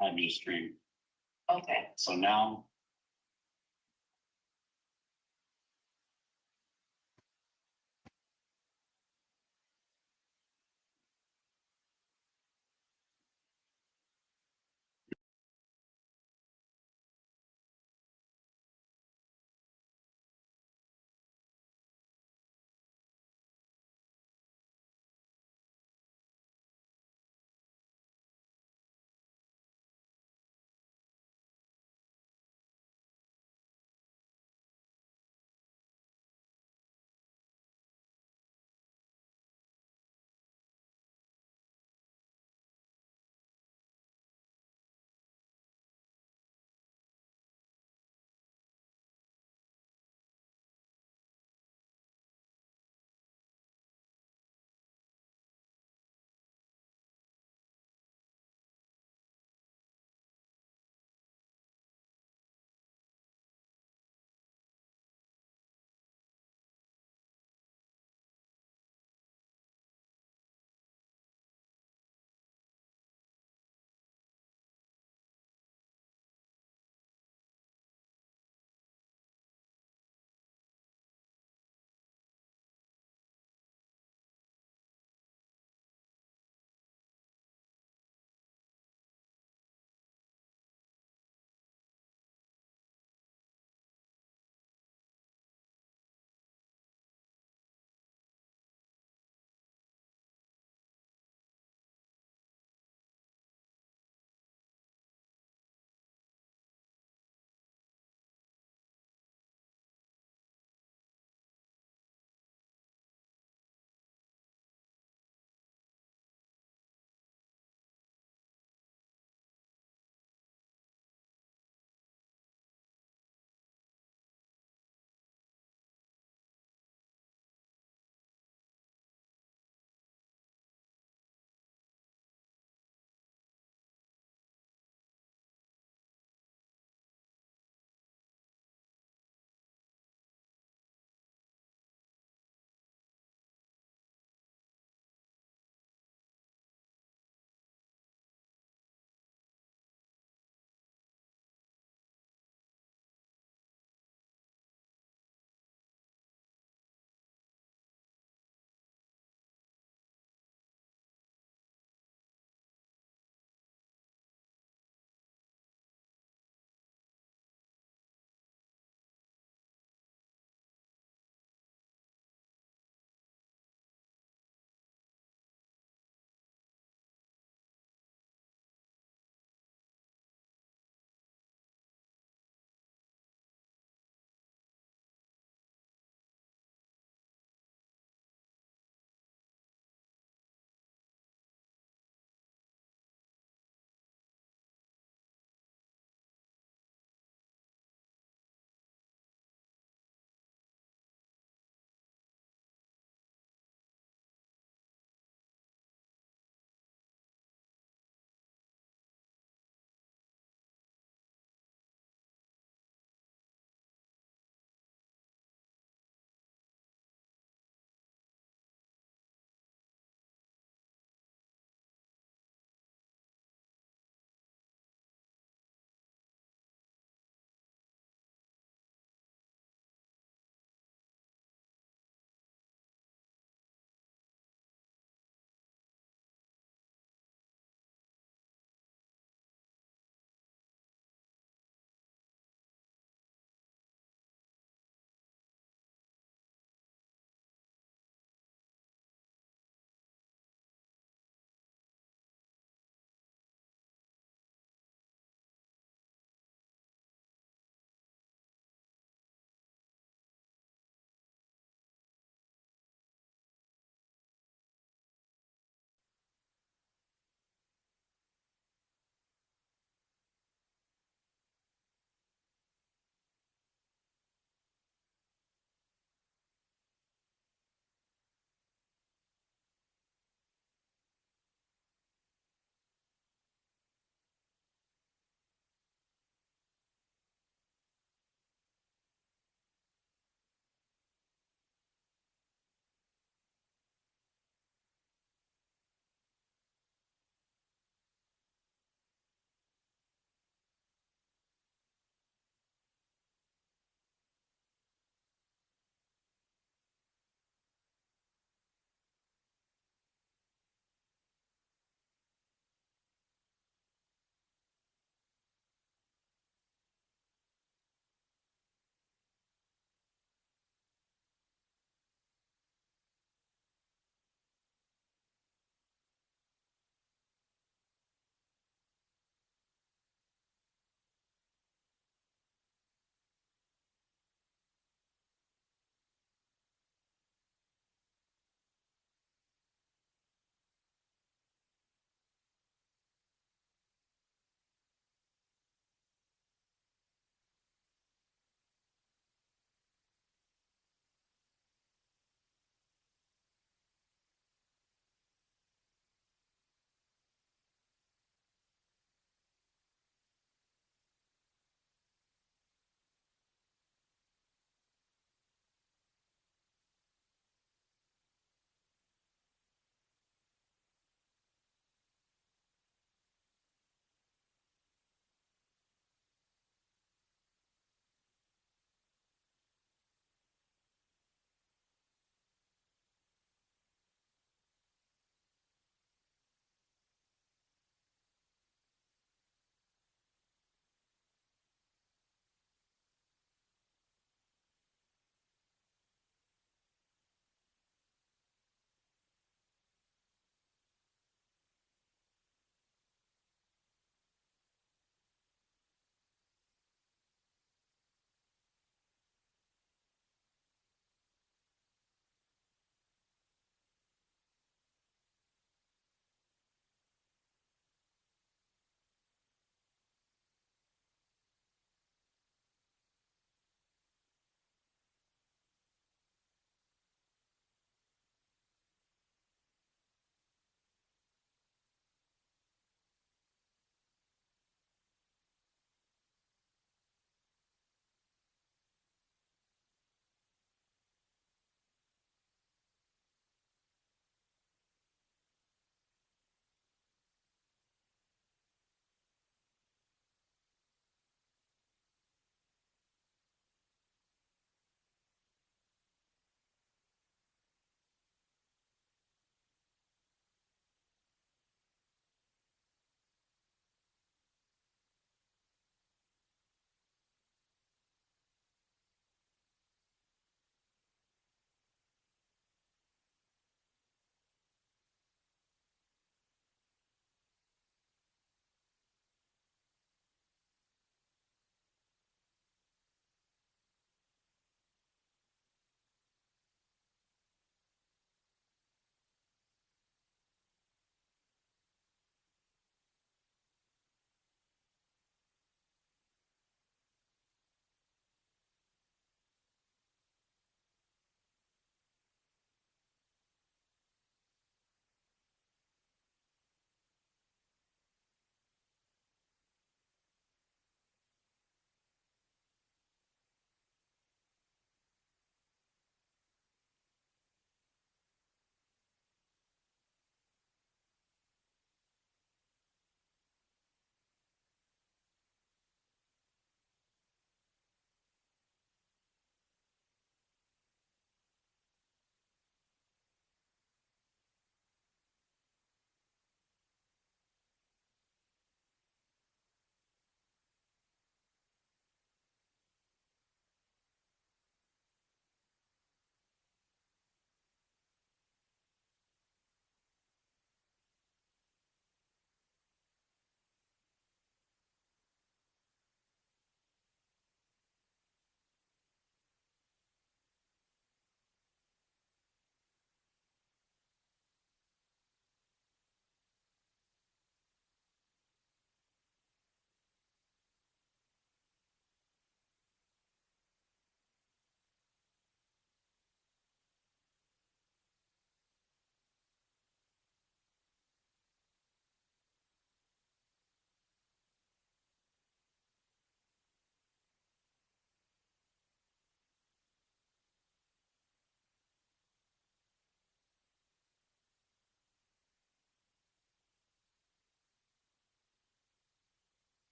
had me stream. Okay, So now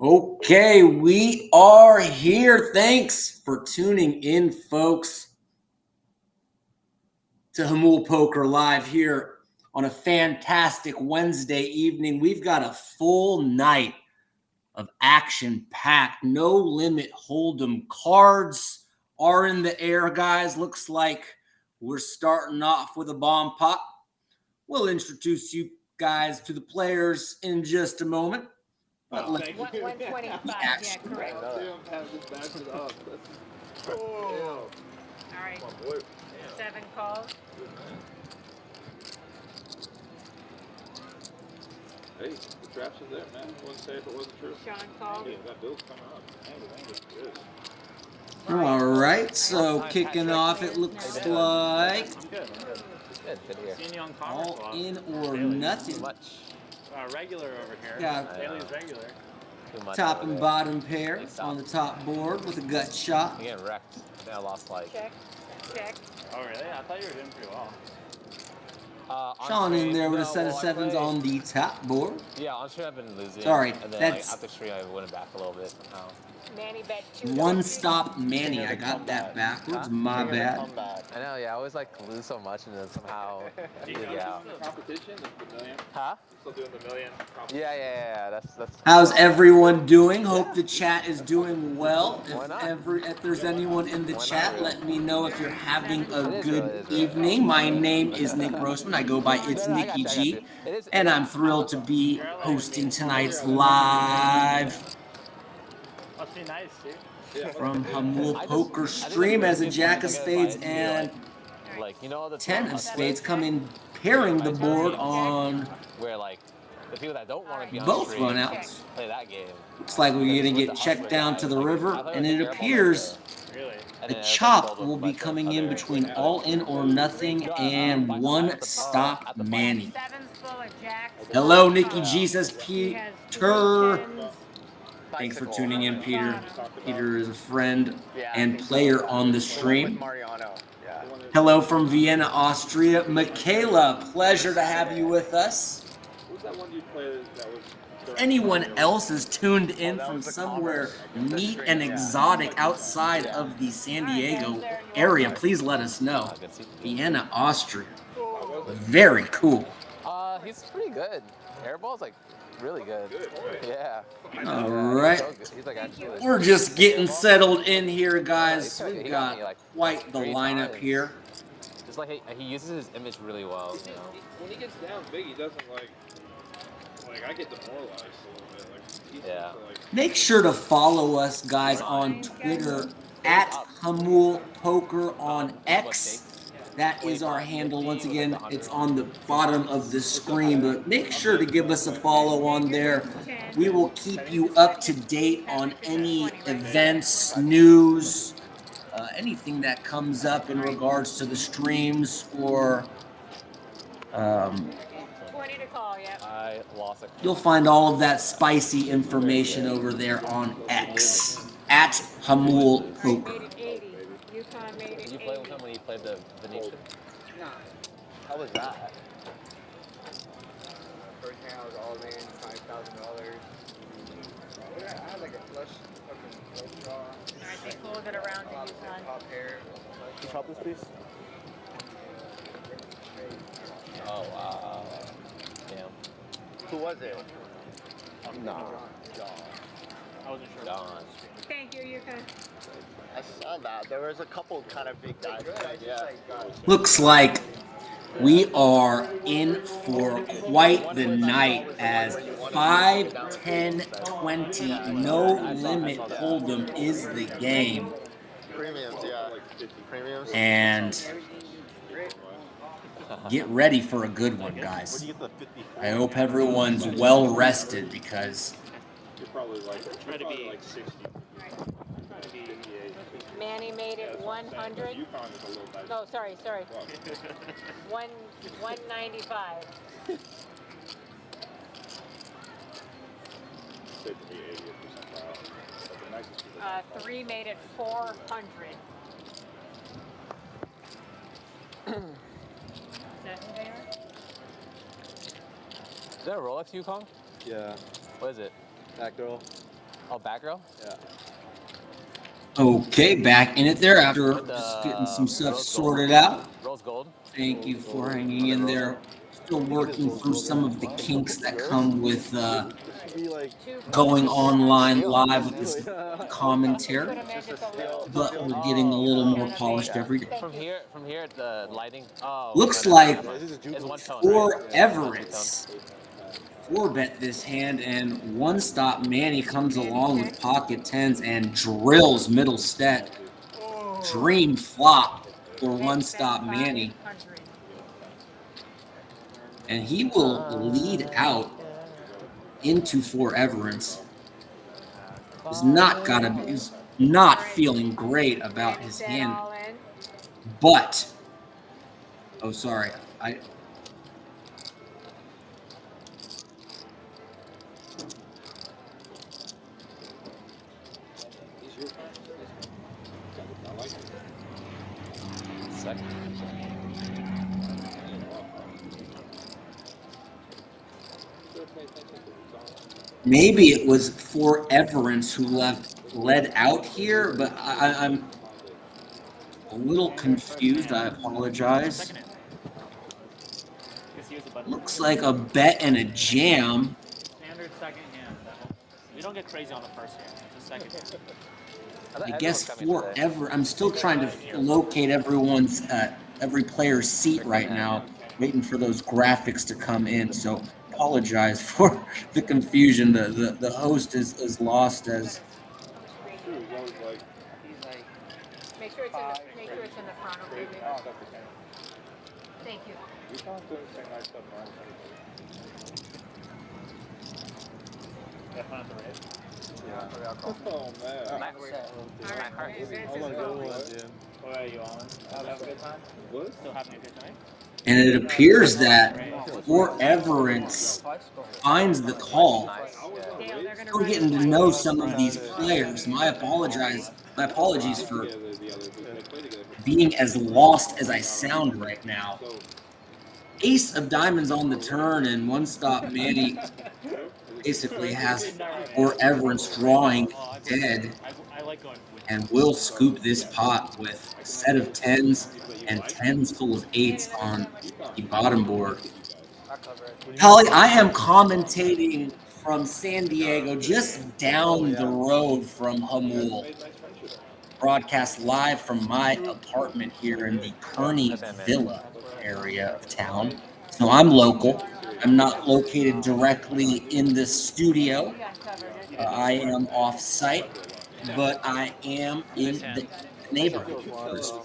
Okay, we are here. Thanks for tuning in, folks, to Jamul Poker Live here on a fantastic Wednesday evening. We've got a full night of action-packed, no-limit hold'em. Cards are in the air, guys. Looks like we're starting off with a bomb pot. We'll introduce you guys to the players in just a moment. But 125, yeah, correct. All right, 7 calls. Hey, the traps is there, man. I wouldn't say if it wasn't true. Sean calls. Hey, that bill's coming up. Good. All right, so kicking off, it looks like I'm good. Good here. Seeing you on Commerce all a lot. in or Too nothing. much. Regular over here. Yeah. Daly's regular. Too much. Top over and there. bottom pair on the top board with a gut shot. I'm getting wrecked. I think I lost like. Check. Oh, really? I thought you were doing pretty well. Sean in there with a set of sevens on the top board. Yeah, on stream I've been losing. Sorry, and then that's like after stream I went back a little bit somehow. Manny bet 2. one stop Manny. I got that backwards. My bad. I know, yeah, I always like lose so much and then somehow yeah. Competition is the million. Huh? Still doing the million. Yeah. That's. How's everyone doing? Hope the chat is doing well. Why not? If there's anyone in the chat, really? let me know if you're having a It is good really. evening. My name is Nick Grossman. I go by It's No, I Nicky got you. G, and I'm thrilled to be hosting tonight's live Must be nice, dude. from Jamul Poker stream as a Jack of Spades and like, you know, the 10 of Spades come in pairing the board on where like the people that don't want to be on both stream runouts. play that game. Looks like we're gonna get checked down to the river, and it appears Really? a chop will be coming in between all in or nothing and one stop Manny. 7's full of jacks. Hello, Nikki G says He has 3 Peter. 10s. Thanks for tuning in, Peter. Peter is a friend and player on the stream. Hello from Vienna, Austria. Michaela, pleasure to have you with us. Who's that one you played that was... Anyone else is tuned in from somewhere neat and exotic outside of the San Diego area, please let us know. Vienna, Austria. Very cool. He's pretty good. Airball's like really good. Yeah. All right. He's like actually. We're just getting settled in here, guys. We've got quite the lineup here. Just like he uses his image really well. You know? When he gets down big, he doesn't like I get demoralized a little bit. Like, yeah. Make sure to follow us, guys, on Twitter at Jamul Poker on X. That is our handle. Once again, it's on the bottom of the screen, but make sure to give us a follow on there. We will keep you up to date on any events, news, anything that comes up in regards to the streams or 20 to call, yeah. I lost it. you'll find all of that spicy information over there on X at Jamul Poker. Made it 80. UConn made it 80. Did you play with him when he played the Venetian? No. How was that? First hand I was all in, $5,000. I had like a flush draw. All right, they close it around to UConn. Top pair. Can you chop this piece? Oh wow. Damn. Who was it? No. I wasn't sure. Gone. Thank you, UConn. I saw that. There was a couple kind of big guys. Yeah. Looks like we are in for quite the night as 5, 10, 20, no limit hold'em is the game. Premiums, yeah. Premiums. And get ready for a good one, guys. I hope everyone's well rested because You're probably Try to be like 60. Manny made it 100. UConn is a little bit. No, sorry. 195. Say to me 80th percentile. But the nicest people- 3 made it 400. Is that a Rolex Yukon? Yeah. What is it? That girl. Oh, back row? Yeah. Okay, back in it there after With just getting some stuff rose gold? sorted out. Rose gold? Thank you for hanging Okay, in rose there. gold. Still working through some of the kinks that come with It should be like. going online Steel. live with this Put commentary, 'em in Just a just a steel. little but bit. we're getting a little more Yeah. polished every day. Thank From you. here, the lighting. Oh. Looks no, like never mind. This is a It's juke. one tone, for right? Everett's 4-bet this hand, and one stop Manny comes along with pocket tens and drills middle set. Dream flop for one stop Manny. And he will lead out into 4 Everett's. He's not feeling great about his hand, All in. but oh sorry, I like it. Second. maybe it was 4 Everett's who led out here, but I'm a little confused. I apologize. Second hand. Just use the button. Looks like a bet and a jam. Standard second hand. You don't get crazy on the first hand. It's the second hand. I guess I'm still trying to locate everyone's every player's seat right now, waiting for those graphics to come in. So apologize for the confusion. The host is lost as True, he's always like, Make sure it's in the front, okay, baby? oh, that's okay. Thank you. You can't do the same nice stuff around That one at the raise. Oh, man. All right, Vince I is want to go rolling. one, Jim. What are you on? Have a good time? What? Still having a good time? and it appears that 4 Everett's finds the call. Dale, they're gonna Still run getting to twice. know some of these players. My apologies for being as lost as I sound right now. Ace of diamonds on the turn, and one stop Manny basically has 4 Everett's drawing dead, I like going with and will scoop this pot with a set of 10s and 10s full of 8s on the bottom board. Holly, I am commentating from San Diego, just down the road from Jamul. Broadcast live from my apartment here in the Kearney Villa area of town. So I'm local. I'm not located directly in the studio. I am off site, but I am in the neighborhood. That was fun.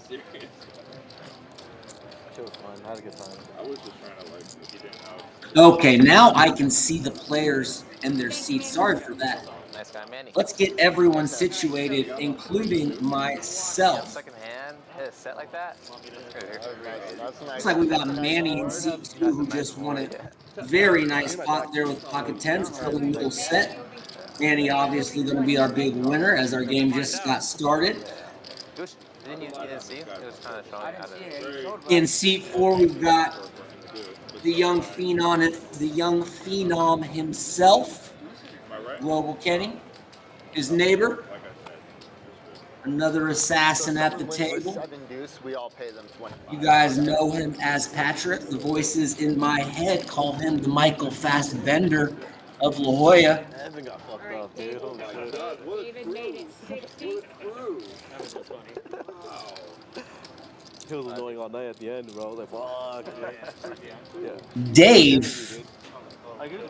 I had a good time. I was just trying to, like, if you didn't know. Okay, now I can see the players and their seats. Sorry for that. Nice guy, Manny. Let's get everyone situated, including myself. Second hand, hit a set like that. Looks like we got Manny in seat 2, who just won it. Very nice pot there with pocket 10s, filling middle set. Manny obviously going to be our big winner as our game just got started. Didn't you see? It was kind of showing how to. In seat 4, we've got the young phenom himself, Global Kenny, his neighbor, another assassin at the table. 7 deuce, we all pay them 25. You guys know him as Patrick. The voices in my head call him the Michael Fassbender of La Jolla. Evan got fucked All right, up, dude. Holy shit. David made it 60. He was annoying all night at the end, bro. Like, fuck. Yeah. Dave,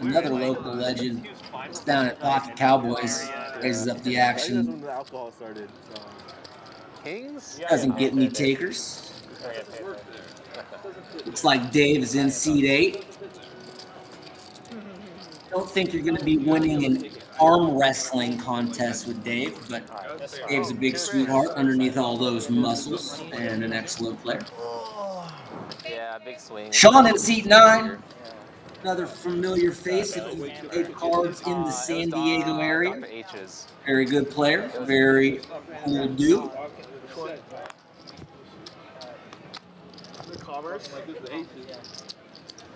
another local legend, is down at Pocket Cowboys, raises up the I think that's action. when the alcohol started. So. Kings? Doesn't get any takers. Looks like Dave is in seat 8. Don't think you're going to be winning an arm wrestling contest with Dave, but Dave's a big sweetheart underneath all those muscles and an excellent player. Yeah, big swing. Sean in seat 9, another familiar face if you played cards in the San Diego area. Dr. H's. Very good player, very cool dude.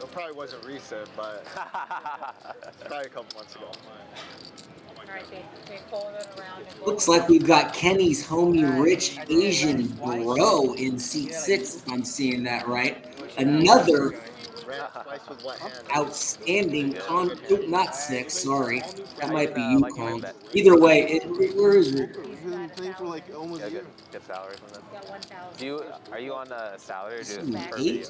It probably wasn't recent, but it's probably a couple months ago. All right, they fold it around. And Looks like we've got Kenny's homie Rich I did Asian twice. Bro in seat 6, if I'm seeing that right. Another Ran it twice with what hand? outstanding not 6, sorry. That I might even be you, like when I Kong. bet. Either way, where is it? Poker. We've been playing for like almost a Yeah, year. good salary from them. got 1,000. Do you are you on a salary or This do is it per 8? video?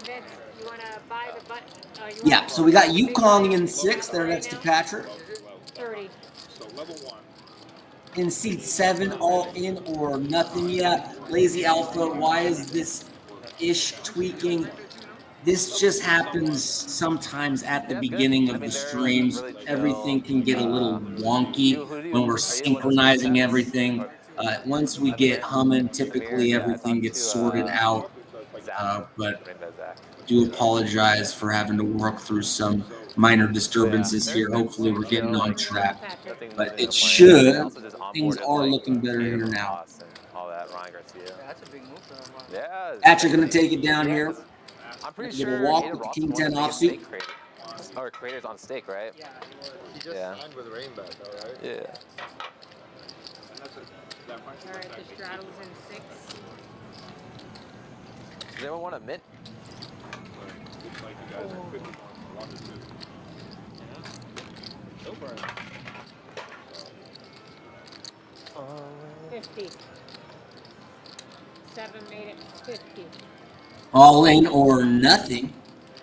Vince, you want to buy the button? You Yeah, wanna so we got buy the big Yukong guy in 6 there right next to now? Patrick. 30. So level 1. In seat 7, all in or nothing yet. Lazy Alpha, why is this ish tweaking? This just happens sometimes at the Yeah, it's good. beginning I of the mean, they're like streams. really chill. Everything can get a little wonky Who do when you we're are you the one who stream synchronizing bets? everything. Or Once we get humming, Amir? typically Yeah, I everything talked gets to sorted out. Zach. But Stream bet Zach. do apologize for having to work through some minor But yeah, disturbances they're here. good. Hopefully, we're getting Chill, on like track. nothing But it disappointing. They should. also just Things onboarded are like looking better Gator here now. Ross and all that. Ryan Garcia. Yeah, that's a big move for them. Yeah. Patrick going to take it down Yeah, here. 'cause I'm pretty Give a sure walk Gator with the Ross is King one of 10 the biggest offsuit. stake creators or creators on stake, right? He just Yeah. signed with Rainbet, though, right? Yeah. All right, the straddle's in 6. Does anyone want a mint? Looks like you guys are 51 to 2. Go for it. 50. 7 made it 50. All in or nothing.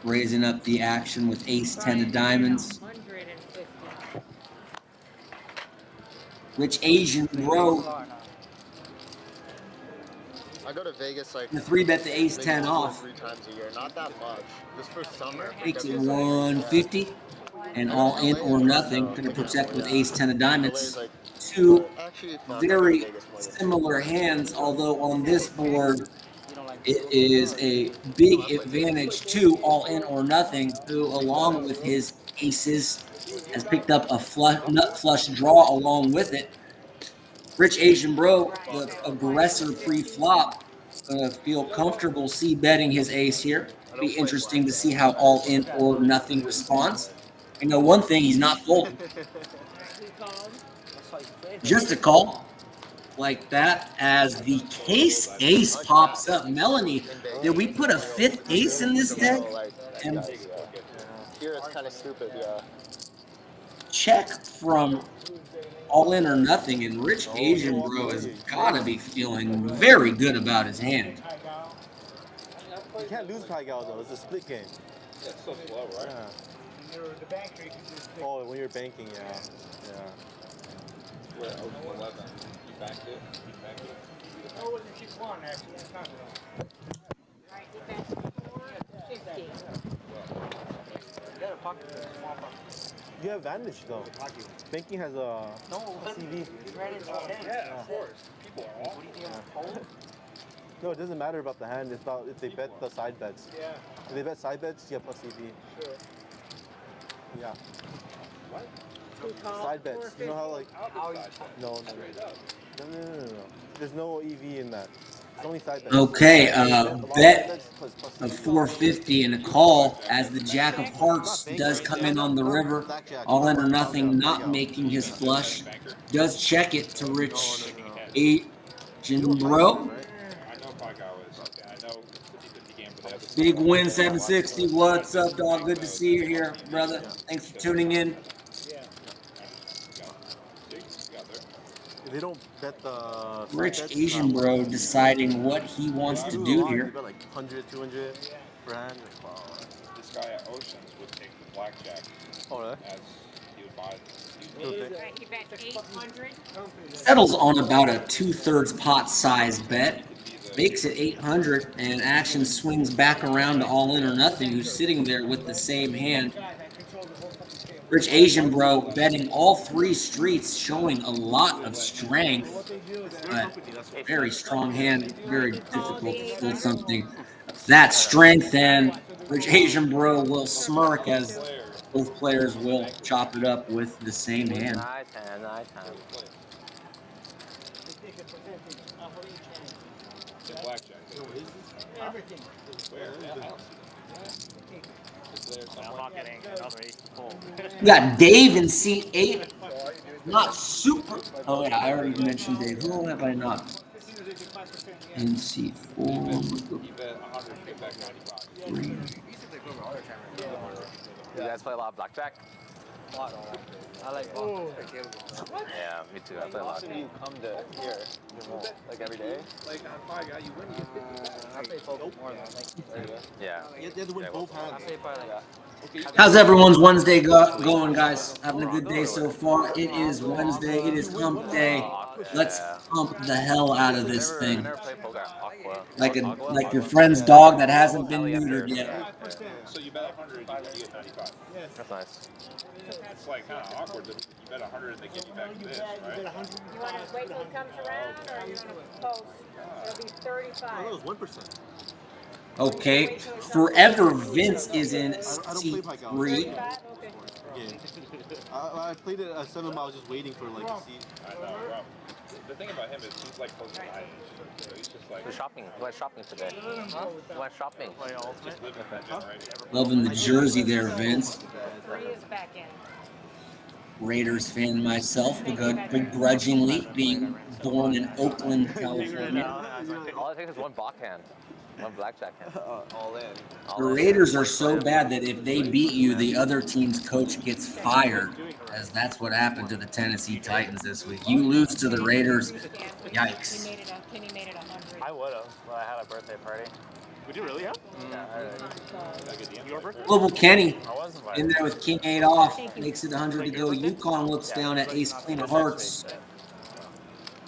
Raising up the action with ace 10 of diamonds. 150. Rich Asian Bro. I go to Vegas like The 3-bet the ace maybe 10 2 or off. 3 times a year. Not that much. Just for summer. Takes it Because, like, 150. And I go all to in LA or as well, nothing. though. Going to Like, protect with yeah. ace 10 of LA is diamonds. like, Two actually, fuck, I go to very Vegas more than similar hands, although on this board, You don't like it is a big advantage to all in or nothing, who, along with his aces, has picked up a nut flush draw along with it. Rich Asian Bro, the aggressor pre-flop, gonna feel comfortable betting his ace here. Be interesting to see how all in or nothing responds. I know one thing, he's not folding. Just a call like that as the case ace pops up. Melanie, did we put a 5th ace in this deck? And here it's kind of stupid, yeah. check from all in or nothing, and Rich Asian Bro has got to be feeling very good about his hand. You can't lose Pai Gow though. It's a split game. Yeah, it's so slow, right? Yeah. Oh, when you're banking, yeah. Yeah. Where 11. You backed it? You backed it? All right, he bets 450. You have advantage though. Banking has a CV. Yeah, of course. People are awful. No, it doesn't matter about the hand. It's about if they bet the side bets. Yeah. If they bet side bets, you have plus CV. Sure. Yeah. What? Side bets. You know how like no. There's no EV in that. It's only side bets. Okay, bet of 450 and a call as the Jack of Hearts does come in on the river. All in or nothing, not making his flush. Does check it to Rich Asian Bro. I know Pagao is. And I know 50-50 game for the other Big win 760. What's up, dog? Good to see you here, brother. Thanks for tuning in. If they don't bet the side Rich bets, Asian Bro deciding what he wants to do They here. bet like 100, 200 per hand. Like, wow. This guy at Oceans would take the blackjack Oh, really? as he would buy. Right, he bet 800. Settles on about a 2/3 pot size bet. Makes it 800, and action swings back around to all in or nothing, who's sitting there with the same hand. Rich Asian Bro betting all 3 streets, showing a lot of strength, but very strong hand, very difficult to pull something of that strength, and Rich Asian Bro will smirk as both players will chop it up with the same hand. Nice hand, nice hand. The blackjack. Everything. Where? Yeah, I don't see that. I'm not getting another ace to pull. We got Dave in seat 8. So all you do is Not super. Oh yeah, I already mentioned Dave. Who have I not? In seat 4. You bet 100 to get back 95. 3. we used to play poker all the time. You guys play a lot of blackjack? A lot, all that. I like table games. Yeah, me too. I play a lot. How often do you come to here, Jamul? Like every day? Like on Five Guy, you win, you get 50. I play poker more than like. There you go. Yeah. You have to win both I hands. play probably like. How's everyone's Wednesday going, guys? Having a good day so far. It is Wednesday. It is hump day. Let's hump the hell out of this I thing. never played poker at Aqua. Like your friend's dog that hasn't been neutered yet. So you bet 100, you get 95. That's nice. It's like kind of awkward that you bet 100 and they give you back this, right? You want to wait till it comes around, or you want to post? It'll be 35. Oh, that was 1%. Okay, Forever Vince is in seat 3. 35? Okay. Yeah. I played it at 7 miles just waiting for like to see. I know. Well, the thing about him is he's like close to my age. So he's just like We're shopping. We went shopping today. We went shopping. Play ultimate. just living that generation. Loving the jersey there, Vince. 3 is back in. Raiders fan myself, begrudgingly being born in Oakland, California. All it takes is one backhand. One blackjack hand. All in. The Raiders are so bad that if they beat you, the other team's coach gets fired, as that's what happened to the Tennessee Titans this week. You lose to the Raiders, yikes. Kenny made it 100. I would have, but I had a birthday party. Would you really have? Your birthday? Global Kenny I was invited. in there with King 8 off, makes it 100 to go. Yukon looks down at Ace Queen of Hearts.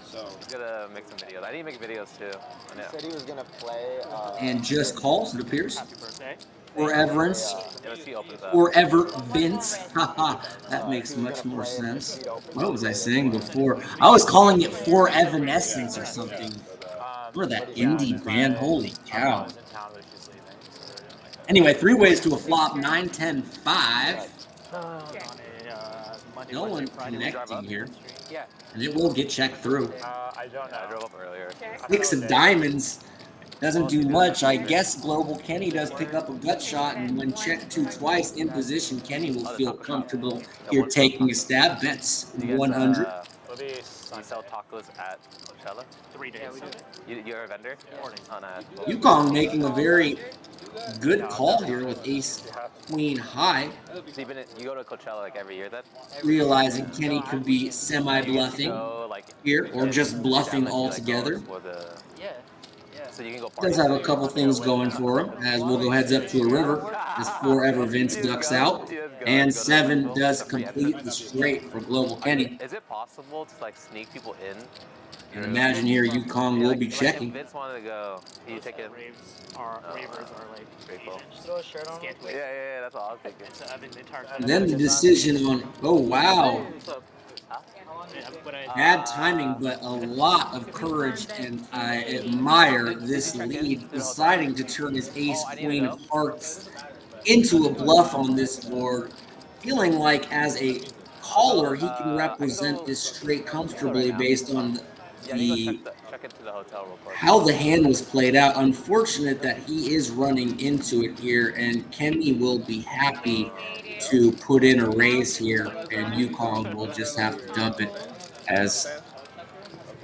So He's gonna make some videos. I need to make videos too. I know. Said he was gonna play. And just calls, it appears. Happy birthday. Or Everence. UFC opens up. Or Ever Vince. Haha, that makes much more sense. What was I saying before? I was calling it For Evanescence or something. Or that indie band. Holy cow. I was in town, but she's leaving. Anyway, 3 ways to a flop. 9, 10, 5. On a Monday, No one Wednesday, Friday. connecting here. Yeah. And it will get checked through. I don't know. I drove up earlier. Six of diamonds doesn't do much. I guess Global Kenny does pick up a gut shot, and when checked 2 twice in position, Kenny will feel comfortable here taking a stab. Bets Do you guys, 100. It'll be do you sell tacos at Coachella? 3 days. You're a vendor? On a, Yukon making a very good call here with Ace Queen high, so you go to Coachella like every year then? realizing Kenny could be semi-bluffing So like here or just bluffing altogether. Yeah. So you can go Does have a couple things going for him, as we'll go heads up to a river as Forever Vince ducks out, and 7 does complete the straight for Global Kenny. Is it possible to like sneak people in? And imagine here Yukon will be Like, checking. if Vince wanted to go, can you take it? Ravers are like Very cool. Throw a shirt on. Yeah, that's all I was thinking. So I've been entire And then the decision on, oh wow, bad timing, but a lot of courage, and I admire this lead, deciding to turn his Ace Queen of Hearts into a bluff on this board, feeling like as a caller he can represent this straight comfortably based on Yeah, you the go check into the hotel real quick. how the hand was played out. Unfortunate that he is running into it here, and Kenny will be happy to put in a raise here, and Yukon will just have to dump it as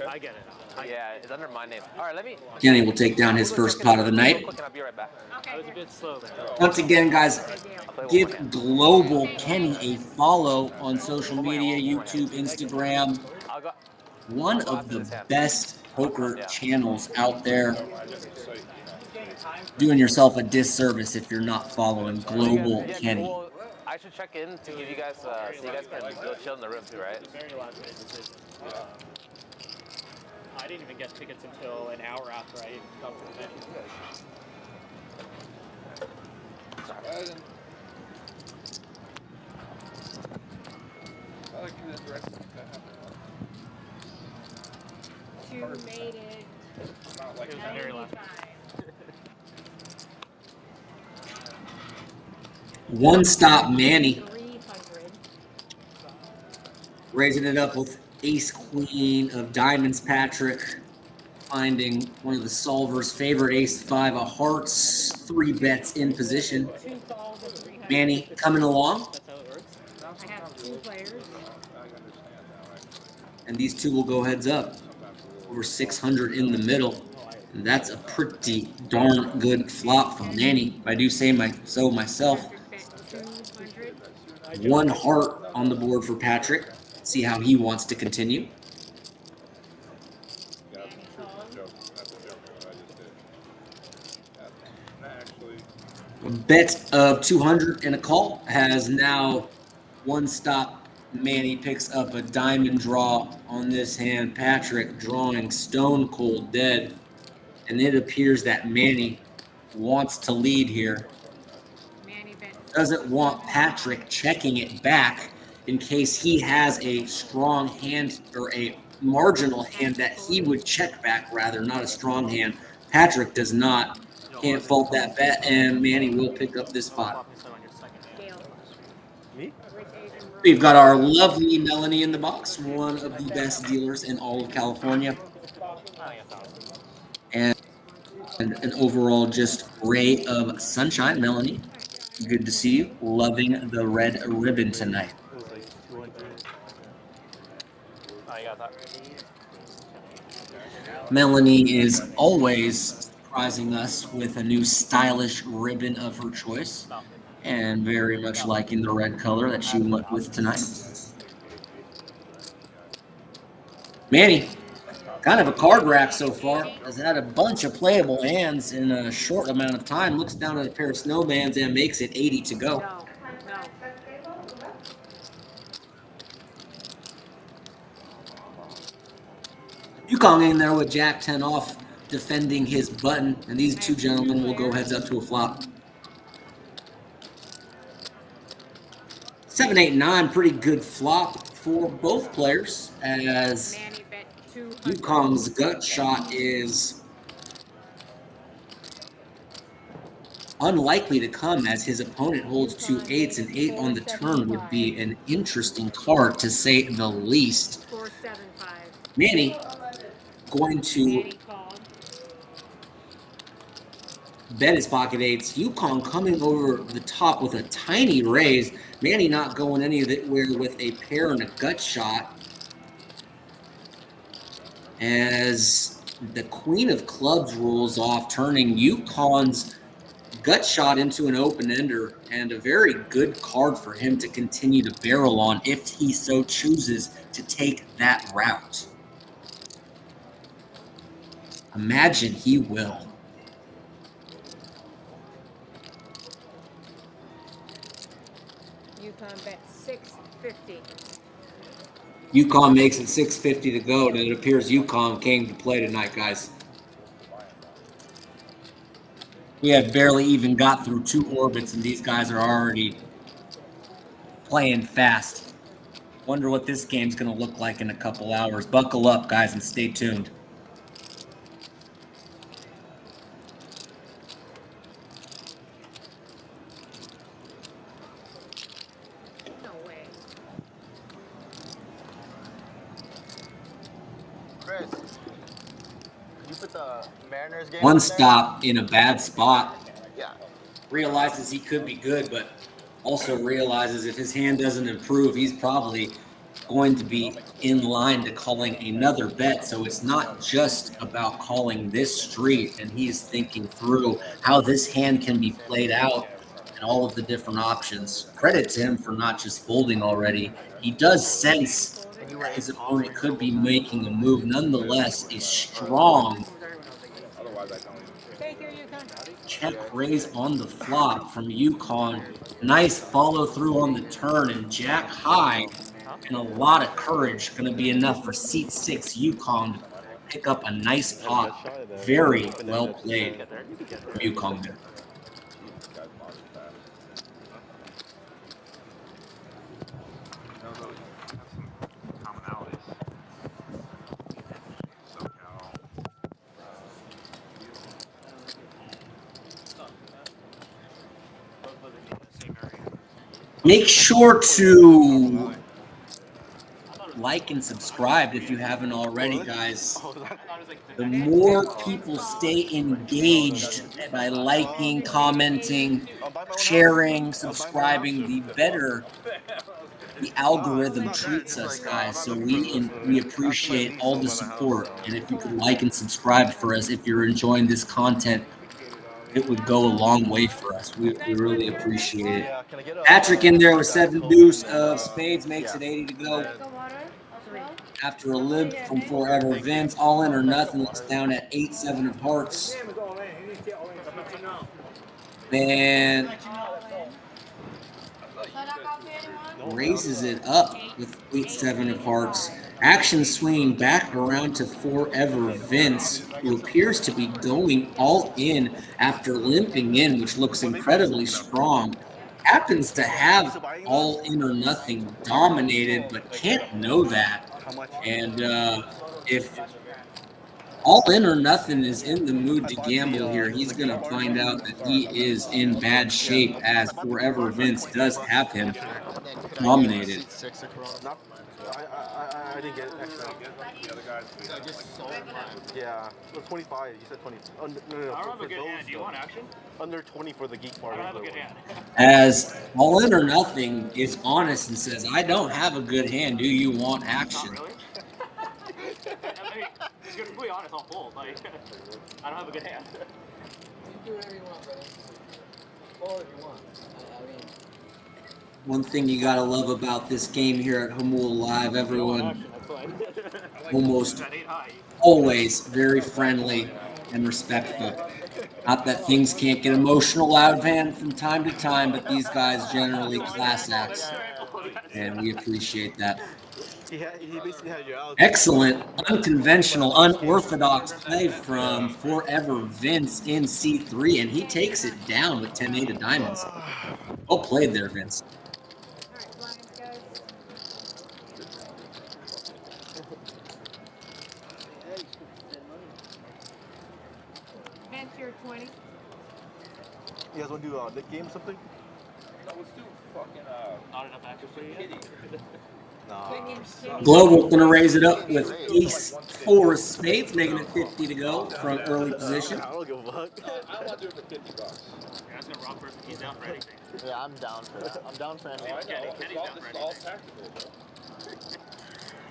I get it. Yeah, it's under my name. All right, let me. Kenny will take down his first pot of the night. Quick, and I'll be right back. I was a bit slow there. Once again, guys, I'll play one more give hand. Global Kenny a follow on social media, YouTube, Instagram. I'll go. One of the best poker channels out there. Doing yourself a disservice if you're not following Global Yeah, Kenny. well, I should check in to give you guys, so you guys can go chill in the room too, right? Very last minute decision. I didn't even get tickets until an hour after I got to the venue. I like this rest of that happened. 2 made it. Not like It was the very last 95. One stop Manny, 300. raising it up with Ace Queen of Diamonds Patrick, finding one of the solver's favorite Ace 5 of Hearts, 3 bets in position. 2 calls and 300. Manny coming along. That's how it works. I have 2 players. And these two will go heads up. Over 600 in the middle. And that's a pretty darn good flop from Manny, if I do say so myself. Patrick bet 200. 1 heart on the board for Patrick. See how he wants to continue. Manny called. A bet of 200 and a call has now 1 stop. Manny picks up a diamond draw on this hand. Patrick drawing stone cold dead. And it appears that Manny wants to lead here. Manny bet Doesn't want Patrick checking it back in case he has a strong hand or a marginal hand that he would check back rather, not a strong hand. Patrick does not. Can't fault that bet, and Manny will pick up this spot. Gale. Me? Rich Asian Room. We've got our lovely Melanie in the box, one of the best dealers in all of California. And an overall just ray of sunshine. Melanie, good to see you. Loving the red ribbon tonight. It was like 200. Oh, you got that. Melanie is always surprising us with a new stylish ribbon of her choice, and very much liking the red color that she went with tonight. Manny, kind of a card rack so far. Has had a bunch of playable hands in a short amount of time. Looks down at a pair of snowbands and makes it 80 to go. No. Yukong in there with Jack 10 off, defending his button, and these two gentlemen will go heads up to a flop. 7, 8, 9, pretty good flop for both players, as Manny bet 200. Yukong's gut shot is unlikely to come, as his opponent holds 2 8s, and 8 on the turn would be an interesting card to say the least. 475. Manny going to Manny called. bet his pocket 8s. Yukong coming over the top with a tiny raise. Manny not going anywhere with a pair and a gut shot, as the Queen of Clubs rolls off, turning Yukong's gut shot into an open-ender, and a very good card for him to continue to barrel on if he so chooses to take that route. Imagine he will. Yukon bet 650. Yukong makes it 650 to go, and it appears Yukong came to play tonight, guys. We have barely even got through 2 orbits, and these guys are already playing fast. Wonder what this game's going to look like in a couple hours. Buckle up, guys, and stay tuned. No way. Chris, could you put the Mariners game One on there? stop in a bad spot. Yeah. Realizes he could be good, but also realizes if his hand doesn't improve, he's probably going to be in line to calling another bet. So it's not just about calling this street, and he's thinking through how this hand can be played out and all of the different options. Credit to him for not just folding already. He does sense that his opponent could be making a move. Nonetheless, a strong Take your Yukon. check raise on the flop from Yukon. Nice follow through on the turn, and Jack high and a lot of courage going to be enough for seat 6 Yukon to pick up a nice pot. Very well played from Yukon there. Make sure to like and subscribe if you haven't already, guys. The more people stay engaged by liking, commenting, sharing, subscribing, the better the algorithm treats us, guys. So we appreciate all the support. And if you could like and subscribe for us, if you're enjoying this content, it would go a long way for us. We really appreciate it. Patrick in there with 7 deuce of spades makes it 80 to go. After a limp from Forever Vince, all in or nothing looks down at 8-7 of hearts. And raises it up with 8-7 of hearts. Action swinging back around to Forever Vince, who appears to be going all in after limping in, which looks incredibly strong. Happens to have all in or nothing dominated, but can't know that. And if all in or nothing is in the mood to gamble here, he's going to find out that he is in bad shape, as Forever Vince does have him dominated. I didn't get extra. Yeah, it was 25. You said 20. Oh, no. I don't have a good hand. Do you want action? Under 20 for the geek part. I don't have a good hand. As all in or nothing is honest and says, I don't have a good hand. Do you want action? Not really. I mean, to be completely honest, I'll fold. Like, I don't have a good hand. Do whatever you want, brother. Fold if you want. I mean, One thing you got to love about this game here at Jamul Live, everyone almost always very friendly and respectful. Not that things can't get emotional out of hand from time to time, but these guys generally class acts, and we appreciate that. He basically had your out. Excellent, unconventional, unorthodox play from Forever Vince in C3, and he takes it down with 10-8 of diamonds. Well played there, Vince. Vince, you're 20. You guys want to do a Nick game or something? No, let's do fucking Not enough action for you. Global going to raise it up with ace-4 of spades, making it 50 to go from early position. I don't give a fuck. I want to do it for $50. You're asking a wrong person. He's down for anything. yeah, I'm down for that. I'm down for anything. Kenny's It's down for all anything. tactical, bro.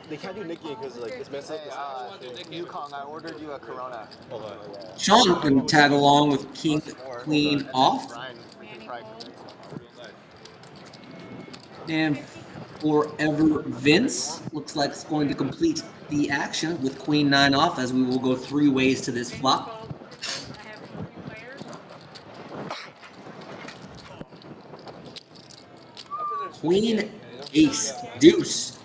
They can't do Nick game because like it's messed up. Yukong, I ordered you a Corona. Sean can tag along with king, queen off. Brian, we can try. And Forever Vince looks like it's going to complete the action with queen 9 off, as we will go 3 ways to this flop. Queen, ace, deuce.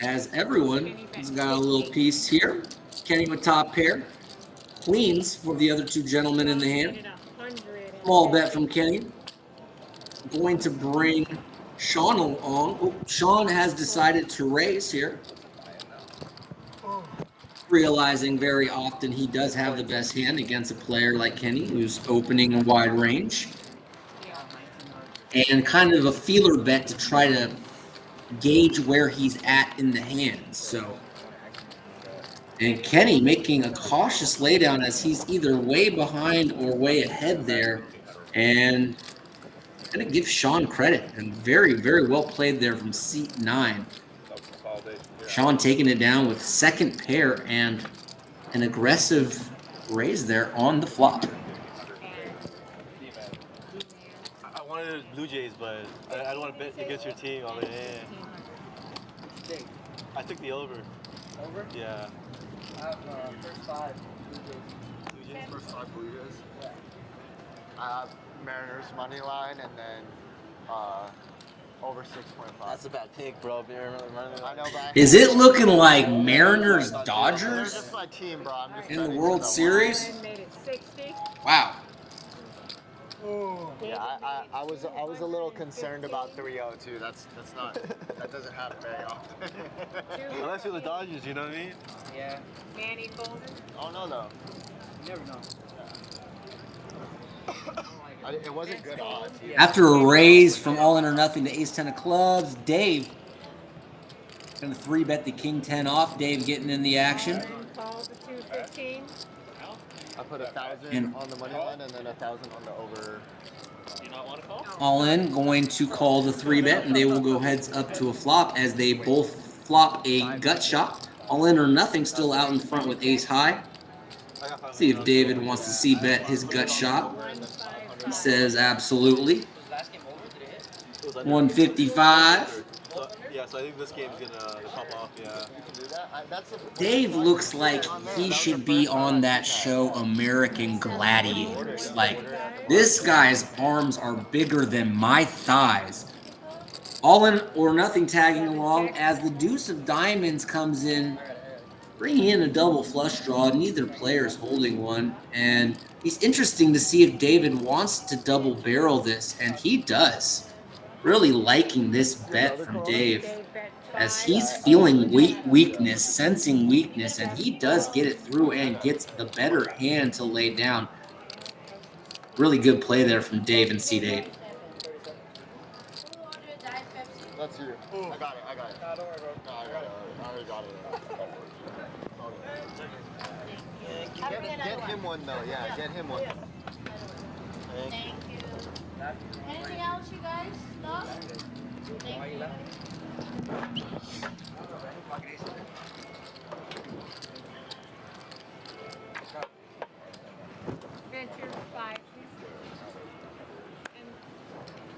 As everyone has got a little piece here. Kenny with top pair. Queens for the other 2 gentlemen in the hand. Small bet from Kenny. Going to bring Sean along. Oh, Sean has decided to raise here. Realizing very often he does have the best hand against a player like Kenny, who's opening a wide range. And kind of a feeler bet to try to gauge where he's at in the hand. So, and Kenny making a cautious laydown as he's either way behind or way ahead there. And I'm going to give Sean credit, and very, very well played there from seat 9. Sean taking it down with second pair and an aggressive raise there on the flop. I wanted Blue Jays, but I don't want to bet against your team. I mean, I took the over. Over? Yeah. I have first 5 Blue Jays. First 5 Blue Jays. Yeah. I have Mariners money line and then over 6.5. That's a bad take, bro. I know, but Is it looking like Mariners they're Dodgers just my team, bro. I'm just in the betting 'cause World I want. Series? Made it 60. Wow. Yeah, I was a little concerned about 3-0 too. That's not that doesn't happen very often. Unless you're the Dodgers, you know what I mean? Yeah. Manny folded. Oh no though. You never know. It wasn't good odds. After a raise from all in or nothing to ace 10 of clubs, Dave Gonna 3-bet the king 10 off. Dave getting in the action. Call the 215. I put 1,000 on the money line and then 1,000 on the over. Do you not want to call? All in, going to call the 3-bet, and they will go heads up to a flop as they both flop a gut shot. All in or nothing, still out in front with ace high. See if David wants to see bet his gut shot. He says absolutely. 155. Yeah, so I think this game's gonna pop off, yeah. Dave looks like he should be on that show American Gladiators. Like, this guy's arms are bigger than my thighs. All in or nothing tagging along as the deuce of diamonds comes in, bringing in a double flush draw. Neither player's holding one, and it's interesting to see if David wants to double barrel this, and he does. Really liking this bet from Dave, as he's feeling weakness, sensing weakness, and he does get it through and gets the better hand to lay down. Really good play there from Dave and Seat 8. That's you. I got it. No, don't worry, bro. No, I got it. I already got it. Get him one, though. Yeah, get him one. Thank you. Anything else, you guys? Stuff? Thank you. Venture 5. And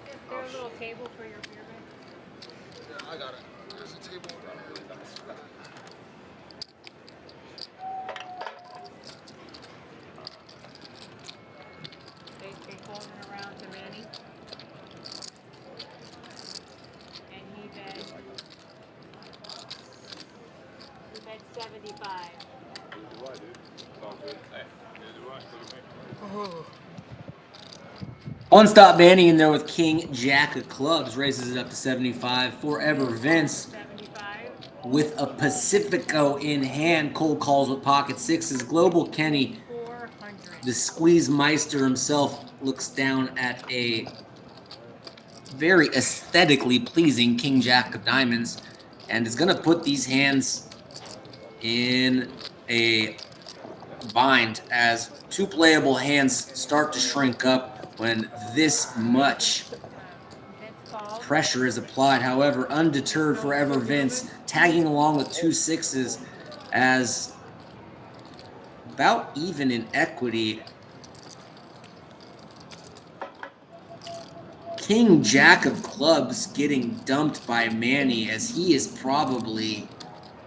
is there a little table for your beer bag? Yeah, I got it. There's a table. They holding around to Manny. And he bet 75. One-stop Manny in there with King Jack of clubs, raises it up to 75. Forever Vince 75. with a Pacifico in hand, cold calls with pocket sixes. Global Kenny, 400. the squeeze meister himself, looks down at a very aesthetically pleasing King Jack of diamonds and is going to put these hands in a bind as two playable hands start to shrink up when this much pressure is applied. However, undeterred, Forever Vince tagging along with 2 6s as about even in equity. King Jack of clubs getting dumped by Manny as he is probably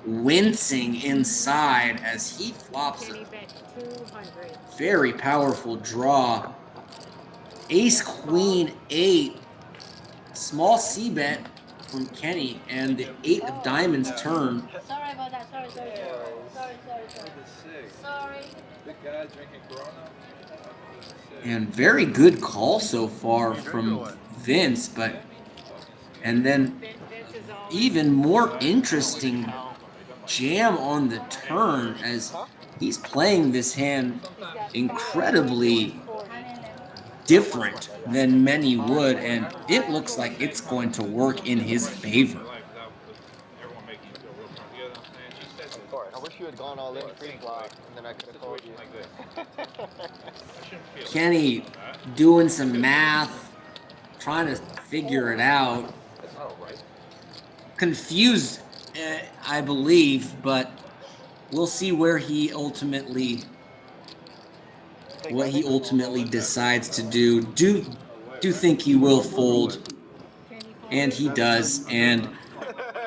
wincing inside as he flops a very powerful draw. Ace Queen 8, small C bet from Kenny, and the 8 of diamonds turn. Sorry about that. Sorry. Big guy drinking Corona. And very good call so far from Vince, and then even more interesting jam on the turn as he's playing this hand incredibly different than many would, and it looks like it's going to work in his favor. I wish you had gone all in pre-flop, and then I could have called you. Kenny doing some math, trying to figure it out. Confused, I believe, but we'll see where he ultimately, what he ultimately decides to do. Do think he will fold, and he does. And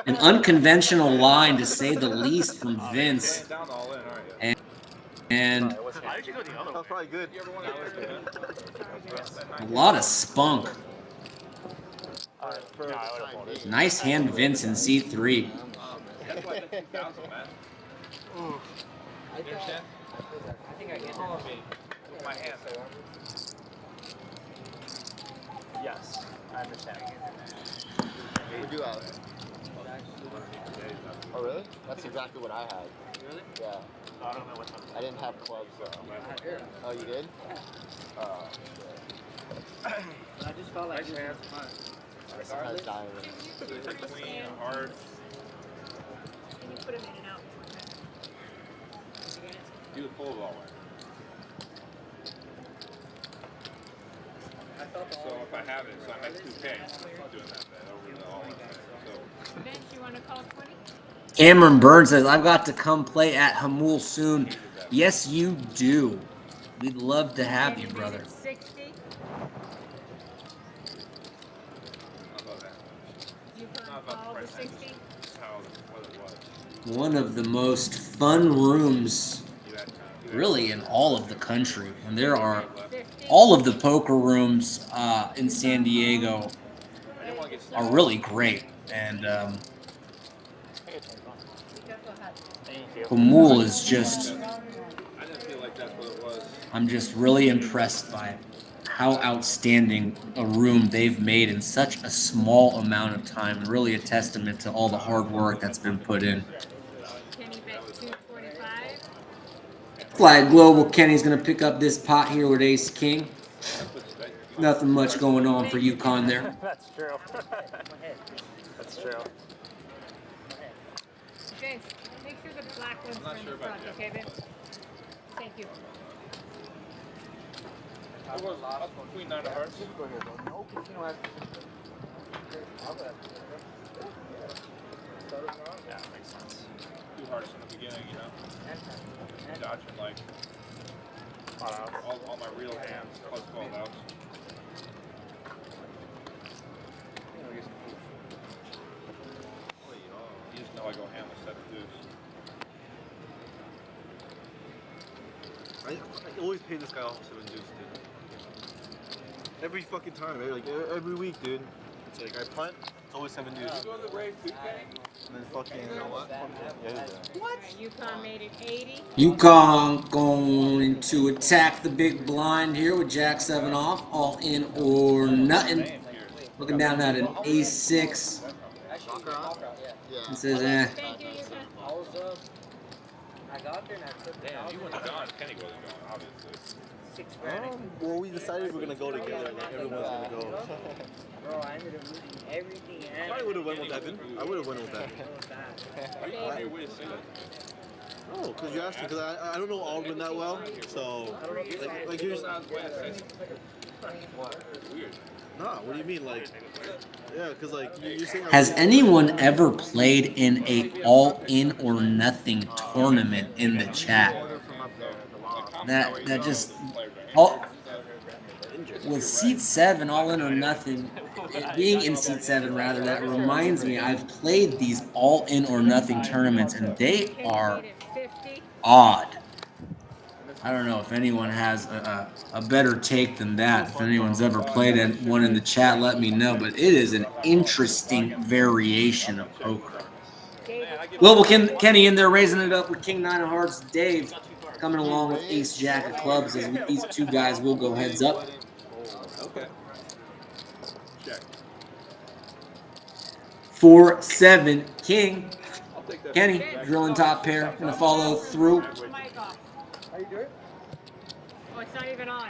an unconventional line, to say the least, from Vince. And That was probably good. a lot of spunk. Nice hand, Vince, in C3. Yes, I understand. What'd you have? Oh, really? That's exactly what I had. Really? Yeah. I don't know what's on. I didn't have clubs, though. Oh, you did? I just felt like This has diamonds. Queen, heart. pull it all the way. So if I have it, so I make 2K doing that bet over the all-in bet. So Vince, you want to call 20? Cameron Burns says, I've got to come play at Jamul soon. Yes, you do. We'd love to have you, Kenny made brother. it 60. not about that. You Not can about call the the price. 60. Just how what it was. One of the most fun rooms, You had time. really, in all of the country. And there are 50. all of the poker rooms in San Diego I didn't want to get are really great. And Thank you. Jamul is just, I didn't feel like that's what it was. I'm just really impressed by how outstanding a room they've made in such a small amount of time. Really a testament to all the hard work that's been put in. Kenny bet 225. Flag Global, Kenny's going to pick up this pot here with Ace King. Nothing much going on for UConn there. That's true. That's true. Vince, make sure the black ones are in the front, okay, Vince? Thank you. It was between 9 of hearts. No casino has. Yeah, makes sense. 2 hearts in the beginning, you know. Dodging like all my real hands plus 12 outs. You just know I go ham with 7 deuce. I always pay this guy off 7 deuce, dude. Every fucking time, like every week, dude. It's like I punt, it's always 7 deuce. You go to the Braves 2K? And then fucking, you know what? Yeah, What? UConn made it 80. UConn going to attack the big blind here with Jack 7 off. All in or nothing. Looking down at an Ace 6. It says, Thank you, UConn. I got there and I took Damn, you wouldn't have gone. Kenny wasn't going, obviously. well, we decided we're gonna go together. Like everyone's gonna go. Bro, I ended up losing everything. I probably would have went with Evan. I would have went with Evan. Are you on your way to say that? No, because you asked me. Because I don't know Auburn that well. So like here's Weird. nah. What do you mean? Like yeah, because like you're saying. has anyone ever played in a all-in or nothing tournament in the chat? That just all with seat 7, all in or nothing, it being in seat 7 rather, that reminds me I've played these all in or nothing tournaments and they Kenny are made it 50. odd. I don't know if anyone has a better take than that. If anyone's ever played it, one in the chat, let me know. But it is an interesting variation of poker. Global Kenny in there raising it up with King 9 of Hearts. Dave coming along with Ace Jack of Clubs. As these two guys will go heads up. Okay. Check. 4-7 King. I'll take that. Kenny drilling top pair. Gonna follow through. Mic off. How you doing? Oh, it's not even on.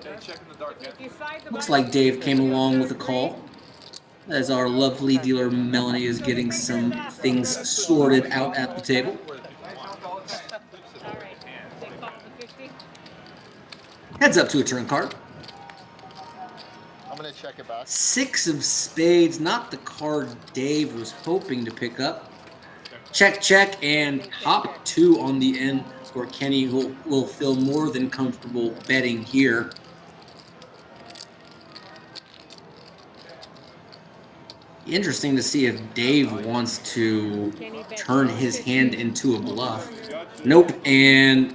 Hey, check in the dark, If you slide the Looks button, like Dave came along with a call. As our lovely dealer Melanie is getting some things sorted out at the table. all right. They call the 50. Heads up to a turn card. I'm gonna check it back. 6 of spades, not the card Dave was hoping to pick up. Check, check, and hop 2 on the end for Kenny, who will feel more than comfortable betting here. Interesting to see if Dave wants to turn his hand into a bluff. Nope, and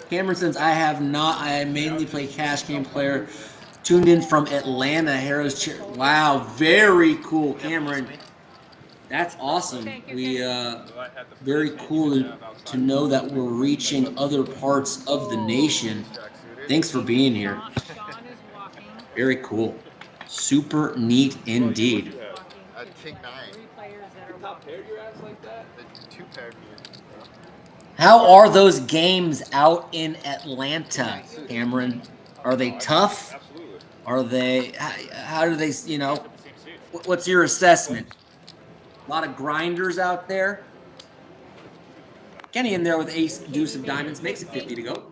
Cameron says, I have not. I mainly play cash game player. Tuned in from Atlanta, Harrow's Chair. Wow, very cool, Cameron. That's awesome. We very cool to know that we're reaching other parts of the nation. Thanks for being here. Very cool. Super neat indeed. I'd take 9. Top paired your ass like that? The 2 paired me. How are those games out in Atlanta, Cameron? Are they tough? Absolutely. Are they, how do they, you know, what's your assessment? A lot of grinders out there. Kenny in there with ace, deuce of diamonds. Makes it 50 to go.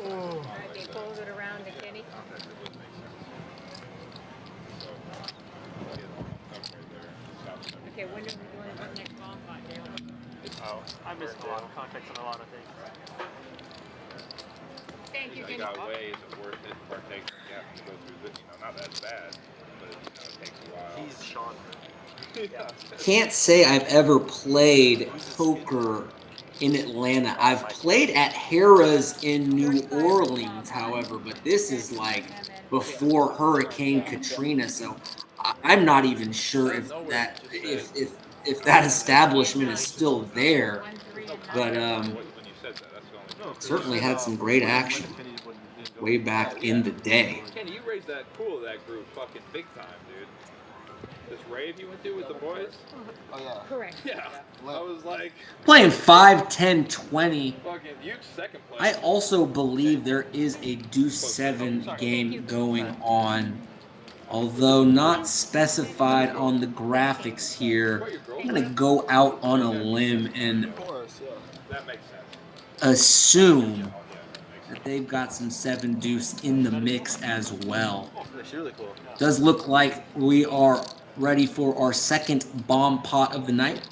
Alright, they fold it around to Kenny. Okay, when do we want to put next bomb pot, Dale? Oh, I'm missing a lot of context on a lot of things. Thank you, Kenny. That way, is it worth it? Or takes you have to go through this, not that bad, but it takes a while. He's Sean. Can't say I've ever played poker in Atlanta. I've played at Harrah's in New Orleans, however, but this is like before Hurricane Katrina, so I'm not even sure if that establishment is still there. But certainly had some great action way back in the day. Kenny, you raised that pool of that group fucking big time, dude. This rave you went to with the boys? Oh yeah. Correct. Yeah. I was like Playing 5, 10, 20. fucking huge second place. I also believe there is a Deuce 7 game going on, although not specified on the graphics here. I'm going to go out on a limb and That makes sense. assume that they've got some 7 deuce in the mix as well. That's really cool. Does look like we are ready for our second bomb pot of the night.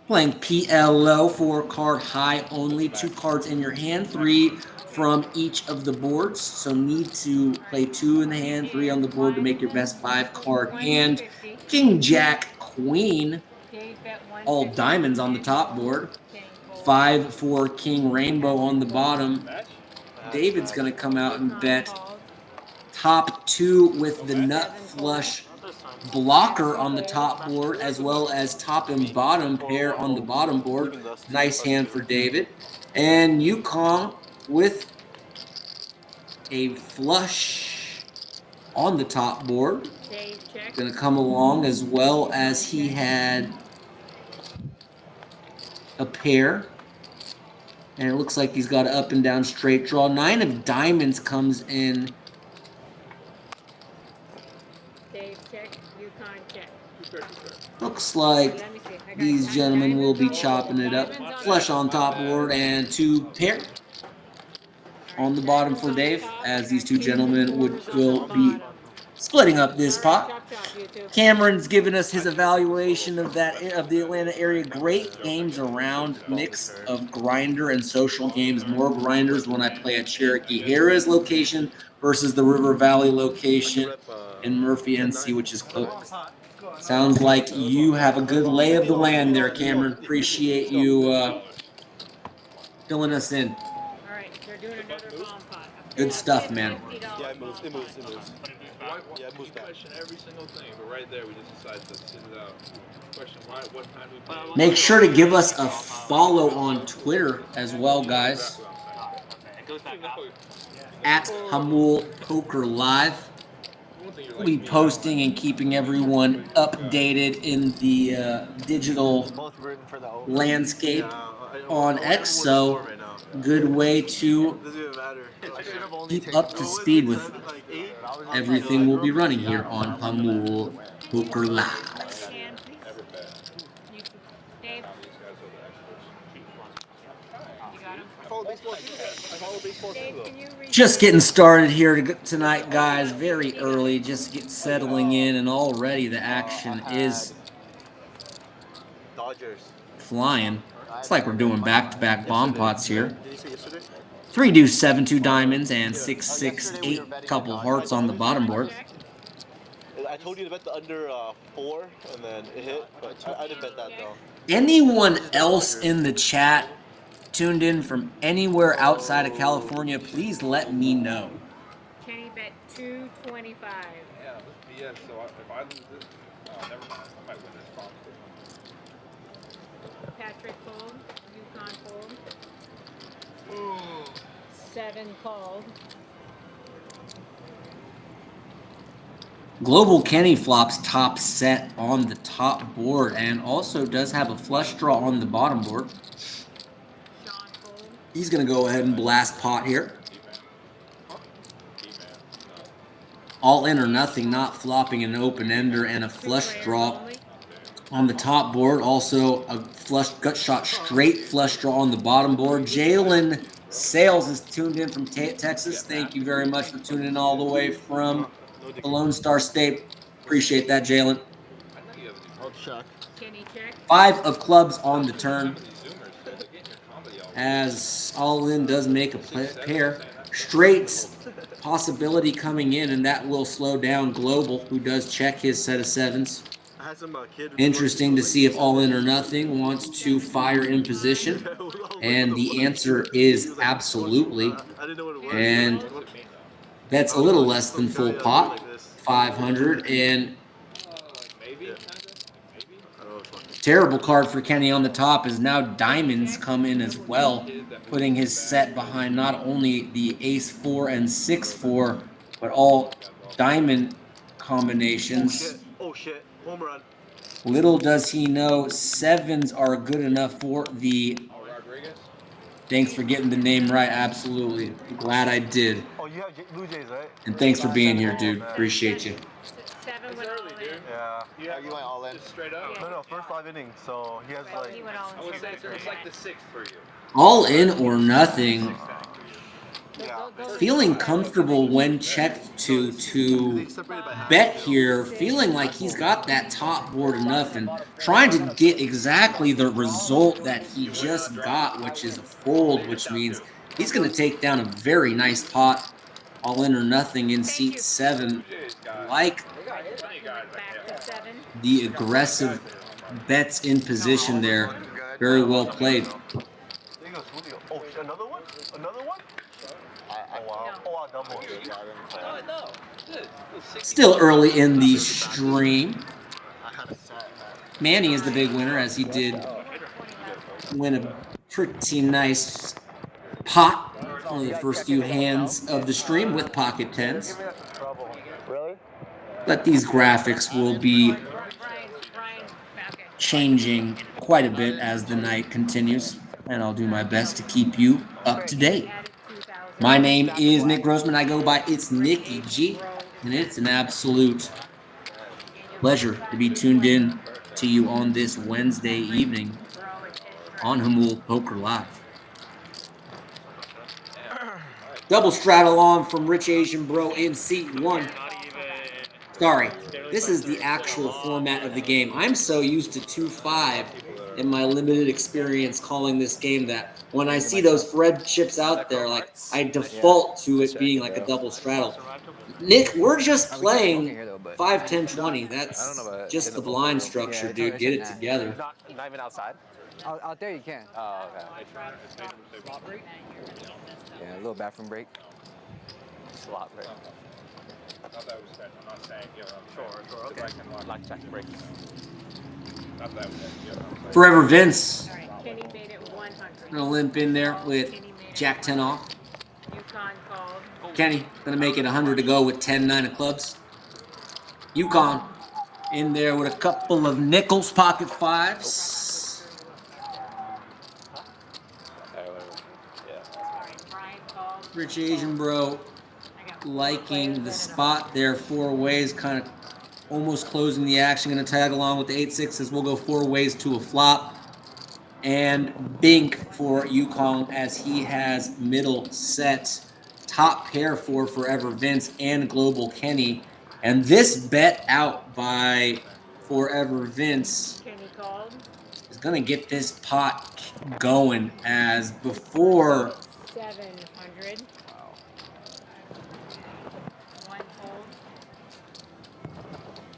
Playing PLO, 4 card high only, 2 cards in your hand, 3 from each of the boards. So need to play 2 in the hand, 3 on the board to make your best 5 card hand. King, Jack, Queen, all diamonds on the top board. 5 for King Rainbow on the bottom. David's going to come out and bet top 2 with the nut flush blocker on the top board, as well as top and bottom pair on the bottom board. Nice hand for David. And Yukon with a flush on the top board. Going to come along, as well as he had a pair. And it looks like he's got an up and down straight draw. 9 of diamonds comes in. Dave, check. Yukon, check. Looks like these gentlemen will be chopping it up. Flush on top board and 2 pair on the bottom for Dave, as these 2 gentlemen will be splitting up this pot. Cameron's given us his evaluation of the Atlanta area. Great games around, mix of grinder and social games. More grinders when I play at Cherokee Harrah's location versus the River Valley location in Murphy, NC, which is close. Sounds like you have a good lay of the land there, Cameron. Appreciate you filling us in. All right, they're doing another bomb pot. Good stuff, man. Yeah, it moves. It moves. Yeah, it moves We back. question every single thing, but right there we just decided to sit it out. Question why, what time we play. Make sure to give us a follow on Twitter as well, guys. It goes back out. At Jamul Poker Live. We'll be posting and keeping everyone updated in the digital Both rooting for the over. landscape Yeah, on X, so good way to Doesn't even matter. I should have only keep up to speed with everything we'll be running here on Jamul Poker Live. Hand, please. Dave, you got him? Follow baseball too. I follow baseball too, Dave, though. can you read? Just getting started here tonight, guys. Very early, just get settling in, and already the action is Dodgers. flying. It's like we're doing back-to-back bomb pots here. Did you say yesterday? 3 deuce 7, 2 diamonds, and 6 6 8. Couple hearts on the bottom board. I told you to bet the under 4, and then it hit, but I didn't bet that though. Anyone else in the chat tuned in from anywhere outside of California, please let me know. Kenny bet 225. Yeah, this BS. So if I lose this, oh, never mind. I might win this bomb. Patrick fold. Yukon fold. 7 called. Global Kenny flops top set on the top board and also does have a flush draw on the bottom board. Sean fold. He's going to go ahead and blast pot here. All in or nothing, not flopping an open ender and a flush draw on the top board. Also a flush gut shot straight flush draw on the bottom board. Jalen Sales is tuned in from Texas. Thank you very much for tuning in all the way from the Lone Star State. Appreciate that, Jalen. I'll check. Kenny check. 5 of clubs on the turn. As all in does make a pair. Straights possibility coming in, and that will slow down Global, who does check his set of sevens. I had some kid. Interesting to see if all in or nothing wants to fire in position. And the answer is absolutely. And that's a little less than full pot. 500. And terrible card for Kenny on the top is now diamonds come in as well, putting his set behind not only the ace 4 and 6-4, but all diamond combinations. Oh shit. Home run. Little does he know sevens are good enough for the. Thanks for getting the name right. Absolutely. Glad I did. Oh, you have Blue Jays, right? And thanks for being here, dude. Appreciate you. 7 went all in. Yeah. You went all in. Straight up. No, first 5 innings, so he has like. He went all in. I would say it's like the 6th for you. All in or nothing. Yeah. Feeling comfortable when checked to bet here, feeling like he's got that top board enough and trying to get exactly the result that he just got, which is a fold, which means he's going to take down a very nice pot. All in or nothing in seat 7. Like the aggressive bets in position there. Very well played. Oh, another one? Another one? Oh, wow. Oh, wow, double. Still early in the stream. Manny is the big winner, as he did win a pretty nice pot on the first few hands of the stream with pocket tens. But these graphics will be changing quite a bit as the night continues, and I'll do my best to keep you up to date. My name is Nick Grossman. I go by It's Nicky G, and it's an absolute pleasure to be tuned in to you on this Wednesday evening on Jamul Poker Live. Double straddle on from Rich Asian Bro in seat 1. Sorry, this is the actual format of the game. I'm so used to 2-5 in my limited experience calling this game that when I see those Fred chips out there, like I default to it being like a double straddle. Nick, we're just playing 5, 10, 20. That's just the blind structure, dude. Get it together. Not even outside? Out there you can. Oh, okay. Yeah, a little bathroom break. Slot break. I thought that was that. I'm not saying, sure, okay. Like check break. Not that was Forever Vince. Kenny made it 100. Gonna limp in there with Jack 10 off. Yukon called. Kenny gonna make it 100 to go with 10-9 of clubs. Yukon in there with a couple of nickels, pocket fives. Rich Asian Bro liking the spot there 4 ways, kind of almost closing the action. Going to tag along with the 8-6 we'll go 4 ways to a flop. And Bink for Yukon as he has middle set. Top pair for Forever Vince and Global Kenny. And this bet out by Forever Vince is going to get this pot going, as before 700. One hold.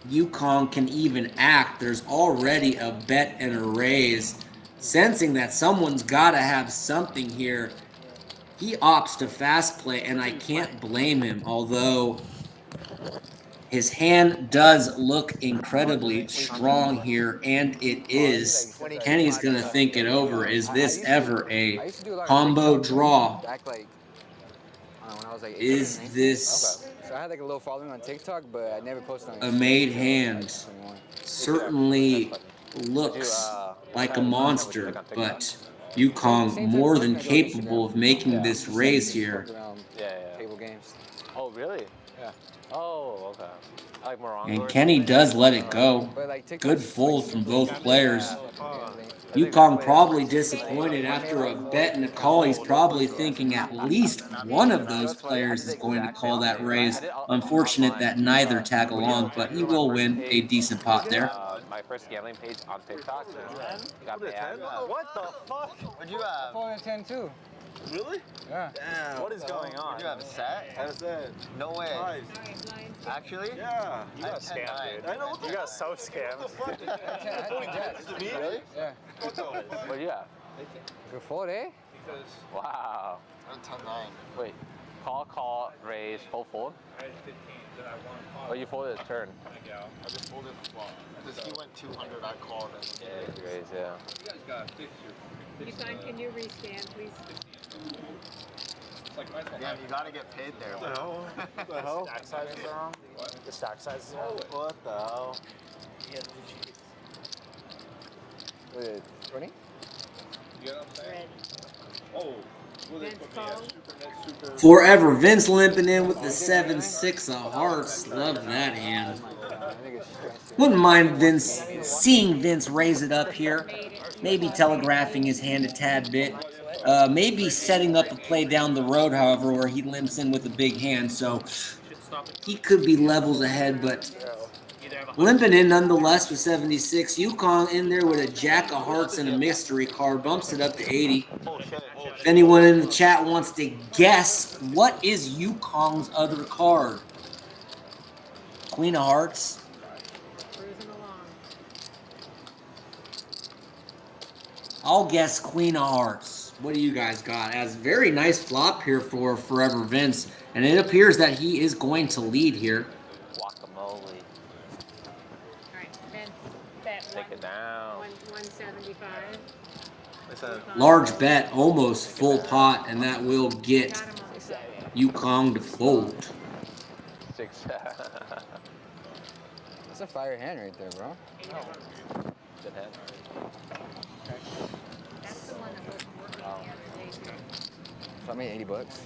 Yukon can even act. There's already a bet and a raise. Sensing that someone's got to have something here, he opts to fast play, and I can't blame him, although his hand does look incredibly strong here, and it is. Kenny's going to think it over. Is this ever a combo draw? Is this So I had like a little following on TikTok, but I never posted on a made hand? Certainly looks like a monster, but Yukon more than capable of making this raise here. Table games. Oh, really? Yeah. Oh, okay. I like Morongo. And Kenny does let it go. But like TikTok's Good like fold from super both players. gambling. Yukong probably disappointed after a bet and a call. He's probably thinking at least one of those players is going to call that raise. Unfortunate that neither tag along, but he will win a decent pot there. My first gambling page on TikTok got banned. What the fuck? What'd you have? 4 and 10 too. Really? Yeah. Damn. What is going on? Did you have a set? I had a set. No way. Alright, blind. Actually? Yeah. You got scammed, dude. I know. You got so scammed. Really? Yeah. What do you have? Good fold, eh? Wow. I'm 10-9. Wait. Call, raise, fold. Oh, you folded a turn. I just folded the flop. Because he went 200, I called him. Yeah, you raise, yeah. You guys gotta fix your. Yukon, can you rescan, please? It's like mine's not Yeah, you gotta get paid there. What the hell? What the hell? Stack sizes are wrong. The stack sizes are wrong. What the hell? Was it 20? You get what I'm saying? Red. Oh. Well, they Vince put me at called. super. Forever, Vince limping in with the 7-6 of hearts. Love that hand. I think it's Wouldn't mind Vince seeing Vince raise it up here. Maybe telegraphing his hand a tad bit. Maybe setting up a play down the road, however, where he limps in with a big hand. So he could be levels ahead, but limping in nonetheless with 76. Yukong in there with a jack of hearts and a mystery card. Bumps it up to 80. If anyone in the chat wants to guess, what is Yukong's other card? Queen of Hearts. Cruising along. I'll guess Queen of Hearts. What do you guys got? As very nice flop here for Forever Vince. And it appears that he is going to lead here. Guacamole. Alright, Vince, bet Take it down. 175. Large bet, almost full pot, and that will get Got him on the side. Yukong to fold. 6. That's a fire hand right there, bro. Good hand. That's the one that wasn't working the other day, too. So I made 80 bucks.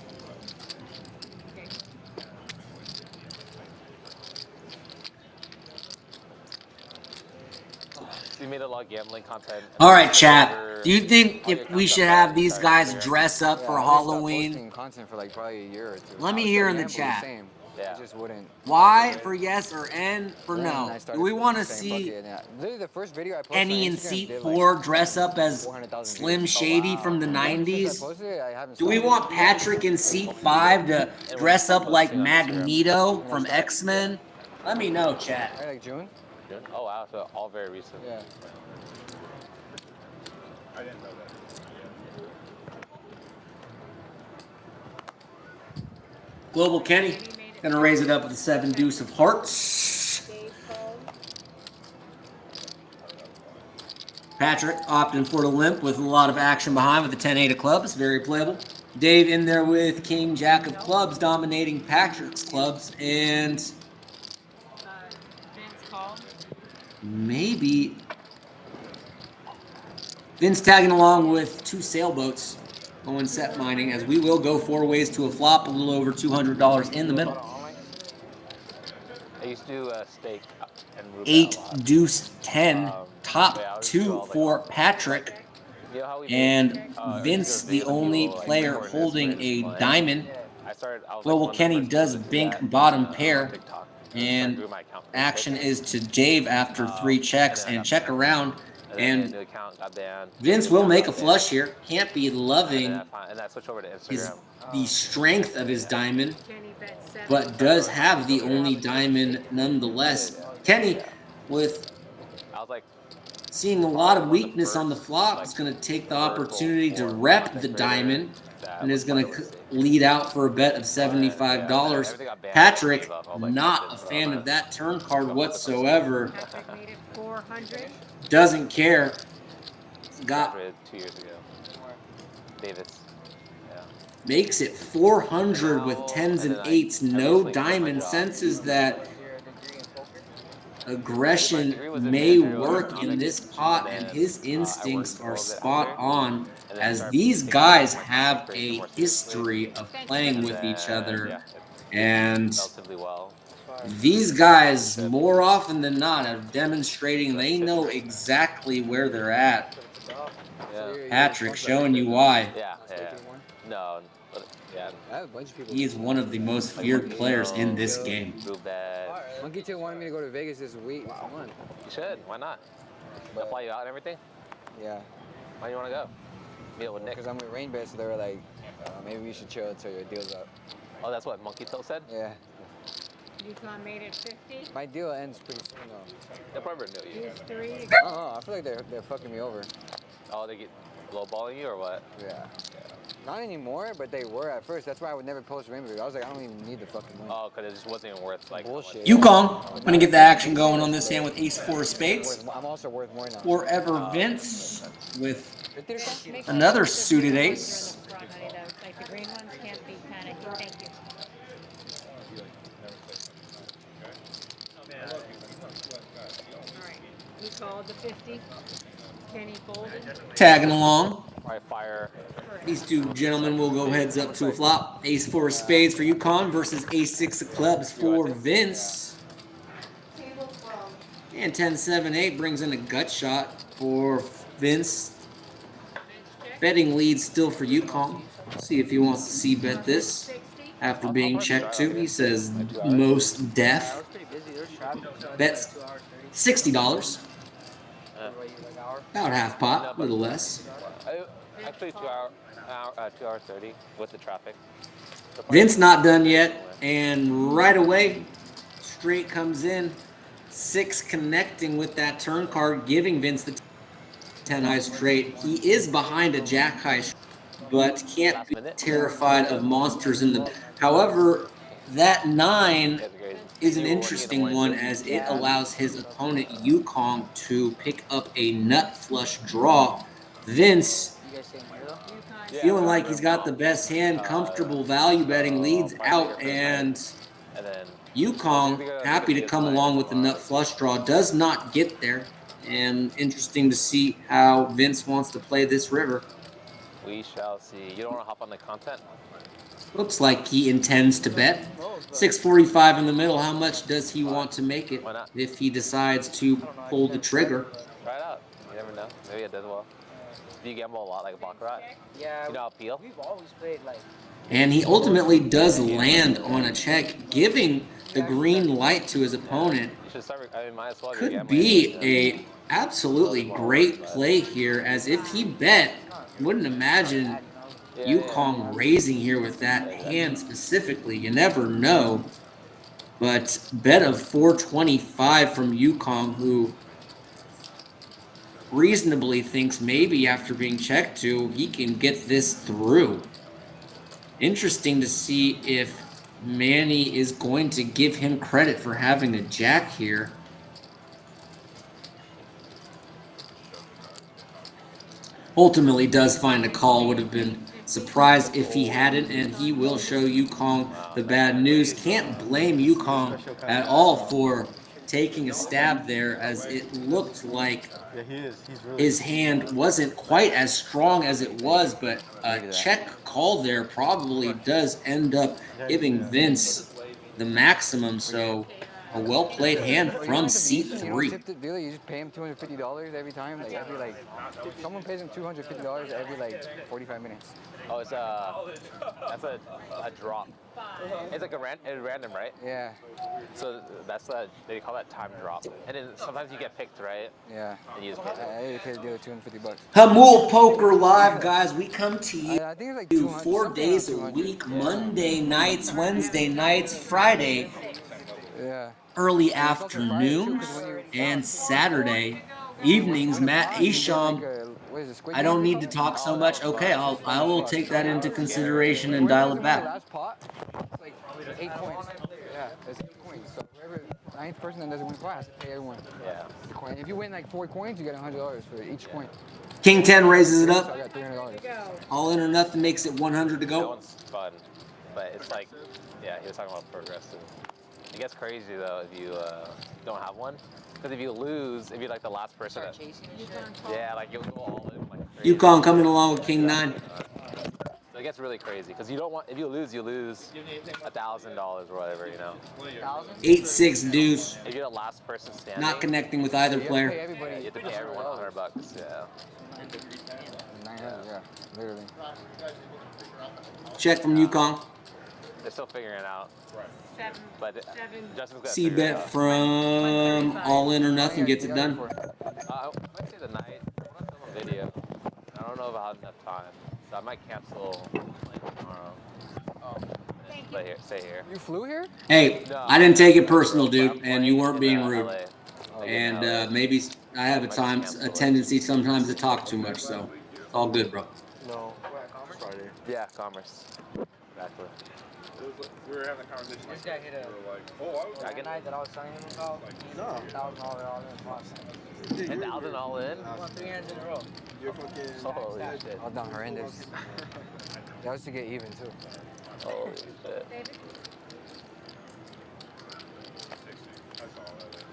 Okay. You made a lot of gambling content. All right, chat. Do you think if we should have these guys dress up for I stopped Halloween? posting content for like probably a year or two. Let me I was hear still in the gambling chat. same. Yeah. It just wouldn't. Y for yes or N for Then no? I Do started we want to saying, see "Fuck it," yeah. Literally the first video I posted Kenny on in Instagram seat did, 4 like, dress up as 400,000 Slim views. Shady from the And then since 90s? I posted it, I haven't Do we stopped. want Patrick in seat 5 to dress up like Magneto from X-Men? Let me know, chat. Right, like June? Oh, wow. So all very recent. Yeah. I didn't know that. Global Kenny gonna raise it up with a 7 deuce of hearts. Dave called. Patrick opting for the limp with a lot of action behind with the 10-8 of clubs. Very playable. Dave in there with King Jack of clubs, dominating Patrick's clubs. And Vince called. maybe Vince tagging along with 2 sailboats going set mining, as we will go 4 ways to a flop, a little over $200 in the middle. I used to do steak and roulette 8 a lot. deuce 10, Yeah, I top would do 2 all, like, for Patrick. You know how we And made, Vince, videos the of only people, like, player recording holding this a with diamond. I started, I was, Global like, one of the Kenny first does people to do bink that, bottom on pair. TikTok. And I grew my account pretty action quick. is to Dave after 3 checks and then I and got check banned. around. And And the account got banned. Vince will make a flush here. Can't be And loving then I switched over to his, Instagram. the strength of his diamond, Kenny bet 7. but does have the only diamond nonetheless. Kenny, with I was like, seeing a lot of weakness on the flop, is going to take the opportunity to rep the diamond and is going to lead out for a bet of $75. Patrick, not a fan of that turn card whatsoever. Patrick made it 400. Doesn't care. Got 2 years ago. Davis. Yeah. makes it 400 with 10s and 8s. No diamond. Senses that aggression may work in this pot, and his instincts are spot on, as these guys have a history of playing with each other And relatively well. these guys, more often than not, are demonstrating they know exactly where they're at. Yeah. Patrick showing you why. Yeah. No, but yeah. I have a bunch of people. He is one of the most feared players in this game. Ruben. Monkey Tail wanted me to go to Vegas this week. Month. You should. Why not? They'll fly you out and everything. Yeah. Why do you want to go? Meet up with Nick. Because I'm with Rainbet, so they were like, maybe we should chill until your deal's up. Oh, that's what Monkey Tail said? Yeah. Yukon made it 50. My deal ends pretty soon though. They'll probably renew you. Use 3. I don't know. I feel like they're fucking me over. Oh, they get lowballing you or what? Yeah. Not anymore, but they were at first. That's why I would never post Rainbow. I was like, I don't even need the fucking money. Oh, because it just wasn't even worth like bullshit. Yukon, gonna get the action going on this hand with ace 4 of spades. I'm also worth more now. Forever Vince with Make another sure the suited blue ace. ones are in the front, honey, though. Like the green ones can't be panicky. Thank you. Alright, he called the 50. Can he fold it? Tagging along. Alright, fire. These two gentlemen will go heads up to a flop. Ace 4 of spades for Yukon versus ace 6 of clubs for Vince. And 10-7-8 brings in a gut shot for Vince. Betting lead still for Yukon. See if he wants to see bet this. After being checked to, he says most def. Bets $60. About half pot, a little less. Actually, 2 hour 30 with the traffic. Vince not done yet, and right away, straight comes in. 6 connecting with that turn card, giving Vince the 10 high straight. He is behind a jack high, but can't be terrified of monsters in the. However, that 9 is an interesting one as it allows his opponent Yukon to pick up a nut flush draw. Vince, feeling like he's got the best hand, comfortable value betting, leads out, and Yukon, happy to come along with the nut flush draw, does not get there. And interesting to see how Vince wants to play this river. We shall see. You don't want to hop on the content? Looks like he intends to bet. 645 in the middle. How much does he want to make it if he decides to pull the trigger? Try it out. You never know. Maybe it does well. Do you gamble a lot like a baccarat? Yeah. You know how to peel? We've always played like. And he ultimately does land on a check, giving the green light to his opponent. You should start. I mean, might as well. Could be a absolutely great play here, as if he bet, wouldn't imagine Yukon raising here with that hand specifically. You never know. But bet of 425 from Yukon, who reasonably thinks maybe after being checked to, he can get this through. Interesting to see if Manny is going to give him credit for having a jack here. Ultimately does find a call. Would have been surprised if he hadn't, and he will show Yukon the bad news. Can't blame Yukon at all for taking a stab there, as it looked like his hand wasn't quite as strong as it was, but a check call there probably does end up giving Vince the maximum. So a well-played hand from seat 3. Tip the dealer, you just pay him $250 every time. Like someone pays him $250 every 45 minutes. Oh, it's that's a drop. It's like it's random, right? Yeah. So that's they call that time drop. And then sometimes you get picked, right? Yeah. And you just pay. I paid the dealer $250. Jamul Poker Live, guys. We come to you I think it's like 4 days a week, Monday nights, Wednesday nights, Friday, early afternoons, and Saturday evenings. Matt Isham, I don't need to talk so much. Okay, I will take that into consideration and dial it back. Last pot, it's like 8 coins. Yeah, it's 8 coins. So whoever 9th person that doesn't win the pot has to pay everyone. Yeah. The coin. If you win like 4 coins, you get $100 for each coin. King 10 raises it So I up. got $300. All in or nothing makes it 100 to That go. one's fun, but it's like, yeah, he was talking about progressive. It gets crazy though if you don't have one, because if you lose, if you're like the last person, yeah, like you'll go all in. Like, Yukon coming along with King 9. So it gets really crazy because you don't want, if you lose $1,000 or whatever, you know. 8-6 deuce. If you're the last person standing, Not connecting with either You have to pay player. everybody. you have to pay everyone $100. Yeah. 900, yeah, literally. Check from Yukon. They're still figuring it out. Seven. But Justin's gonna C figure it bet out. from All In or Nothing Yeah, gets you it got done. for. I might say tonight. I want to film a video. I don't know if I'll have enough time, so I might cancel like tomorrow. Stay here. You flew here? Hey, No, I didn't take it my girl, personal, but I'm dude, and you playing weren't in, being rude. LA. Like, in And LA. maybe I have a tendency sometimes to talk too much, so it's all good, bro. No. Friday. Yeah, Commerce. Exactly. We were having a conversation. This guy hit a. We were like, oh, I was I get night that I was telling him about. No. $1,000 all in plus. 10,000 all in. Won 3 hands in a row. You're fucking. Holy shit. All done horrendous. That was to get even too. Holy shit. David? That's all that is.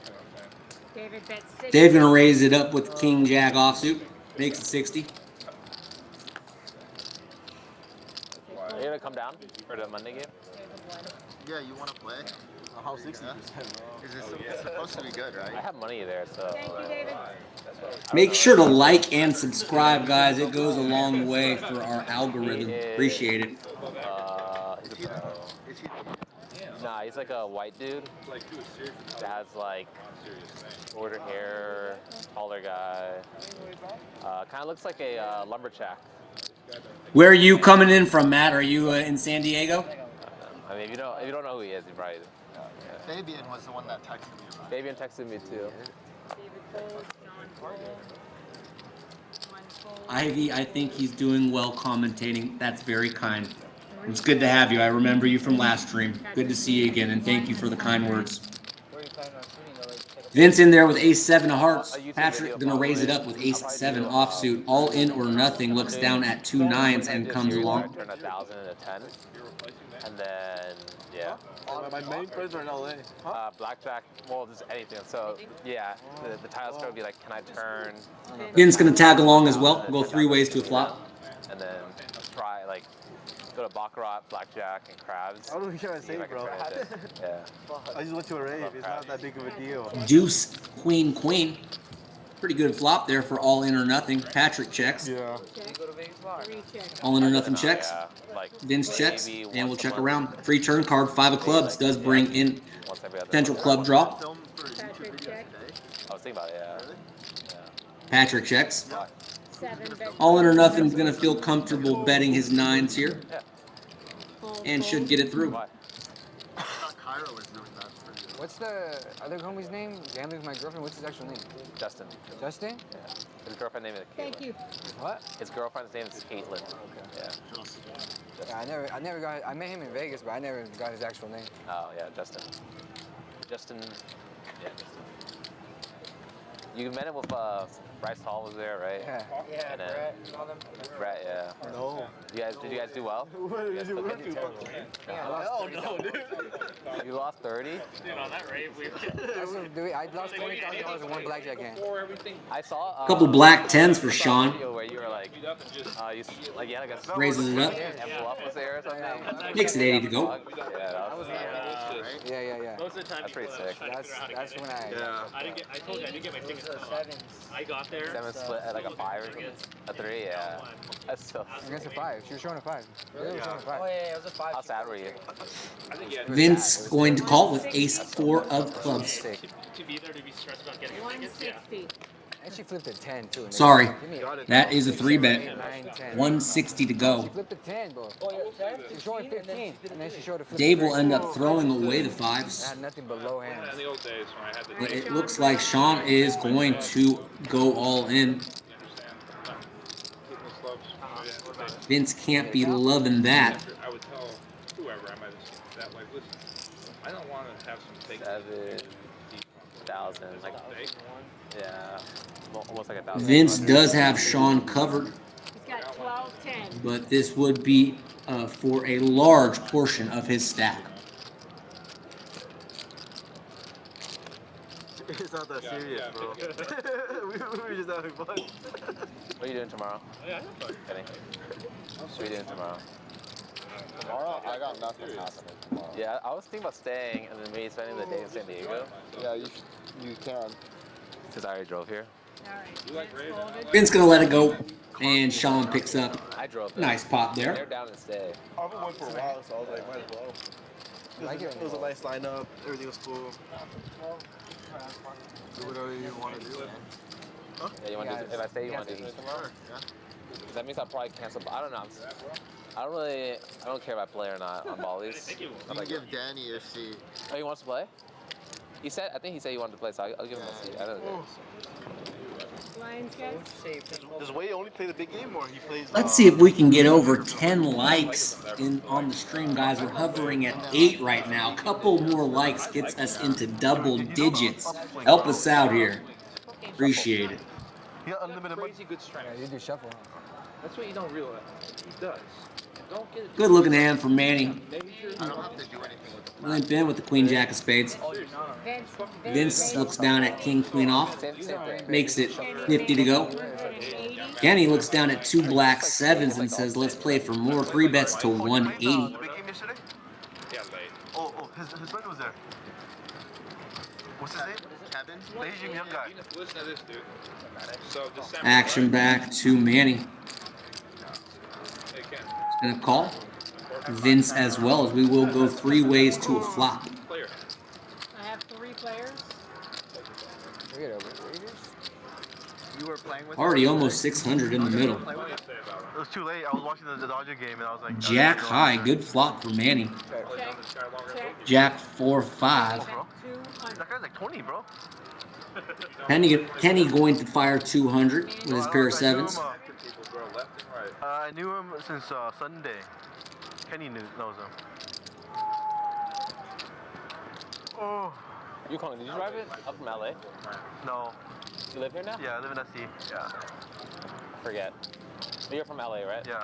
You know what I'm saying? David bet 6. Dave gonna raise it up with King Jack offsuit. Makes it 60. Are you gonna come down for the Monday game? Yeah, you want to play? How 60%? It's supposed to be good, I right? have money there, so. Thank you, David. Make sure to like and subscribe, guys. It goes a long way for our algorithm. Appreciate it. He's a pro. Nah, he's like a white dude that has like shorter hair, taller guy. Kind of looks like a lumberjack. Where are you coming in from, Matt? Are you in San Diego? I mean, if you don't know who he is, you probably. Fabian was the one that texted me about it. Fabian texted me too. David Cole, John Cole. One Cole. Ivy, I think he's doing well commentating. That's very kind. It's good to have you. I remember you from last stream. Good to see you again, and thank you for the kind words. Where are you planning on shooting though? Like, Vince in there with ace-7 of hearts. Patrick gonna raise it up with ace-7 offsuit. All in or nothing. Looks down at 2 9s and comes along. Turn 1,000 into 10, and then yeah. My main friends are in LA. Huh? Blackjack. Well, just anything. So yeah, the title's gonna be like, can I turn? Vince gonna tag along as well. Go 3 ways to a flop. And then try like go to baccarat, blackjack, and crabs. I don't know what you're trying to See say, if I can bro. turn it. Yeah. I just went to a rave. It's not that big of a deal. Deuce, queen, queen. Pretty good flop there for all in or nothing. Patrick checks. Yeah. Check. 3 checks. All in or nothing checks. Yeah, like Vince checks, maybe and we'll once a check month. around. Free turn card, 5 of clubs, does bring in Once every other potential month. club draw. film for a YouTube Patrick video check. today. I was thinking about it. Yeah. Patrick checks. 7 bet. All in or nothing's gonna feel comfortable betting his 9s here, Cole, and should get it through. Why? I thought Cairo was doing that for you. What's the other homie's name? Gambling with my girlfriend. What's his actual name? Justin. Justin? Yeah. His girlfriend name is Caitlin. Thank you. What? His girlfriend's name is Caitlin. Yeah. Yeah, I never got. I met him in Vegas, but I never got his actual name. Oh yeah, Justin. Justin. Yeah, Justin. You met him with Bryce Hall was there, right? Yeah. Yeah, And then- Brett, all them. Brett, yeah. No. Did you guys do well? What did you Yes, do? Hell no, dude. You lost 30? Dude, on that rave, we I lost $20,000 in one blackjack game. I saw Couple black 10s for Sean. video where you were like, yeah, I guess Raises it up. and Bluff was there or something. Makes it 80 to go. Yeah, that was Yeah. most of the time. That's pretty sick. That's when I. Yeah. I told you I didn't get my tickets. Sevens. I got there. 7 split at like a 5 or something. A 3, yeah. That's so. Against a 5. She was showing a 5. Really was showing a 5. Oh yeah, it was a 5. How sad were you? Vince going to call with ace-4 of clubs. Sick. To be there, to be stressed about getting a ticket. 160. And she flipped a 10 too. nigga. Sorry, Give me a that is a 3 bet. 9, 10. 160 to She go. flipped a 10, bro. She's showing 15, and then she showed a flip. Dave will end up throwing away the I 5s. had nothing but low In hands. the old days when I had to But it looks like Sean is going to go all in. Vince can't be loving that. I would tell whoever I might have seen that, like, listen, I don't want to have some fake 7,000, like, yeah, almost like 1,000. Vince does have Sean covered, He's got 12, 10. but this would be for a large portion of his stack. It's not that serious, bro. we were just having fun. What are you doing tomorrow? Yeah, I have fun. Kenny? What are you doing tomorrow? Tomorrow, I got nothing happening tomorrow. Yeah, I was thinking about staying and then maybe spending the day in San Diego. Yeah, you can. Since I already drove here. All right. Vince folded. Vin's gonna let it go, and Sean picks up. I drove there. Nice pop They're there. down to stay. I've been one for a while, so I was like, might as well. It was a nice lineup. Everything was cool. Do whatever you want to do. Yeah, you want to do, if I say you want to do this tomorrow? Yeah. Because that means I'll probably cancel. I don't know. I don't care if I play or not on volleys. You can give Danny your seat. Oh, he wants to play? I think he said he wanted to play, so I'll give him a seat. I don't know. Lions, guys. Does Wade only play the big game, or he plays? Let's see if we can get over 10 likes on the stream, guys. We're hovering at 8 right now. Couple more likes gets us into double digits. Help us out here. Appreciate it. He got unlimited money. Crazy good strength. Yeah, you do shuffle. That's what you don't realize. He does. Don't get it. Good looking hand from Manny. Maybe you're. I don't have to do anything with the Limp in with the queen jack of spades. Vince. Vince looks down at king queen off. Same thing. Makes it 50 to go. 180. Kenny looks down at 2 black sevens and says, let's play for more. 3 bets to 180. Big game yesterday? Yeah, late. Oh, his friend was there. What's his name? Kevin. The Asian young guy. Listen to this, dude. So December. Action back to Manny. Hey, Ken. Gonna call Vince as well, as we will go 3 ways to a flop. Player. I have 3 players. Forget over. You were playing with Already almost 600 in the middle. What do you say about it? It was too late. I was watching the Dodger game, and I was like, Jack high, good flop for Manny. Check. Check. Jack 4-5. Bet 200. That guy's like 20, bro. Kenny going to fire 200 with his pair of sevens. People grow left and right. I knew him since Sunday. Kenny knows him. Oh, You calling? Did you drive it up from LA? no. You live here now? Yeah, I live in SC. Yeah. I forget. But you're from LA, right? Yeah.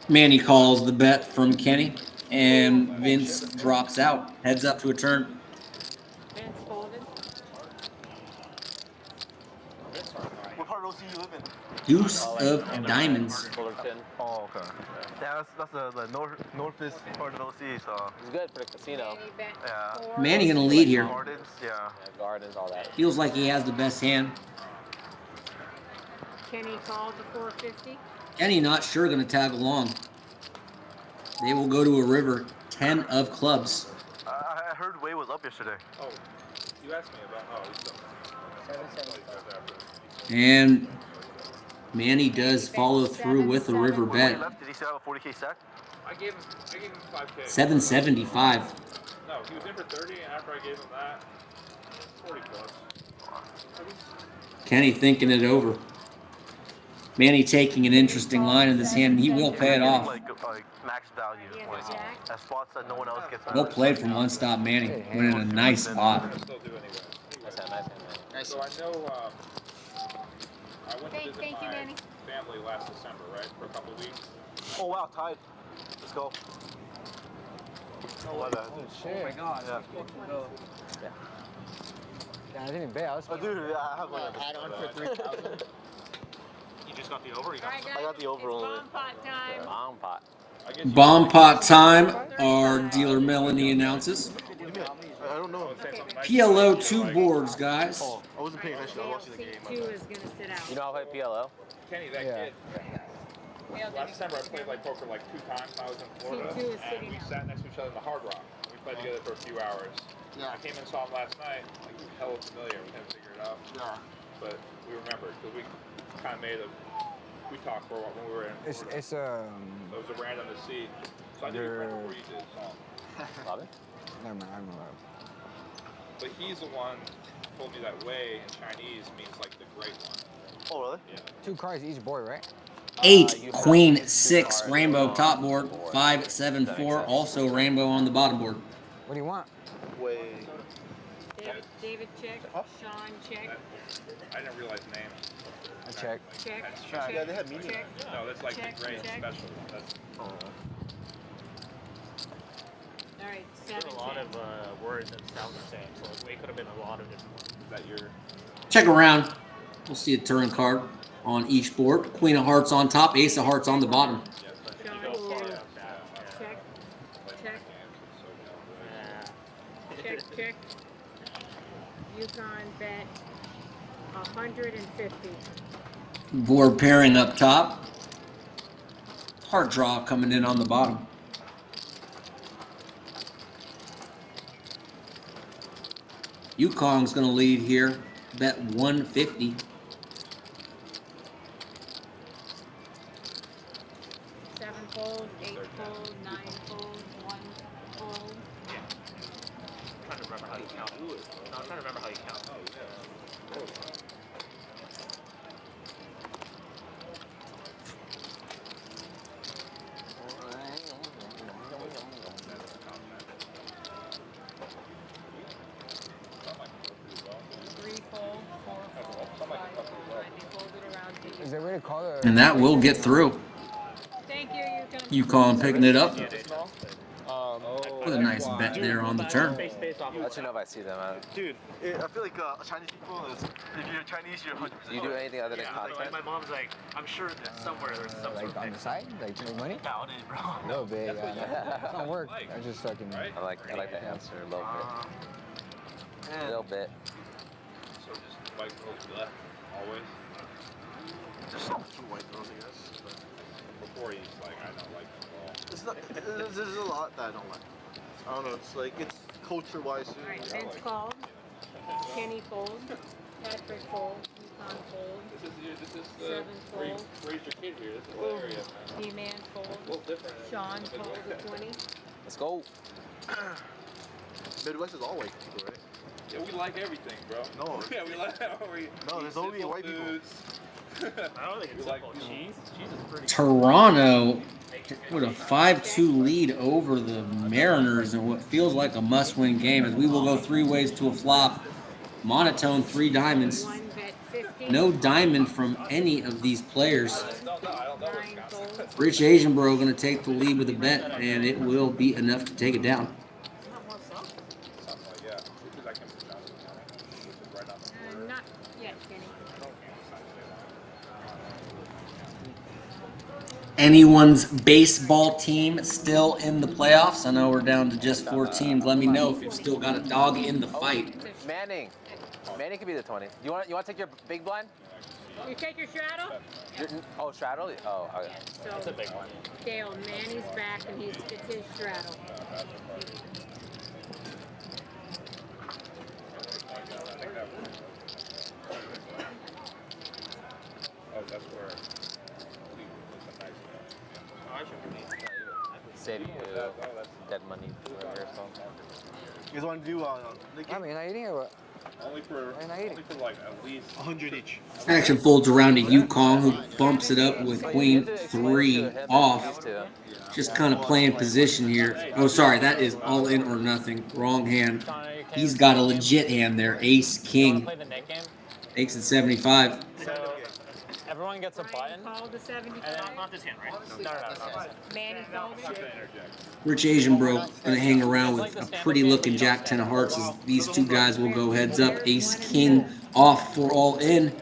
Manny calls the bet from Kenny, and Vince drops out. Heads up to a turn. Vince folded. What part of OC you live in? Deuce of diamonds. Fullerton. Oh, okay. Yeah, that's the northest part of OC, so. It's good for the casino. Manny bet Yeah. 4. Manny gonna lead here. Gardens, yeah. Yeah, gardens, all that. Feels like he has the best hand. Kenny called the 450. Kenny not sure gonna tag along. They will go to a river. 10 of clubs. I heard Way was up yesterday. Oh, you asked me about. Oh, he's still. And Manny does follow through with a river When he bet. left, did he still have a 40K stack? I gave him 5K. 775. No, he was in for 30, and after I gave him that, 40 plus. Kenny thinking it over. Manny taking an interesting line in this hand, and he will pay it off. Like max value. He has Like, a jack. at spots that no one else gets. Well played from one stop Manny. Winning a nice spot. I still do anyway. Nice hand, nice hand. So I know I went to visit Thank you, my Manny. family last December, right, for a couple of weeks. Oh wow, tied. Let's go. Oh, my bad. Shit. Oh my god. Yeah. Yeah, I didn't bet. I was. Oh, dude, yeah, I have one. Add on for 3,000. You just got the over. All right, guys. I got the over It's only. bomb pot time. Bomb pot. I guess you Bomb pot time, our dealer Melanie announces. What do you mean? I don't know. say something nice. PLO 2 boards, guys. Oh, I wasn't paying attention. I was watching the game. DLC 2 is going to sit out. You know how I play PLO? Kenny, that Yeah. kid. Last December, I played like poker like 2 times when I was in Florida, Two is and sitting we out. sat next to each other in the Hard Rock. We played together for a few hours. Yeah. I came and saw him last night. Like, he was hella familiar. We couldn't figure it out, Yeah. but we remembered because we kind of made a. We talked for a while when we were in It's Florida. it's So it was a random to see. So I didn't remember where you did the song. Robin? Never mind. I don't know. But he's the one who told me that way in Chinese means like the great one. Oh, really? Yeah. 2 cards each board, right? 8, Queen, 6, rainbow top board. 5, 7, 4, also rainbow on the bottom board. What do you want? Wait. David check. Sean check. I didn't realize the name. I check. Check. That's- Check. Yeah, they have medium. Check. No, that's like Check, the great check. special one. That's Oh. All right, There's 7, a lot 10. of words that sound the same, so it could have been a lot of different ones. Is that your? Check around. We'll see a turn card on each board. Queen of hearts on top, ace of hearts on the bottom. Sean, Go far 2. enough back. Check, check, Yeah. check, check. Yukon bet 150. Board pairing up top. Heart draw coming in on the bottom. Yukong's going to lead here. Bet 150. 7 fold, 8 fold, 9 fold, 1 fold. I'm trying to remember how you count. No, I'm trying to remember how you count. Is there a way to call it? And that will get through. Thank you, Yukon. Yukon picking it up Oh, with a nice bet there on the turn. I'll let you know if I see them. Dude, I feel like Chinese people is, if you're Chinese, you're 100%. Do you do anything other than Like content? my mom's like, I'm sure that somewhere there's some sort Like of on the side? Like to make money? found it, bro. A little bit, yeah. It's not work. I just fucking. I like the answer a little bit. A little bit. So just white girls left always. There's some two white girls, I guess. But Before he's like, I don't like football. it's not, there's a lot that I don't like. I don't know, it's like, it's culture-wise too. Alright, Vince called. Kenny fold. Patrick fold. Yukon fold. This is 7 where you fold. raised your kid here. This is the area, man. D-Man fold. A little different. Sean fold the 20. Let's go. Midwest is all white people, right? Yeah, we like everything, bro. No. Yeah, we like. No, there's only simple white people. foods. I don't think it's We like simple. Cheese is pretty. Toronto with a 5-2 lead over the Mariners in what feels like a must-win game, as we will go 3 ways to a flop. Monotone, 3 diamonds. 1 bet 50. No diamond from any of these players. I don't know 9 Wisconsin. fold. Rich Asian Bro going to take the lead with a bet, and it will be enough to take it down. Something like yeah. Because I came from Johnson County, which is right on the border. Not yet, Kenny. Anyone's baseball team still in the playoffs? I know we're down to just 4 teams. Let me know if you've still got a dog in the fight. Manning. Manning could be the 20. You want to take your big blind? You take your straddle? Oh, straddle? Oh, okay. That's a big one. Dale, Manny's back and it's his straddle. Oh, that's where. It's a nice Saving you dead money, whatever it's called. You guys want to do, I mean, not eating or what? Only for like at least 100 each. Action folds around to Yukong, who bumps it up with queen 3 off. Just kind of playing position here. Oh, sorry, that is all in or nothing. Wrong hand. He's got a legit hand there. Ace, king. Play the net game. Takes it 75. So everyone gets a button. Call the And 75. then not this hand, right? No. Manny folded. Rich Asian Bro gonna hang around with a pretty looking Jack 10 of hearts, as these two guys will go heads up. Ace king off for all in.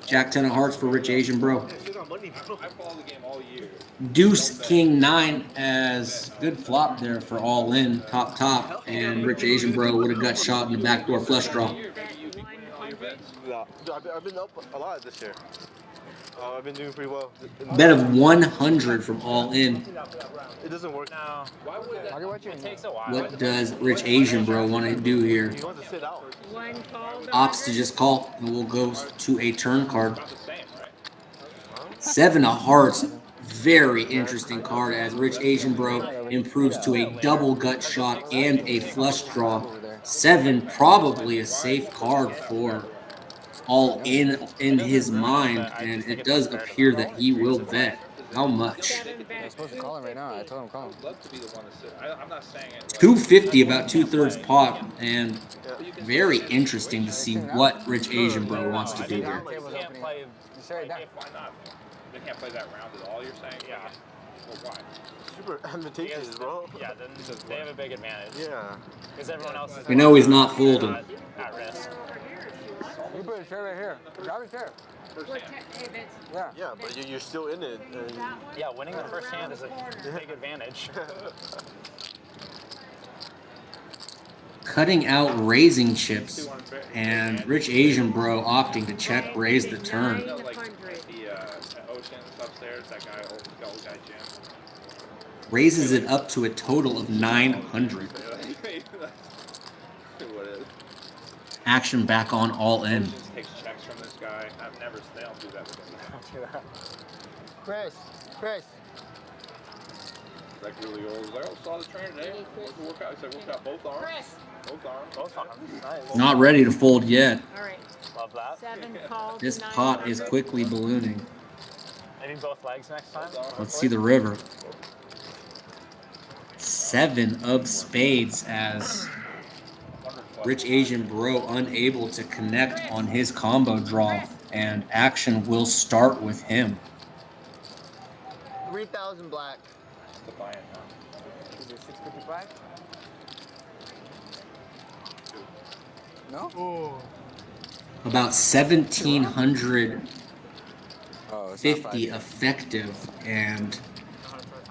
Jack 10 of hearts for Rich Asian Bro. Still got money, bro. I follow the game all year. Deuce king 9 as good flop there for all in, top, and Rich Asian Bro would have got shot in the backdoor flush draw. Bet 100. Yeah. I've been up a lot this year. I've been doing pretty well. Bet of 100 from all in. It doesn't work. No. Why would that? It takes a while. What does Rich Asian Bro want to do here? He wants to sit out. 1 call. Opts to just call, and we'll go to a turn card. Not the same, right? 7 of hearts. Very interesting card as Rich Asian Bro improves to a double gut shot and a flush draw. 7 probably a safe card for all in his mind, and it does appear that he will bet. How much? 7 I'm bet supposed to call him right now. I told him to call him. I'd love to be the one to sit. I'm not saying it. 250, about 2/3 pot, and very interesting to see what Rich Asian Bro wants to do here. You can't play. You said it down. Why not? They can't play that round at all. You're saying? Yeah. Well, why? Super advantageous, bro. Yeah, then they have a big advantage. Yeah. Because everyone else is We know he's not folding. not at risk. You put a chair right here. Grab a chair. Hey, Vince. Yeah. Yeah, but you're still in it. And That one? Yeah, winning the first hand is a Corner. big advantage. Cutting out raising chips, and Rich Asian Bro opting to check raise the turn. You know, like the Oceans upstairs, that guy, old guy Jim. Raises it up to a total of 900. What is? Action back on all in. Oceans takes checks from this guy. They don't do that with him. Chris. Like really old. He's like, oh, saw the train today. What's the workout? He said, worked out both arms. Chris. Both arms. Nice. Not ready to fold yet. All right. Love that. 7 calls. This pot is quickly ballooning. Maybe both legs next time. Let's see the river. 7 of spades as Rich Asian Bro unable to connect on his combo draw, and action will start with him. 3,000 black. The buy-in now. Is it 655? No? About 1,750 Oh, it's not 5. effective and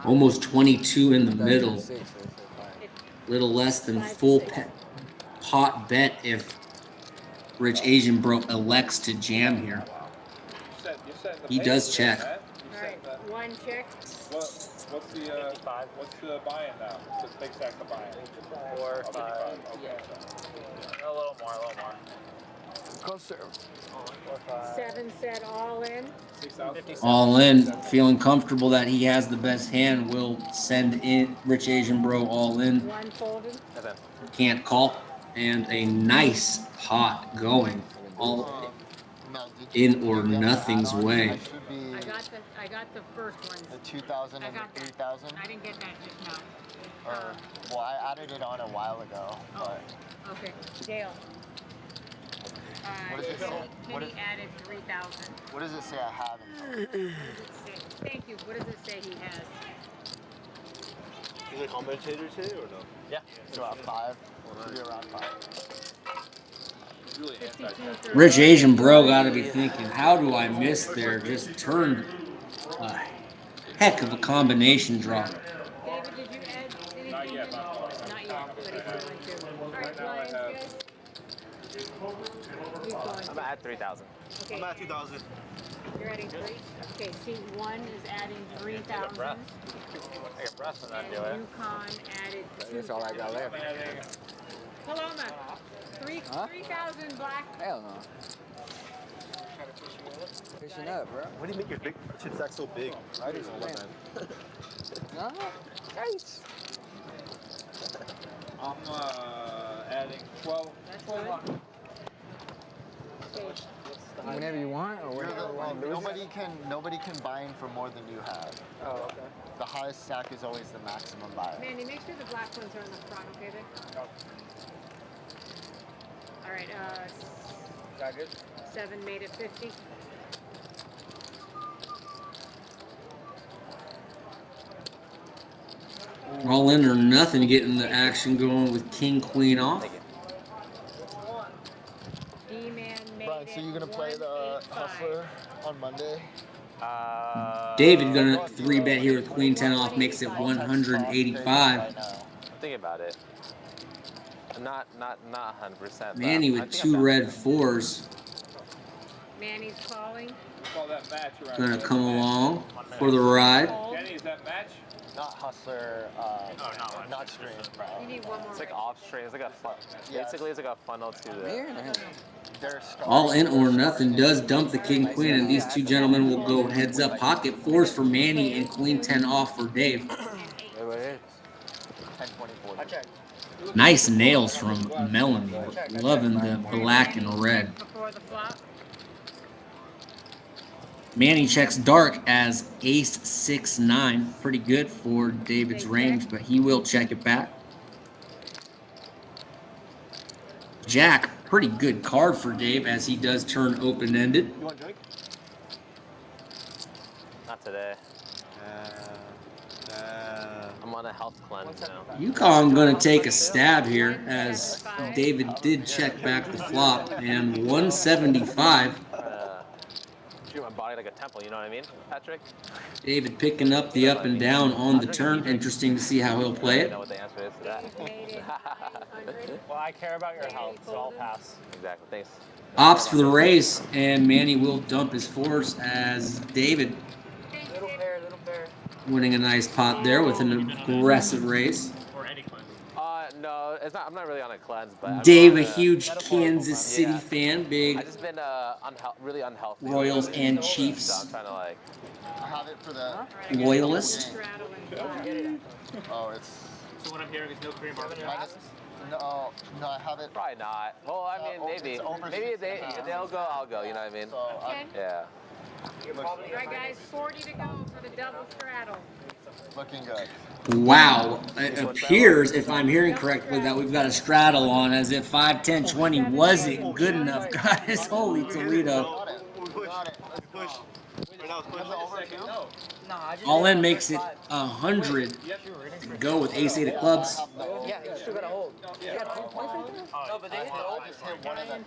almost 22 in the middle. 6, so it's 5. Little less than full pot bet if Rich Asian Bro elects to jam here. He does check. All right. 1 check. What's the buy-in now? Just big stack of buy-in. 4, 5. Okay. A little more. Closer. 4, 5. 7 set all in. 6,000. All in, feeling comfortable that he has the best hand, will send in Rich Asian Bro all in. 1 folded. And then Can't call. And a nice pot going. All in or nothing's way. I got the first one. The 2,000 I and got the that. 3,000? I didn't get that just now. Well, I added it on a while ago, but Okay. Dale. What does it say? What Kenny is- added 3,000. what does it say I have in there? What does it say? Thank you. What does it say he has? is it commentator today or no? yeah. It's about 5. Should be around 5. He's really 52. Rich Asian Bro gotta be thinking, how do I miss there? Just turned a heck of a combination draw. David, did you add anything? Not yet, Not yet, but he's going to. All right, Lions, guys. Keep going. I'm at 3,000. Okay, I'm at 2,000. you're adding 3. Okay, seat 1 is adding 3,000. breath. I got breath when I And do it. Yukon added That's all I 2,000. got left. Paloma, 3,000 black. Hell no. Fishing up, bro. Why do you make your big chip stack so big? I just win. No? Nice. I'm adding 12. That's good. Okay, Whenever you want, or You're whenever you want to the, lose it. nobody can buy in for more than you have. Oh, okay. The highest stack is always the maximum buy. Mandy, make sure the black ones are in the front, okay, babe? All right, Got good? 7 made it 50. All in or nothing, getting the action going with King Queen off. D-Man made Brian, so you're gonna play the 185. Hustler on Monday? David gonna 3-bet here with Queen 10 off, makes it 185. Right now. I'm thinking about it. Not 100%. but Manny I with think 2 I'm red 4s. Manny's calling. We call that match around Gonna here. come along for the ride. Fold. Kenny, is that match? Not Hustler, not stream. You need one more. It's like red. off stream. It's like a Yeah. basically it's like a funnel to the. Here and him. They're All in or nothing does dump the King Queen, and these two gentlemen will go heads up. Pocket 4s for Manny and Queen 10 off for Dave. Wait, what is? 10, 20, 40. Nice nails from Melanie. Loving the black and red. Before the flop. Manny checks dark as ace 6-9. Pretty good for David's range, but he will check it back. Jack, pretty good card for Dave as he does turn open-ended. You want a drink? Not today. I'm on a health cleanse now. Yukon going to take a stab here as David did check back the flop and 175. Shoot my body like a temple, you know what I mean, Patrick? David picking up the up and down on the turn. Interesting to see how he'll play I it. know what the answer is to that. Well, I care about your health, so I'll pass. Exactly, thanks. Ops for the raise, and Manny will dump his fours as David Little bear, little bear. winning a nice pot there with an aggressive raise. Or any cleanse. No, it's not. I'm not really on a cleanse, but I'm Dave, a on huge Kansas City yeah. fan, big I just been really unhealthy. Royals and So Chiefs I'm trying to like. I have it for the. loyalist. Oh, it's. So what I'm hearing is no cream or Minus, no, I have it. Probably not. Well, I mean, maybe. It's over Maybe 6 and a half. they'll go. I'll go. You know what I mean? So I'm Yeah. All right, guys, 40 to go for the double straddle. looking good. Wow. It appears, if I'm hearing correctly, that we've got a straddle on as if 5, 10, 20 wasn't good enough, guys. Holy Toledo. Got it. Got it. Let's push. Right now, push it over too. All in makes it 100 to go with ace 8 of clubs. Yeah, you still gotta hold. No, but they just hit one of them.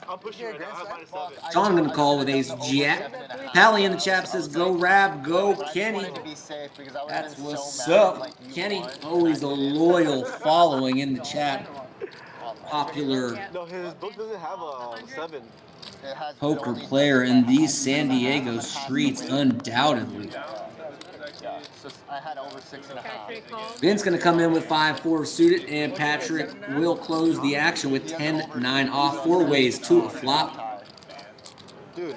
I'm pushing right now. I have minus 7. Sean gonna call with ace jack. Pally in the chat says, go Rab, go Kenny. To be safe because I would That's have been what's so mad. up. Like, you Kenny, won. always a loyal following in the chat. Popular No, his book doesn't have a 7. It has poker only player in doesn't these have San Diego streets, undoubtedly. Yeah, so I had over 6.5. Patrick called. Vince gonna come in with 5-4 suited, and Patrick will close the action with 10-9 off, 4 ways to a flop. Dude,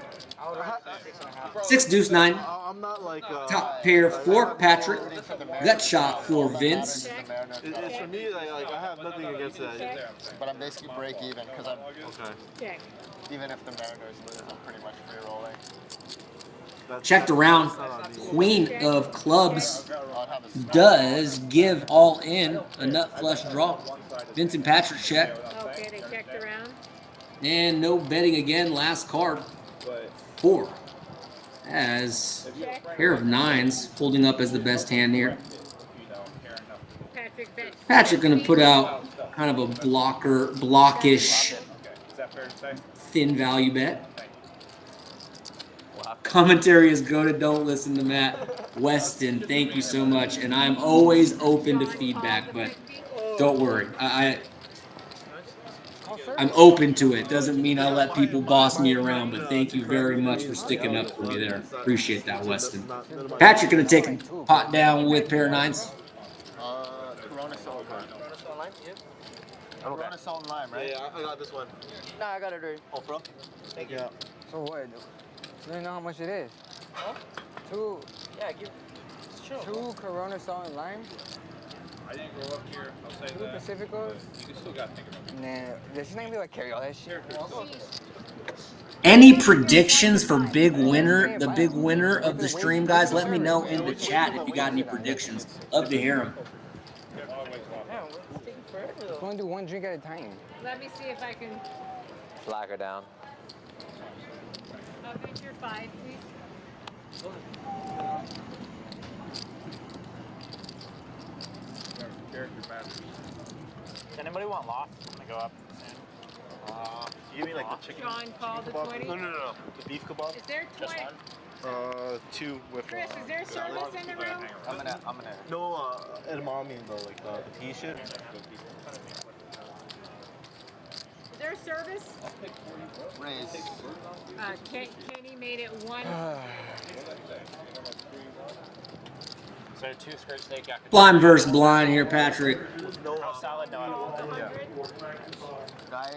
6 deuce 9. I'm not like. Top pair for Patrick. Gut shot for Vince. It's for me, like I have nothing against that. But I'm basically break even because I'm Okay. Check. even if the Mariners lose, I'm pretty much free rolling. Checked around. Queen of clubs I'd have a does give all in a nut flush draw. Vince and Patrick check. Okay, they checked around. And no betting again. Last card. 4. As pair of 9s holding up as the best hand here. Patrick bet. Patrick gonna put out kind of a blockish, thin value bet. Commentary is goated. Don't listen to Matt Weston. Thank you so much, and I'm always open to feedback. But don't worry, I'm open to it. Doesn't mean I let people boss me around, but thank you very much for sticking up for me there. Appreciate that, Weston. Patrick gonna take a pot down with pair of 9s. Corona Salt Lime. Corona Salt and Lime, right? Yeah, I got this one. Nah, I got it already. Oh, bro. Thank you. So what? You don't know how much it is? Huh? Two Sure. Corona Salt and Lime? I didn't grow up here. I'll say 2 that. Pacificos? You still got to think about it. Nah, there's not gonna be like carry all that shit. Any predictions for big winner, the big winner of the stream, guys? Let me know in the chat if you got any predictions. Love to hear them. Just wanna do one drink at a time. Let me see if I can. Flag her down. Get your 5, please. Does anybody want loft? I'm gonna go up soon. You mean like the chicken? Sean called the kebab? 20. No. The beef kebab? Is there 20? 2 with. Chris, is there service in the room? I'm gonna. No, edamame though, like the pea shit. Is there service? Raise. Kenny made it 1. So 2 skirt steak after. Blind versus blind here, Patrick. House salad? No, I don't want that. 100. Guy,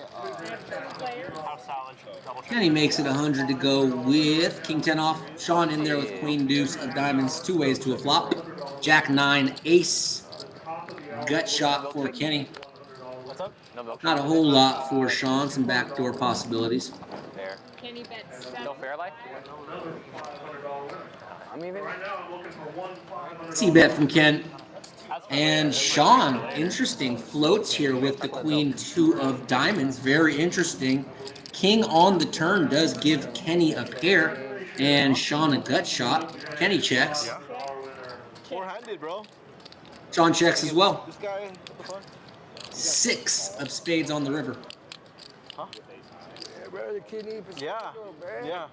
House salad. Double check. And he makes it 100 to go with King 10 off. Sean in there with Queen Deuce of diamonds, 2 ways to a flop. Jack 9 ace. Gut shot for Kenny. What's up? No milk. Not a whole lot for Sean. Some backdoor possibilities. Fair. Kenny bets 7. No fair like? I'm even. C-bet from Ken. And Sean, interesting, floats here with the Queen 2 of diamonds. Very interesting. King on the turn does give Kenny a pair. And Sean a gut shot. Kenny checks. Forehand? handed, bro. John checks as well. This guy, what the fuck? 6 of spades on the river. Huh? Yeah, bro, the kid needs Yeah. Yeah.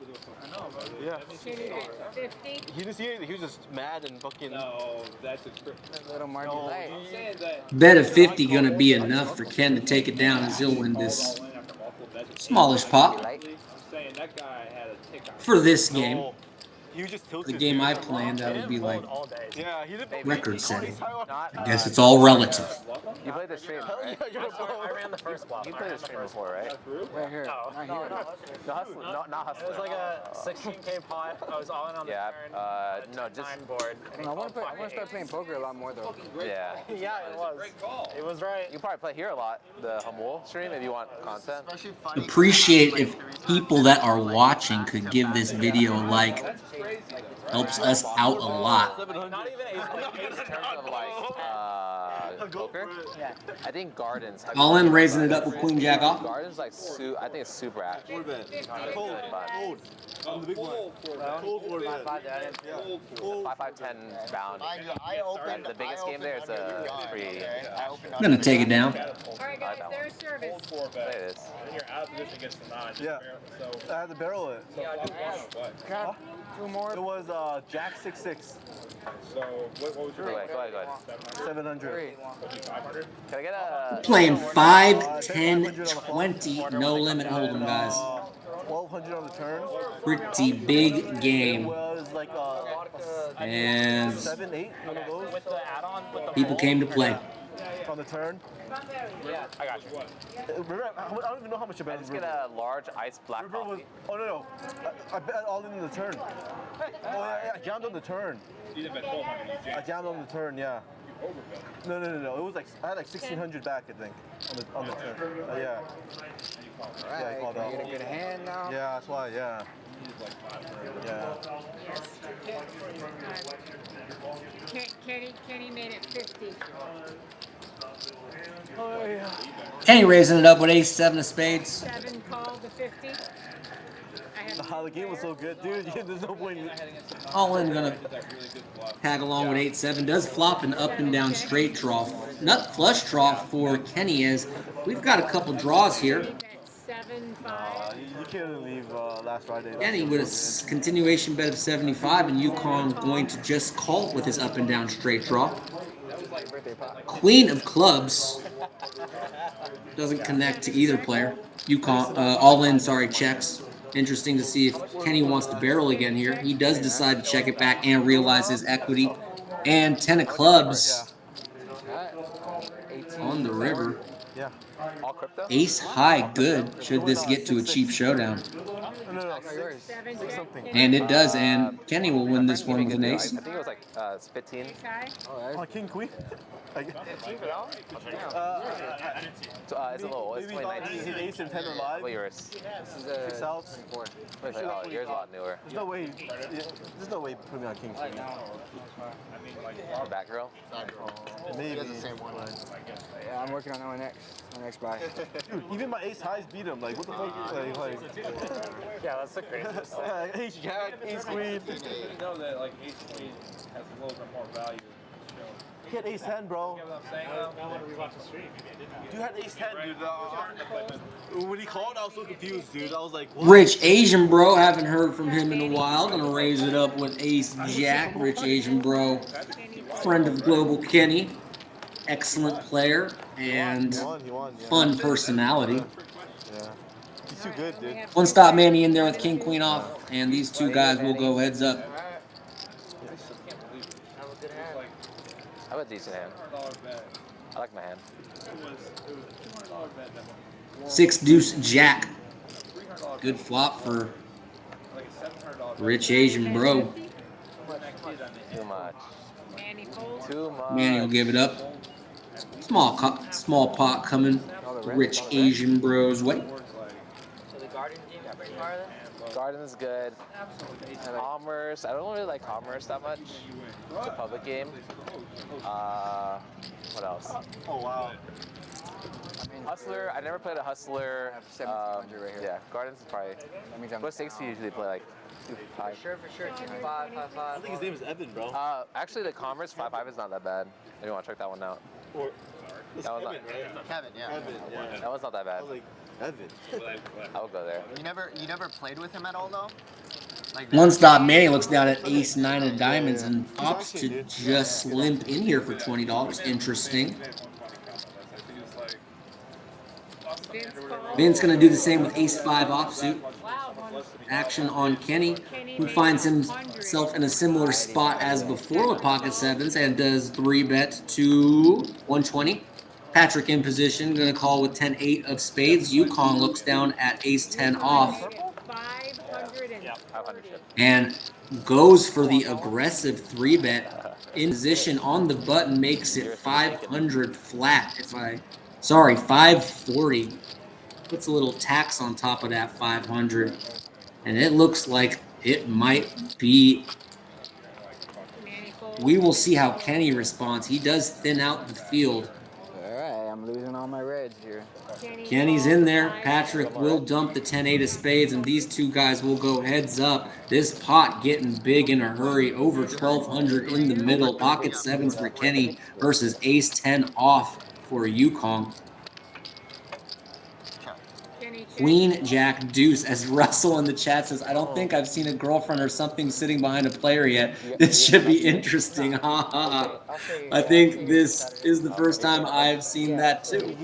I know, but Yeah. Kenny bet 50. He didn't see anything. He was just mad and fucking. No, that's a trick. little Marty Light. I'm saying that. Bet of 50 gonna be enough for Ken to take it down as he'll win this smallish pot I'm saying that guy had a tick on. for this game. No. He was just tilted. The game dude. I planned, that would be like all day. Yeah, he didn't. record setting. Not, I guess it's all relative. You played the stream, right? I ran the first bluff. You played the stream before, right? Right here. No, Not no, here. no. No, hustler, not It hustler. was like a 16K pot. I was all in on the Yeah, turn. no, just 9 board. I want to start playing poker a lot more though. yeah. Yeah, it was. It was right. You probably play here a lot, the Jamul stream, if you want content. Appreciate if people that are watching could give this video a like. Helps us out a lot. Not even In terms of like poker, Yeah. I think Gardens. All in, raising it up with Queen Jack off. Gardens like I think it's super active. Four bet. Cold. Cold. On the big one. Cold four bet. Yeah. Cold. 5-5-10 bound. I opened. The biggest game there is free. I'm gonna take it down. All right, guys, there's service. There it is. Then you're out of position against the 9. Yeah. So, I had to barrel it. Got 2 more. It was Jack 6-6. so what was your Go ahead. 700. 500? Can I get a... Playing 5, 10, 20, no limit hold'em, guys. 1200 on the turn. Pretty big It game. was like And 7, 8, one of those With the add-on, with the people came to play. on the turn. Yeah, I got you. River, I don't even know how much I bet. Just get a large iced black River was. coffee. Oh no. I bet all in the turn. Oh yeah, I jammed on the turn. You didn't bet 1200. You I jammed. jammed on the turn. Yeah. Overbet. No. It was like I had like 1600 back, I think, on the turn. Yeah. Yeah, I Alright, called can I out. get a good hand now? Yeah, that's why. Yeah. Yeah. Kenny made it 50. Kenny raising it up with ace 7 of spades. 7 called the 50. I have The game was so good, dude. There's no point. All in gonna tag along with 8-7. Does flop an up and down straight draw. Nut flush draw for Kenny is we've got a couple draws here. bet 7, 5. You can't leave last Friday. Kenny with a continuation bet of 75 and Yukon going to just call with his up and down straight draw. Queen of clubs doesn't connect to either player. Yukon all in, sorry, checks. Interesting to see if Kenny wants to barrel again here. He does decide to check it back and realize his equity. And 10 of clubs on the river. Yeah. All crypto? Ace high good should this get to a cheap showdown. No. 7 something. And it does, and Kenny will win this one with an ace. I think it was like 15. Ace high. Oh, King Queen. It's a little, it's Maybe 2019. ace and 10 are live. What yours? This is 6 outs. 4. Oh, yours a lot newer. There's no way. There's no way you put me on King Queen. Back row? Maybe. the same one. Yeah, I'm working on that one next. My next buy. Dude, even my ace highs beat him. Like, what the fuck? Like Yeah, that's the craziest thing. ace jack, ace queen. You know that like ace queen has a little bit more value. He had ace 10, bro. You know what I'm saying? Though? I want to rewatch the stream. Maybe I didn't. Dude had ace 10, dude. When he called, I was so confused, dude. I was like, what? Rich Asian Bro, haven't heard from him in a while. Gonna raise it up with ace jack. Rich Asian Bro, friend of Global Kenny. Excellent player and He won, yeah. fun personality. Yeah. He's too good, dude. One stop Manny in there with king queen off, and these two guys will go heads up. I have a decent hand. $100 bet. I like my hand. It was $200 bet that won. 6 deuce jack. $300 Good flop for like a $700 bet. Rich Asian Bro. Too much. Manny folds. Too much. Manny will give it up. Small pot coming. Rich Asian Bros way. So the garden you got pretty far then? Garden's good. Commerce. I don't really like Commerce that much. It's a public game. What else? Oh, wow. Hustler. I never played a Hustler. I have 1700 right here. Yeah, Gardens is probably. That means I'm What stakes do you usually play? Like 5. For sure. 2-5, 5-5. I think his name is Evan, bro. Actually, the Commerce 5-5 is not that bad. Maybe you want to check that one out. Or it's That was Evan, not- right? Kevin, yeah. Evan, yeah. That one's not that I bad. was like, Evan. I would go there. You never played with him at all though? Like One stop Manny looks down at ace 9 of diamonds and He's opts actually, to dude. just limp in here for $20. Interesting. Vince called. Vince gonna do the same with ace 5 offsuit. Wow, one. Action on Kenny, who finds himself in a similar spot as before with pocket sevens and does 3-bet to 120. Patrick in position, gonna call with 10-8 of spades. Yukon looks down at ace 10 off 530. 500 shit. and goes for the aggressive 3-bet in position on the button, makes it 500 flat. 540. Puts a little tax on top of that 500. And it looks like it might be. Manny fold. We will see how Kenny responds. He does thin out the field. Alright, I'm losing all my reds here. Kenny's in there. Patrick will dump the 10-8 of spades, and these two guys will go heads up. This pot getting big in a hurry. Over 1,200 in the middle. Pocket sevens for Kenny versus ace 10 off for Yukon. Kenny check. Queen, Jack, Deuce, as Russell in the chat says, I don't think I've seen a girlfriend or something sitting behind a player yet. This should be interesting. Ha ha. I think this is the first time I've seen that too.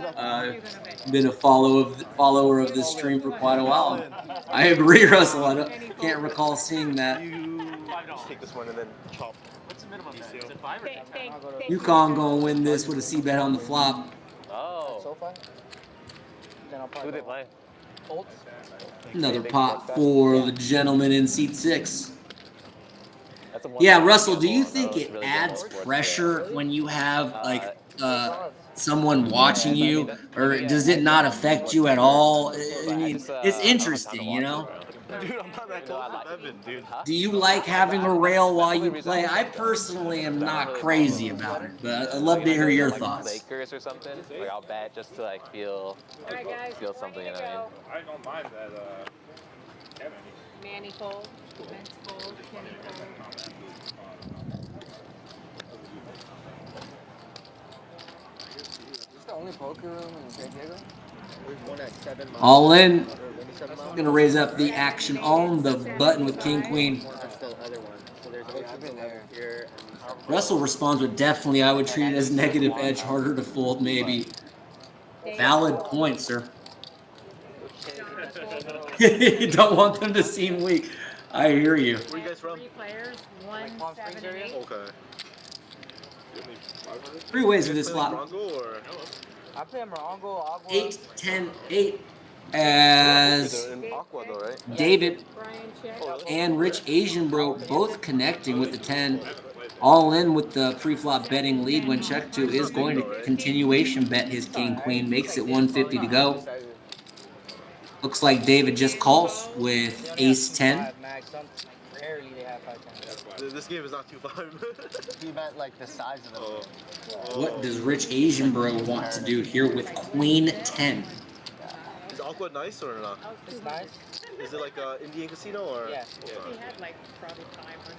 Been a follower of this stream for quite a while. I agree, Russell. Can't recall seeing that. Just take this one and then chop. What's the minimum bet? Is it 5 or 10? Yukon gonna win this with a C-bet on the flop. Oh. SoFi? Then I'll Who probably they play? Colts. Another pot for the gentleman in seat 6. That's a one Yeah, that Russell, I do you gamble on. think That was it really adds good. pressure when you have like someone watching you, or does it not affect you at all? I mean, it's interesting, you know? Dude, I'm not that close with Evan, dude. Do you like having a rail while you play? I personally am not crazy about it, but I'd love to hear your thoughts. Lakers or something. Like I'll bet just to like feel Alright, guys. feel something. You know what I mean? I don't mind that, Kevin. Manny fold. Vince fold. Kenny fold. Is this the only poker room in San Diego? There's one at 7 miles. All in. Or maybe 7 miles. Gonna raise up the action on the button with King Queen. That's the other one. So there's I've been there. here. Russell responds with definitely. I would treat it as negative edge, harder to fold, maybe. Valid point, sir. You don't want them to seem weak. I hear you. Where you guys from? 3 players. 1, 7, and 8. Okay. 3 ways with this Play like flop. Rongo or? I play Morongo, Agua. 8, 10, 8. As They're in Aqua though, right? David Brian check. and Rich Asian Bro both connecting with the 10. All in with the pre-flop betting lead when checked to is going to continuation bet his king queen. Makes it 150 to go. Looks like David just calls with ace 10. Rarely they have 5-10. This game is not 2-5. He meant like the size of them. What does Rich Asian Bro want to do here with queen 10? Is Aqua nice or not? It's nice. Is it like a Indian casino or? Yeah. He had like probably 500.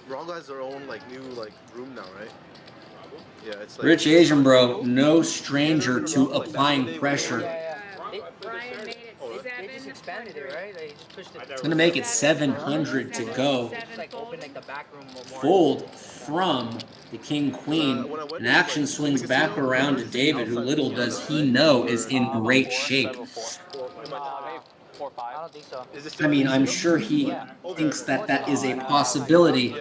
Rongo has their own like new like room now, right? Yeah, it's like Rich Asian Bro, no stranger to applying pressure. Brian made it They just 7. expanded it, right? They just pushed it. It's gonna make it 700 to go. Just like open like the back room more. Fold from the king queen. And action swings back around to David, who little does he know is in great shape. Maybe 4 or 5. I don't think so. Is this I mean, I'm sure he thinks that that is a possibility,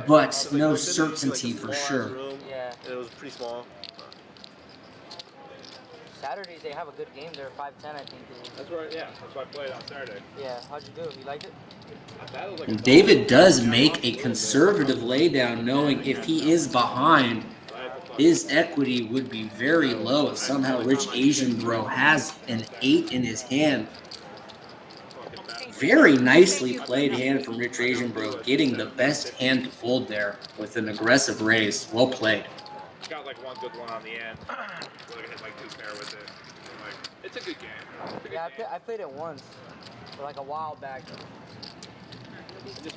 but no certainty for sure. Yeah. It was pretty small. Saturdays they have a good game there, 5-10 I think. That's where, that's why I played on Saturday. Yeah, how'd you do? You liked it? That was like And David does make a conservative laydown, knowing if he is behind, his equity would be very low if somehow Rich Asian Bro has an 8 in his hand. Very nicely played hand from Rich Asian Bro, getting the best hand to fold there with an aggressive raise. Well played. got like one good one on the end. Where I hit like 2 pair with it. And, like, it's a good game. It's a good Yeah, game. I played it once, like a while back.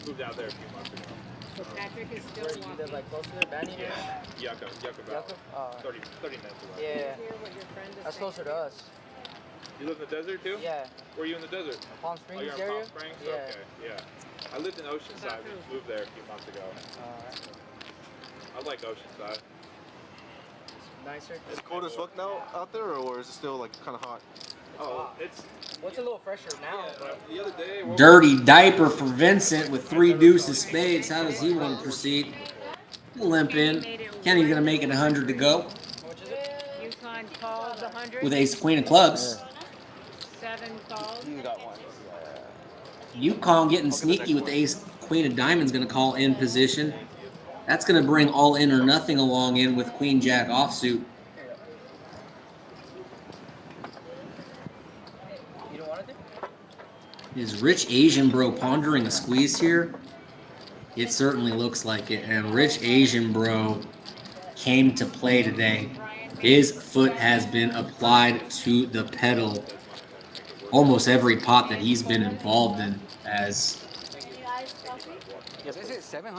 moved out there a few months ago. So Patrick is still Where you live walking. like close to there? Banny? Yucca Valley. Oh. 30 minutes away. Yeah. Hear what your friend is That's saying. closer to us. You live in the desert too? Yeah. Where are you in the desert? Palm Oh, Springs you're in area? Palm Springs? Yeah. Okay, yeah. I lived in Oceanside. We just moved there a few months ago. I like Oceanside. Nicer. Is it cold as fuck now out there, or is it still like kind of hot? Oh, it's What's a little fresher now? But the other day. Dirty diaper for Vincent with 3 deuces spades. How does he want to proceed? He'll limp in. Kenny's going to make it 100 to go how much is it? UConn calls 100. with ace queen of clubs. 7 calls. You got one. UConn getting sneaky with the ace queen of diamonds, going to call in position. That's going to bring all in or nothing along in with queen jack offsuit. You don't want it? Is Rich Asian Bro pondering a squeeze here? It certainly looks like it. And Rich Asian Bro came to play today. His foot has been applied to the pedal almost every pot that he's been involved in, as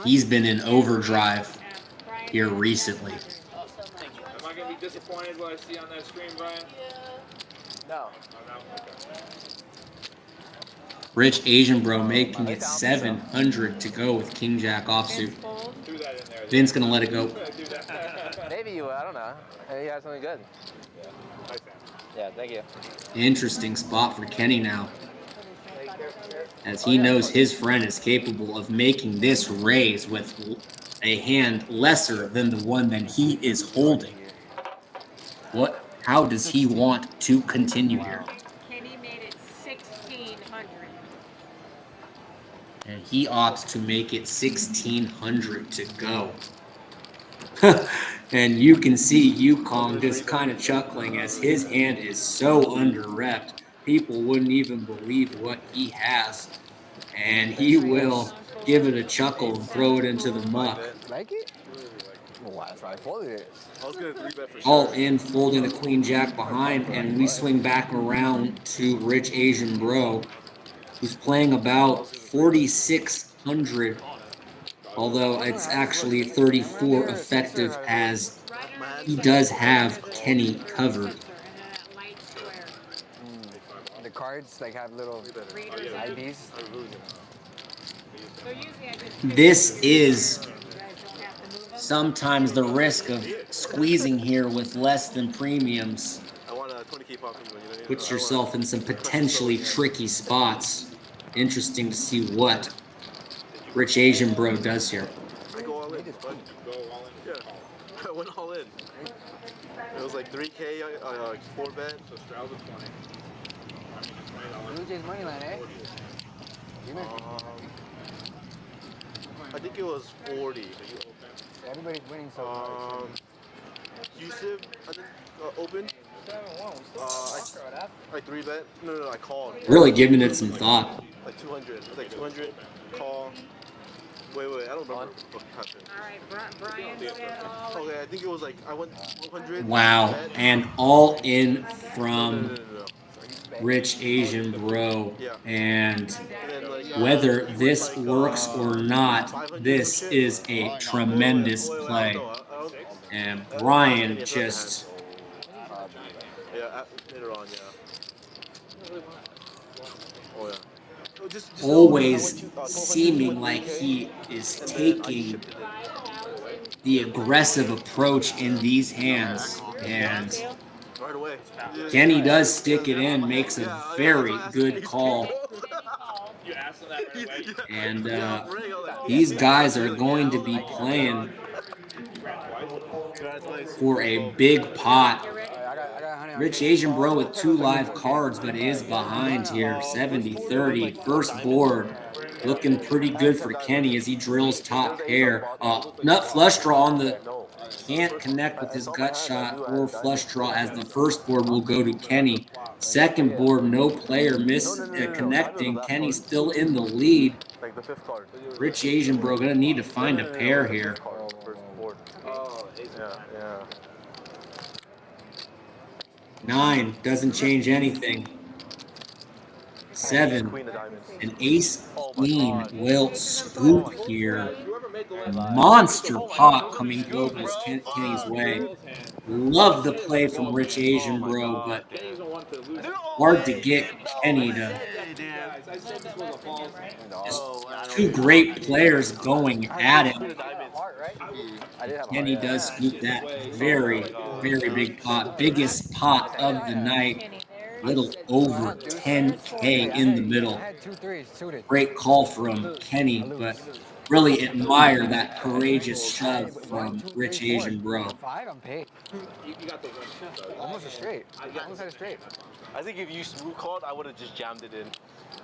he's been in overdrive here recently. Am I gonna be disappointed what I see on that stream, Brian? No. Oh, no? Okay. Rich Asian Bro making it 700 to go with king jack offsuit. Do that in there. Vin's gonna let it go. Maybe you will. I don't know. Maybe you have something good. Nice, man. Yeah, thank you. Interesting spot for Kenny now, as he knows his friend is capable of making this raise with a hand lesser than the one that he is holding. How does he want to continue here? Kenny made it 1,600. And he opts to make it 1,600 to go. And you can see Yukong just kind of chuckling as his hand is so under-repped. People wouldn't even believe what he has. And he will give it a chuckle and throw it into the muck. Like it? Well, that's why I folded it. I was gonna 3-bet for sure. All in, folding the queen jack behind, and we swing back around to Rich Asian Bro, who's playing about 4,600, although it's actually 34 effective, as he does have Kenny covered. The cards like have little IDs. This is sometimes the risk of squeezing here with less than premiums. I want a 20K pop from you. Puts yourself in some potentially tricky spots. Interesting to see what Rich Asian Bro does here. I go all in. Go all in. Yeah. I went all in. It was like 3K, 4-bet. So Stroud's a 20. Blue Jays money line, eh? I think it was 40. Everybody's winning so far. Yusuf, I think, open. I 3-bet. No, I called. Really giving it some thought. Like 200. It was like 200. Call. Wait, I don't remember what happened. All right, Brian said all. Okay, I think it was like, I went 100. Wow, and all in No. from Rich Asian Bro. And And then, like, whether this works or not, this is a tremendous play. And Brian just Yeah, later on, yeah. Oh, yeah. always seeming like he is taking the aggressive approach in these hands. And Right away. Kenny does stick it in, makes a very good call. You asked him that right away. And these guys are going to be playing for a big pot. Rich Asian Bro with 2 live cards, but is behind here. 70-30. First board. Looking pretty good for Kenny as he drills top pair. Nut flush draw on the... Can't connect with his gut shot or flush draw, as the first board will go to Kenny. Second board, no player connecting. Kenny still in the lead. Like the 5th card. Rich Asian Bro gonna need to find a pair here. Oh, yeah. 9 doesn't change anything. 7, an ace Queen God. will scoop here. Whoever made the last Monster pot coming Scoop, over bro. Kenny's Fuck. way. girl's hand. Love the play from Rich Oh Asian my Bro, God, but Kenny's the one to lose. No hard to way, get dude. No Kenny I to. said that way, to you dude. guys. I said this was a false hand. Just Oh, wow. two great players going I at had him. Queen of Diamonds. Heart, right? I did have a heart, Kenny yeah. does scoop that very, God. very big pot. Biggest pot of the night. Kenny, there's Little Oh, I over had deuce. 10K I in the had middle. 2 3s suited. Great call from I Kenny, lose. but really admire that I had 3. courageous I had shove 1 from 2 3 Rich 4. Asian Bro. 5, I'm paid. You got the win. So. Almost a straight. Almost had a straight. I think if you smooth called, I would have just jammed it in.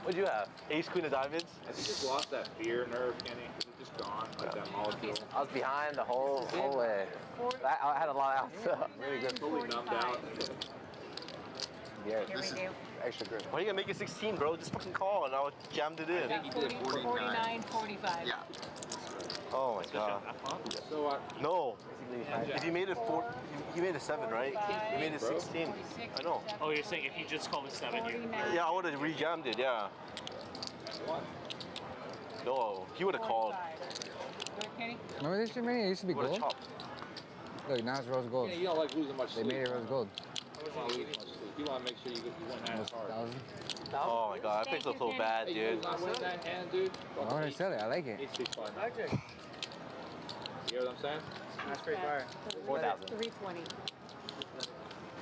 What'd you have? Ace Queen of Diamonds? Has he just lost that fear nerve, Kenny? Is it just gone? Like that molecule? I was behind the whole way. I had a lot of outs. Really good. Totally numbed out. Yeah, Here this is we do. extra good. Why are you gonna make it 16, bro? Just fucking call and I would jammed it in. 49, 45. Yeah. Oh my god. So, No. If you made it 4, you made it 7, right? You made it 16. I know. Oh, you're saying if you just called it 7, you. Yeah, I would have re-jammed it, yeah. No, he would have called. Good, Kenny? Remember this shit, man? It used to be He would have gold. chopped. Look, now it's rose gold. you don't like losing much They sleep. made it rose gold. You don't want to lose much sleep. You want to make sure you win that Almost hard. 1,000. Oh my god, I picked up so bad, Hey, you dude. not win that hand, dude. Why would I sell it? I like it. It's too fun. Project. You hear what I'm saying? That's pretty fire. 4,000. 320.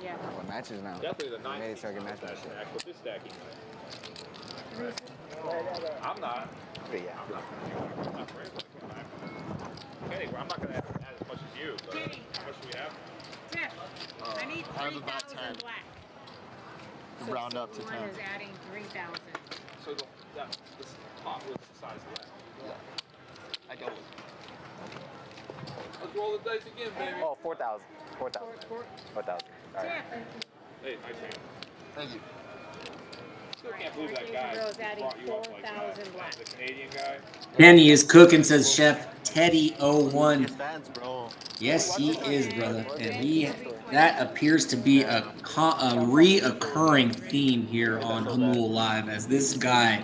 Yeah. What matches now? Definitely the They made it 9. so I can match my shit. Stack with this stacking. I'm not. But yeah. I'm not afraid of it. Kenny, I'm not going to add as much as you, but Kenny. how much do we have? Tiff, I need I have about 3,000 10. black. Round up to 10. One is adding 3,000. So this pot was the size left. I don't. Let's roll the dice again, baby. Oh, 4,000. 4,000. 4,000. All right. Tiff. Hey, nice hand. Thank you. Still can't believe that guy Rose adding brought you up like that. 4,000 black. The Canadian guy. Kenny is cooking, says Chef Teddy01. Fans, bro. Yes, he is, brother. And that appears to be a reoccurring theme here on Hamul Live as this guy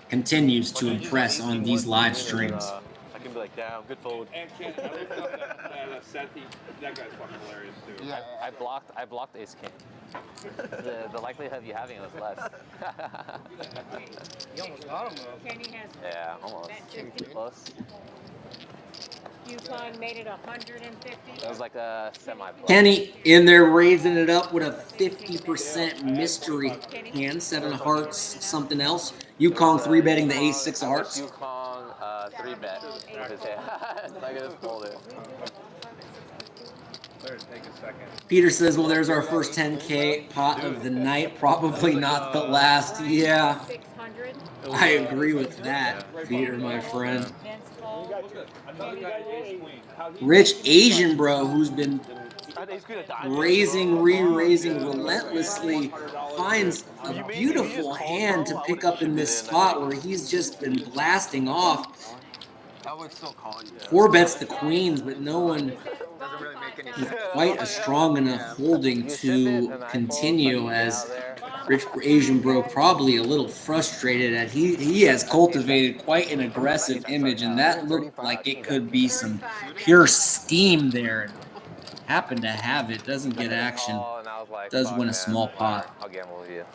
continues to impress on these live streams. I can be like, damn, good fold. And Ken, I looked up that Seth. That guy's fucking hilarious too. Yeah. I blocked Ace King. The likelihood of you having it was less. You almost got him, though. Kenny has Yeah, almost. bet 50. Close. Yukon made it 150. It was like a semi-block. Kenny in there raising it up with a 50% mystery hand, 7 of hearts, something else. Yukon 3-betting the ace, 6 of hearts. Yukon 3-bet with his hand. So I can just fold it. Take a second. Peter says, well, there's our first 10K pot of the night. Probably not the last. Yeah, 600. I agree with that, Peter, my friend. Vince called. Another guy, ace queen. How he Rich Asian Bro, who's been I think he's gonna die. raising, re-raising relentlessly, finds a beautiful hand to pick up in this spot where he's just been blasting off. I would still call you. 4-bets the queens, but no one Doesn't really make any is sense. quite a strong enough holding to continue, as Rich Asian Bro probably a little frustrated at he has cultivated quite an aggressive image, and that looked like it could be some pure steam there. Happened to have it, doesn't get action. And I was like, Does fuck, win a man, small pot. I'll gamble with you.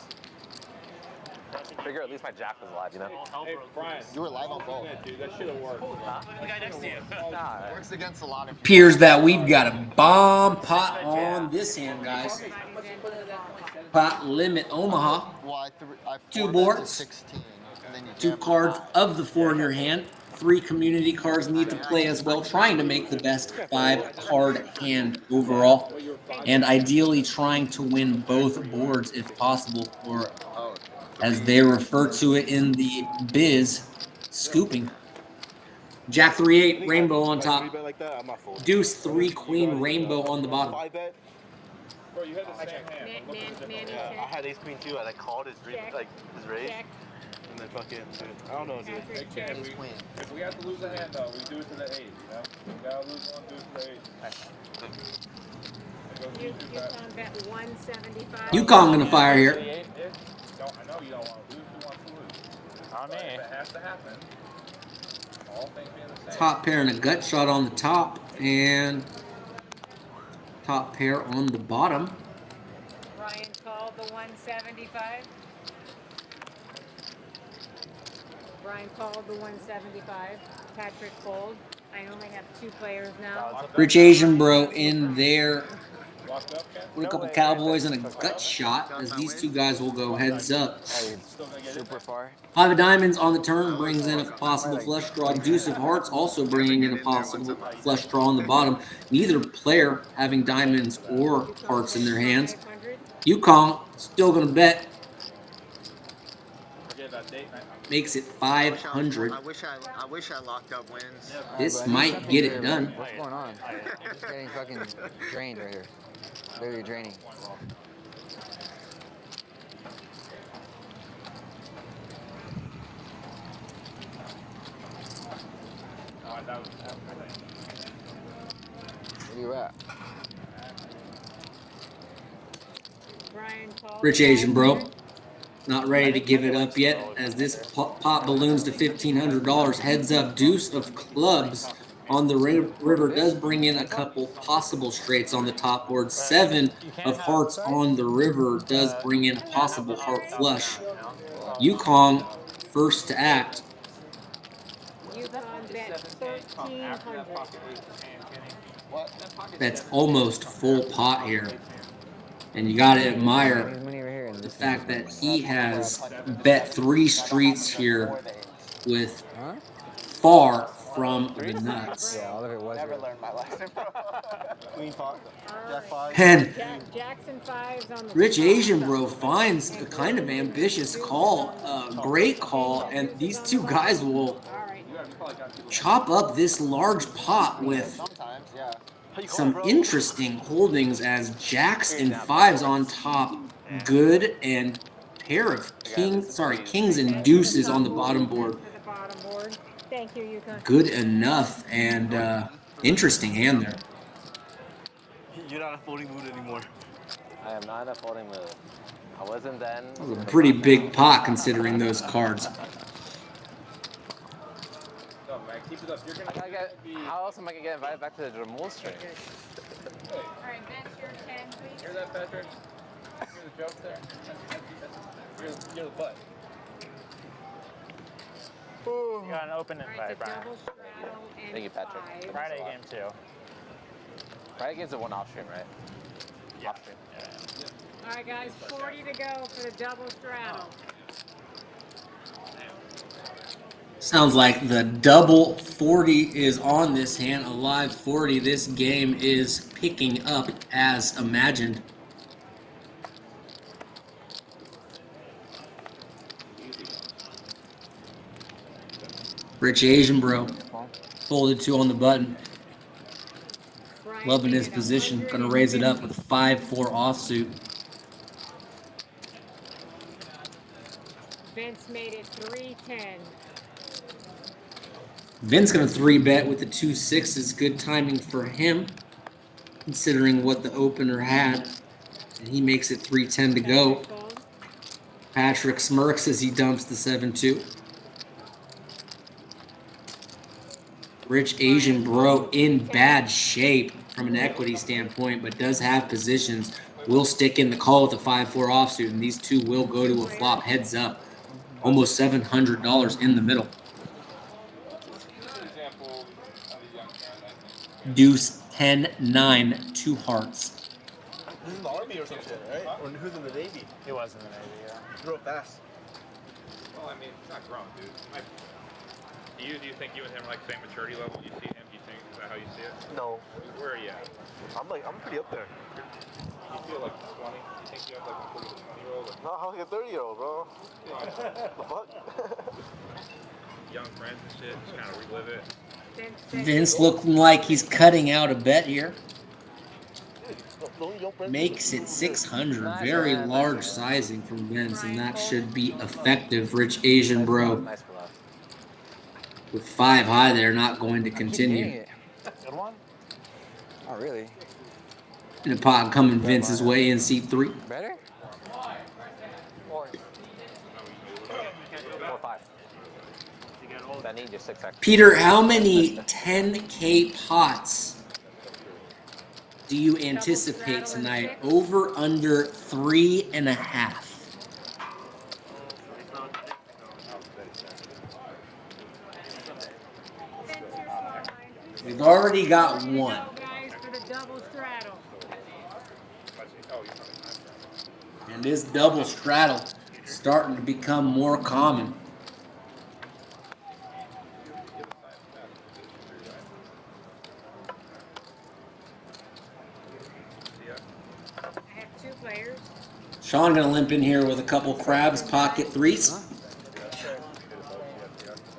Figure at least my jack was alive, you know? Hey, Brian. You were live on both. Yeah, dude, that should have worked. The guy next to you. Nah, Works against a lot of people. Appears that we've got a bomb pot on this hand, guys. Pot limit Omaha. Well, I 2 4-bet to boards. 16, and then you 2 jam cards five. of the 4 in your hand. 3 community cards need to play as well, trying to make the best 5-card hand overall. And ideally trying to win both boards if possible, or Oh, as they refer to it in the biz, scooping. Jack 3-8, rainbow on top. like that, I'm not folding. Deuce 3 queen, rainbow on the bottom. 5-bet. Bro, you had the same hand. Look at the difference. Yeah, I had ace queen too, and I called his Check. his raise, Check. and then fucking, I don't know, dude. Patrick, Hey, check. Ken, if we have to lose a hand though, we do it to the 8, you know? We gotta lose one, do it to the 8. Yukon bet 175. Yukon gonna fire here. I know you don't want to lose. Who wants to lose? Not me. It has to happen. All things being the same. Top pair and a gut shot on the top, and top pair on the bottom. Ryan called the 175. Brian called the 175. Patrick called. I only have 2 players now. Rich Asian Bro in there Walked up, Ken? with a couple Cowboys and a gut shot, as these two guys will go heads up. Like, super far. 5 of diamonds on the turn brings in a possible flush draw. Deuce of hearts also bringing in a possible flush draw on the bottom. Neither player having diamonds or hearts in their hands. 500. Yukon still going to bet. Forget that date night. Makes it 500. I wish I locked up wins. This might get it done. What's going on? I'm just getting fucking drained right here. Literally draining. Where you at? Brian called. Rich Asian Bro. Not ready to give it up yet, as this pot balloons to $1,500. Heads up, deuce of clubs on the river does bring in a couple possible straights on the top board. 7 of hearts on the river does bring in a possible heart flush. Yukon first to act. Yukon bet 1,300. That's almost full pot here. And you gotta admire There's money right here. And the this is fact fucking that he has bet 3 streets here with Huh? far from the nuts. Yeah, all of it was. Never learned my lesson, bro. Queen 5. Jack 5. And Jackson 5's on the Rich top. Asian Bro finds a kind of ambitious call, great call, and these two guys will All right. chop up this large pot with Sometimes, yeah. some interesting holdings, as jacks and 5s on top, good, and pair of kings and deuces on the bottom board. To the bottom board. Thank you, Yukon. Good enough, and interesting hand there. You're not in a folding mood anymore. I am not in a folding mood. I wasn't then. That was a pretty big pot considering those cards. No, man, keep it up. You're gonna How else am I gonna get invited back to the Jamul stream? All right, that's your 10, please. hear that, Patrick? Hear the joke there? You're the butt. You got an open All right, invite, the Brian. double straddle and Thank you, Patrick. 5. Friday game too. Friday game's a one-off stream, right? Yeah. Off stream. All right, guys, 40 to go for the double straddle. Sounds like the double 40 is on this hand, a live 40. This game is picking up as imagined. Rich Asian Bro, folded 2 on the button. Brian Loving his made it position. Gonna raise it up with a 5-4 offsuit. Vince made it 310. Vin's gonna 3-bet with the 2 6s. Good timing for him, considering what the opener had. And he makes it 310 to go. Patrick smirks as he dumps the 7-2. Rich Asian Bro in bad shape from an equity standpoint, but does have positions. Will stick in the call with a 5-4 offsuit, and these two will go to a flop heads up. Almost $700 in the middle. Deuce 10-9, 2 hearts. Who's in the army or some shit, right? Or who's in the Navy? He was in the Navy, yeah. He wrote fast. Well, I mean, it's not grown, dude. Do you think you and him are like same maturity level? You see him? Do you think is that how you see it? No. Where are you at? I'm pretty up there. You feel like 20? You think you have like a 20-year-old? No, I'm like a 30-year-old, bro. The fuck? Young friends and shit, just kind of relive it. Vince looking like he's cutting out a bet here. Makes it 600. Very large sizing from Vince, and that should be effective. Rich Asian Bro Nice bluff. with 5 high there, not going to I keep getting continue. it. Good one. Not really. And a pot coming Vince's way in C3. Better? 4-5. Benny, just 6x. Peter, how many 10K pots do you anticipate tonight? Over, under 3.5. We've already got one. Guys, for the double straddle. And this double straddle starting to become more common. I have 2 players. Sean gonna limp in here with a couple crabs, pocket threes.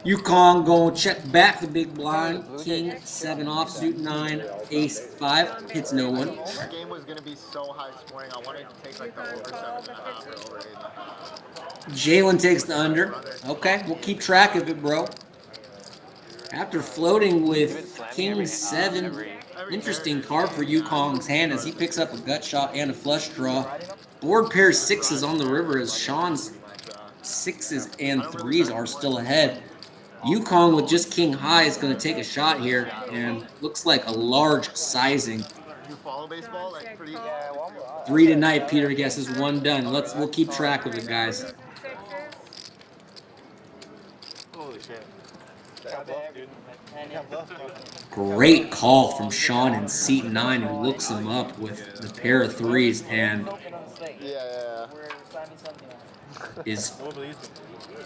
Yukon going check back the big blind. King 7 offsuit 9, ace 5 hits no one. This game was gonna be so high scoring. I wanted to take like the over 7.5 or over 8.5. Jalen takes the under. Okay, we'll keep track of it, bro. After floating with King 7, interesting card for Yukong's hand as he picks up a gut shot and a flush draw. Board pair 6s on the river as Sean's 6s and 3s are still ahead. Yukong with just king high is going to take a shot here, and looks like a large sizing. You follow baseball like pretty. 3 tonight, Peter guesses 1 done. We'll keep track of it, guys. Holy shit. Great call from Sean in seat 9, who looks him up with the pair of 3s and is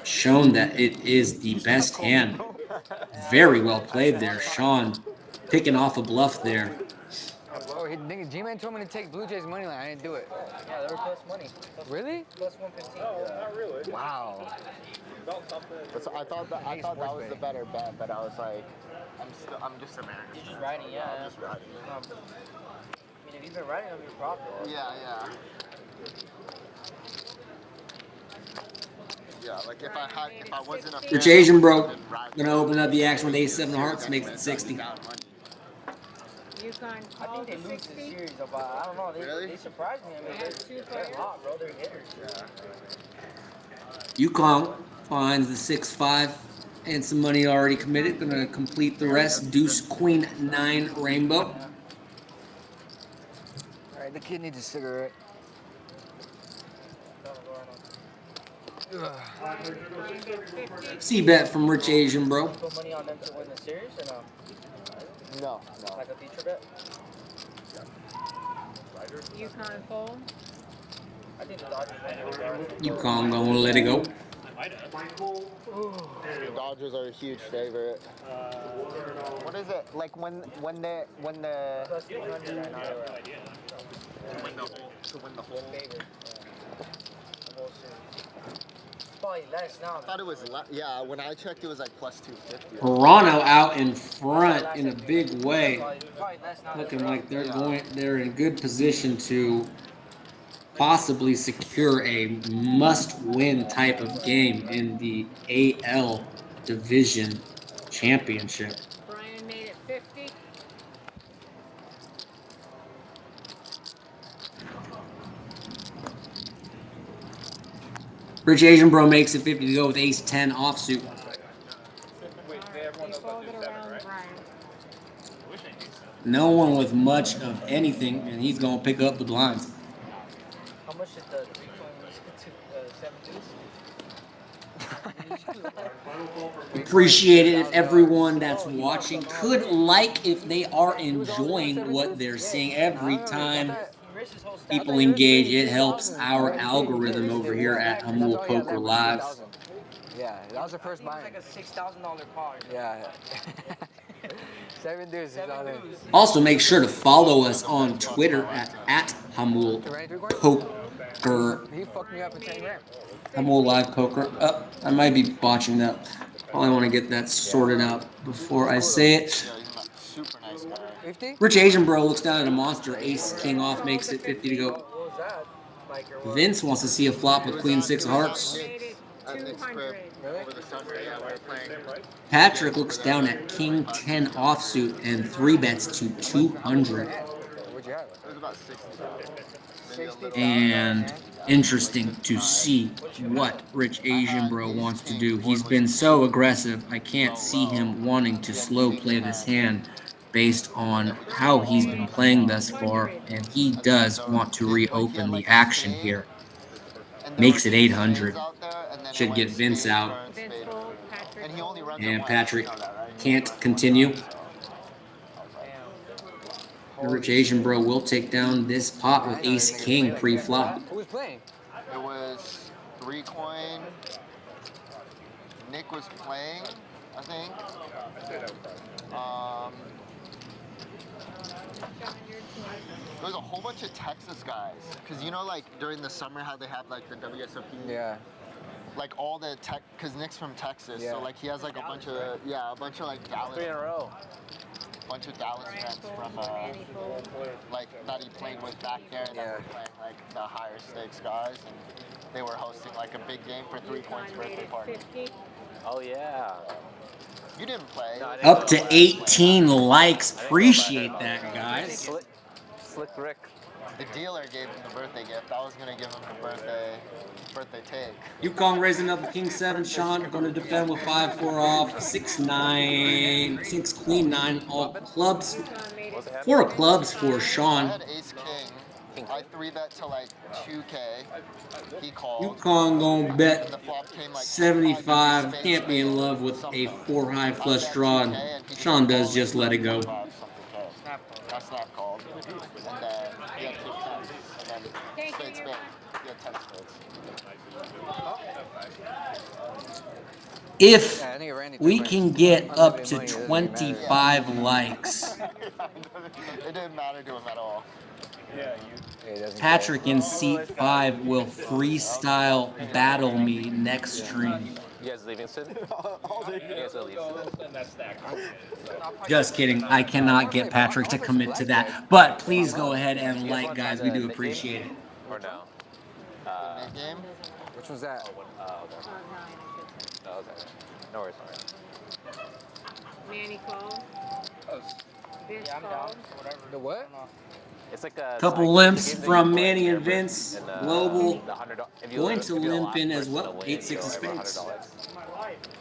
shown that it is the best hand. Very well played there. Sean picking off a bluff there. Oh, G-Man told me to take Blue Jays money line. I didn't do it. Yeah, they were plus money. Really? Plus 115. No, not really. Wow. I thought that was the better bet, but I was like, I'm just American. You're just riding, yeah. I'm just riding. I mean, if you've been riding them, you're profitable. Yeah. Yeah, like if I wasn't a Rich Asian bro gonna open up the action with ace 7 of hearts, makes it 60. Yukon I think they lose this series, but I don't know. They surprised me. I mean, they're hot, bro. They're hitters. Yukon finds the 6-5 and some money already committed. Gonna complete the rest. Deuce, Queen, 9, Rainbow. All right, the kid needs a cigarette. C-bet from Rich Asian bro. Put money on them to win the series or no? No. Like a feature bet? Yukon fold. I think the Dodgers. Yukon gonna let it go. The Dodgers are a huge favorite. What is it like when the Plus 300, I know. to win the whole Favorite. The whole series. Probably less now. I thought it was when I checked it was like plus 250. Toronto out in front in a big way. Probably less now. Looking like they're in good position to possibly secure a must-win type of game in the AL Division Championship. Brian made it 50. Rich Asian bro makes it 50 to go with ace 10 offsuit. They folded around Brian. No one with much of anything, and he's gonna pick up the blinds. How much did the 3 coin lose to 7 Appreciate it if everyone that's watching could like if they are enjoying what they're seeing every time people engage. It helps our algorithm over here at Jamul Poker Live. Yeah, that was the first buy. It's like a $6,000 card. Yeah. 7 dudes is all in. Also, make sure to follow us on Twitter at Jamul Poker. He fucked me up in 10 grand. Jamul Live Poker. I might be botching that. Probably want to get that sorted out before I say it. Super nice guy. 50? Rich Asian bro looks down at a monster. Ace King off makes it 50 to go. What was that? Like, or what? Vince wants to see a flop with Queen 6 of hearts. Made it At Nick's crib 200. over the summer. Yeah, we were playing. Patrick looks down at King 10 offsuit and 3 bets to 200. What'd you have? It was about 60. And interesting to see what Rich Asian Bro wants to do. He's been so aggressive. I can't see him wanting to slow play this hand based on how he's been playing thus far, and he does want to reopen the action here. Makes it 800. Should get Vince out. And Patrick can't continue. Rich Asian Bro will take down this pot with Ace King pre-flop. Who was playing? It was 3 coin. Nick was playing, I think. There was a whole bunch of Texas guys. Because you know, like, during the summer, how they have, like, the WSOP? Yeah. Like, all the tech, because Nick's from Texas, so, like, he has, like, a bunch of, like, Dallas. 3 in a row. Bunch of Dallas friends from, like, that he played with back there that were playing, like, the higher stakes guys, and they were hosting, like, a big game for 3 Coin's birthday party. Oh, yeah. You didn't play. No, Up to 18 likes. Appreciate that, guys. Slick Rick. The dealer gave him the birthday gift. I was going to give him the birthday take. Yukong raising up the King 7. Sean going to defend with 5-4 off. 6-9. 6 Queen 9. All clubs. 4 clubs for Sean. I had Ace King. I 3-bet to like 2K. He called. Yukong gonna bet 75. Can't be in love with a 4 high flush draw. And Sean does just let it go. I snap called. And then he had 2 tens. And then spade. He had 10 spades. If we can get up to 25 likes, it didn't matter to him at all. Patrick in seat 5 will freestyle battle me next stream. You guys leaving soon? You guys are leaving soon? Just kidding. I cannot get Patrick to commit to that. But please go ahead and like, guys. We do appreciate it. Or no? Game? Which one's that? Oh, okay. No worries. Manny called. Vince called. The what? It's like a couple limps from Manny and Vince. Global going to limp in as well. 8-6 of spades.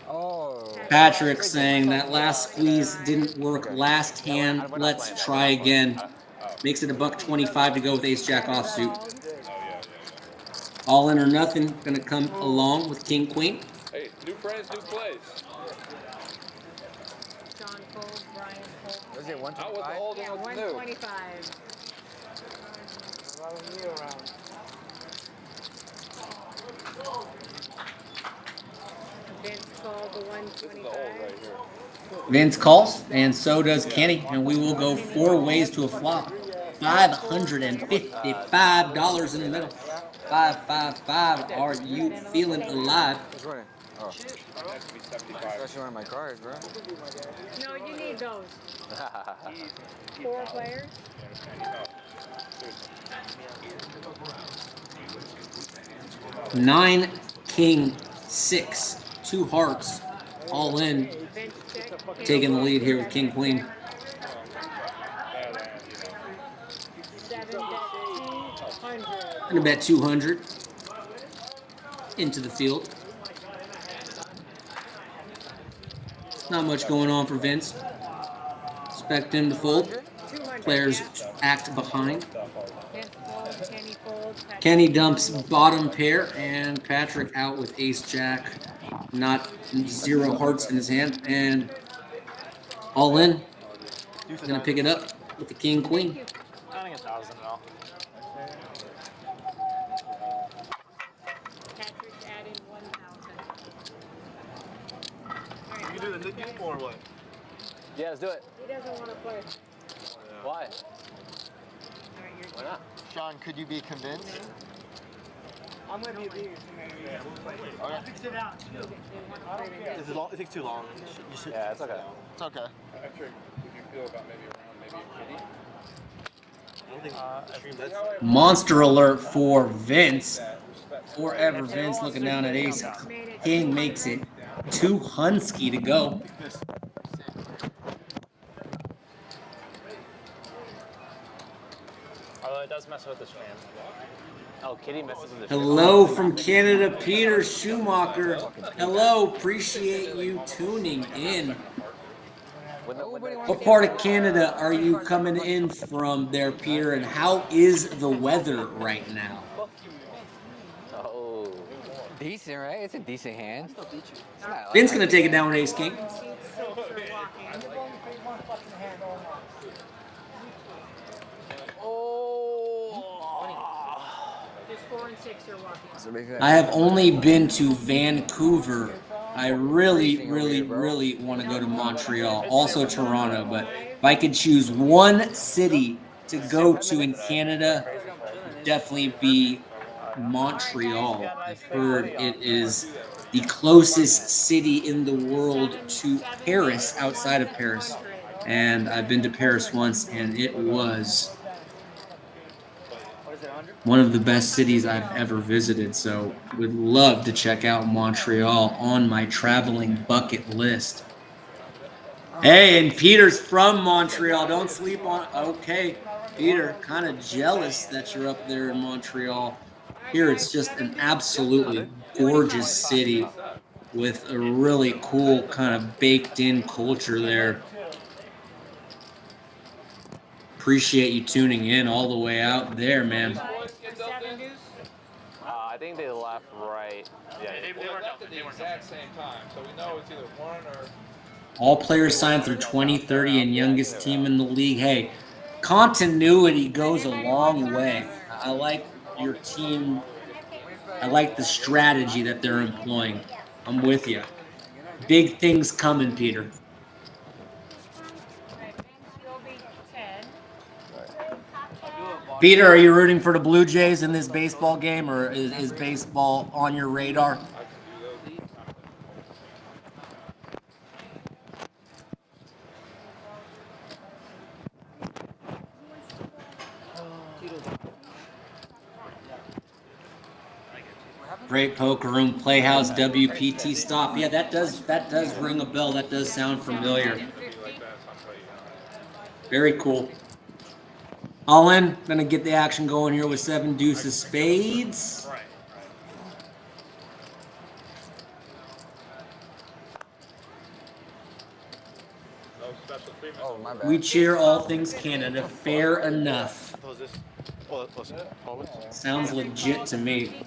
Oh. Patrick saying that last squeeze didn't work last hand. Let's try again. Makes it $125 to go with Ace Jack offsuit. All in or nothing gonna come along with King Queen. Hey, new friends, new plays. Sean Cole, Brian Cole. Was it 125? Yeah, 125. Vince called the 125. Vince calls, and so does Kenny, and we will go 4 ways to a flop. $555 in the middle. 555. Are you feeling alive? Which one? Oh. That's one of my cards, bro. No, you need those. 4 players. 9 King 6. 2 hearts. All in. Taking the lead here with King Queen. 7 bet 200. Gonna bet 200 into the field. Not much going on for Vince. Expect him to fold. Players act behind. Kenny dumps bottom pair, and Patrick out with Ace Jack. Not 0 hearts in his hand, and all in. Gonna pick it up with the King Queen. I think 1,000 now. Patrick's adding 1,000. You do the Nick game or what? Yeah, let's do it. He doesn't want to play. Why? Why not? Sean, could you be convinced? I'm gonna be bigger. Fix it out. It takes too long. You should. Yeah, it's okay. It's okay. Patrick, would you feel about maybe around maybe a kitty? I don't think that's Monster alert for Vince. Forever Vince looking down at Ace. King makes it 2 Hunsky to go. Are although it does mess with the stream. Oh, Kitty messes with the Hello from Canada, Peter Schumacher. Hello, appreciate you tuning in. What part of Canada are you coming in from there, Peter? And how is the weather right now? Oh. Decent, right? It's a decent hand. Vin's gonna take it down with Ace King. I have only been to Vancouver. I really want to go to Montreal, also Toronto, but if I could choose one city to go to in Canada, it would definitely be Montreal. I've heard it is the closest city in the world to Paris outside of Paris. And I've been to Paris once, and it was one of the best cities I've ever visited. So would love to check out Montreal on my traveling bucket list. Hey, and Peter's from Montreal. Don't sleep on. Okay, Peter, kind of jealous that you're up there in Montreal. Here, it's just an absolutely gorgeous city with a really cool kind of baked-in culture there. Appreciate you tuning in all the way out there, man. I think they left right. Yeah, they weren't at the exact same time, so we know it's either one or. All players signed through 2030 and youngest team in the league. Hey, continuity goes a long way. I like your team. I like the strategy that they're employing. I'm with you. Big things coming, Peter. Peter, are you rooting for the Blue Jays in this baseball game, or is baseball on your radar? Great Poker Room, Playhouse, WPT Stop. Yeah, that does ring a bell. That does sound familiar. Very cool. All in. Gonna get the action going here with 7 deuces spades. We cheer all things Canada. Fair enough. Sounds legit to me.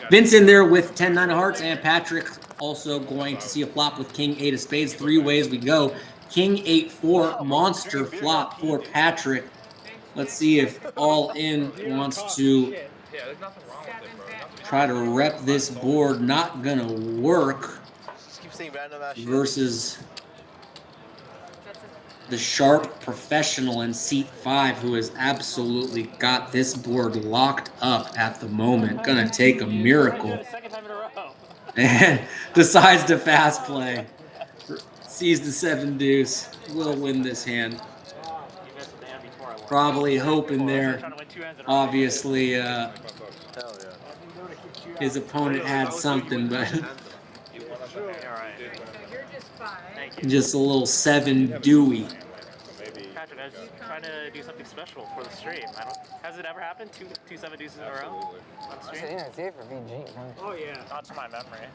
Vince in there with 10-9 of hearts, and Patrick also going to see a flop with King 8 of spades. 3 ways we go. King 8-4, monster flop for Patrick. Let's see if All In wants to try to rep this board. Not gonna work versus the sharp professional in seat 5, who has absolutely got this board locked up at the moment. Gonna take a miracle. And decides to fast play. Sees the 7 deuce. Will win this hand. Probably hoping there. Obviously, his opponent had something, but just a little 7 Dewey. Patrick, I was trying to do something special for the stream. Has it ever happened? Two 7 deuces in a row on the stream? Oh yeah. Not to my memory.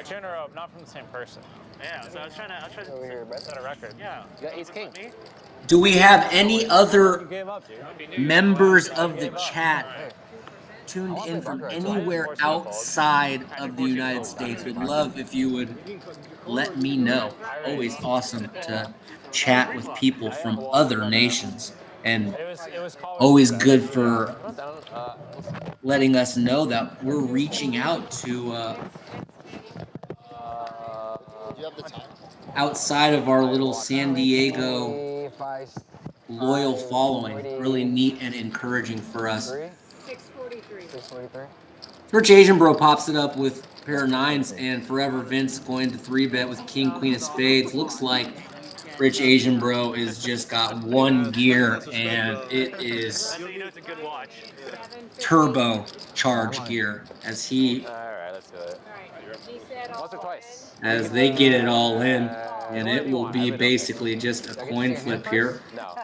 2 in a row, not from the same person. Yeah, so I was trying to set a record. Yeah. You got Ace King. Do we have any other members of the chat tuned in from anywhere outside of the United States? We'd love if you would let me know. Always awesome to chat with people from other nations, and always good for letting us know that we're reaching out to outside of our little San Diego loyal following. Really neat and encouraging for us. 643. Rich Asian Bro pops it up with a pair of 9s, and Forever Vince going to 3-bet with King, Queen of spades. Looks like Rich Asian Bro is just got one gear, and it is So you know it's a good watch. turbo charge gear as he All right, let's do it. Once or twice. as they get it all in, and it will be basically just a coin flip here. No,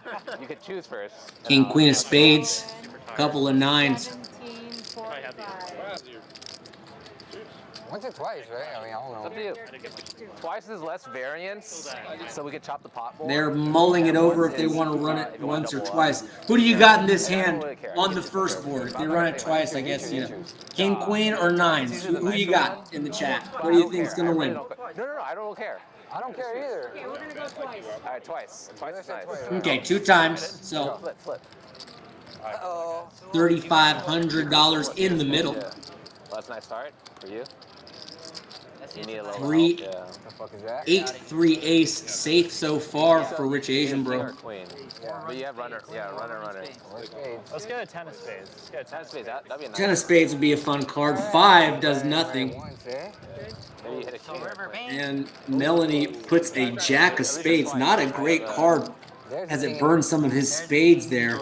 you could choose first. King, queen of spades, couple of nines. 17.5. Once or twice, right? I mean, I don't know. It's up to you. Twice is less variance, so we could chop the pot more. They're mulling it over if they want to run it once or twice. Who do you got in this hand on the first board? If they run it twice, I guess, you know. King, queen, or nines? Who you got in the chat? What do you think's going to win? No, I don't care. I don't care either. Okay, we're gonna go twice. All right, twice. Twice is nice. Okay, 2 times. So Flip. Uh-oh. $3,500 in the middle. Well, that's a nice start for you. You need a little Three. help, yeah. What the fuck is that? 8-3 ace, safe so far for Rich Asian King or Bro. queen. But you have runner. Yeah, runner. Let's go to 10 of spades. Let's go to 10 10 spades. That'd be a nice. 10 of spades would be a fun card. 5 does nothing. Once, eh? Maybe you hit a king or a queen. And Melanie puts a jack of spades. Not a great card as it burns some of his spades there.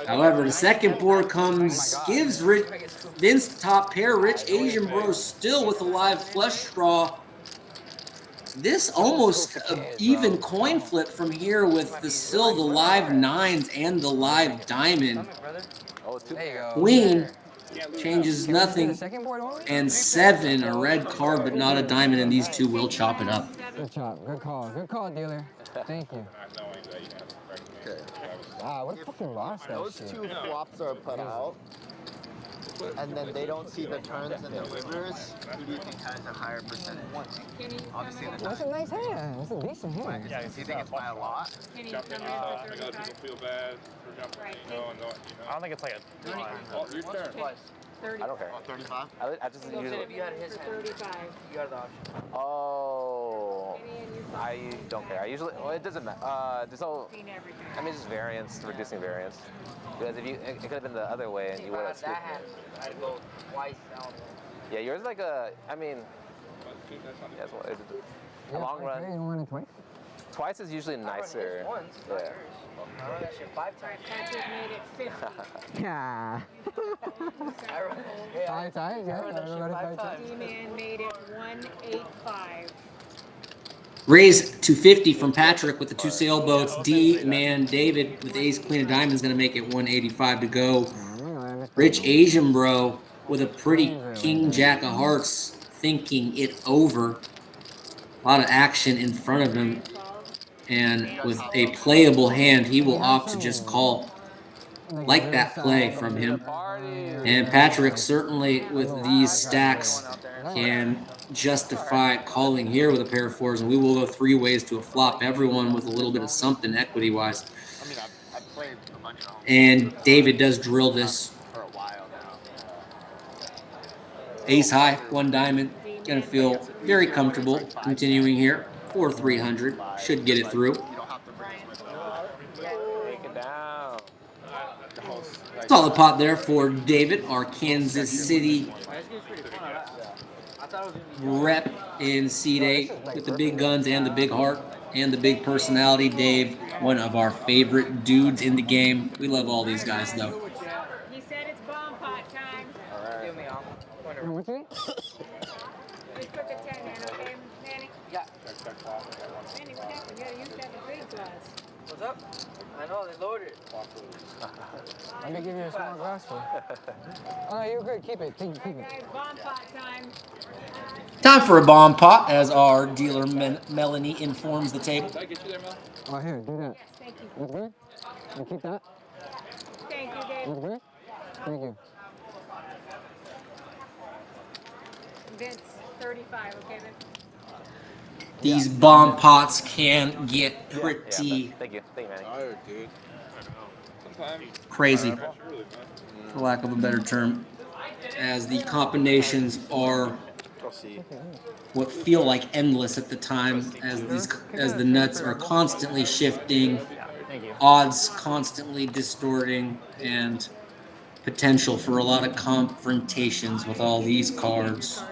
However, the second board comes, gives Vince the top pair. Rich Asian Bro still with a live flush draw. This almost an even coin flip from here with the still the live nines and the live diamond. Oh, two. There you go. Queen changes nothing. Second board only? And 7, a red card, but not a diamond, and these two will chop it up. Good chop. Good call. Good call, dealer. Thank you. Okay. Wow, what a fucking loss that Those shit. 2 flops are put out, and then they don't see the turns and the rivers. Who do you think has a higher percentage? Obviously, the That's a nice hand. That's a decent hand. Yeah, Do you think it's by a lot? Can you Jumping come in in, for other 35? people feel bad for jumping, Right. I don't think it's like a ton. Oh, your turn. 30. I don't care. Oh, 35? I just Go usually. if you had his 35. You got the option. Oh. Kenny and you I don't care. I usually. Well, it doesn't matter. Just all. seen everything. I mean, just variance, reducing variance. Because if you, it could have been the other way, and you would have That skipped hand, it. I'd go twice down. Yeah, yours is like a. I mean, yeah, it's, a long You run. won it twice? Twice is usually nicer. Once, not Yeah. yours. I run that shit 5 times. Patrick made it 50. Yeah. I run, yeah, 5 times? Yeah. I run that shit Everybody 5 5 times. times. D-Man made it 185. Raise 250 from Patrick with the 2 sailboats. D-Man David with the ace queen of diamonds going to make it 185 to go. Rich Asian Bro with a pretty king jack of hearts thinking it over. A lot of action in front of him. And with a playable hand, he will opt to just call. Like that play from him. And Patrick certainly with these stacks can justify calling here with a pair of 4s, and we will go 3 ways to a flop. Everyone with a little bit of something equity-wise. I mean, I've played a bunch of them And David does drill this. for a while now. Ace high, 1 diamond. Gonna feel very comfortable continuing here. 4-300. Should get it through. You don't have to bring this with Take it down. Solid pot there for David, our Kansas City rep in Seed 8 with the big guns and the big heart and the big personality. Dave, one of our favorite dudes in the game. We love all these guys, though. He said it's bomb pot time. Give me off. What's it? Just put the 10 in, okay, Manny? Yeah. Manny, what happened? You gotta use that big glass. What's up? I know, they lowered it. Let me give you a small glass for Oh, you're good. Keep it. Keep it. Guys, bomb pot time. Time for a bomb pot, as our dealer Melanie informs the table. Did I get you there, Mel? Oh, here. Do that. Yes, thank you. That's good? You keep that? Thank you, Dave. That's good? Thank you. Vince, 35, okay, Vince? These bomb pots can get pretty Yeah, thank you, Manny. Tired, dude. Sometimes. crazy, Really, man. for lack of a better term, as the combinations are I'll see. what feel like endless at the time, as the nuts are constantly shifting, odds constantly distorting, and potential for a lot of confrontations with all these cards.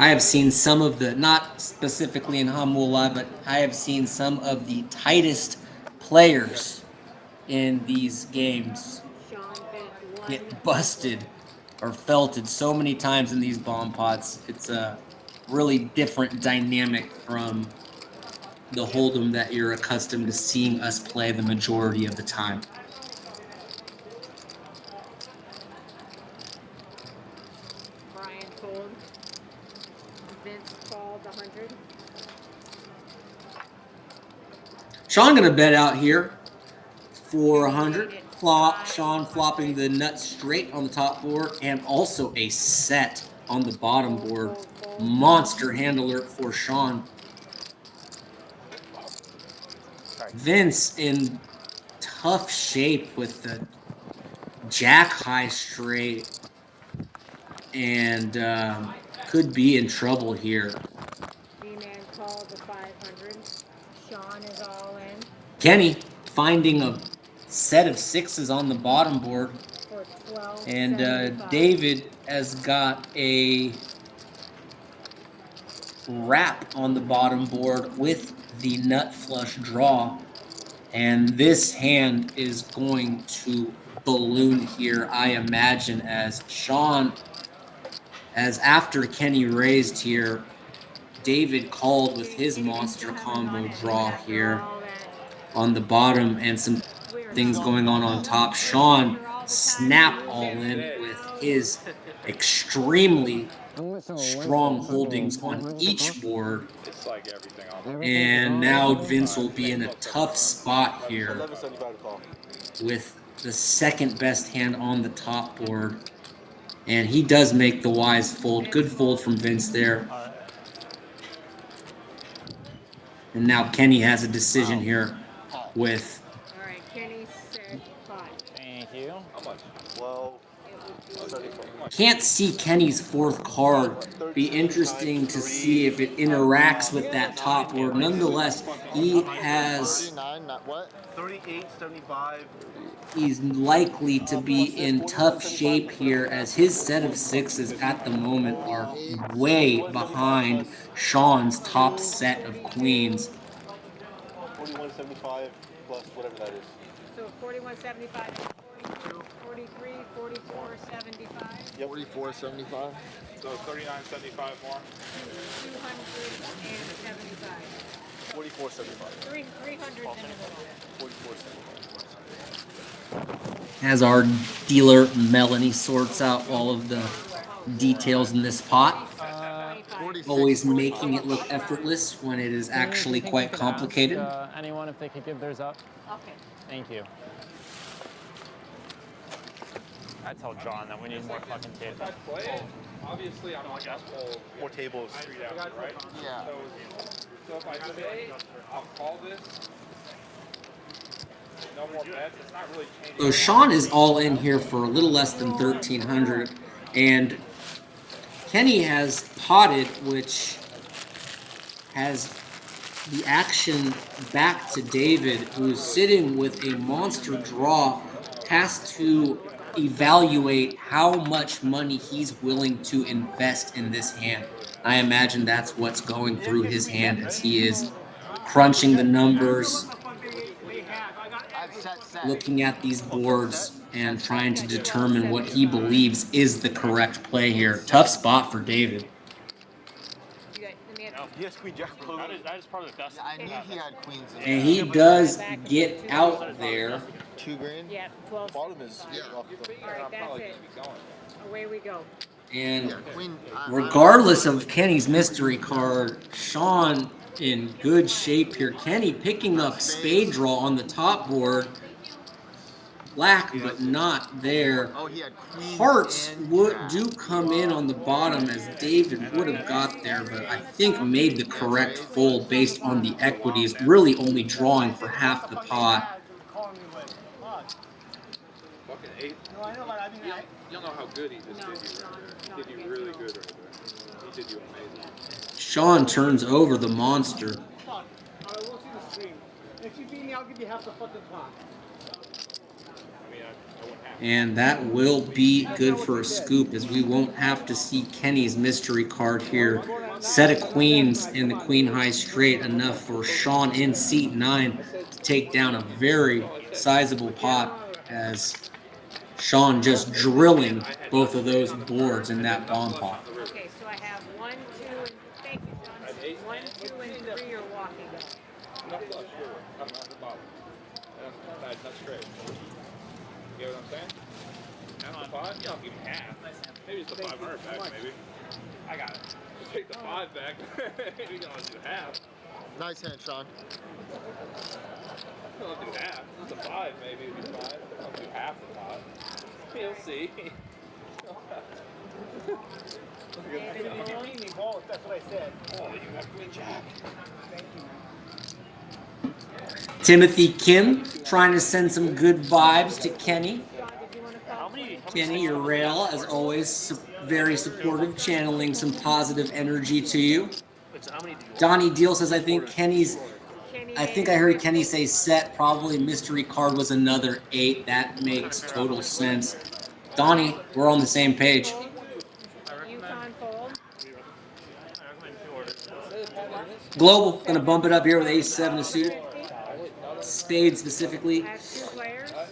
I have seen some of the, not specifically in Hamul Live, but I have seen some of the tightest players in these games get busted or felted so many times in these bomb pots. It's a really different dynamic from the Hold'em that you're accustomed to seeing us play the majority of the time. Brian told Vince called 100. Sean gonna bet out here for 100. Sean flopping the nut straight on the top board and also a set on the bottom board. Monster hand alert for Sean. Vince in tough shape with the jack high straight and could be in trouble here. D-Man called the 500. Sean is all in. Kenny finding a set of sixes on the bottom board. For 12. And David has got a wrap on the bottom board with the nut flush draw. And this hand is going to balloon here, I imagine, as Sean, as after Kenny raised here, David called with his monster combo draw here on the bottom and some things going on top. Sean snap all in with his extremely strong holdings on each board. It's like everything on And now Vince will be in a tough spot here with the second best hand on the top board. And he does make the wise fold. Good fold from Vince there. And now Kenny has a decision here with... All right, Kenny said 5. Thank you. How much? 12. Can't see Kenny's fourth card. Be interesting to see if it interacts with that top board. Nonetheless, he has... 38, 75. He's likely to be in tough shape here as his set of sixes at the moment are way behind Sean's top set of queens. 41.75 plus whatever that is. So 41.75, 42, 43, 44.75. Yep. 44.75. So 39.75 more. 275. 44.75. 300 in the middle. 44.75. As our dealer Melanie sorts out all of the details in this pot. Always making it look effortless when it is actually quite complicated. Ask, anyone if they could give theirs up? Okay. Thank you. I tell John that we need more fucking tables. If I play it, obviously I'm on that whole More tables. street out, right? Yeah. So if I say I'll call this, no more bets, it's not really changing. So Sean is all in here for a little less than 1,300, and Kenny has potted, which has the action back to David, who's sitting with a monster draw, has to evaluate how much money he's willing to invest in this hand. I imagine that's what's going through his hand as he is crunching the numbers, looking at these boards and trying to determine what he believes is the correct play here. Tough spot for David. He has queen jack. That is probably the best. I knew he had queens in And he does get out there. 2 grand. Yeah, 12. Bottom is All right, that's it. Away we go. And Queen. regardless of Kenny's mystery card, Sean in good shape here. Kenny picking up spade draw on the top board. Black, but not there. Oh, he had queens. Hearts and do come in on the bottom as David would have got there, but I think made the correct fold based on the equities, really only drawing for half the pot. Fucking 8. No, I know, but I mean, you don't know how good he just did you right there. He did you really good right there. He did you amazing. Sean turns over the monster. Alright, we'll see the stream. If you beat me, I'll give you half the fucking pot. I mean, I wouldn't have And that will be good for a scoop, as we won't have to see Kenny's mystery card here. Set of queens in the queen high straight, enough for Sean in seat 9 to take down a very sizable pot, as Sean just drilling both of those boards in that bomb pot. Okay, so I have 1, 2, and thank you, Sean. 1, 2, and 3 are walking. Not flush, sure. I'm not the bottom. That's straight. You get what I'm saying? Half the pot? Yeah, I'll give you half. Maybe it's the 500 back, maybe. I got it. Just take the 5 back. Maybe you only do half. Nice hand, Sean. I'll do half. It's a 5, maybe. It'll be 5. I'll do half the pot. You'll see. That's what I said. Oh, you have queen jack. Thank you. Timothy Kim trying to send some good vibes to Kenny. Kenny, your rail, as always, very supportive, channeling some positive energy to you. Donnie Deal says, I think I heard Kenny say set, probably mystery card was another 8. That makes total sense. Donnie, we're on the same page. Global, going to bump it up here with ace-7 of suited. Spade specifically.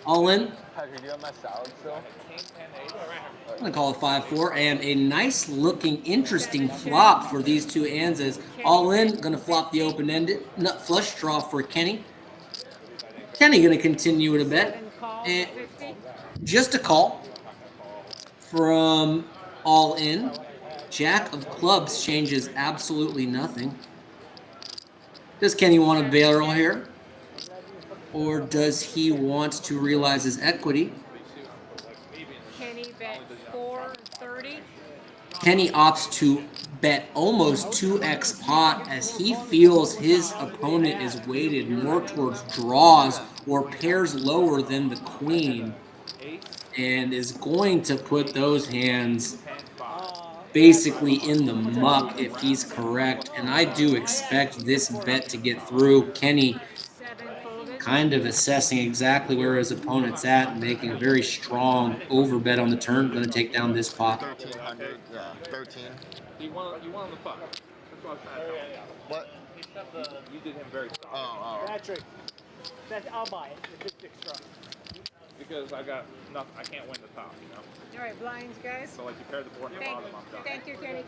All in. I'm going to call it 5-4. And a nice looking, interesting flop for these two hands is all in. Going to flop the open-ended. Nut flush draw for Kenny. Kenny going to continue with a bet. And just a call from all in. Jack of clubs changes absolutely nothing. Does Kenny want a barrel here? Or does he want to realize his equity? Kenny bet 430. Kenny opts to bet almost 2x pot, as he feels his opponent is weighted more towards draws or pairs lower than the queen, and is going to put those hands basically in the muck if he's correct. And I do expect this bet to get through. Kenny kind of assessing exactly where his opponent's at and making a very strong overbet on the turn. Going to take down this pot. 1300, yeah, 13. You won on the pot. That's what I was trying to tell you. What? You did him very soft. Oh. Patrick, I'll buy it. It's just extra. Because I got nothing. I can't win the top, you know? All right, blinds, guys. So, like, you pair the board and the bottom, I'm done. Thank you, Kenny.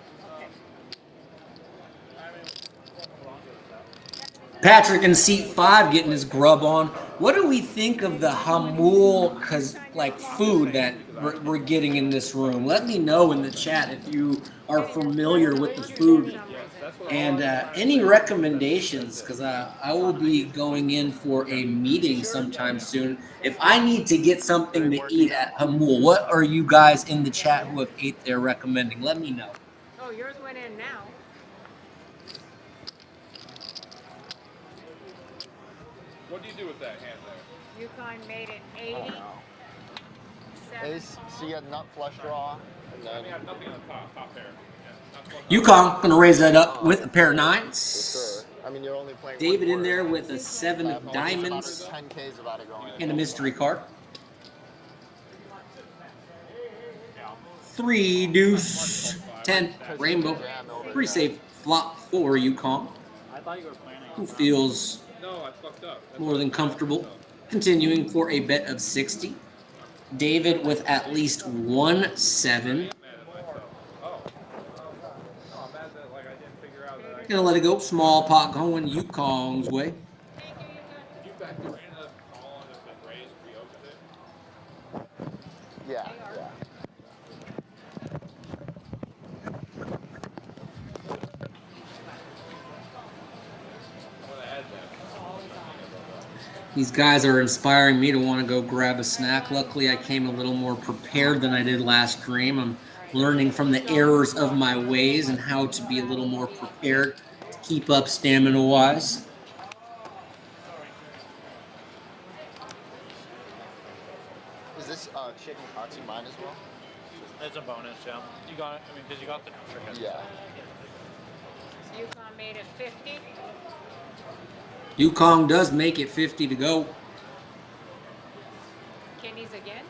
Patrick in seat 5 getting his grub on. What do we think of the Jamul food that we're getting in this room? Let me know in the chat if you are familiar with the food and any recommendations, because I will be going in for a meeting sometime soon. If I need to get something to eat at Jamul, what are you guys in the chat who have ate there recommending? Let me know. Oh, yours went in now. What do you do with that hand there? UConn made it 80. Ace, so you had nut flush draw. And then I have nothing on the top pair. UConn going to raise that up with a pair of 9s. sure. I mean, you're only playing David one in there quarter. with a 7 of diamonds 10K's about to go in. and a mystery card. 3 deuce 10 rainbow. Pretty safe flop for UConn, who feels more than comfortable continuing for a bet of 60. David with at least 1 7. Gonna let it go. Small pot going UConn's way. Yeah. These guys are inspiring me to want to go grab a snack. Luckily, I came a little more prepared than I did last stream. I'm learning from the errors of my ways and how to be a little more prepared to keep up stamina-wise. Is this chicken katsu mine as well? It's a bonus, yeah. You got it. I mean, because you got the chicken. Yeah. UConn made it 50. UConn does make it 50 to go. Kenny's again.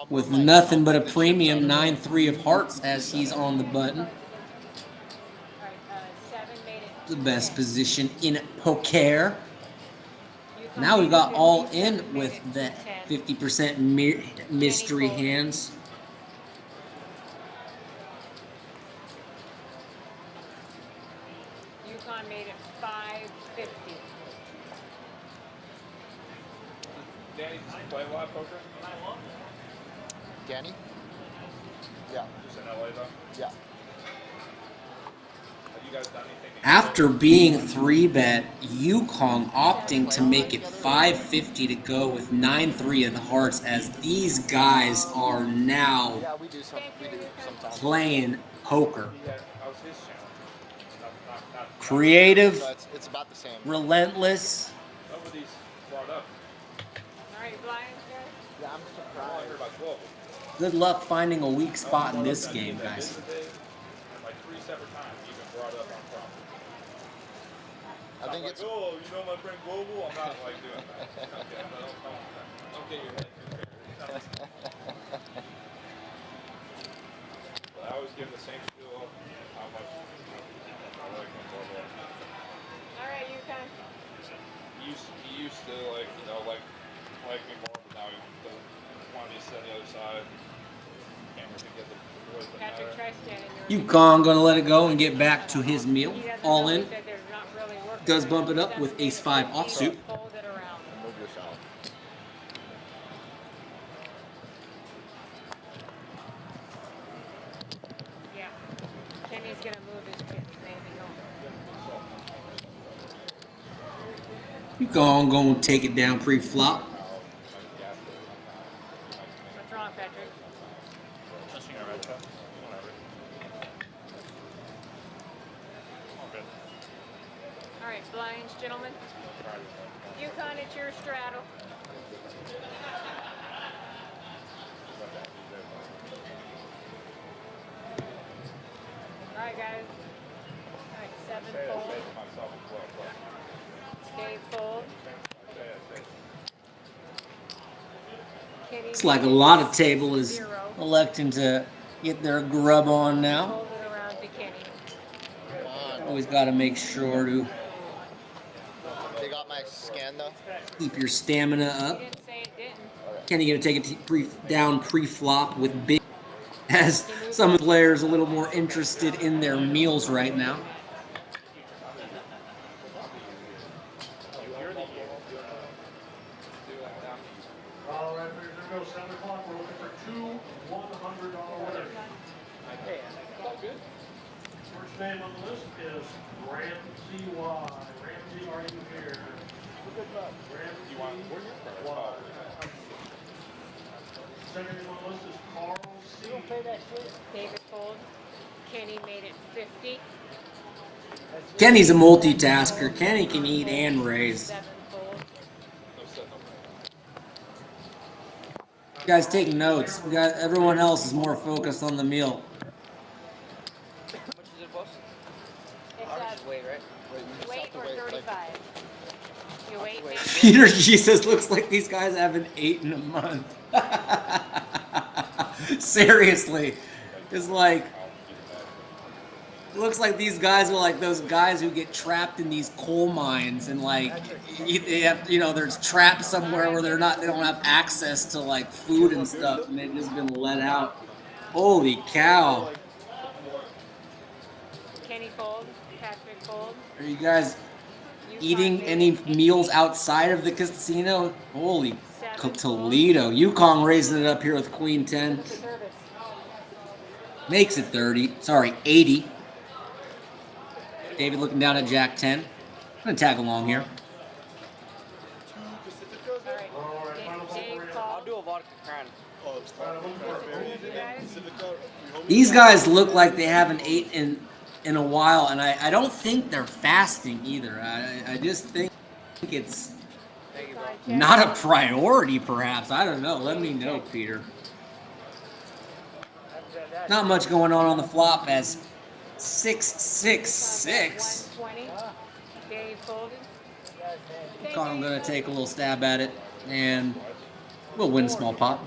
with nothing but a premium 9-3 of hearts as he's on the button. The best position in poker. Now we've got all in with the 50% mystery hands. Yukon made it 550. Danny, does he play a lot of poker? Danny? Yeah. Just in LA though? Yeah. Have you guys done anything? After being 3-bet, Yukon opting to make it 550 to go with 9-3 of the hearts as these guys are now We do sometimes. playing poker. That was his channel. Creative, So it's about the same. relentless. Nobody's brought up. All right, blind guys. Yeah, I'm I only surprised. heard about 12. Good luck finding a weak spot in this game, guys. And like 3 separate times you've been brought up on problem. I think Like, it's. oh, you know my friend Global? I'm not like doing that. Okay, don't get your head too big. But I always give the same spiel of how much I like when Global. All right, Yukon. He used to like, you know, like me more, but now he doesn't want me to sit on the other side. Can't really get the boys that Patrick, matter. try standing there. Yukon gonna let it go and get back to his meal. He doesn't All know, he in. said there's not really work Does there. bump it up with ace-5 offsuit. Fold it around. Move your shot. Yeah. Kenny's gonna move his chips, maybe. Yukon gonna take it down pre-flop. What's wrong, Patrick? Touching a red cup. Whatever. All good. All right, blinds, gentlemen. Yukon, it's your straddle. All right, guys. All right, 7 fold. Dave fold. Kenny Looks like a lot of table is electing to get their grub on now. fold it around to Kenny. Always got to make sure to They got my scan though. keep your stamina He up. didn't say it didn't. Kenny gonna take it down pre-flop with big, as some players a little more interested in their meals right now. All right, there goes 7 o'clock. We're looking for two $100 winners. First name on the list is Ramsey Y. Ramsey, are you here? Ramsey Y. Second name on the list is Carl C. David fold. Kenny made it 50. Kenny's a multitasker. Kenny can eat and raise. 7 fold. You guys take notes. We got everyone else is more focused on the meal. How much is it, boss? It's Wait, right? weight or 35. You wait, maybe? Peter Jesus looks like these guys haven't eaten a month. Seriously. It's like, it looks like these guys are like those guys who get trapped in these coal mines and like, they have, you know, there's trapped somewhere where they don't have access to like food and stuff and they've just been let out. Holy cow. Kenny fold. Patrick fold. Are you guys eating any meals outside of the casino? Holy Toledo. Yukon raising it up here with Queen 10. Makes it 30. Sorry, 80. David looking down at Jack 10. I'm going to tag along here. All right. Dave I'll fold. do a vodka crown. These guys look like they haven't eaten in a while, and I don't think they're fasting either. I just think it's not a priority, perhaps. I don't know. Let me know, Peter. Not much going on the flop as 666. 120. Dave folded. I'm going to take a little stab at it, and we'll win small pot.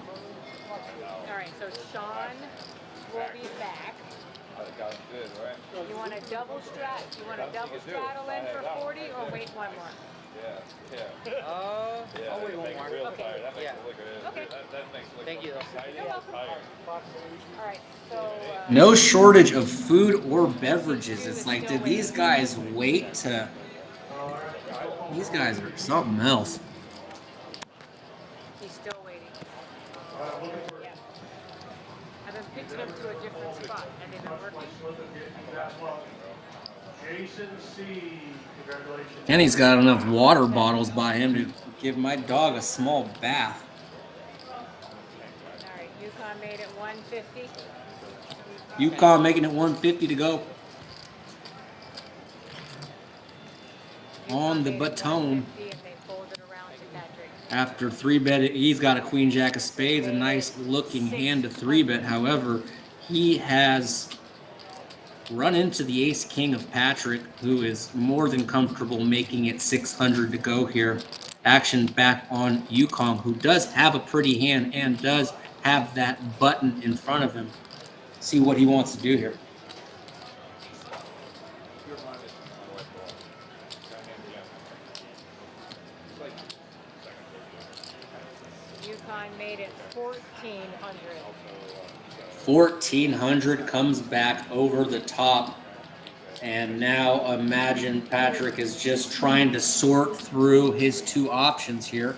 good, right? You want a double straddle in for 40 or wait one more? Yeah. I'll wait one more. Real Okay. tired. That makes Yeah. it look good. Okay. That makes it look Thank you, though. exciting. You're welcome. Tired. All right, so No shortage of food or beverages. It's like, did these guys wait to... These guys are something else. he's still waiting. Yeah. I've been pitching him to a different spot, and they've been working. Jason C. Congratulations. Kenny's got enough water bottles by him to give my dog a small bath. All right, Yukon made it 150. Yukon making it 150 to go. On the baton. After 3-bet, he's got a queen jack of spades, a nice looking hand to 3-bet. However, he has run into the ace king of Patrick, who is more than comfortable making it 600 to go here. Action back on Yukon, who does have a pretty hand and does have that button in front of him. See what he wants to do here. Yukon made it 1,400. 1,400 comes back over the top. And now imagine Patrick is just trying to sort through his two options here.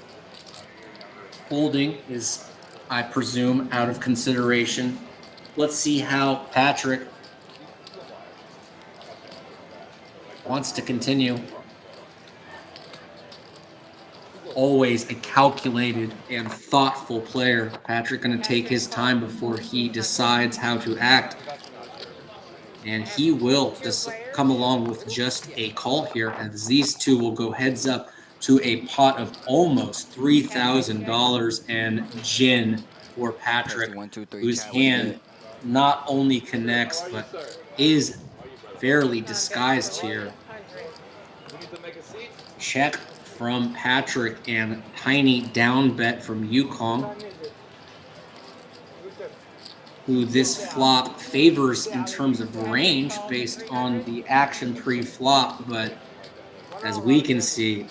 Holding is, I presume, out of consideration. Let's see how Patrick wants to continue. Always a calculated and thoughtful player. Patrick going to take his time before he decides how to act. And he will just come along with just a call here, as these two will go heads up to a pot of almost $3,000 and gin for Patrick, whose hand not only connects but is fairly disguised here. Check from Patrick and tiny down bet from Yukon, who this flop favors in terms of range based on the action pre-flop, but as we can see,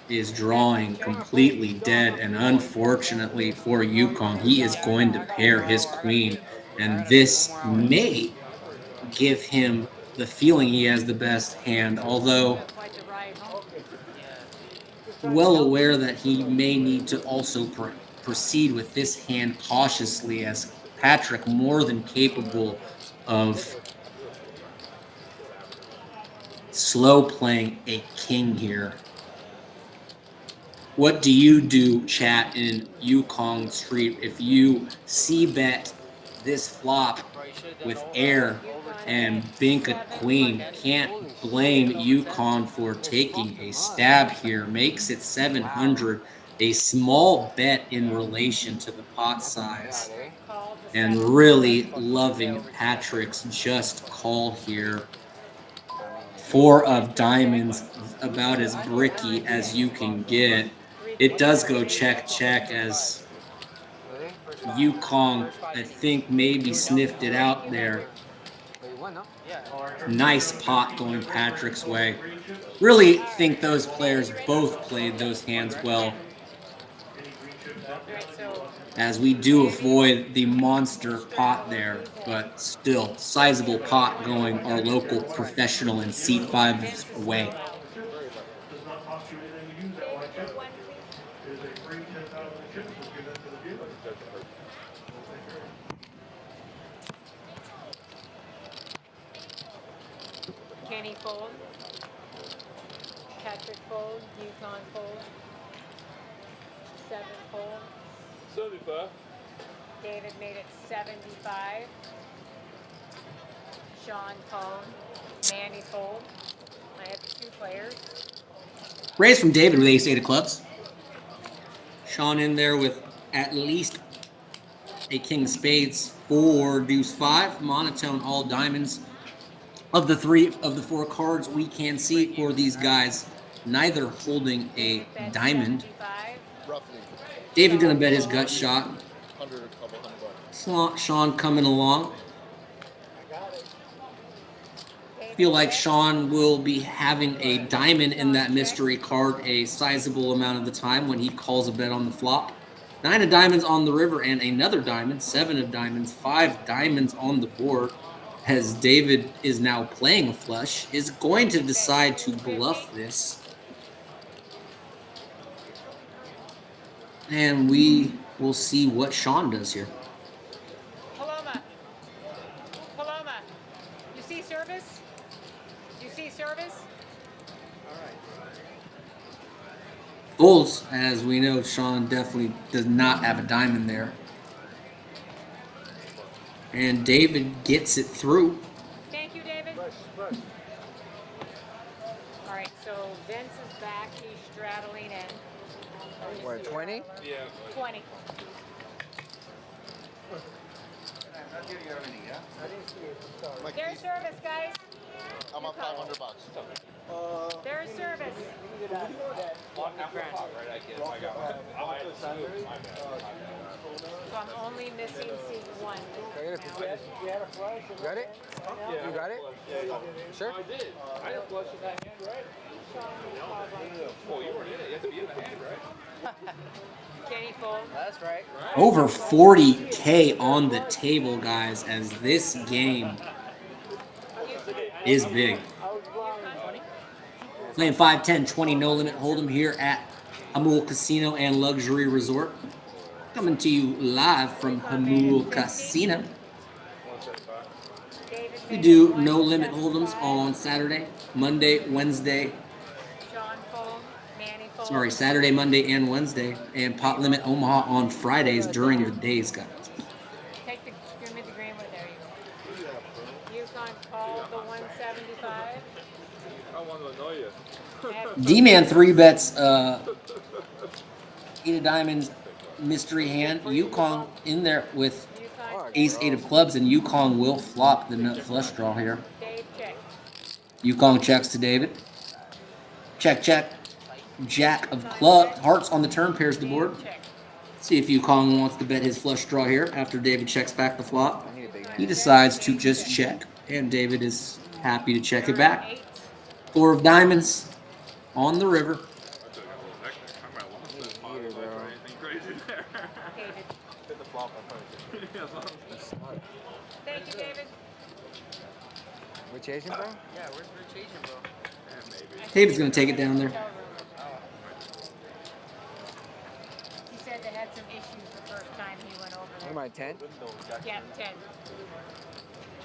is drawing completely dead. And unfortunately for Yukon, he is going to pair his queen, and this may give him the feeling he has the best hand, although well aware that he may need to also proceed with this hand cautiously, as Patrick more than capable of slow playing a king here. What do you do, chat, in Yukon Street if you c-bet this flop with air and bink a queen? Can't blame Yukon for taking a stab here. Makes it 700, a small bet in relation to the pot size. And really loving Patrick's just call here. 4 of diamonds, about as bricky as you can get. It does go check, check, as Yukon, I think, maybe sniffed it out there. Nice pot going Patrick's way. Really think those players both played those hands well, as we do avoid the monster pot there, but still sizable pot going our local professional in seat 5's way. Does not cost you anything to use that white chip. It is a free 10,000 chips. We'll give that to the dealer. Kenny fold. Patrick fold. Yukon fold. 7 fold. 75. David made it 75. Sean called. Manny fold. I have 2 players. Raise from David with ace-8 of clubs. Sean in there with at least a king of spades, 4 deuce 5, monotone all diamonds. Of the 4 cards we can see for these guys, neither holding a diamond. David gonna bet his gut shot. Sean coming along. feel like Sean will be having a diamond in that mystery card a sizable amount of the time when he calls a bet on the flop. 9 of diamonds on the river and another diamond, 7 of diamonds, 5 diamonds on the board. As David is now playing a flush, is going to decide to bluff this. And we will see what Sean does here. Paloma. Paloma. You see service? You see service? Folds, as we know, Sean definitely does not have a diamond there. And David gets it through. Thank you, David. All right, so Vince is back. He's straddling in. What, 20? Yeah. 20. There's service, guys. I'm up $500. There's service. So I'm only missing seat 1. You got it? You got it? Sure? I did. I didn't flush in that hand, right? Well, you weren't in it. You have to be in the hand, right? Kenny fold. That's right. Over 40K on the table, guys, as this game is big. Playing 5, 10, 20 no limit hold'em here at Jamul Casino and Luxury Resort. Coming to you live from Jamul Casino. We do no limit hold'ems on Saturday, Monday, Wednesday. Sorry, Saturday, Monday, and Wednesday, and pot limit Omaha on Fridays during the days, guys. Give me the green one. There you go. Yukon called the 175. I want to know you. D-Man 3 bets 8 of diamonds mystery hand. Yukon in there with ace 8 of clubs, and Yukon will flop the nut flush draw here. Dave check. Yukon checks to David. Check, check. Jack of clubs. Hearts on the turn, pairs the board. See if Yukon wants to bet his flush draw here after David checks back the flop. He decides to just check, and David is happy to check it back. 4 of diamonds on the river. Thank you, David. We're chasing, bro? Yeah, we're chasing, bro. David's going to take it down there. He said they had some issues the first time he went over there. Am I 10? Yeah, 10.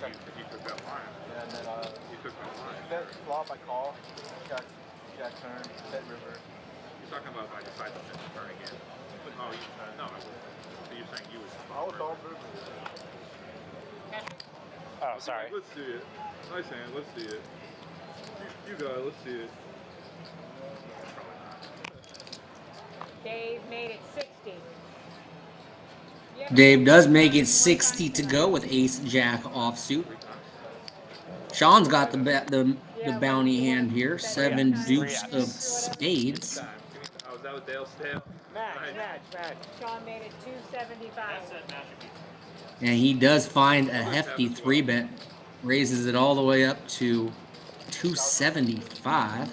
You took that line. Yeah, and then You took that line. bet flop, I call, check turn, bet river. You're talking about if I decide to fit the turn again. Oh, no, I wouldn't. So you're saying you would. I was all river. Oh, sorry. Let's see it. Nice hand. Let's see it. You got it. Let's see it. Dave made it 60. Dave does make it 60 to go with ace jack offsuit. Sean's got the bounty hand here. 7 deuce of spades. Oh, is that what Dale's tail? Match. Sean made it 275. And he does find a hefty 3-bet. Raises it all the way up to 275.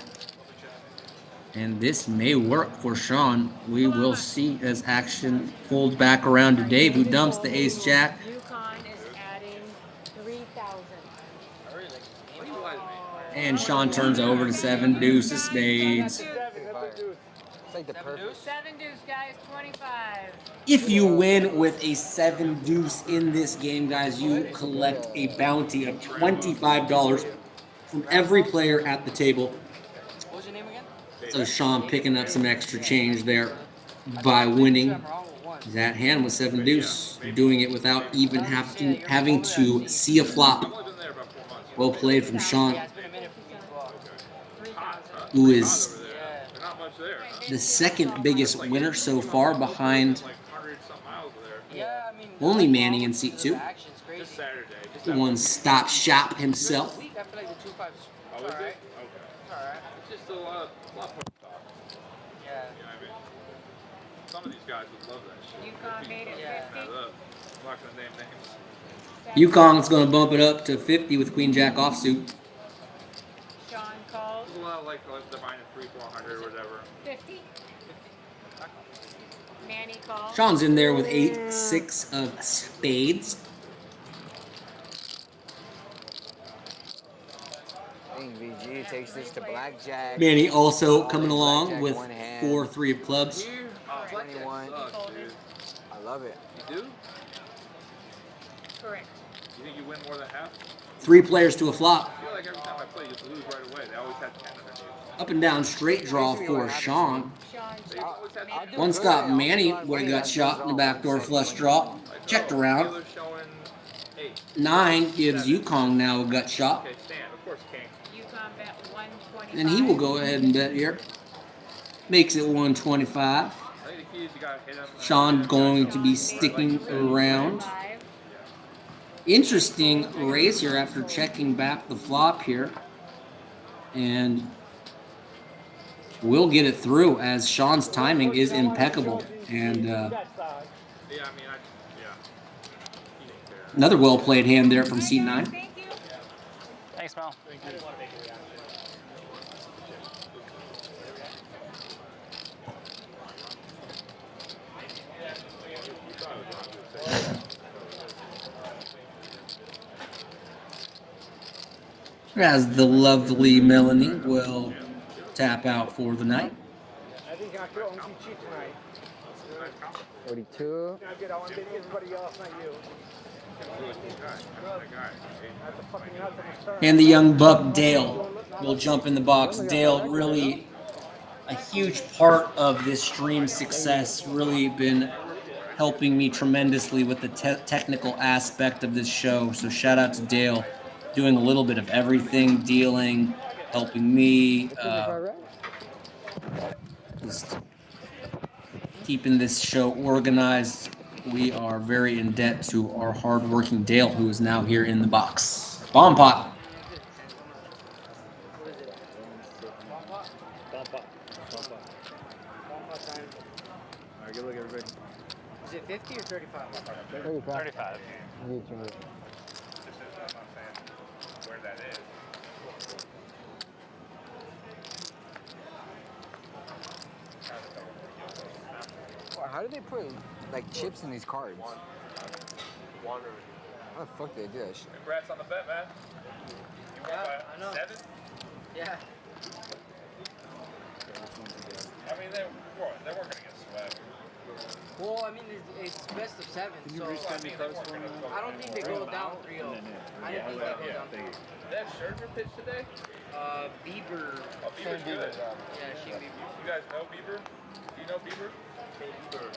And this may work for Sean. We will see as action folds back around to Dave, who dumps the ace jack. Yukon is adding 3,000. And Sean turns over to 7 deuce of spades. It's like the perfect. 7 deuce, guys, 25. If you win with a 7 deuce in this game, guys, you collect a bounty of $25 from every player at the table. What was your name again? So Sean picking up some extra change there by winning that hand with 7 deuce, doing it without even having to see a flop. Well played from Sean, who is the second biggest winner so far behind only Manny in seat 2. The one stop shop himself. Oh, is it? Okay. It's just a lot of talk. Yeah. You know what I mean? Some of these guys would love that shit. Yukon made it 50. I'm not gonna name names. Yukon is going to bump it up to 50 with Queen Jack offsuit. like the minus 300-400 or whatever. 50. Manny calls. Sean's in there with 8-6 of spades. I think VG takes this to blackjack. Manny also coming along with 4-3 of clubs. 21. I love it. You do? Correct. You think you win more than half? 3 players to a flop. I feel like every time I play, you just lose right away. They always have 10 of them. Up and down straight draw for Sean. They always have 10. One stop, Manny would have got shot in the backdoor flush draw. Checked around. Dealer's showing 8. 9 gives Yukong now a gut shot. Okay, stand. Of course, king. Yukon bet 125. And he will go ahead and bet here. Makes it 125. I think the key is you gotta hit him. Sean going to be sticking around. Interesting raise here after checking back the flop here. And we'll get it through as Sean's timing is impeccable. And another well-played hand there from seat 9. Thanks, Mel. As the lovely Melanie will tap out for the night. I think I could only cheat tonight. 42. I want to beat everybody else, not you. And the young buck Dale will jump in the box. Dale, really a huge part of this stream's success, really been helping me tremendously with the technical aspect of this show. So shout out to Dale, doing a little bit of everything, dealing, helping me, just keeping this show organized. We are very in debt to our hardworking Dale, who is now here in the box. Bomb pot. Alright, good luck, everybody. Is it 50 or 35? 35. Where that is. How do they put like chips in these cards? How the fuck do they do that shit? Congrats on the bet, man. You won by I know. 7? Yeah. I mean, they weren't going to get swept. Well, I mean, it's best of 7, so I don't think they go down 3-0. I don't think they go down 3-0. Did that Scherzer pitch today? Bieber. Oh, Bieber's good. Yeah, she Bieber. You guys know Bieber? Do you know Bieber? Bieber.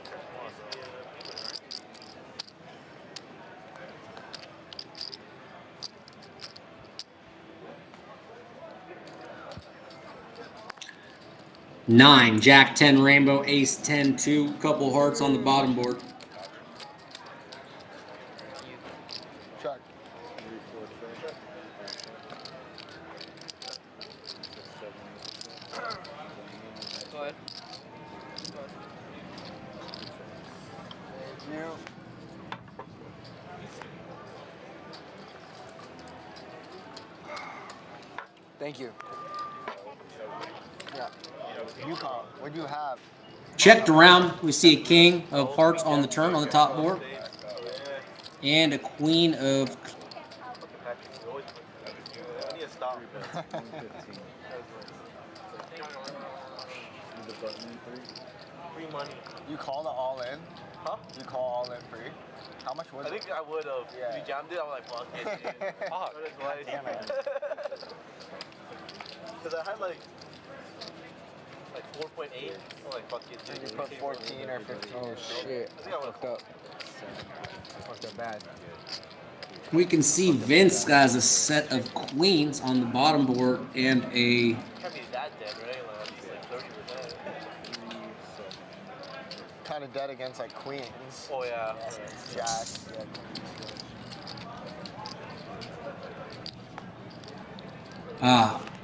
9, Jack 10, Rainbow, Ace 10, 2, couple hearts on the bottom board. Check. Go ahead. Thank you. Yeah. Yukon, what do you have? Checked around, we see a king of hearts on the turn on the top board. And a queen of... I need to stop. Free money. You called it all in? Huh? You call all in free? How much was I it? think I would have. Yeah. You jammed it, I'm like, fuck it, dude. Fuck. Damn it. Because I had like 4.8. I'm like, fuck it, dude. You put 14 or 15. Oh shit. I think I would Fucked up. Fucked up bad. We can see Vince has a set of queens on the bottom board and a... can't be that dead, right? Like, at least like 30%. Kind of dead against like queens. Oh, yeah. Jacks.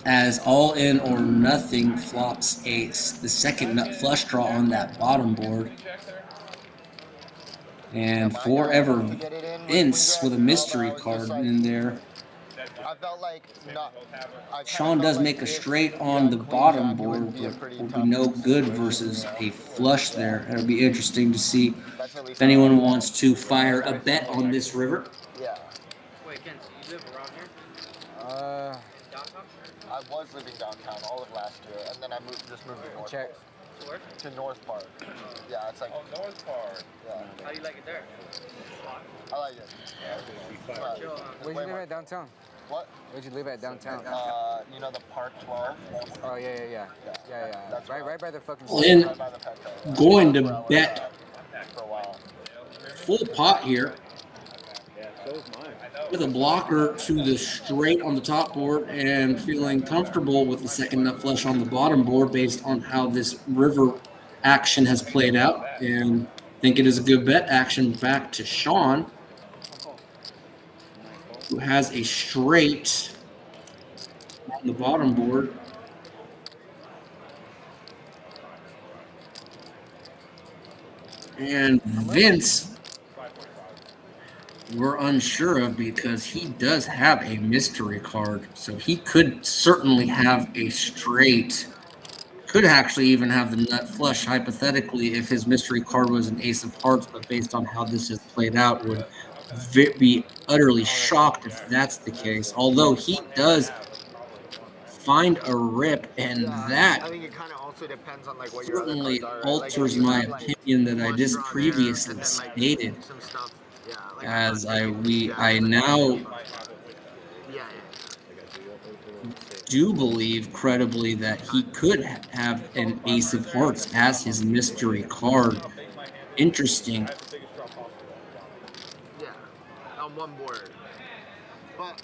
As all in or nothing flops ace. The second nut flush draw on that bottom board. And forever Vince with a mystery card in there. I felt like not. Sean does make a straight on the bottom board, but will be no good versus a flush there. It'll be interesting to see if anyone wants to fire a bet on this river. Yeah. Wait, Ken, so you live around here? Downtown? I was living downtown all of last year, and then I just moved to North. Check. To where? To North Park. Yeah, it's like. Oh, North Park. Yeah. How do you like it there? I like it. Chill, huh? Where'd you live at downtown? What? Where'd you live at downtown? You know the Park 12? Oh, yeah. That's Right by the fucking... And right by the Petco. going to bet For a while. full pot here Yeah, so's mine. with a blocker to the straight on the top board and feeling comfortable with the second nut flush on the bottom board based on how this river action has played out, and think it is a good bet. Action back to Sean, who has a straight on the bottom board. And Vince, we're unsure of because he does have a mystery card. So he could certainly have a straight. Could actually even have the nut flush, hypothetically, if his mystery card was an ace of hearts. But based on how this has played out, would be utterly shocked if that's the case. Although he does find a rip, and that I think it kind of also depends on like what your other certainly cards are. Right? alters my opinion that I just previously stated. Some stuff. Yeah. Like As I now Yeah. do believe credibly that he could have an ace of hearts as his mystery card. Interesting. Yeah. On one board. But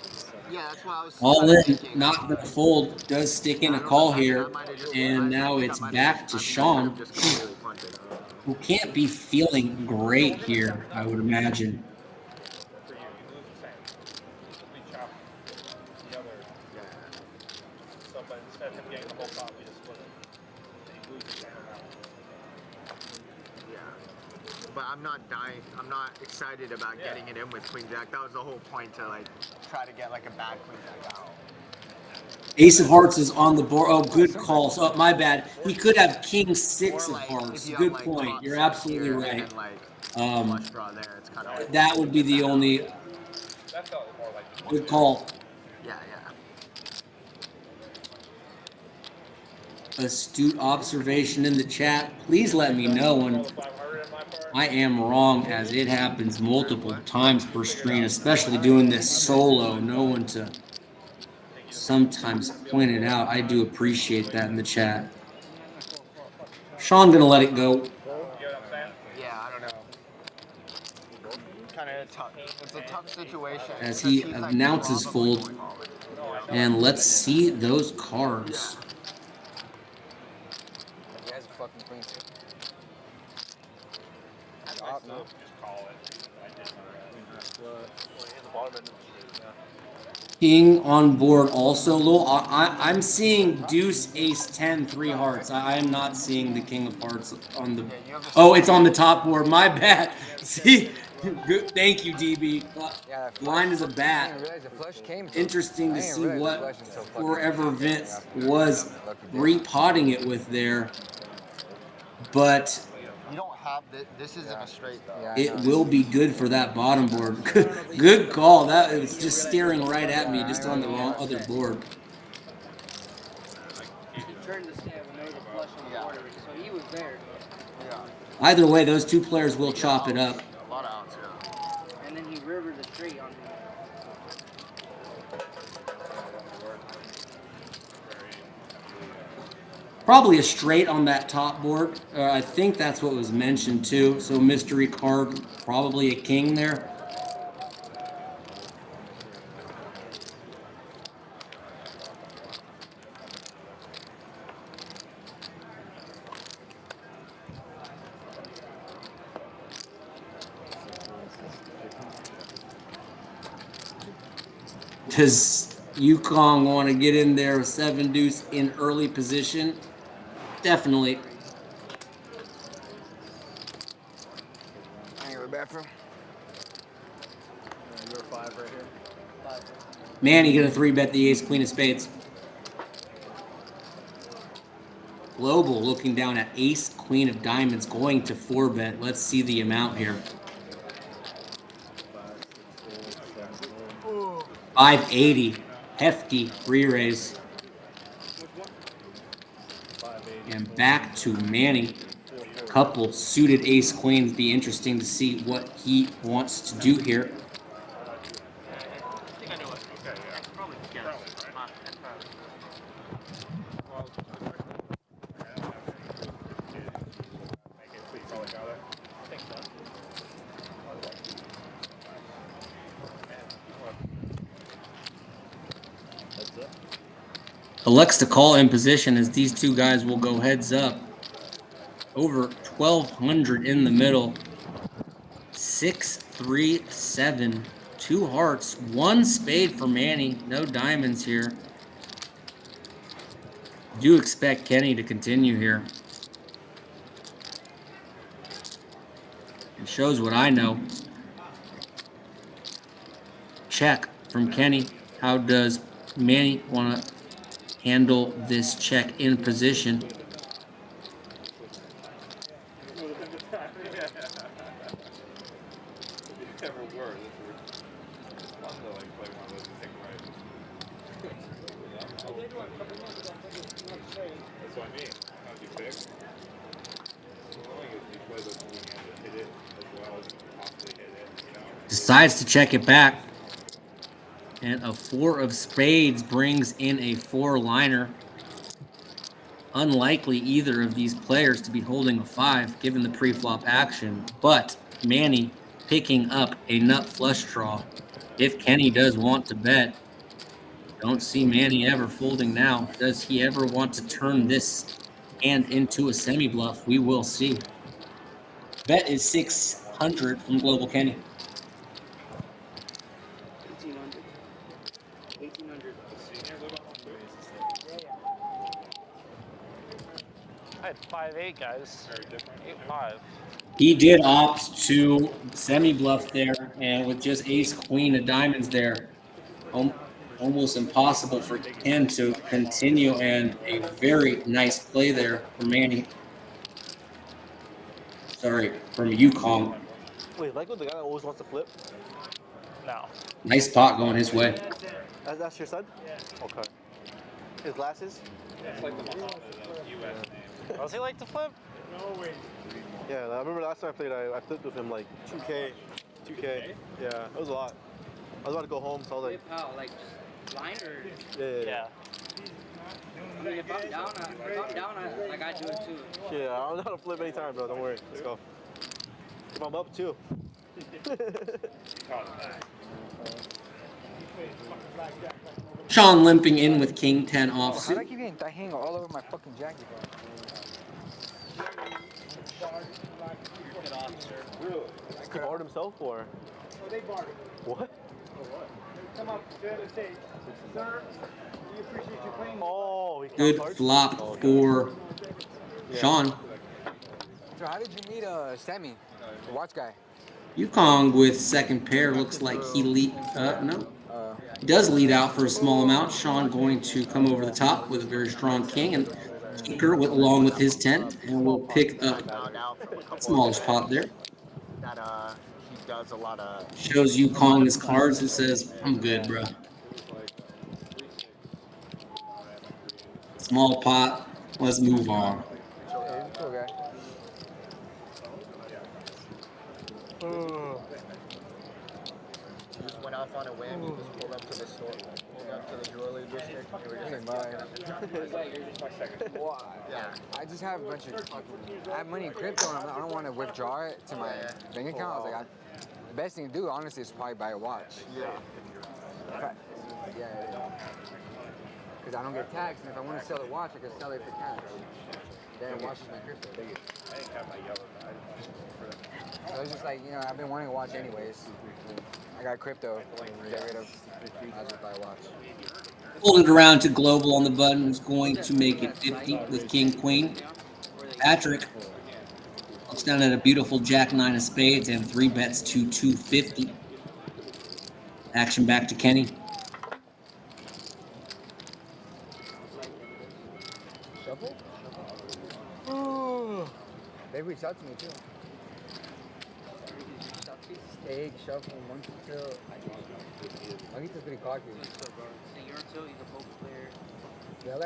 yeah, that's why I was. All in, not gonna fold, does stick in a call here, and now it's back to Sean, who can't be feeling great here, I would imagine. But I'm not dying. I'm not excited about getting it in with Queen Jack. That was the whole point, to like try to get like a bad Queen Jack out. Ace of hearts is on the board. Oh, good call. So, my bad. He could have king six of hearts. Good point. You're absolutely right. That would be the only good call. Yeah. Astute observation in the chat. Please let me know when I am wrong, as it happens multiple times per screen, especially doing this solo. No one to sometimes point it out. I do appreciate that in the chat. Sean gonna let it go. Yeah, I don't know. Kind of tough. It's a tough situation. As he announces fold. And let's see those cards. He has a fucking queen too. King on board also, Lowell. I'm seeing deuce, ace, 10, 3 hearts. I am not seeing the king of hearts on the... Oh, it's on the top board. My bad. See? Good. Thank you, DB. Blind as a bat. Interesting to see what Forever Vince was repotting it with there. But... You don't have this isn't a straight though. It will be good for that bottom board. Good call. That it was just staring right at me, just on the wrong other board. He turned the stab and made a flush on the border, so he was there. Either way, those two players will chop it up. A lot of outs, yeah. And then he rivered the straight on me. Probably a straight on that top board. I think that's what was mentioned too. So mystery card, probably a king there. Does Yukong want to get in there with 7 deuce in early position? Definitely. I go to the bathroom. You're 5 right here. Manny gonna 3-bet the ace queen of spades. Global looking down at ace queen of diamonds, going to 4-bet. Let's see the amount here. 580, hefty re-raise. And back to Manny. Couple suited ace queens. Be interesting to see what he wants to do here. Elects to call in position as these two guys will go heads up. Over 1,200 in the middle. 6, 3, 7. 2 hearts. 1 spade for Manny. No diamonds here. Do expect Kenny to continue here. It shows what I know. Check from Kenny. How does Manny want to handle this check in position? Decides to check it back. And a 4 of spades brings in a 4-liner. Unlikely either of these players to be holding a 5 given the pre-flop action, but Manny picking up a nut flush draw. If Kenny does want to bet, don't see Manny ever folding now. Does he ever want to turn this hand into a semi-bluff? We will see. Bet is 600 from Global Kenny. 1,800. I had 5-8, guys. 8-5. He did opt to semi-bluff there, and with just ace queen of diamonds there, almost impossible for him to continue, and a very nice play there for Manny. Sorry, from Yukon. Wait, Michael, the guy that always wants to flip? No. Nice pot going his way. That's your son? Yeah. Okay. His glasses? Does he like to flip? No way. Yeah, I remember last time I played, I flipped with him like 2K. Yeah, it was a lot. I was about to go home, so I was like... Flip how? Like, just blind or? Yeah. I mean, if I'm down, like, I do it too. Yeah, I don't know how to flip anytime, bro. Don't worry. Let's go. If I'm up, too. Sean limping in with king 10 How offsuit. did I keep getting hang all over my fucking jacket, bro? He barred himself, or? Oh, they barred him. What? Come up there and say, sir, we appreciate you playing. Oh, he Good counts flop hard? for Yeah. Sean. So how did you meet Sammy, the watch guy? Yukong with second pair looks like he he does lead out for a small amount. Sean going to come over the top with a very strong king, and Keeper along with his 10, and we'll pick up smallish pot there. That he does a lot of. Shows Yukong his cards and says, "I'm good, bro." Small pot. Let's move on. Okay. He just went off on a whim. He just pulled up to the store, pulled up to the jewelry district. And we were just Yeah. I just have a bunch of I have money in crypto, and I don't want to withdraw it to my bank account. I was like, the best thing to do, honestly, is probably buy a watch. Yeah. Because I don't get taxed, and if I want to sell the watch, I can sell it for cash. Then watch is my crypto. I didn't have my yellow. So it's just like, I've been wanting a watch anyways. I got crypto to get rid of. I just buy a watch. Pulled it around to Global on the button, who's going to make it 50 with King Queen. Patrick looks down at a beautiful Jack 9 of spades and 3 bets to 250. Action back to Kenny. Shuffle? Ooh. They reached out to me too. Steak, shuffle, monkey tail. Monkey tail's pretty cocky. So you're until he's a poker player. They're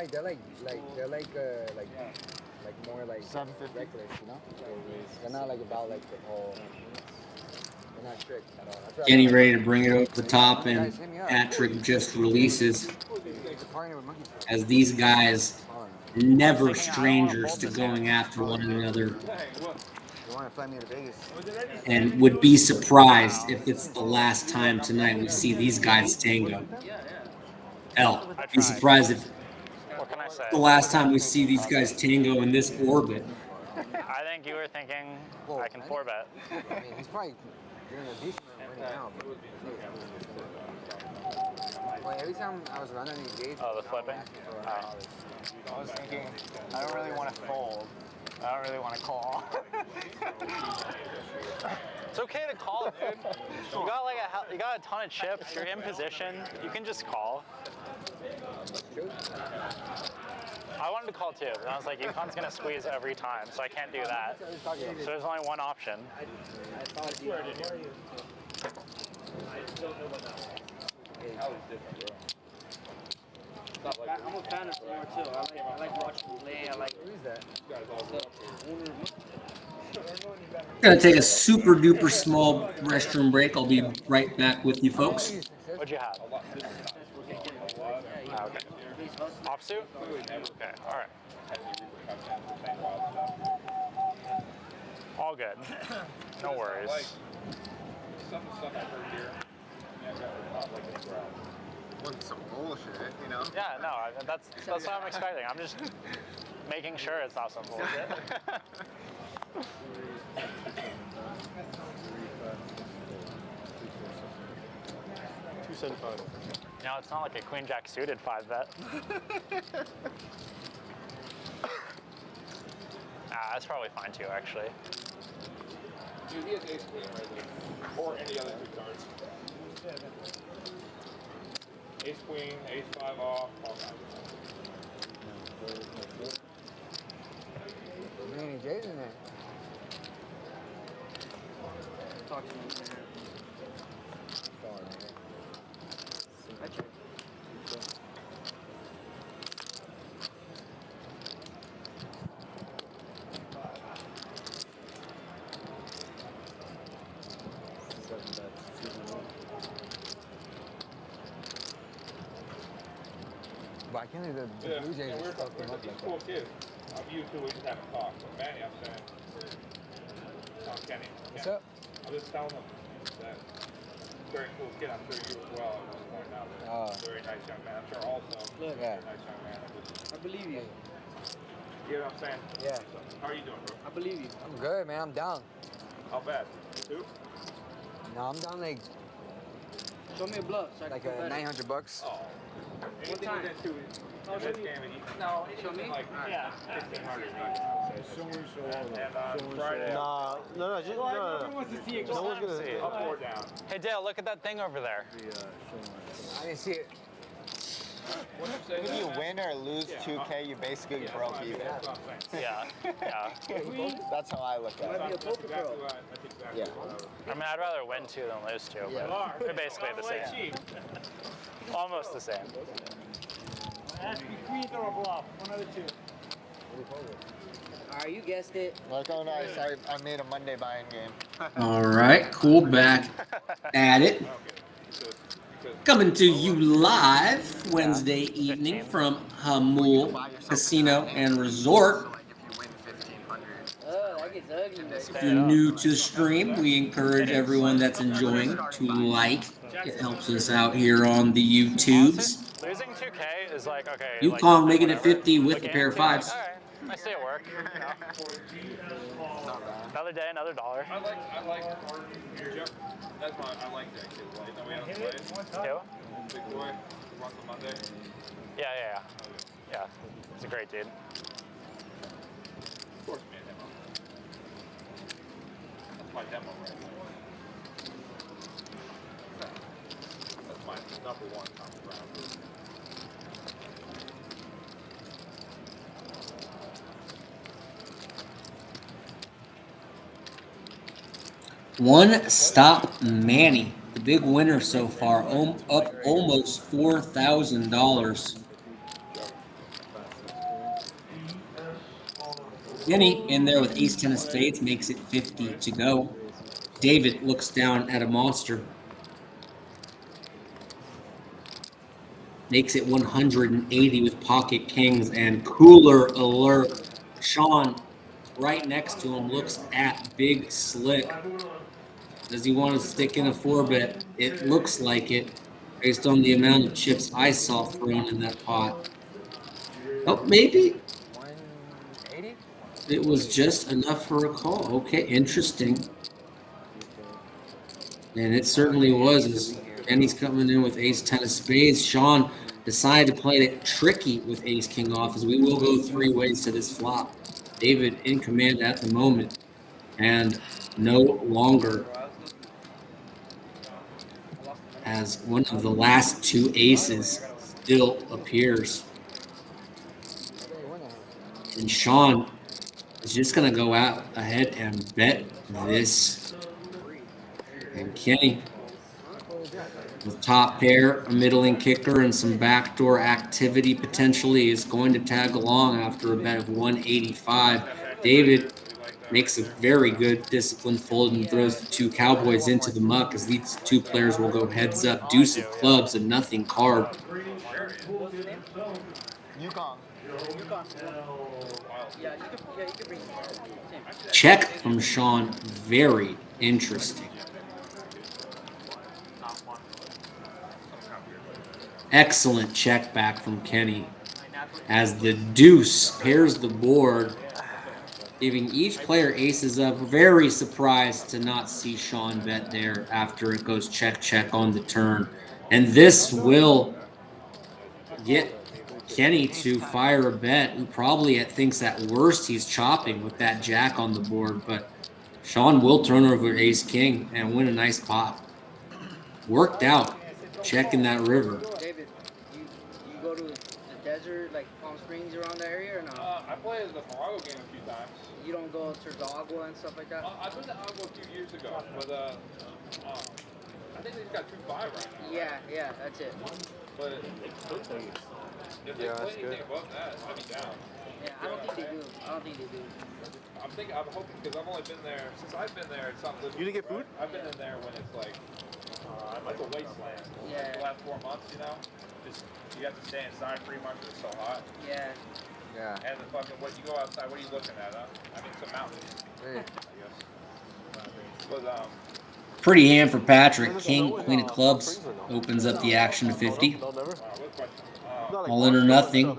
more like 750. reckless, you know? They're not like about like the whole. They're not strict at all. That's why Kenny I ready to bring it over the top, and Patrick just releases. partner with monkey tail. As these guys, never strangers to going after one another, You want to fly me to Vegas? and would be surprised if it's the last time tonight we see these guys tango. Hell, be surprised if What can I say? the last time we see these guys tango in this orbit. I think you were thinking I can 4-bet. I mean, he's probably doing a decent amount right now. But every time I was running these gates, Oh, the flipping? I was thinking, I don't really want to fold. I don't really want to call. It's okay to call, dude. You got a ton of chips. You're in position. You can just call. I wanted to call too, and I was like, UConn's gonna squeeze every time, so I can't do that. So there's only one option. I'm a fan of Floor too. I like watching him play. I like. who's that? Gonna take a super duper small restroom break. I'll be right back with you folks. What'd you have? Oh, okay. Offsuit? Okay, alright. All good. No worries. Want some bullshit, you know? Yeah, no, that's what I'm expecting. I'm just making sure it's not some bullshit. $275. No, it's not like a queen jack suited 5-bet. That's probably fine too, actually. Dude, he has ace queen right there. Or any other 2 cards. Ace queen, ace 5 off, all kinds of stuff. Manny J's in there. Talk to me. I check. But I can't leave the Blue Jays we're stuff them up he's like a cool that. kid. You two, we just haven't talked. But Manny, I'm saying. Kenny. What's up? I'm just telling him that very cool kid. I'm sure you as well at one point now. Very nice young man. I'm sure also Look, very nice young man. I believe you. You know what I'm saying? Yeah. So, how are you doing, bro? I believe you. I'm good, man. I'm down. How bad? 2? No, I'm down like Show me a bluff so I can like feel better. $900. Oh. Anything time? within 2 weeks. No, anything Show me? like Yeah. 1,500. And on Friday. No, just, no. Everyone wants to see it. No one's gonna see it. Up or down. Hey Dale, look at that thing over there. I didn't see it. If you win or lose 2K, you basically broke even. Yeah, yeah. That's how I look at Might be it. a poker pro. That's exactly Yeah. what I was. I mean, I'd rather win 2 than lose 2, but they're basically the same. Almost the same. Queen or a bluff, one of the 2. Alright, you guessed it. Like, oh nice, I made a Monday buying game. All right, cool. Back at it. Coming to you live Wednesday evening from Jamul Casino and Resort. Like if you win 1,500. Oh, that gets ugly. If you're new to the stream, we encourage everyone that's enjoying to like. It helps us out here on the YouTubes. Losing 2K is like, okay. UConn making it whatever. 50 with But a pair of gaining 2K, 5s. All right, I see it work. You know. Another day, another dollar. I like that's my, I like that kid. Like, we haven't played. Who? Big boy, runs on Monday. Yeah. Yeah, he's a great dude. Of course, man. That's my demo right Number one, Tommy Brown. One Stop Manny, the big winner so far, up almost $4,000. Kenny in there with ace 10 of spades makes it 50 to go. David looks down at a monster. Makes it 180 with pocket kings and cooler alert. Sean, right next to him, looks at Big Slick. Does he want to stick in a 4-bet? It looks like it, based on the amount of chips I saw thrown in that pot. Oh, maybe 180? it was just enough for a call. Okay, interesting. And it certainly was. As Kenny's coming in with ace 10 of spades. Sean decided to play it tricky with ace king off, as we will go 3 ways to this flop. David in command at the moment, and no longer, as one of the last 2 aces still appears. And Sean is just going to go out ahead and bet this. And Kenny, with top pair, a middling kicker, and some backdoor activity potentially, is going to tag along after a bet of 185. David makes a very good disciplined fold and throws the 2 Cowboys into the muck, as these 2 players will go heads up, deuce of clubs, and nothing card. Check from Sean, very interesting. Excellent check back from Kenny, as the deuce pairs the board, giving each player aces up. Very surprised to not see Sean bet there after it goes check, check on the turn. And this will get Kenny to fire a bet, who probably thinks at worst he's chopping with that jack on the board, but Sean will turn over ace king and win a nice pot. Worked out, checking that river. David, you go to the desert, like Palm Springs, around that area, or no? I played the Morago game a few times. You don't go to Agua and stuff like that? I've been to Agua a few years ago, but I think they just got 2-5 right now. Yeah, that's it. But if they play anything above that, I'd be down. Yeah, I don't think they do. I'm hoping, because I've only been there, since I've been there, it's not living. You didn't get food? I've been in there when it's like a wasteland. Yeah. The last 4 months, just, you have to stay inside pretty much because it's so hot. Yeah. And the fucking, what you go outside, what are you looking at, huh? I mean, it's a mountain, I guess. But, pretty hand for Patrick. King, queen of clubs opens up the action to 50. All in or nothing.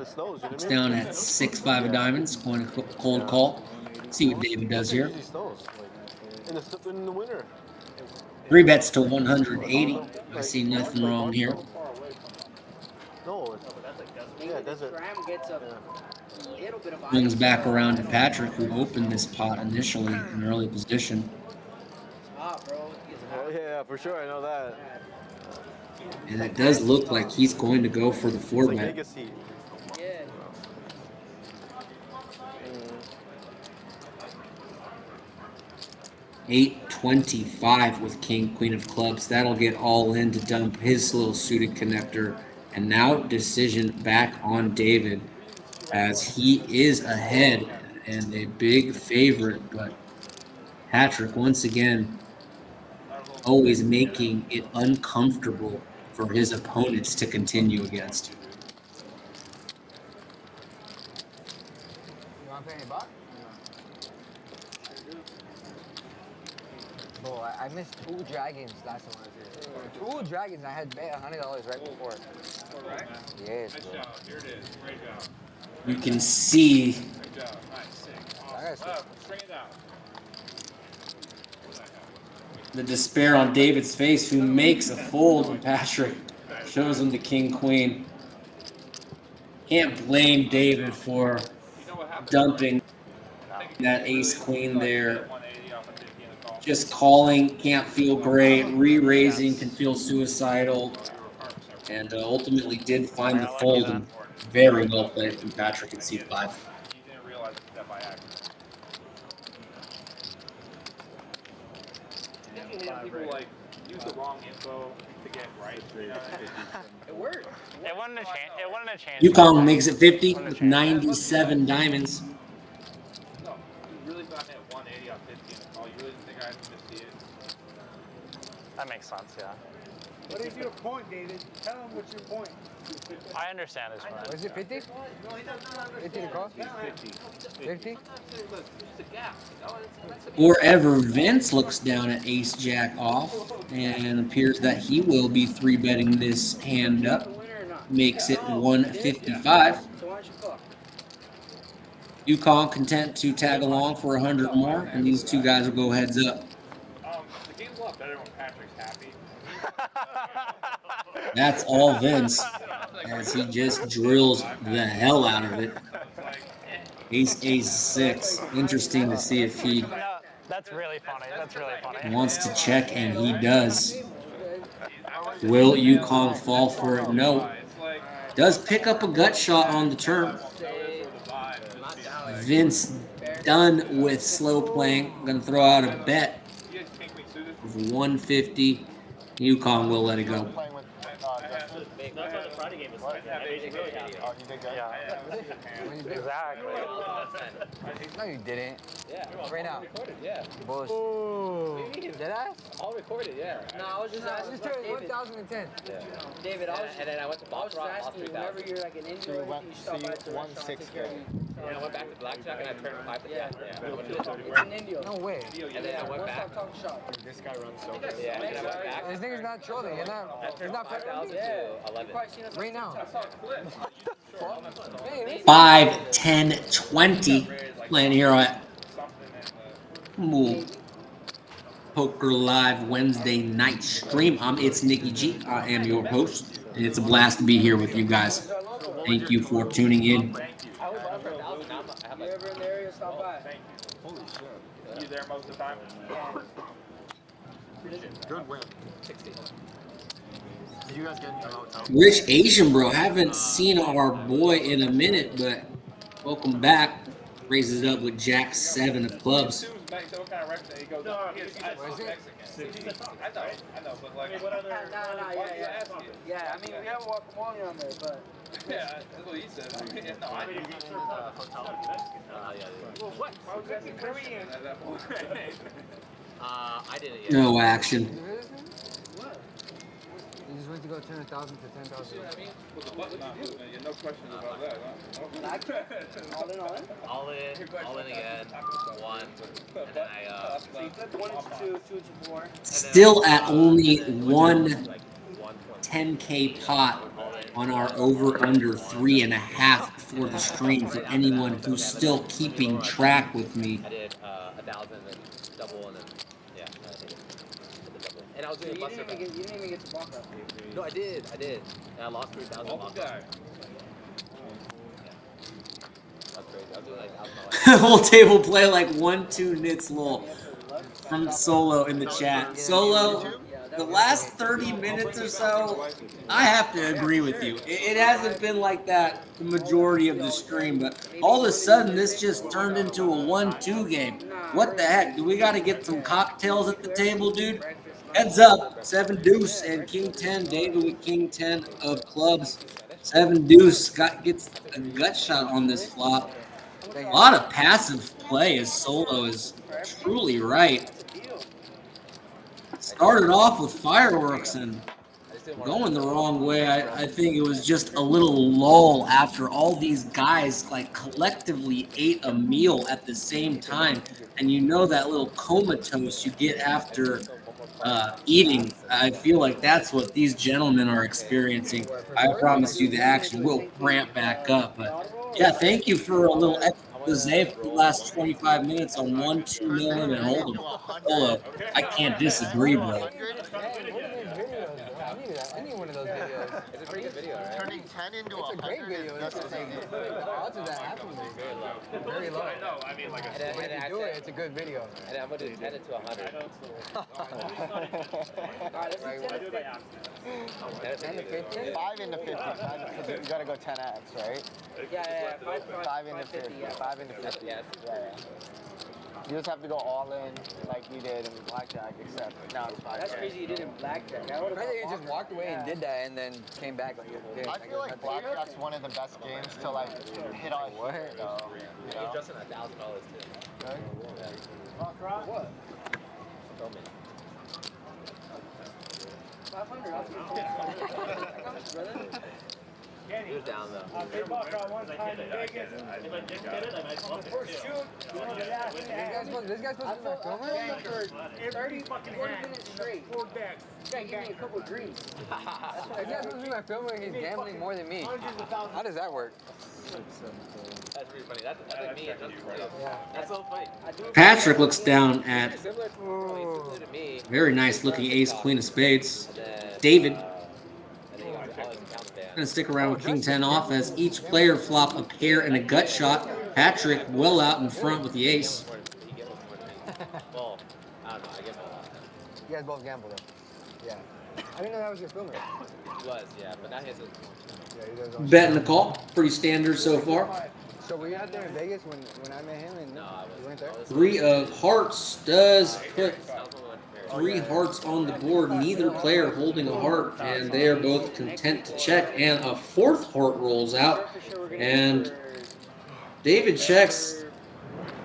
It's down at 6-5 of diamonds. Going to cold call. See what David does here. 3 bets to 180. I see nothing wrong here. Swings back around to Patrick, who opened this pot initially in early position. Oh yeah, for sure, I know that. And it does look like he's going to go for the 4-bet. Yeah. 825 with king, queen of clubs. That'll get all in to dump his little suited connector. And now decision back on David, as he is ahead and a big favorite. But Patrick, once again, always making it uncomfortable for his opponents to continue against. You want to play any buck? Bro, I missed 2 dragons last time I was here. 2 dragons, I had bet $100 right before. Right? Yes, nice bro. job. Here it is. Great job. You can see Great job. Nice. Sick. I Awesome. got String it out. the despair on David's face, who makes a fold, and Patrick shows him the king, queen. Can't blame David for dumping that ace queen there. Just calling, can't feel great. Re-raising can feel suicidal. and ultimately did find the fold, and very well played from Patrick at C5. He didn't realize that by accident. People like use the wrong info to get right. You know? It worked. It wasn't a chance. It wasn't a chance. Yukon makes it 50 with 97 diamonds. No, you really thought I hit 180 on 15 and all. You really didn't think I had to see it? That makes sense, yeah. What is your point, David? Tell him what's your point. I understand this one. Was it 50? 50 to cross? 50? Forever Vince looks down at Ace Jack off and appears that he will be 3-betting this hand up. Makes it 155. Yukon content to tag along for 100 more, and these two guys will go heads up. The game's a lot better when Patrick's happy. That's all Vince, as he just drills the hell out of it. Ace 6. Interesting to see if he That's really funny. That's really funny. wants to check, and he does. Will Yukon fall for it? No. Does pick up a gut shot on the turn. Vince done with slow playing. I'm going to throw out a bet of 150. Yukon will let it go. That's what the Friday game was like. Oh, you did good? Yeah. Exactly. No, you didn't. Yeah. Right now. Yeah. Bullshit. What do you mean? Did I? All recorded, yeah. No, I was just asking. Just turned 1010. David, I was and then I went to Bob Rock, lost 3,000. Whenever you're like an injury, you stop by to won 6K. Yeah, I went back to blackjack and I turned 5 to 10. Yeah. It's in Indio. No way. And then I went back. This guy runs so good. Yeah, and then I went back. This nigga's not trolling. He's not 5,000 to 11. Right now. 5, 10, 20. Playing here at Jamul Poker Live Wednesday night stream. It's Nicky G. I am your host, and it's a blast to be here with you guys. Thank you for tuning in. You ever in the area, stop by. Holy shit. You there most of the time? Good win. 60. Did you guys get into the hotel? Rich Asian bro, haven't seen our boy in a minute, but welcome back. Raises it up with Jack 7 of clubs. I know, but like, Yeah, I mean, we have guacamole on there, but. yeah, that's what he said. No, I didn't get sure about the hotel. Well, what? I was asking Korean at that point. I didn't yet. No action. You just went to go turn 1,000 to 10,000. With the button not moving, yeah, no questions about that, huh? All in, all in? All in again. One. And then I So you took 1 into 2, 2 into 4. Still at only one 10K pot on our over-under 3.5 for the stream for anyone who's still keeping track with me. I did 1,000 and then double and then yeah. I think double. And I was doing You didn't even get to walk up. No, I did. And I lost 3,000. That's crazy. I was doing like Whole table play like 1-2 nits lol from Solo in the chat. Solo, the last 30 minutes or so, I have to agree with you. It hasn't been like that the majority of the stream, but all of a sudden this just turned into a 1-2 game. What the heck? Do we got to get some cocktails at the table, dude? Heads up, 7 deuce and king 10. David with king 10 of clubs. 7 deuce gets a gut shot on this flop. A lot of passive play as Solo is truly right. Started off with fireworks and going the wrong way. I think it was just a little lull after all these guys like collectively ate a meal at the same time. And you know that little comatose you get after eating. I feel like that's what these gentlemen are experiencing. I promise you the action will ramp back up. But yeah, thank you for a little expose for the last 25 minutes on 1-2 million and hold 'em. Solo, I can't disagree, bro. I need one of those videos. It's a pretty good video, right? Turning 10 into It's a 100 great is video. just It's as like, easy. the odds of that happening are very low. Very low. I know. I mean, like But if you do it, it's a good video. And I'm gonna do 10 into 100. Alright, let's do 10 to 50. 10 to 50? 5 into 50. Because you gotta go 10x, right? Yeah. 5 into 50. yeah. 5 into 50. Yes. Yeah. You just have to go all in like you did in blackjack, except now it's 5. That's crazy you did in blackjack. I would've Crazy, you just walked away and did that and then came back like it I feel like blackjack's one of the best games to like hit on here, though. You know? Justin $1,000 too. Right? What? Filming. 500. I'll take brother. He was down though. They bought that one time in Vegas. If I did get it, I might swap it First too. shoot, you know what happened? This guy's supposed to be my filmer? Every 30 fucking 40 hand. minutes straight. 4 decks. Guy gave me a couple of greens. This guy's supposed to be my filmer and he's gambling more than me. Hundreds of thousands. How does that work? That's really funny. That's like me and Justin. That's so funny. Patrick looks down at Similar to me. very nice looking ace, queen of spades. And then, David and then he goes, Alex Calvin. gonna stick around with king 10 off as each player flop a pair and a gut shot. Patrick well out in front with the ace. He gets more than me. Well, I don't know. I get a lot. You guys both gamble though. Yeah. I didn't know that was your filmer. He was, yeah, but now he has a. Yeah, you guys Bet and a call, pretty standard so far. So were you out there in Vegas when I met him and No, I you went there? 3 of hearts does put 3 hearts on the board. Neither player holding a heart, and they are both content to check. And a 4th heart rolls out, and David checks.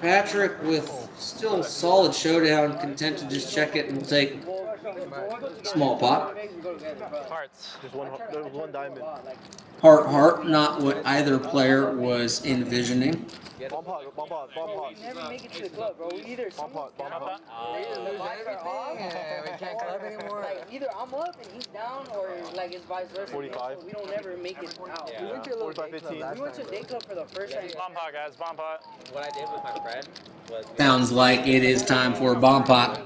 Patrick with still solid showdown, content to just check it and we'll take small pot. Hearts. Just one. There was one diamond. Heart, not what either player was envisioning. Bomb pot. Bomb pot. Bomb pot. We never make it to the club, bro. We either Bomb pot. Bomb pot. They either lose everything and we can't club anymore. like either I'm up and he's down, or like it's vice versa. 45. So we don't ever make it out. Yeah. We went to a little 45, day club 15. last We went to time. day club for the first time. Bomb pot, guys. Bomb pot. What I did with my friend was. Sounds like it is time for a bomb pot. I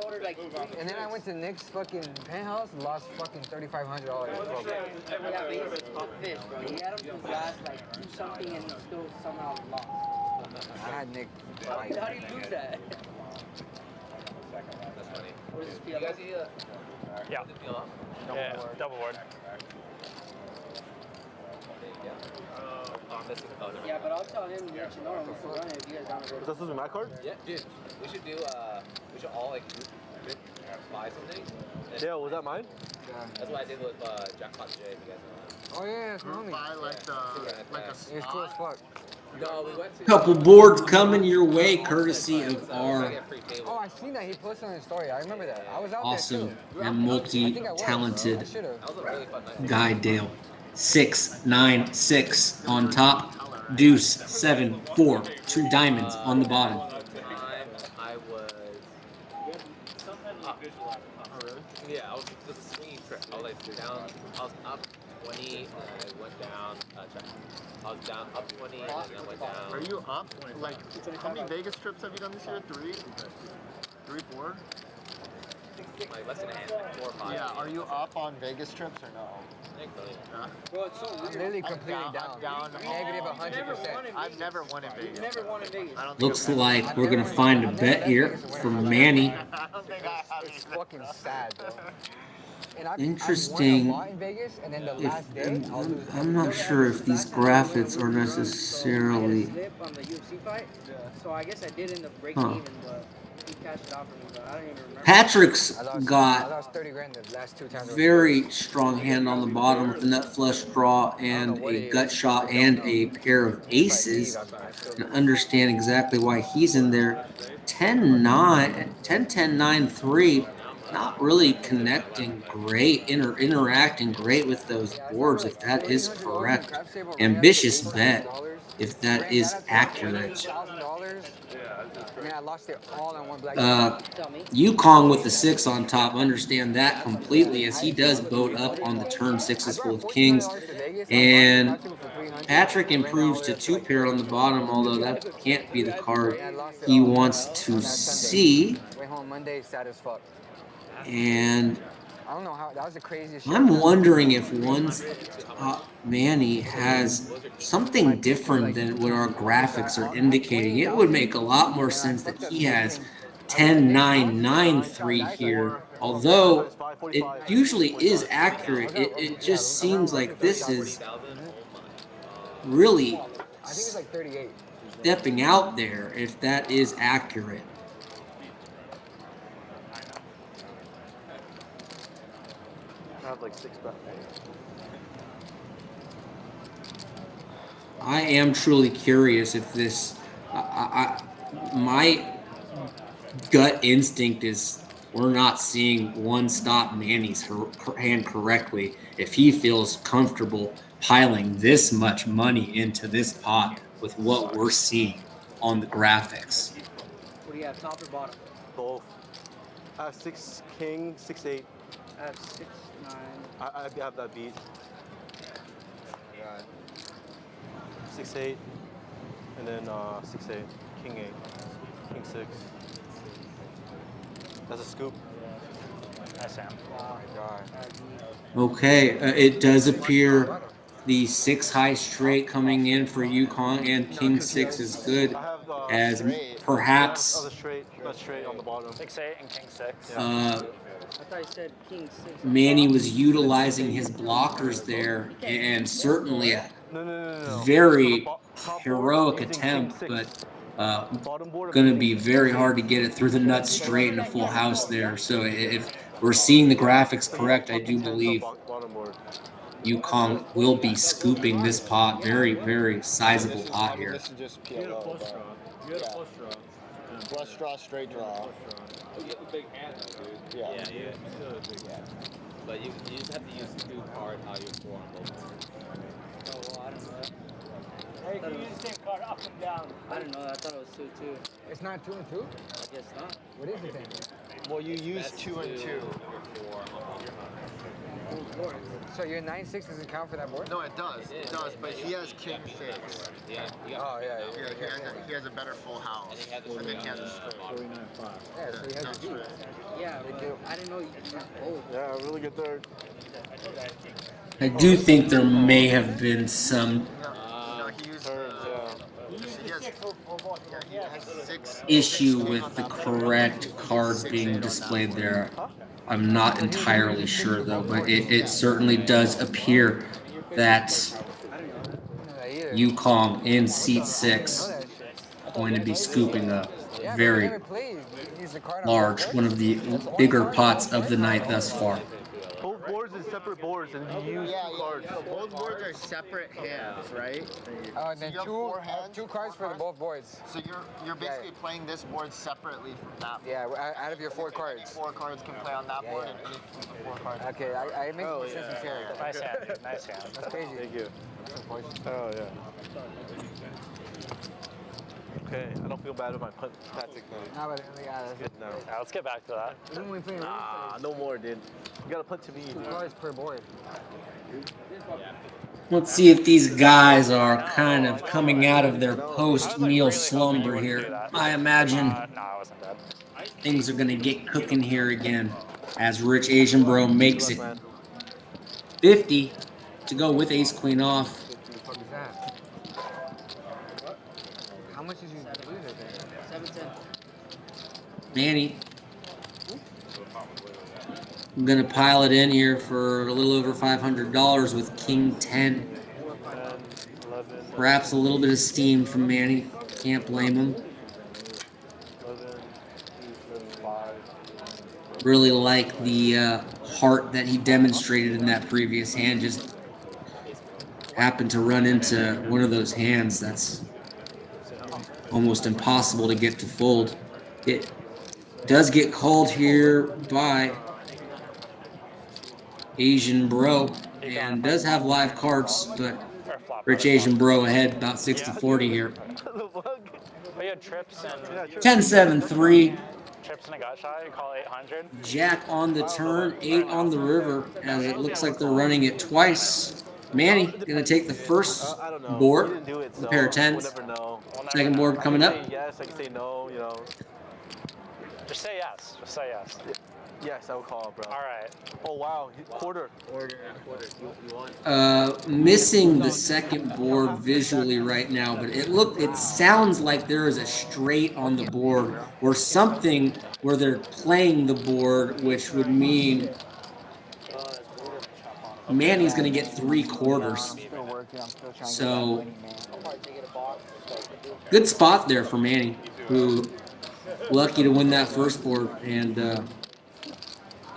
ordered like And then I went to Nick's fucking penthouse and lost fucking $3,500. yeah, but he's a fish, bro. He had him to last like 2 something and he still somehow lost. I had Nick. How do you lose that? That's funny. What is this You guys see Yeah. the deal up? Yeah. Double board. This is, oh, never mind. Yeah, but I'll tell him to let you know and we can run it if you guys want to go. This is my card. Yeah, dude. We should do. We should all like group buy something. And Yeah, was that mine? That's what I did with Jackpot J. If you guys know Oh yeah, it's Group homie. buy like a He was cool as fuck. that. No, we went to. Couple boards coming your way courtesy of our Oh, I seen that. He posted on his story. I remember that. I was out awesome there too. and multi-talented I should've. That was a really fun night. guy Dale. 6, 9, 6 on top. Deuce 7, 4. 2 diamonds on the bottom. Time I was. Yeah, I was just a swinging trip. I was like down. I was up 20 and I went down. Check. I was down up 20 and then I went down. Are you up? Like, how many Vegas trips have you done this year? 3? 3, 4? Like less than a hand, like 4 or 5. Yeah. Are you up on Vegas trips or no? I think so, yeah. Bro, it's so I'm weird. literally completely I'm down. Negative 100%. I've never won in Vegas. You never won in Vegas. I don't think Looks I've like we're gonna find a bet here from Manny. I don't think I have It's either. fucking sad, bro. And Interesting. I won a lot in Vegas, and then the last day, I'll lose. I'm not sure if these graphics are necessarily. Slip on the UFC fight. So I guess I did end up breaking even, but he cashed it out for me, but I don't even remember. Patrick's I got lost 30 grand the last 2 times. very strong hand on the bottom with a nut flush draw and a gut shot and a pair of aces. And understand exactly why he's in there. 10-9, 10-10-9-3. Not really connecting great, interacting great with those boards, if that is correct. Ambitious bet, if that is accurate. $1,000, and I lost it all on one black. Tell me. Yukong with the 6 on top, understand that completely as he does boat up on the turn 6s full of kings. And Patrick improves to 2 pair on the bottom, although that can't be the card he wants to see. home Monday sad as fuck. And I don't know how, that was the craziest shit. I'm wondering if Manny has something different than what our graphics are indicating. It would make a lot more sense that he has 10-9-9-3 here. Although it usually is accurate, it just seems like this is really I think it's like 38. stepping out there if that is accurate. I have like 6 bet. I am truly curious if this. My gut instinct is we're not seeing one stop Manny's hand correctly. If he feels comfortable piling this much money into this pot with what we're seeing on the graphics. What do you have, top or bottom? Both. I have 6 king, 6-8. I have 6, 9. I have that beat. 6-8, and then 6-8, king 8, king 6. That's a scoop. Nice hand. Oh my god. Okay, it does appear the 6 high straight coming in for Yukon and king 6 is good I have as straight. perhaps Other straight, not straight on the bottom. 6-8 and king 6. I thought you said king 6. Manny was utilizing his blockers there, and certainly a No. very Top heroic board, using attempt, king but 6. going Bottom board, to be very hard to get it through the nuts straight in a full house there. So if we're seeing the graphics correct, I do believe bottom board. Yukon will be scooping this pot. Very, very sizable pot here. This is just You had a PLO. flush draw. You had a flush draw. Flush draw, straight draw. You have a big hand though, dude. Yeah. You still have a big hand. But you just have to use 2 card how you form both. Oh, well, I don't know that. Hey, can you use the same card up and down? I don't know that. I thought it was 2, 2. It's not 2 and 2? I guess not. What is it then? Well, you use 2 and 2. So your 9-6 doesn't count for that board? No, it does. It does, but he has king 6. Oh yeah. He has a better full house. And then he has a straight. Yeah, so he has a beat. Yeah, but I didn't know you could use both. Yeah, really good third. I do think there may have been some No, he uses he has 6 issue with the correct cards being displayed there. I'm not entirely sure though, but it certainly does appear that Yukon in seat 6 going to be scooping a very large, one of the bigger pots of the night thus far. Both boards is separate boards, and you use 2 cards. So both boards are separate hands, right? And then So you have 2 cards for the both boards. So you're basically playing this board separately from that board. Yeah, out of your 4 cards. 4 cards can play on that board, and any 4 cards. Okay, I make more sense than Terry. Nice hand, dude. Nice hand. That's crazy. Thank you. Oh, yeah. Okay, I don't feel bad with my punt tactic though. No, but yeah, that's Good now. Yeah, let's get back to that. even when we play No more, dude. You gotta punt to me, 2 dude. cards per board. Let's see if these guys are kind of coming out of their post-meal slumber here. I imagine No, I wasn't dead. things are going to get cooking here again as Rich Asian Bro makes it 50 to go with ace queen off. What the fuck is that? How much did you lose it then? 7-10. Manny, I'm going to pile it in here for a little over $500 with king 10. Perhaps a little bit of steam from Manny. Can't blame him. Really like the heart that he demonstrated in that previous hand. Just happened to run into one of those hands that's almost impossible to get to fold. It does get called here by Asian Bro and does have live cards, but Rich Asian Bro ahead about 60-40 here. We had trips and 10-7-3. trips and a gut shot. You call 800. Jack on the turn, 8 on the river, as it looks like they're running it twice. Manny gonna take the first board, pair of 10s. Second board coming up. Yes, I can say no, you know. Just say yes. Just say yes. Yes, I will call, bro. All right. Oh wow, quarter. Missing the second board visually right now, but it sounds like there is a straight on the board or something where they're playing the board, which would mean Manny's going to get 3/4. So good spot there for Manny, who lucky to win that first board, and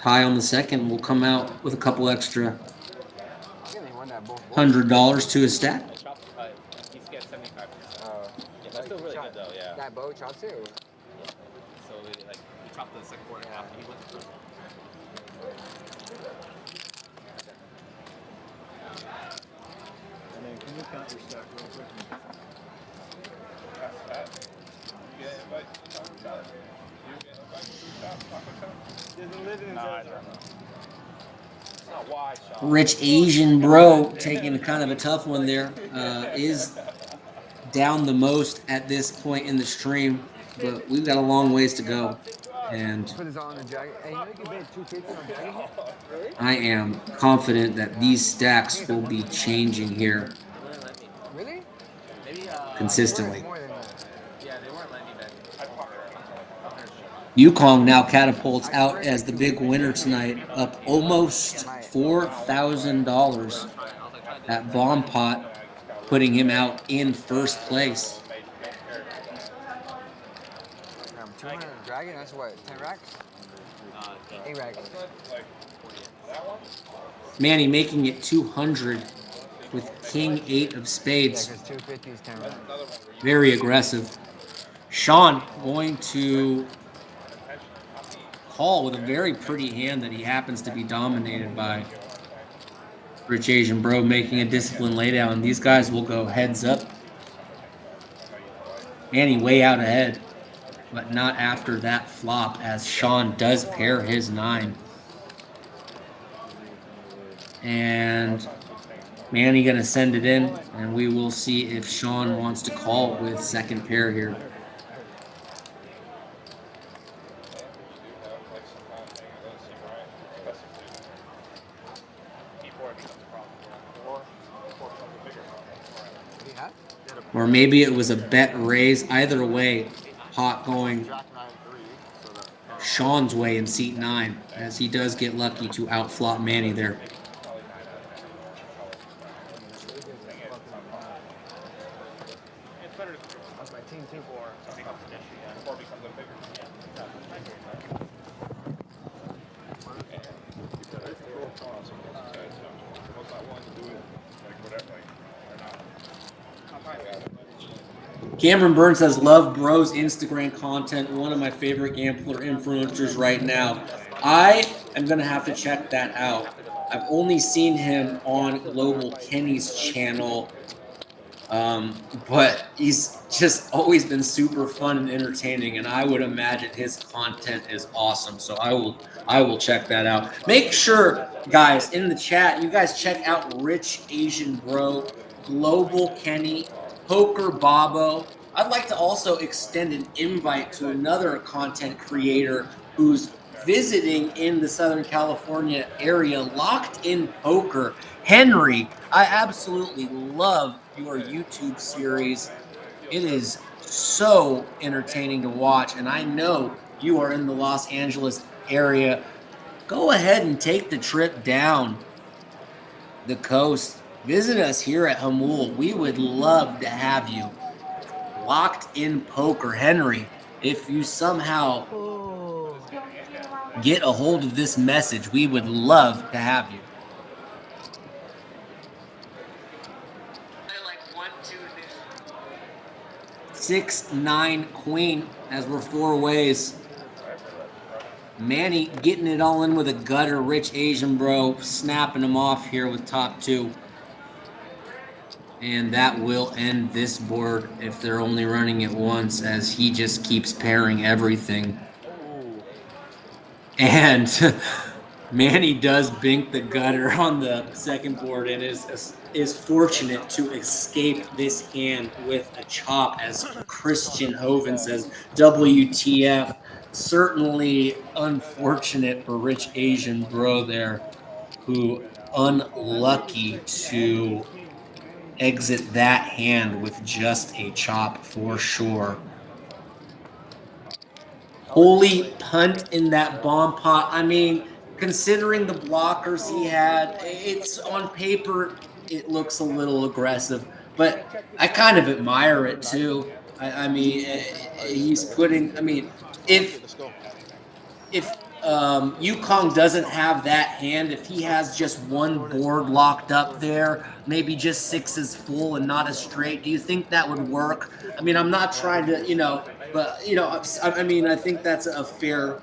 tie on the second will come out with a couple extra $100 to his stack. He's get 75%. Yeah, that's still really good though. Yeah. That bow chopped too. So like he chopped the second board in half, and he went the first one. And then can you count your stack real quick? Rich Asian bro taking kind of a tough one there. Is down the most at this point in the stream, but we've got a long ways to go. And I am confident that these stacks will be changing here consistently. Yukong now catapults out as the big winner tonight, up almost $4,000 at Bomb Pot, putting him out in first place. 200 dragon, that's what, 10 racks? 8 racks. Manny making it 200 with King 8 of spades. 250 is 10 racks. Very aggressive. Sean going to call with a very pretty hand that he happens to be dominated by. Rich Asian bro making a disciplined laydown. These guys will go heads up. Manny way out ahead, but not after that flop, as Sean does pair his 9. And Manny gonna send it in, and we will see if Sean wants to call with second pair here. Or maybe it was a bet raise. Either way, pot going Sean's way in seat 9, as he does get lucky to outflop Manny there. Cameron Burns says, love bro's Instagram content. One of my favorite gambler influencers right now. I am going to have to check that out. I've only seen him on Global Kenny's channel, but he's just always been super fun and entertaining, and I would imagine his content is awesome. So I will check that out. Make sure, guys, in the chat, you guys check out Rich Asian Bro, Global Kenny, Poker Bobo. I'd like to also extend an invite to another content creator who's visiting in the Southern California area, Locked in Poker. Henry, I absolutely love your YouTube series. It is so entertaining to watch, and I know you are in the Los Angeles area. Go ahead and take the trip down the coast. Visit us here at Jamul. We would love to have you. Locked in Poker. Henry, if you somehow get a hold of this message, we would love to have you. 6-9 queen, as we're 4 ways. Manny getting it all in with a gutter. Rich Asian bro snapping him off here with top 2. And that will end this board if they're only running it once, as he just keeps pairing everything. And Manny does bink the gutter on the second board and is fortunate to escape this hand with a chop, as Christian Hoven says, WTF. certainly unfortunate for Rich Asian Bro there, who unlucky to exit that hand with just a chop for sure. Holy punt in that bomb pot. I mean, considering the blockers he had, it's on paper, it looks a little aggressive, but I kind of admire it too. I mean, he's putting, I mean, if Yukong doesn't have that hand, if he has just one board locked up there, maybe just sixes full and not a straight, do you think that would work? I mean, I'm not trying to, but I mean, I think that's a fair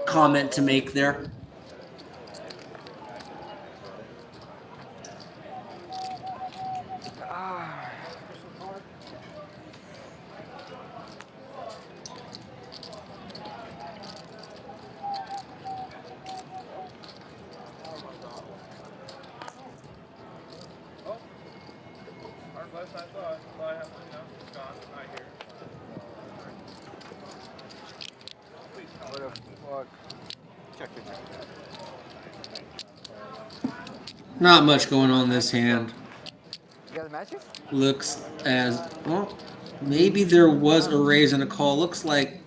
comment to make there. Not much going on this hand. Looks as, well, maybe there was a raise and a call. Looks like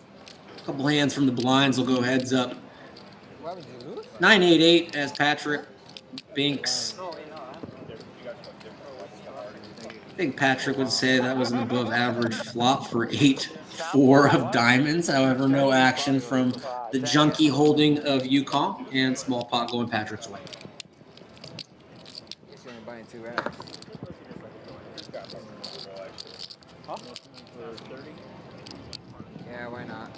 a couple hands from the blinds will go heads up. 9-8-8 as Patrick Binks. I think Patrick would say that was an above average flop for 8-4 of diamonds. However, no action from the junkie holding of Yukong, and small pot going Patrick's way. Yeah, why not?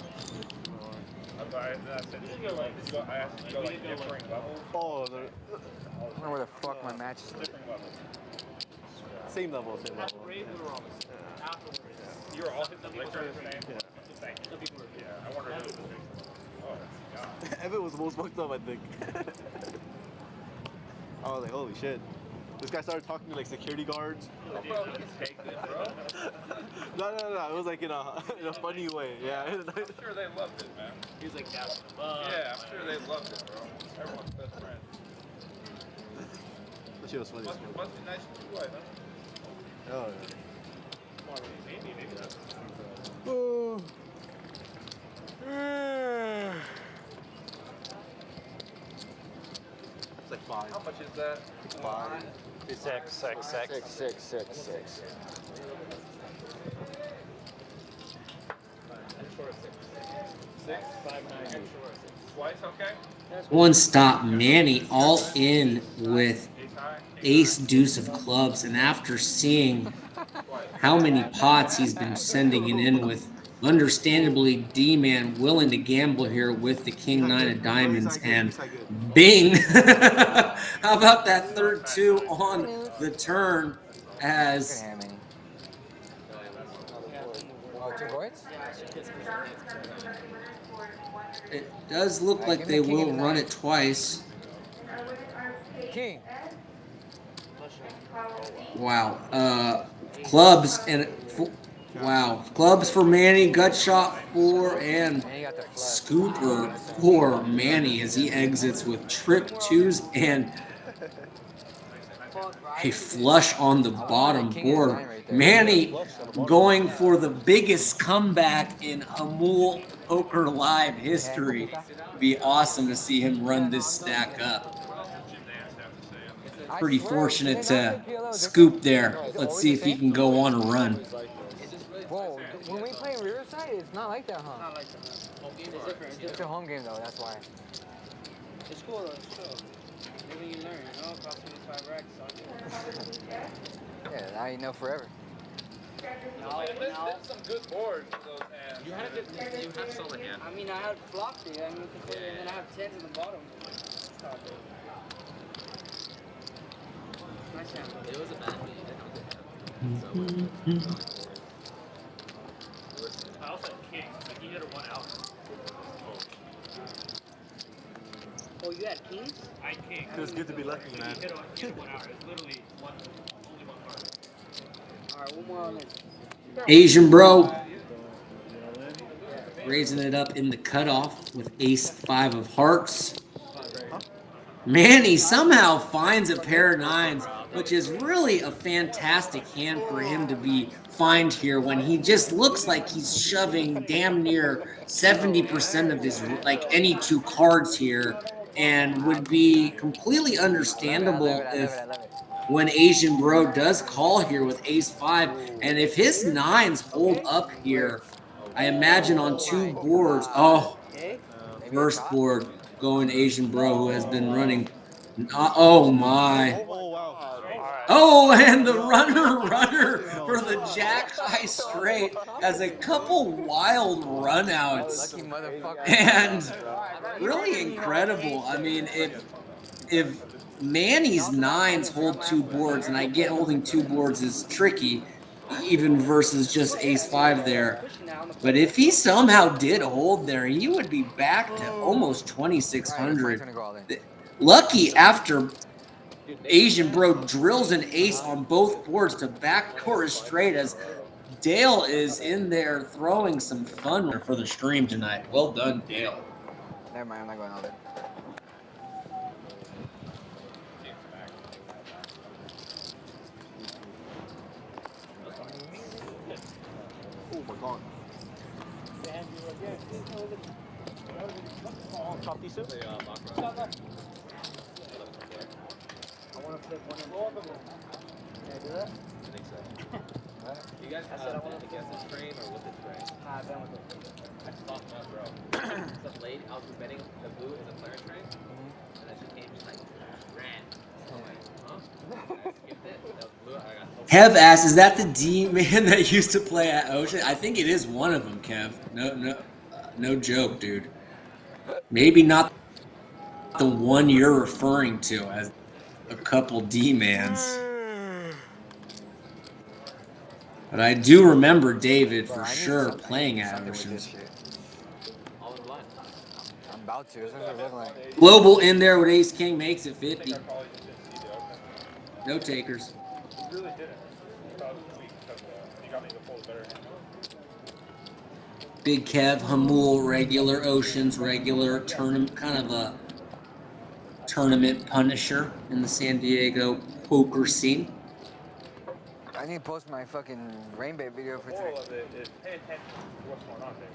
Oh, I don't know where the fuck my match is. same level. You were all hitting the liquor the same? Yeah, I wonder who was the Evan was the most fucked up, I think. I was like, holy shit. This guy started talking to like security guards. bro, he can take this, bro. No. It was like in a funny way. Yeah. I'm sure they loved it, man. He was like, yeah, Yeah, I'm sure they loved it, bro. Everyone's best friend. That shit was funny. Must be nice to be white, huh? Oh, Maybe that's. yeah. It's like 5. How much is that? 5. Six. Twice, okay? One stop Manny all in with ace deuce of clubs, and after seeing how many pots he's been sending it in with, understandably D-Man willing to gamble here with the king nine of diamonds, and bing. How about that third 2 on the turn as it does look like they will run it twice. Wow. Clubs and wow. Clubs for Manny, gut shot for, and scooper for Manny as he exits with trip 2s and a flush on the bottom board. Manny going for the biggest comeback in Jamul Poker Live history. It'd be awesome to see him run this stack up. Pretty fortunate to scoop there. Let's see if he can go on a run. Whoa, when we play Riverside, it's not like that, huh? Not like that. Home game is different. It's a home game, though, that's why. It's cool, though. It's chill. Maybe you learn, you know? It costs me 5 racks. Yeah, now you know forever. There's some good boards with those hands. You have solar hand. I mean, I had flopped it. I mean, and then I have 10s in the bottom. Nice hand. It was a bad beat. I also had king. Like, he hit a 1 out. Oh, you had kings? I had king. It was good to be lucky, man. He hit a 1 out. It's literally only one card. Alright, one more on this. Asian bro. raising it up in the cutoff with ace 5 of hearts. Manny somehow finds a pair of nines, which is really a fantastic hand for him to be find here when he just looks like he's shoving damn near 70% of his, like, any two cards here, and would be completely understandable if when Asian Bro does call here with ace 5, and if his nines hold up here, I imagine on two boards, first board going Asian Bro, who has been running. Oh my. Oh, and the runner for the Jack High straight has a couple wild runouts. And really incredible. I mean, if Manny's nines hold two boards, and I get holding two boards is tricky, even versus just ace 5 there. But if he somehow did hold there, he would be back to almost 2,600. Lucky after Asian Bro drills an ace on both boards to backdoor straight, as Dale is in there throwing some fun for the stream tonight. Well done, Dale. Never mind, I'm not going out there. Oh my god. Top decent? I want to flip one of them. Can I do that? I think so. You guys I said I want to against this train or with this train? I've done with it. I stopped up, bro. Some lady, I was betting the blue is a Clarence train, and then she came just like ran. I'm like, huh? I skipped it. That was blue. I got so Kev asks, is that the D man that used to play at Ocean? I think it is one of them, Kev. No joke, dude. Maybe not the one you're referring to as a couple D-mans. But I do remember David for sure playing at Oceans. I'm about to. That's what it looks like. Global in there with ace king makes it 50. No takers. He really didn't. He thought it was weak because he got me to pull better hand. Big Kev, Jamul, regular, Oceans, regular, tournament, kind of a tournament punisher in the San Diego poker scene. I need to post my fucking rainbow video for today. Pay attention to what's going on, David.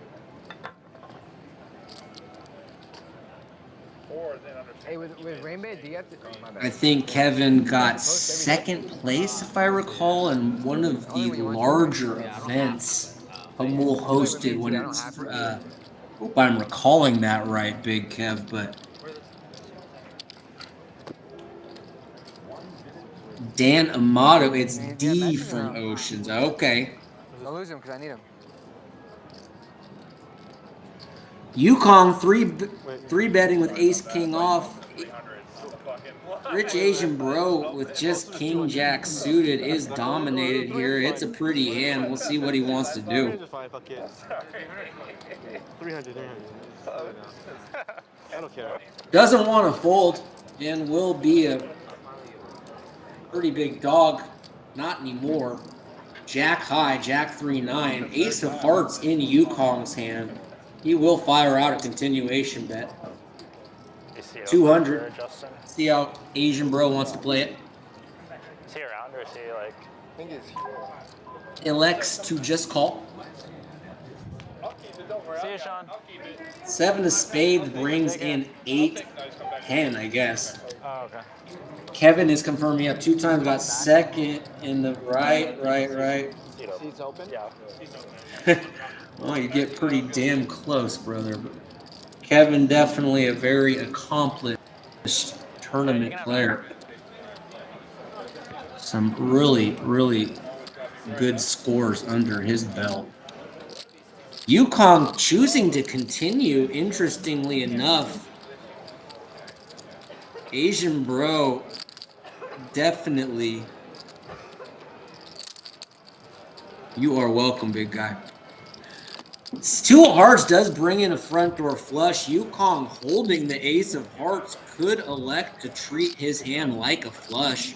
Or then understand. Hey, with rainbow, do you have to? Oh, my bad. I think Kevin got second place, if I recall, in one of the larger events Jamul hosted when it's, hope I'm recalling that right, Big Kev, but Dan Amato, it's D from Oceans. Okay. Don't lose him because I need him. Yukong three betting with ace king off. Rich Asian Bro with just king jack suited is dominated here. It's a pretty hand. We'll see what he wants to do. 300. I don't care. Doesn't want to fold and will be a pretty big dog. Not anymore. Jack high, Jack 3-9, ace of hearts in Yukong's hand. He will fire out a continuation bet. 200. See how Asian Bro wants to play it. Is he around or is he like? I think it's Elects to just call. See you, Sean. 7 of spades brings in 8-10, I guess. Oh, okay. Kevin is confirming up 2 times. Got second in the right. seats open? Yeah. Well, you get pretty damn close, brother. But Kevin definitely a very accomplished tournament player. Some really good scores under his belt. Yukong choosing to continue, interestingly enough. Asian Bro definitely. You are welcome, big guy. 2 of hearts does bring in a front door flush. Yukong holding the ace of hearts could elect to treat his hand like a flush.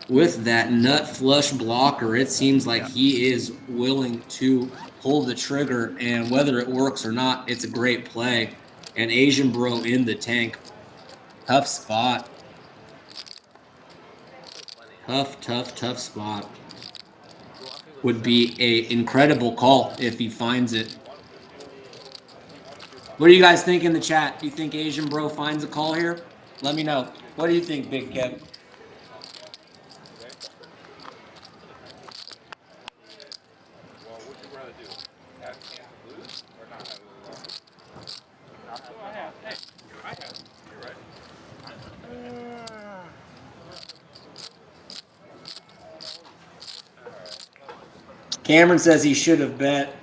with that nut flush blocker, it seems like he is willing to pull the trigger, and whether it works or not, it's a great play. And Asian Bro in the tank. Tough spot. Tough spot. Would be a incredible call if he finds it. What do you guys think in the chat? Do you think Asian Bro finds a call here? Let me know. What do you think, Big Kev? Cameron says he should have bet.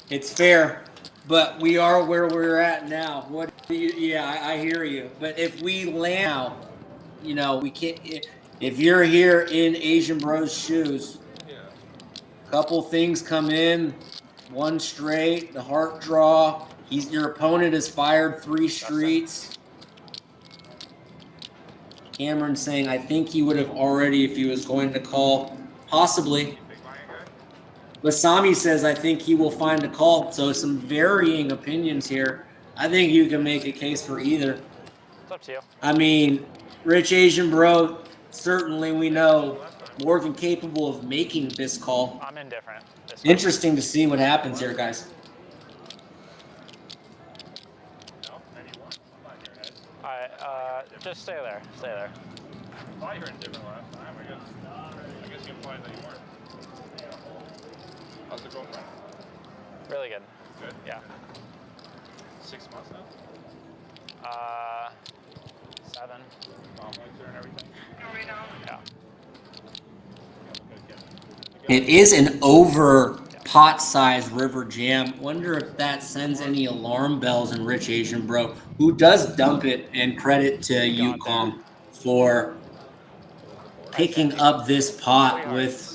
It's fair, but we are where we're at now. What do you? Yeah, I hear you. But if we land now, you know, we can't. If you're here in Asian Bros shoes, couple things come in. One straight, the heart draw. Your opponent has fired 3 streets. Cameron saying, I think he would have already if he was going to call. Possibly. Basami says, I think he will find a call. So some varying opinions here. I think you can make a case for either. It's up to you. I mean, Rich Asian Bro, certainly we know, more than capable of making this call. I'm indifferent. Interesting to see what happens here, guys. Alright, just stay there. Stay there. I thought you were indifferent last time. I guess you implied that you weren't. How's it going, Brian? Really good. Good? Yeah. 6 months now? 7. Mom likes her and everything? Yeah. It is an over pot-sized river jam. Wonder if that sends any alarm bells in Rich Asian Bro, who does dump it, and credit to Yukong for picking up this pot with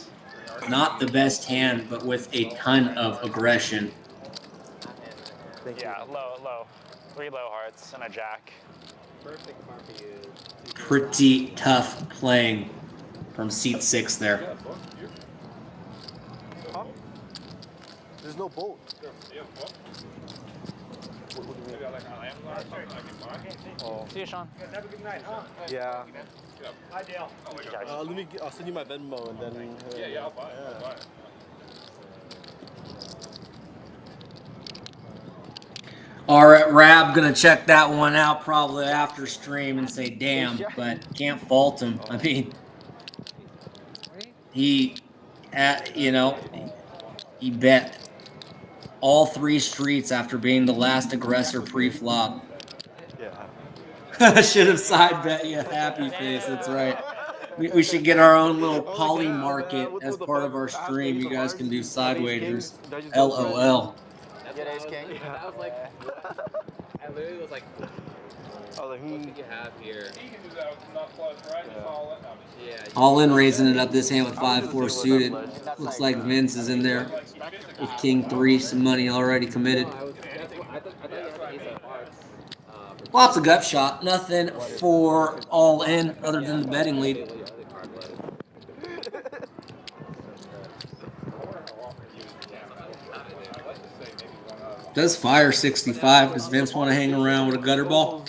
not the best hand, but with a ton of aggression. Yeah, low. 3 low hearts and a jack. Perfect card for you. Pretty tough playing from seat 6 there. Huh? There's no bolt. Oh. See you, Sean. Have a good night, huh? Yeah. Hi, Dale. I'll send you my Venmo and then. Yeah, I'll buy it. I'll buy it. All right, RAB gonna check that one out probably after stream and say, damn, but can't fault him. I mean, he bet all 3 streets after being the last aggressor pre-flop. Yeah. Should have side bet you, happy face. That's right. We should get our own little poly market as part of our stream. You guys can do side wagers. LOL. Get ace king. That was like, I literally was like, what could you have here? You can do that with nut flush, right? Just all in. Yeah. All in raising it up this hand with 5-4 suited. Looks like Vince is in there with King 3. Some money already committed. I thought you had the ace of hearts. Lots of gut shot. Nothing for all in other than the betting lead. Does fire 65. Does Vince want to hang around with a gutter ball?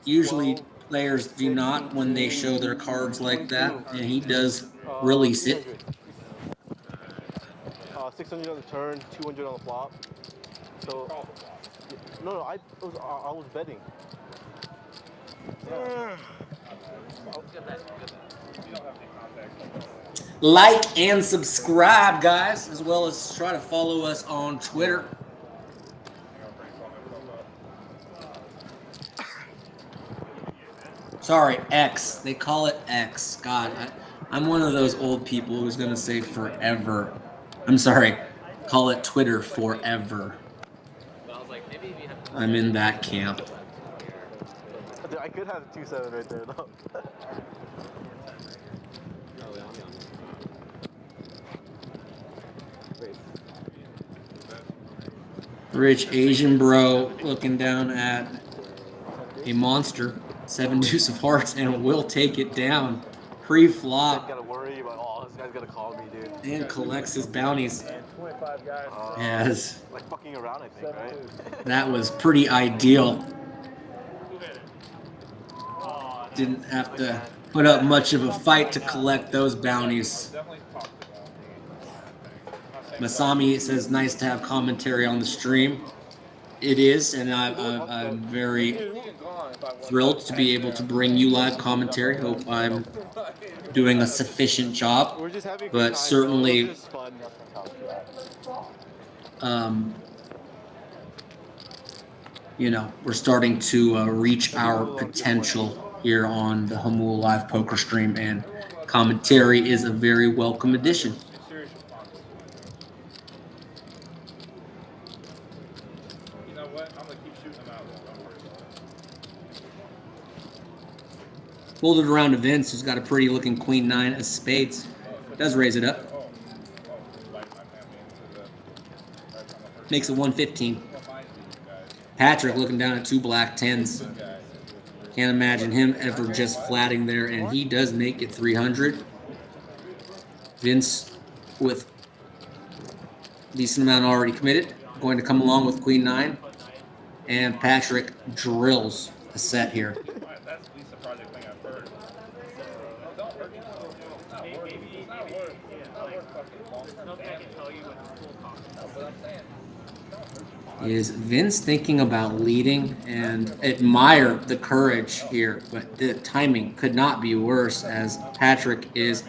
Usually players do not when they show their cards like that, and he does release it. 600 on the turn, 200 on the flop. So, no, I was betting. Like and subscribe, guys, as well as try to follow us on Twitter. Sorry, X. They call it X. God, I'm one of those old people who's going to say forever. I'm sorry, call it Twitter forever. I'm in that camp. I could have 2-7 right there, though. Rich Asian Bro looking down at a monster. 7 deuce of hearts, and will take it down. pre-flop. Gotta worry about, oh, this guy's gonna call me, dude. And collects his bounties. And 25 guys. Yes. Like fucking around, I think, right? That was pretty ideal. Didn't have to put up much of a fight to collect those bounties. Masami says, nice to have commentary on the stream. It is, and I'm very thrilled to be able to bring you live commentary. Hope I'm doing a sufficient job, but certainly you know, we're starting to reach our potential here on the Jamul live poker stream, and commentary is a very welcome addition. You know what? I'm gonna keep shooting them out. Don't worry about it. Pulled it around to Vince, who's got a pretty looking queen nine of spades. Does raise it up. Makes it 115. Patrick looking down at 2 black 10s. Can't imagine him ever just flatting there, and he does make it 300. Vince with a decent amount already committed, going to come along with queen 9, and Patrick drills a set here. That's the least surprising thing I've heard. Is Vince thinking about leading? And admire the courage here, but the timing could not be worse as Patrick is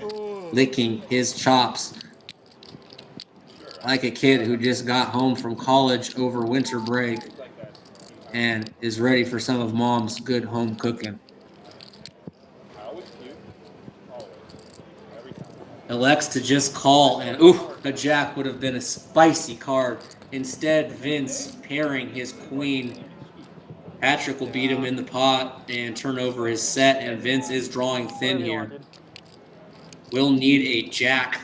licking his chops like a kid who just got home from college over winter break and is ready for some of mom's good home cooking. Elects to just call, and ooh, a jack would have been a spicy card. Instead, Vince pairing his queen. Patrick will beat him in the pot and turn over his set, and Vince is drawing thin here. We'll need a jack,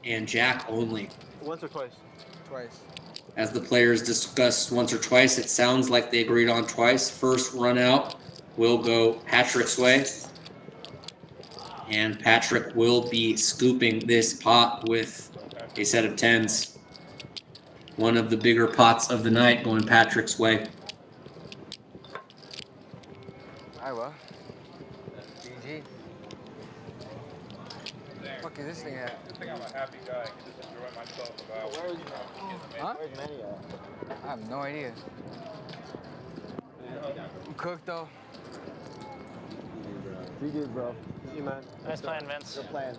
and jack only. Once or twice? Twice. As the players discussed once or twice, it sounds like they agreed on twice. First run out will go Patrick's way. And Patrick will be scooping this pot with a set of 10s. One of the bigger pots of the night going Patrick's way. Iowa. GG. Fuck is this thing at? I think I'm a happy guy. I can just enjoy myself about. Huh? Where's Manny at? I have no idea. I'm cooked though. You good, bro. You man. Nice plan, Vince. Good plan.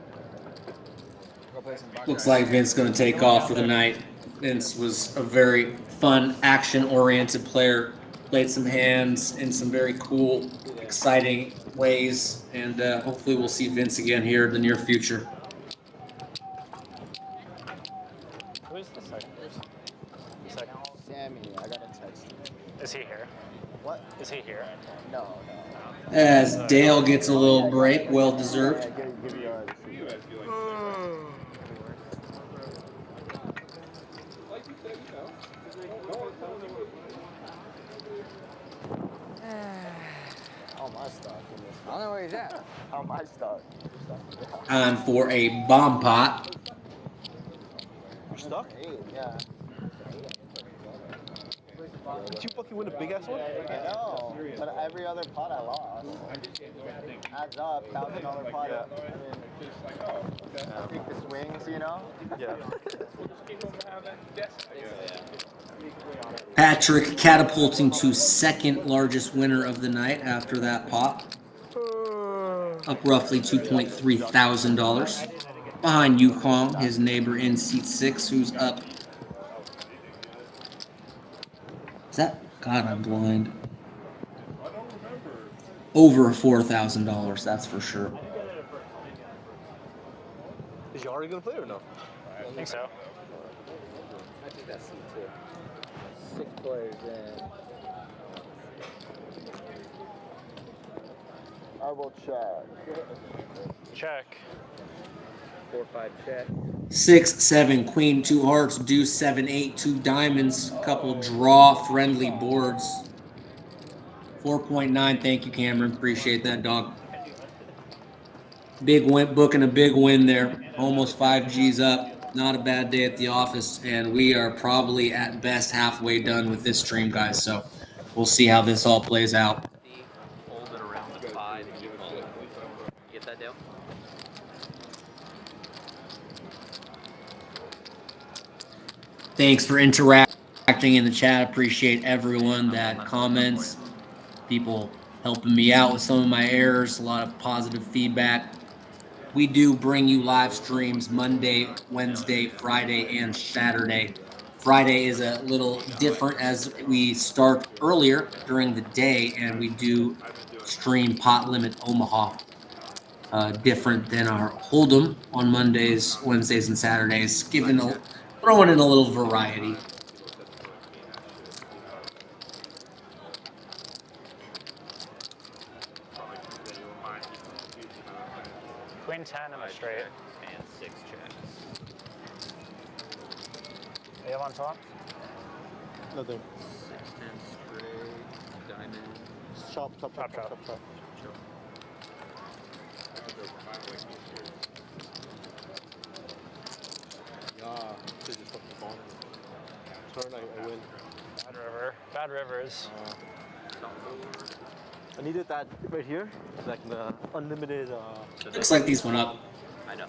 Go play some baccarat. Looks like Vince is going to take off for the night. Vince was a very fun, action-oriented player. Played some hands in some very cool, exciting ways, and hopefully we'll see Vince again here in the near future. Who's the second person? Sammy, I got a text. Is he here? What? Is he here? No. As Dale gets a little break, well deserved. Give me a How am I stuck in this? I don't know where he's at. How am I stuck? Time for a bomb pot. You're stuck? Yeah. Did you fucking win a big ass one? I know, but every other pot I lost. Adds up, $1,000 pot. I think the swings, you know? Yeah. Patrick catapulting to second largest winner of the night after that pot. Up roughly $2.3 thousand. Behind Yukong, his neighbor in seat 6, who's up. Is that? God, I'm blind. Over $4,000, that's for sure. Is you already gonna play or no? I think so. I think that's seat 2. 6 players in. I will check. Check. 4-5 check. 6, 7, queen, 2 hearts, deuce, 7, 8, 2 diamonds, couple draw friendly boards. 4.9, thank you, Cameron. Appreciate that, dog. Big win, booking a big win there. Almost 5 G's up. Not a bad day at the office, and we are probably at best halfway done with this stream, guys. So we'll see how this all plays out. Hold it around the 5 and keep following. Get that down? Thanks for interacting in the chat. Appreciate everyone that comments. People helping me out with some of my errors. A lot of positive feedback. We do bring you live streams Monday, Wednesday, Friday, and Saturday. Friday is a little different as we start earlier during the day and we do stream Pot Limit Omaha. Different than our Hold'em on Mondays, Wednesdays, and Saturdays, throwing in a little variety. Queen 10 and a straight. And 6 checks. You have on top? Nothing. 6, 10 straight. Diamond. Chop. Turn, I win. Bad rivers. I needed that right here, like the unlimited. Looks like these went up. I know.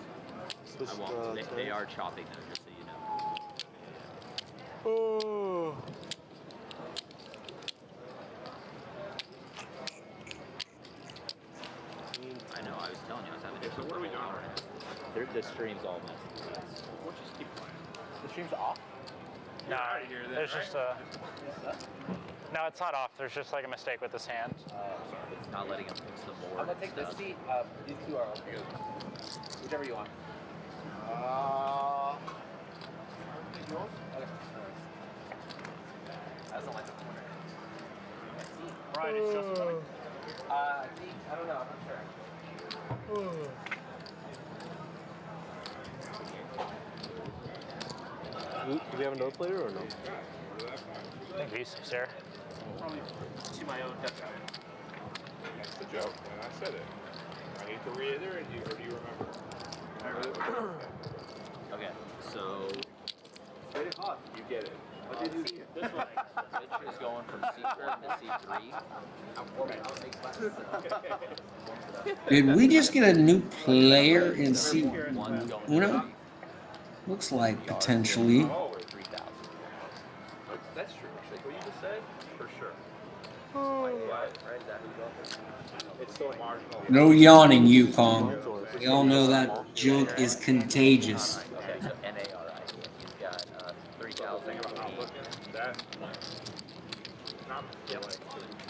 I won't. They are chopping though, just so you know. Oh. I know. I was telling you I was having a what are we doing? The stream's all messed. We'll just keep playing. The stream's off? No, there's just a... No, it's not off. There's just like a mistake with this hand. It's not letting him fix the board. I'm gonna take this seat. These two are okay. Whichever you want. Okay. That's not like the corner. Brian, it's just coming. I don't know. I'm not sure actually. Do we have another player or no? I think he's there. Probably to my own death. That's the joke, and I said it. I need to reiterate you, or do you remember? Okay, so you get it. What did you get? This one. Rich is going from C4 to C3. Did we just get a new player in C1? Looks like potentially. That's true. Like what you just said? For sure. It's so marginal. No yawning, Yukong. We all know that joke is contagious. Okay, so NARI. He's got 3,000. That. Not yep. Like,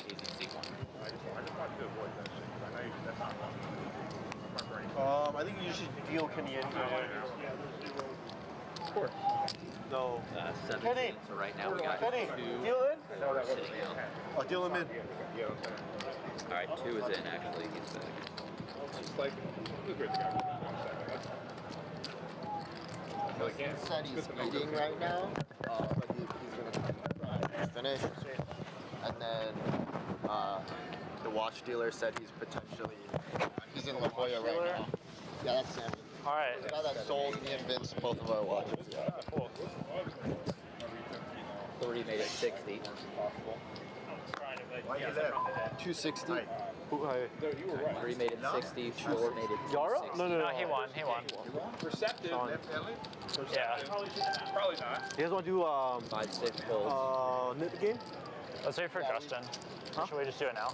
easy C1. I just want to avoid that shit. I know that's not fun. I think you should deal Kenny anyway. Of course. No. 17. So right now we got 2. Deal in? Sitting out. I'll deal him in. All right, 2 is in actually. He's back. Just like, look at the guy. He said he's eating right now, but he's gonna finish. And then the watch dealer said he's in La Jolla right now. Yeah, that's Sammy. All right. The guy that sold me and Vince both of our watches. Yeah. 3 made it 60. 260. 3 made it 60. 4 made it Yara? 60. No, he won. Receptive, definitely. Yeah. Probably not. You guys want to do 5, 6 folds. knit the game? Let's wait for Justin. Should we just do it now?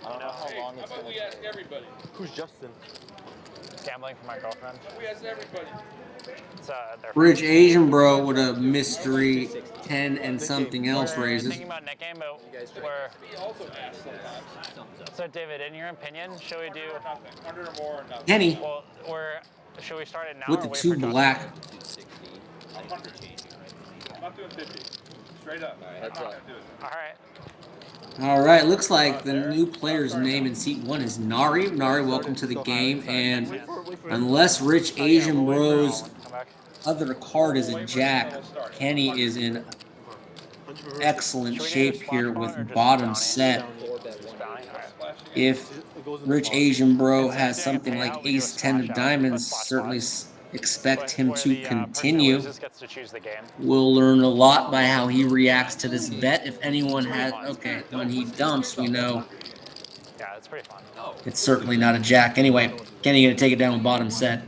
I don't know how long How it's about gonna we ask take. everybody? Who's Justin? Gambling for my girlfriend. We ask everybody. It's their Rich Asian bro with a mystery 10 and something else We're raises. thinking about net game, but we're... We also ask sometimes. So, David, in your opinion, should we do... Nothing. 100 or more or nothing. Kenny Well, should we start it now with or the wait 2 for Justin? black. 260. I'm 100 changing. I'm not doing 50. Straight up. All right, I'm heads not up. gonna do it. All right. All right, looks like the new player's name in seat 1 is Nari. Nari, welcome to the game. And unless Rich Asian Bros other card is a jack, Kenny is in excellent shape here with bottom set. If Rich Asian Bro has something like ace 10 of diamonds. Certainly expect him to continue. Just gets to choose the game. We'll learn a lot by how he reacts to this bet. If anyone has, okay, when he dumps, we know Yeah, it's pretty fun. it's certainly not a jack. Anyway, Kenny gonna take it down with bottom set.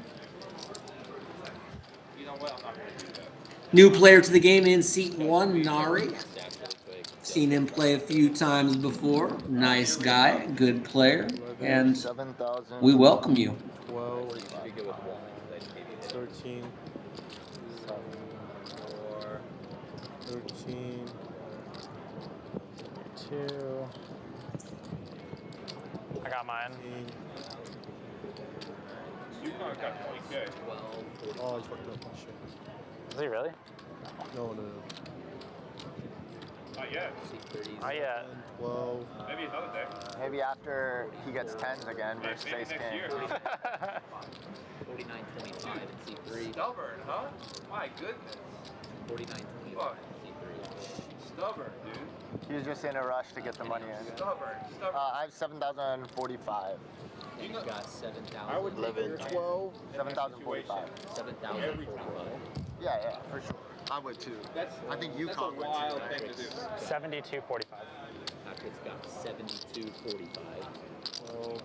New player to the game in seat 1, Nari. Seen him play a few times before. Nice guy, good player, and 7,000. we welcome you. 12, 13, 13, 2. I got mine. You got 20K. Oh, he's fucking up my shit. Is he really? No. Not yet. Not yet. 12. Maybe another day. Maybe after he gets 10s again versus Maybe ace next king. year. 49.25 in C3. Stubborn, huh? My goodness. 49.25 Fuck. in C3. Stubborn, dude. He was just in a rush to get the money in. Stubborn. I have 7,045. And you've got 7,000. I would 11, 12. 7,045. 7,045. Yeah, for sure. I would too. I think you That's a would wild too. thing to do. 72.45. Patrick's got 72.45.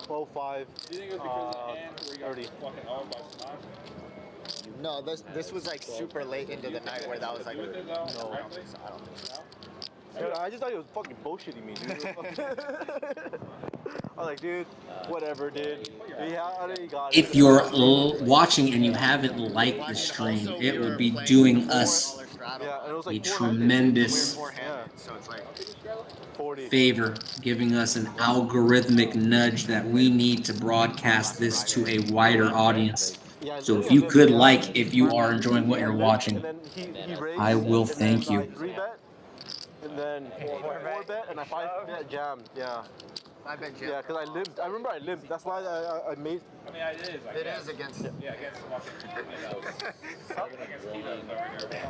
12, 5. Do you think it was because of the hand where you got 30. fucking owned by Sinatra? No, this was like super late into the night where that was like. With it, though? I don't think so. Dude, I just thought he was fucking bullshitting me, dude. I was like, dude, whatever, dude. He got it. If you're watching and you haven't liked the stream, it would be doing us Yeah, it was a like tremendous So it's like 40. favor, giving us an algorithmic nudge that we need to broadcast this to a wider audience. Yeah, So if you could like, if you are enjoying what you're watching, and then he raised, I will and then thank you. I 3-bet, and then 4-bet, and I 5-bet jammed. Yeah. I bet you. Yeah, because I limped. I remember I limped. That's why I made. I mean, it is. It is against. Yeah, against fucking. Against Keith over here.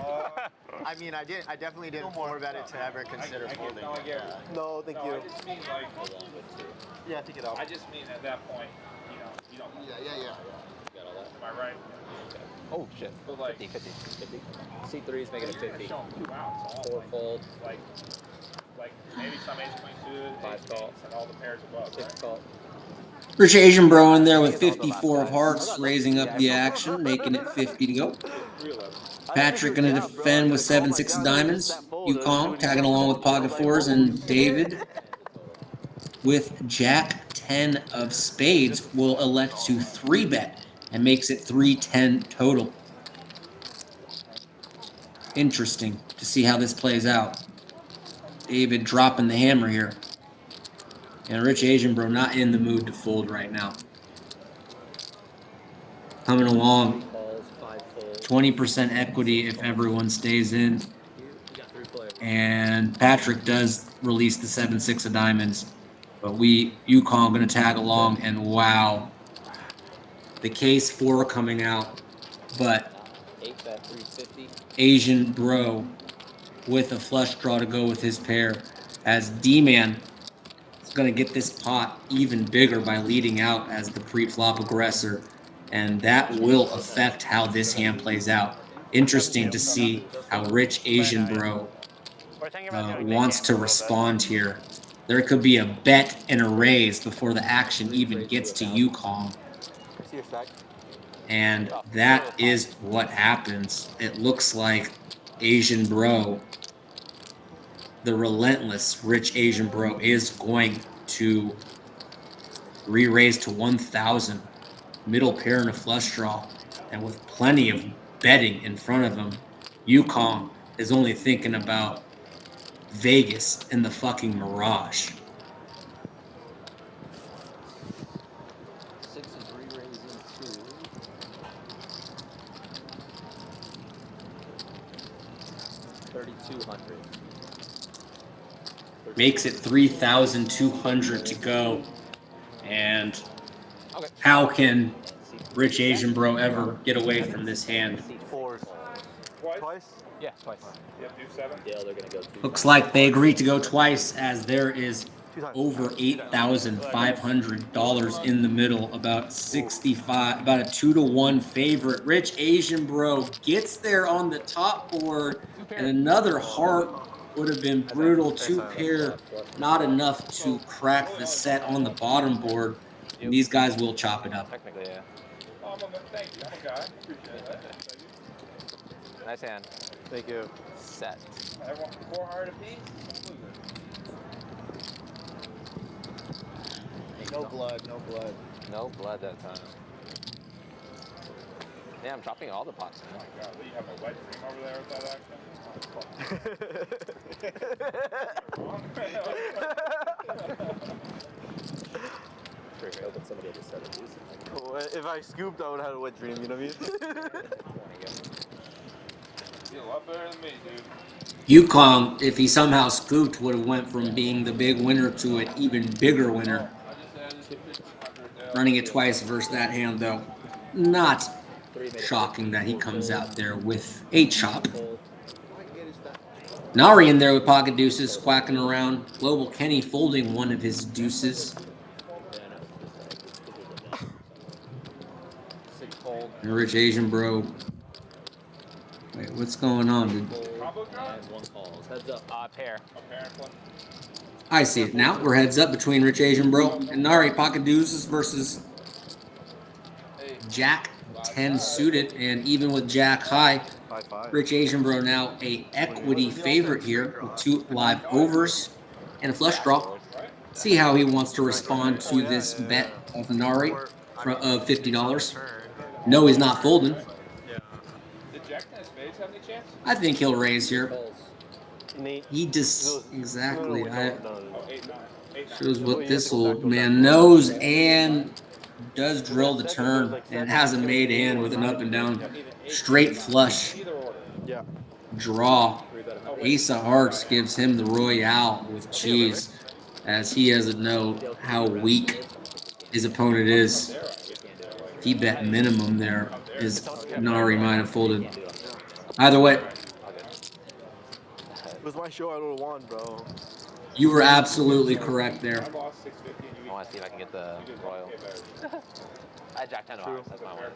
I mean, I definitely didn't 4-bet it to ever consider folding. Yeah. No, thank No, you. I just mean like. Yeah, take it out. I just mean at that point, you don't. Yeah. Am I right? Oh shit. But like, 50. C3 is making it 50. show 'em 2 outs. 4 fold. Like maybe some ace queen suited, 5 call. and all the pairs above. 6 call. Rich Asian Bro in there with 54 of hearts, raising up the action, making it 50 to go. 311. Patrick gonna defend with 7-6 of diamonds. Yukong tagging along with pocket fours, and David with Jack 10 of spades will elect to 3-bet and makes it 310 total. Interesting to see how this plays out. David dropping the hammer here. And Rich Asian Bro not in the mood to fold right now. Coming along. Calls, 5 fold. 20% equity if everyone stays in. You got 3 players. And Patrick does release the 7-6 of diamonds. But Yukong gonna tag along, and wow. The case 4 coming out. But 8 bet 350. Asian Bro with a flush draw to go with his pair, as D-Man is going to get this pot even bigger by leading out as the pre-flop aggressor, and that will affect how this hand plays out. Interesting to see how Rich Asian Bro wants to respond here. There could be a bet and a raise before the action even gets to Yukong. See your stack. And that is what happens. It looks like Asian Bro, the relentless Rich Asian Bro, is going to re-raise to 1,000. Middle pair and a flush draw. And with plenty of betting in front of him, Yukong is only thinking about Vegas and the fucking Mirage. 6 is re-raising to 3,200. Makes it 3,200 to go. And how can Rich Asian Bro ever get away from this hand? 4s. Twice? Yeah, twice. Yep, do 7. Yeah, they're gonna go 2. Looks like they agreed to go twice, as there is over $8,500 in the middle, about 65, about a 2-to-1 favorite. Rich Asian Bro gets there on the top board, and another heart would have been brutal. 2 pair, not enough to crack the set on the bottom board. And these guys will chop it up. Technically, yeah. Thank you. I'm a guy. Appreciate that. Nice hand. Thank you. Set. Everyone 400 apiece. No blood, no blood. No blood that time. Yeah, I'm dropping all the pots. Oh my god, you have a wet dream over there with that accent? If I scooped, I would have had a wet dream, you know what I mean? You're a lot better than me, dude. Yukong, if he somehow scooped, would have went from being the big winner to an even bigger winner. Running it twice versus that hand, though. Not shocking that he comes out there with a chop. Nari in there with pocket deuces, quacking around. Global Kenny folding one of his deuces. And Rich Asian Bro. Wait, what's going on, dude? Pair. I see it now. We're heads up between Rich Asian Bro and Nari. Pocket deuces versus Jack 10 suited, and even with Jack high, Rich Asian Bro now a equity favorite here with 2 live overs and a flush draw. See how he wants to respond to this bet of Nari of $50. No, he's not folding. Did Jack 10 spades have any chance? I think he'll raise here. He just exactly. Shows what this old man knows and does drill the turn and has a made hand with an up and down straight flush draw. Ace of Hearts gives him the Royale with cheese, as he doesn't know how weak his opponent is. If he bet minimum there, his Nari might have folded. Either way, It was my show, I would have won, bro. you were absolutely correct there. I want to see if I can get the royal. I Jack 10 of hearts. That's my one.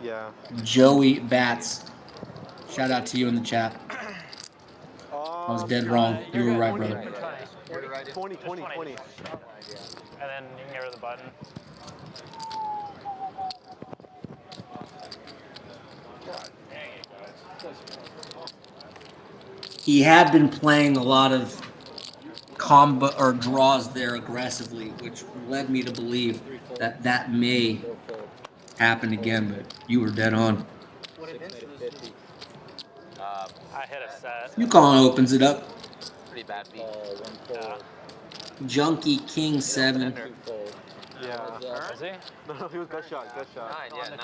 Yeah. Joey Bats. Shout out to you in the chat. I was dead wrong. You were right, brother. 20, 20, 20. And then you can get rid of the button. He had been playing a lot of combo or draws there aggressively, which led me to believe that that may happen again, but you were dead on. I hit a set. Yukon opens it up. Pretty bad beat. Junkie King 7. Yeah. Is he? No, he was gut shot, gut shot. 9, yeah, 9.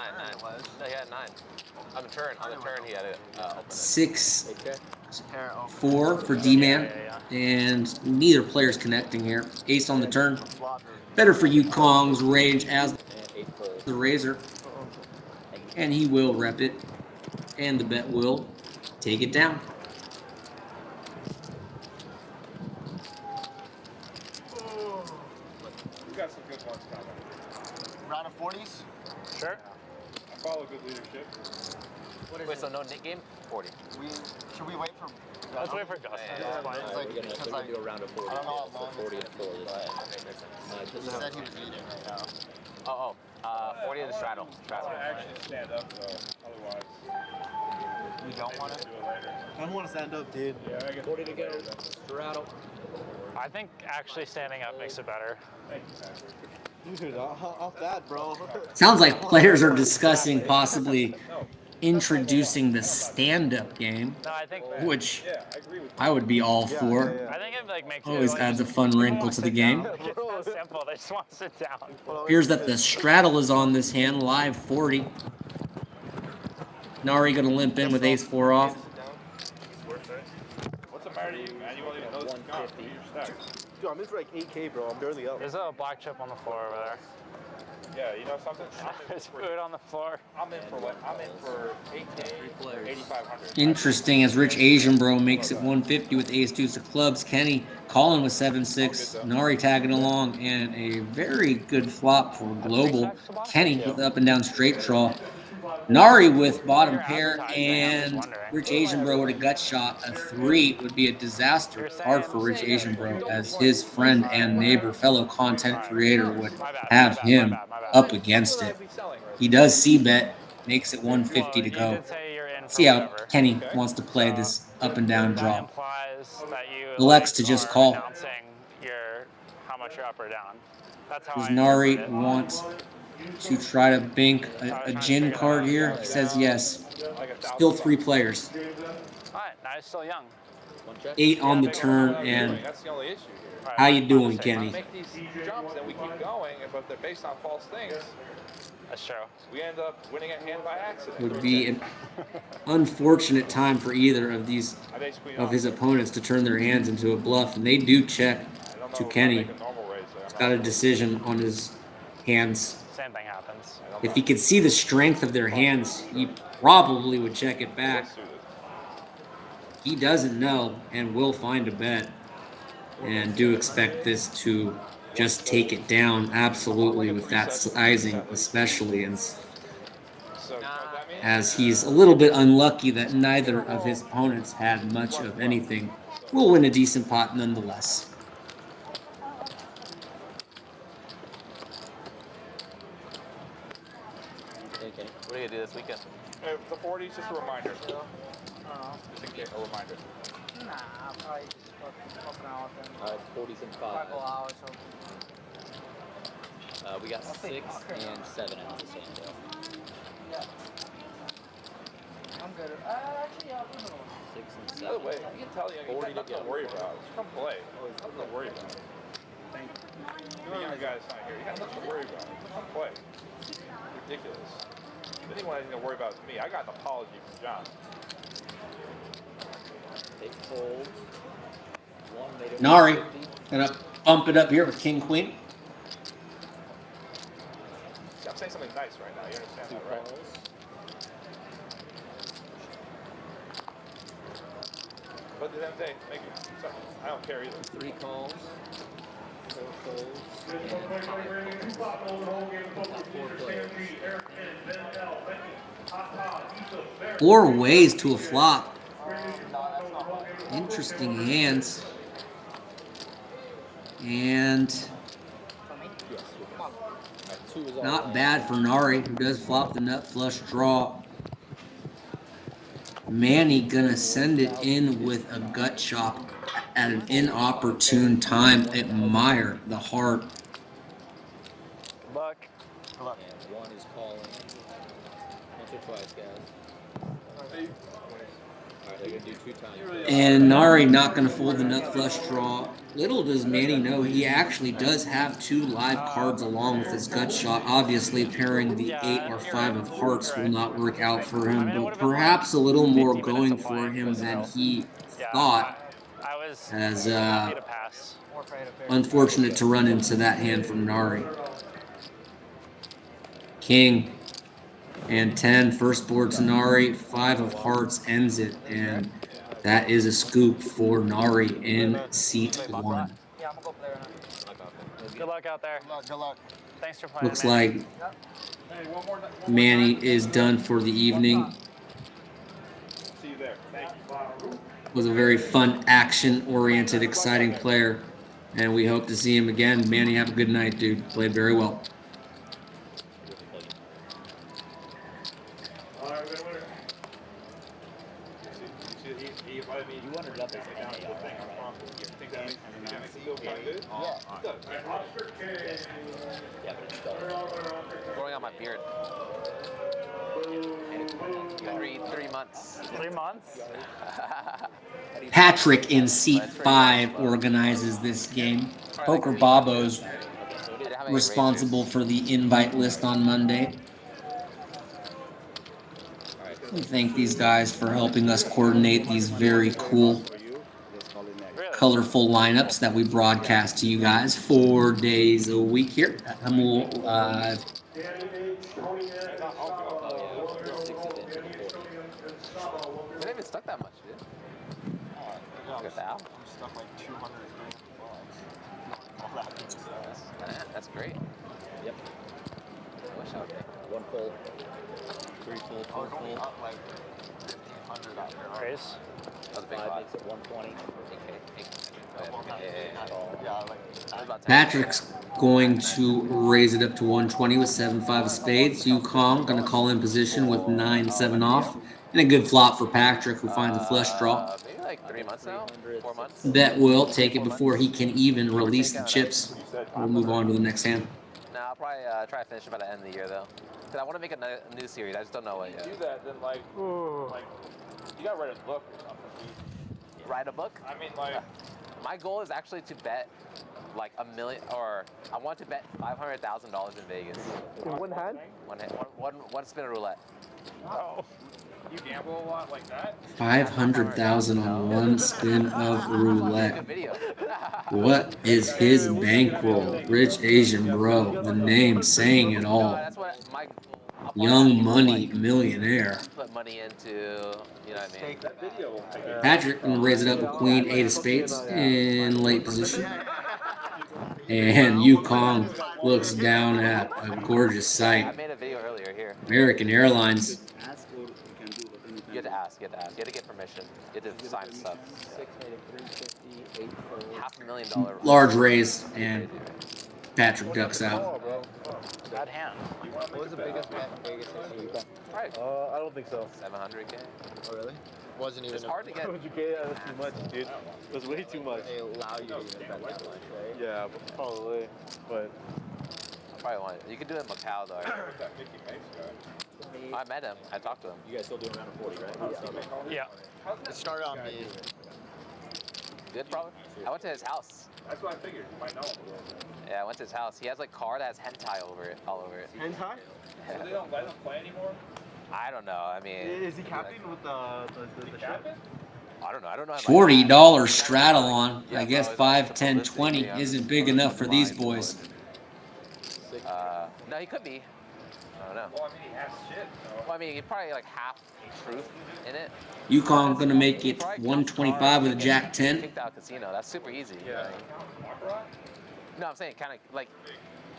No, he had 9. On the turn, he had it. 6, 4 for D-Man, and neither player's connecting here. Ace on the turn. Better for Yukong's range as the Razor, and he will rep it, and the bet will take it down. We got some good ones coming. Round of 40s? Sure. I follow good leadership. Wait, so no Nick game? 40. Should we wait for... Let's wait for Justin. Yeah, That's fine. because like, do a round of 40. I don't know how long 40 and 4 this time. he said he was eating right now. 40 in the straddle. I want to actually stand up, though. Otherwise, You don't want to? do it later. I don't want to stand up, dude. Yeah, I get 40 to go. Straddle. I think actually standing up makes it better. Thank you, Patrick. Dude, off that, bro. Sounds like players are discussing possibly introducing the stand-up game, No, I think which Yeah, I agree with I would be all for. I think it like makes Always it adds a fun wrinkle to the game. It's that simple. They just want to sit down. Here's that the straddle is on this hand, live 40. Nari gonna limp in with ace 4 off. What's the matter to you, man? You won't even know this is gone. You're stuck. Dude, I'm in for like 8K, bro. I'm barely up. There's a black chip on the floor over there. Yeah, you know something? There's food on the floor. I'm in for 8K, 8,500. Interesting as Rich Asian Bro makes it 150 with ace deuce of clubs. Kenny calling with 7-6. Nari tagging along, and a very good flop for global. Kenny with up and down straight draw. Nari with bottom pair, and Rich Asian Bro with a gut shot. A 3 would be a disaster card for Rich Asian Bro, as his friend and neighbor, fellow content creator, would have him up against it. He does c-bet, makes it 150 to go. See how Kenny wants to play this up and down draw. Elects to just call. How much you're up or down. That's how Does Nari want to try to bank a gin card here? He says yes. Still 3 players. Alright, now he's still young. 8 on the turn, and That's the only issue here. how you doing, Kenny? Make these jumps and we keep going, but they're based on false things. That's true. We end up winning a hand by accident. Would be an unfortunate time for either of his opponents to turn their hands into a bluff, and they do check to Kenny. He's got a decision on his hands. Same thing happens. If he could see the strength of their hands, he probably would check it back. He doesn't know and will find a bet, and do expect this to just take it down absolutely with that sizing especially, and as he's a little bit unlucky that neither of his opponents had much of anything, will win a decent pot nonetheless. What are you gonna do this weekend? The 40 is just a reminder. Just in case, a reminder. Nah, I'll probably just fuck around with them. Alright, 40s and 5. Couple hours or something. We got 6 and 7 at the same day. Yeah. I'm good. Actually, yeah, I'll do another one. 6 and 7. By the way, you can tell you got nothing to worry about. Just come play. Nothing to worry about. The young guy's not here. You got nothing to worry about. Just come play. Ridiculous. If anyone has anything to worry about, it's me. I got an apology from John. They fold. Nari, gonna bump it up here with King Queen. See, I'm saying something nice right now. You understand that, right? But at the end of the day, thank you. So, I don't care either. 3 calls. 4 folds. And 4 ways to a flop. Interesting hands. And not bad for Nari, who does flop the nut flush draw. Manny gonna send it in with a gut shot at an inopportune time. Admire the heart. Good luck. And 1 is calling. Once or twice, guys. Alright, they're gonna do 2 times. And Nari not going to fold the nut flush draw. Little does Manny know he actually does have 2 live cards along with his gut shot. Obviously, pairing the 8 or 5 of hearts will not work out for him, but perhaps a little more going for him than he thought. As unfortunate to run into that hand from Nari. King and 10, first board to Nari, 5 of hearts ends it, and that is a scoop for Nari in seat 1. Yeah, I'm gonna go play right now. Good luck out there. Good luck. Thanks for playing. Looks like Manny is done for the evening. See you there. Thank you. Was a very fun, action-oriented, exciting player, and we hope to see him again. Manny, have a good night, dude. Played very well. You wanted up as an NA, right? Yeah, but it's still. Growing out my beard. 3 months. 3 months? Patrick in seat 5 organizes this game. Poker Bobo's responsible for the invite list on Monday. We thank these guys for helping us coordinate these very cool, colorful lineups that we broadcast to you guys 4 days a week here at Jamul Live. Danny H, Tony N, and Sabo. Oh yeah, One the 60 Romo, inch and Danny the H, 40. Tony N, and Sabo. It didn't even stuck that much, dude. Yeah, Look at that. I'm stuck like 200 bucks. All that being said. That's great. Yep. I wish I would make. One full, three full, I four was only full. up like 1,500 out there. Race. That was a big Five pot. makes it 120. Yeah, like Patrick's going to raise it up to 120 with 7-5 of spades. Yukong going to call in position with 9-7 off. And a good flop for Patrick, who finds a flush draw. Maybe like 3 months now? 4 months? Bet will take it before he can even release the chips. We'll move on to the next hand. No, I'll probably try to finish it by the end of the year, though. Because I want to make a new series. I just don't know what yet. Do that, then like you gotta write a book or something. Write a book? I mean, like. My goal is actually to bet like $1 million, or I want to bet $500,000 in Vegas. In one hand? One spin of roulette. Oh. You gamble a lot like that? 500,000 on one spin of roulette. What is his bankroll? Rich Asian bro. The name saying it all. Young money millionaire. Put money into, you know what I mean? Patrick gonna raise it up with Queen 8 of spades in late position. And Yukong looks down at a gorgeous sight. I made a video earlier here. American Airlines. You have to ask. You have to get permission. You have to sign stuff. $500,000. Large raise, and Patrick ducks out. Bad hand. What was the biggest bet in Vegas this week? Right. I don't think so. 700K. Oh, really? Wasn't even. It's hard to get. 100K, yeah, that's too much, dude. That's way too much. They allow you to even bet that much, right? Yeah, probably. But I probably want it. You can do it in Macau, though. I met him. I talked to him. You guys still doing around a 40, right? Yeah. It started on me. Good, probably. I went to his house. That's what I figured. You might know him. Yeah, I went to his house. He has like car that has hentai all over it. hentai? So they don't let him play anymore? I don't know. I mean, Is he capping with the ship? I don't know. I don't know. $40 straddle on. I guess 5, 10, 20 isn't big enough for these boys. No, he could be. I don't know. Well, I mean, he has shit. So. Well, I mean, probably like half truth in it. Yukong gonna make it 125 with a Jack 10. Kicked out casino. That's super easy. Yeah. No, I'm saying kind of like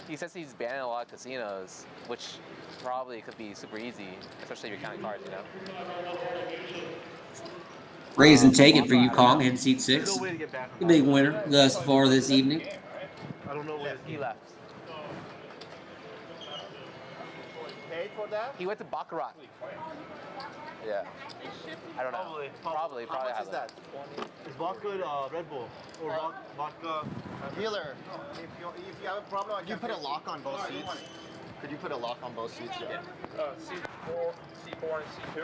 he says he's banning a lot of casinos, which probably could be super easy, especially if you're counting cards, you know. Raise and take it for Yukong in seat 6. The big winner thus far this evening. I don't know what he left. Paid for that? He went to Baccarat. Yeah. I don't know. Probably. How much is that? Is vodka Red Bull? Or vodka? Dealer, if you have a problem, could you put a lock on both seats? Could you put a lock on both seats? Yeah. C4 and C2?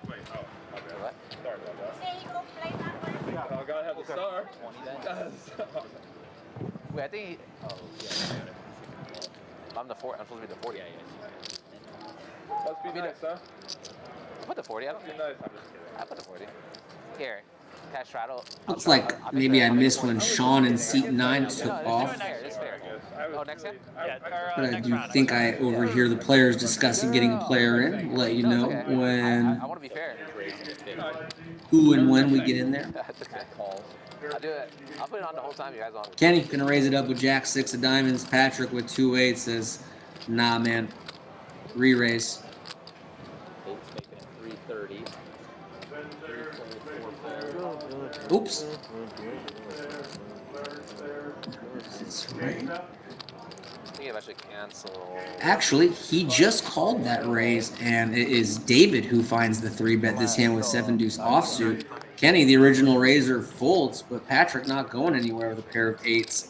Wait, oh. Okay. What? Sorry about that. Yeah, I gotta have the star. Gotta have the star. Wait, I think he... Oh, yeah. I'm supposed to be the 40. Must be nice, huh? I put the 40. I don't think. Nice. I'm just kidding. I put the 40. Here. Cash straddle. Looks like maybe I missed when Sean in seat 9 took off. It's fair. Oh, next hand? Yeah, But I do think I overhear the players discussing getting a player in. We'll let you know when, I want to be fair. who and when we get in there. I'll do it. I'll put it on the whole time you guys on. Kenny gonna raise it up with Jack 6 of diamonds. Patrick with 2 8 says, nah, man. Re-raise. Eight's making it 330. Oops. That's right. I think I should cancel. Actually, he just called that raise, and it is David who finds the 3-bet this hand with 7 deuce offsuit. Kenny, the original raiser, folds, but Patrick not going anywhere with a pair of 8s.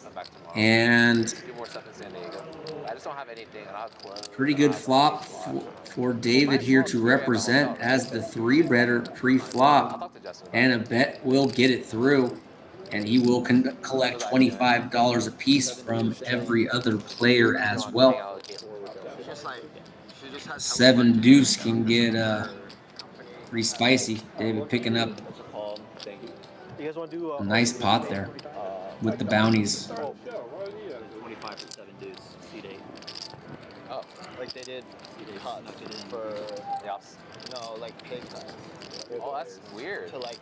And Do more stuff in San Diego. I just don't have anything, and I'll close. pretty good flop for David here to represent as the 3-better pre-flop. And a bet will get it through. And he will collect $25 apiece from every other player as well. 7 deuce can get pretty spicy. David picking up a nice pot there with the bounties. 25 for 7 deuce, seat 8. Oh. Like they did cuts for Yes. no, like pay cuts. Oh, that's weird. To like,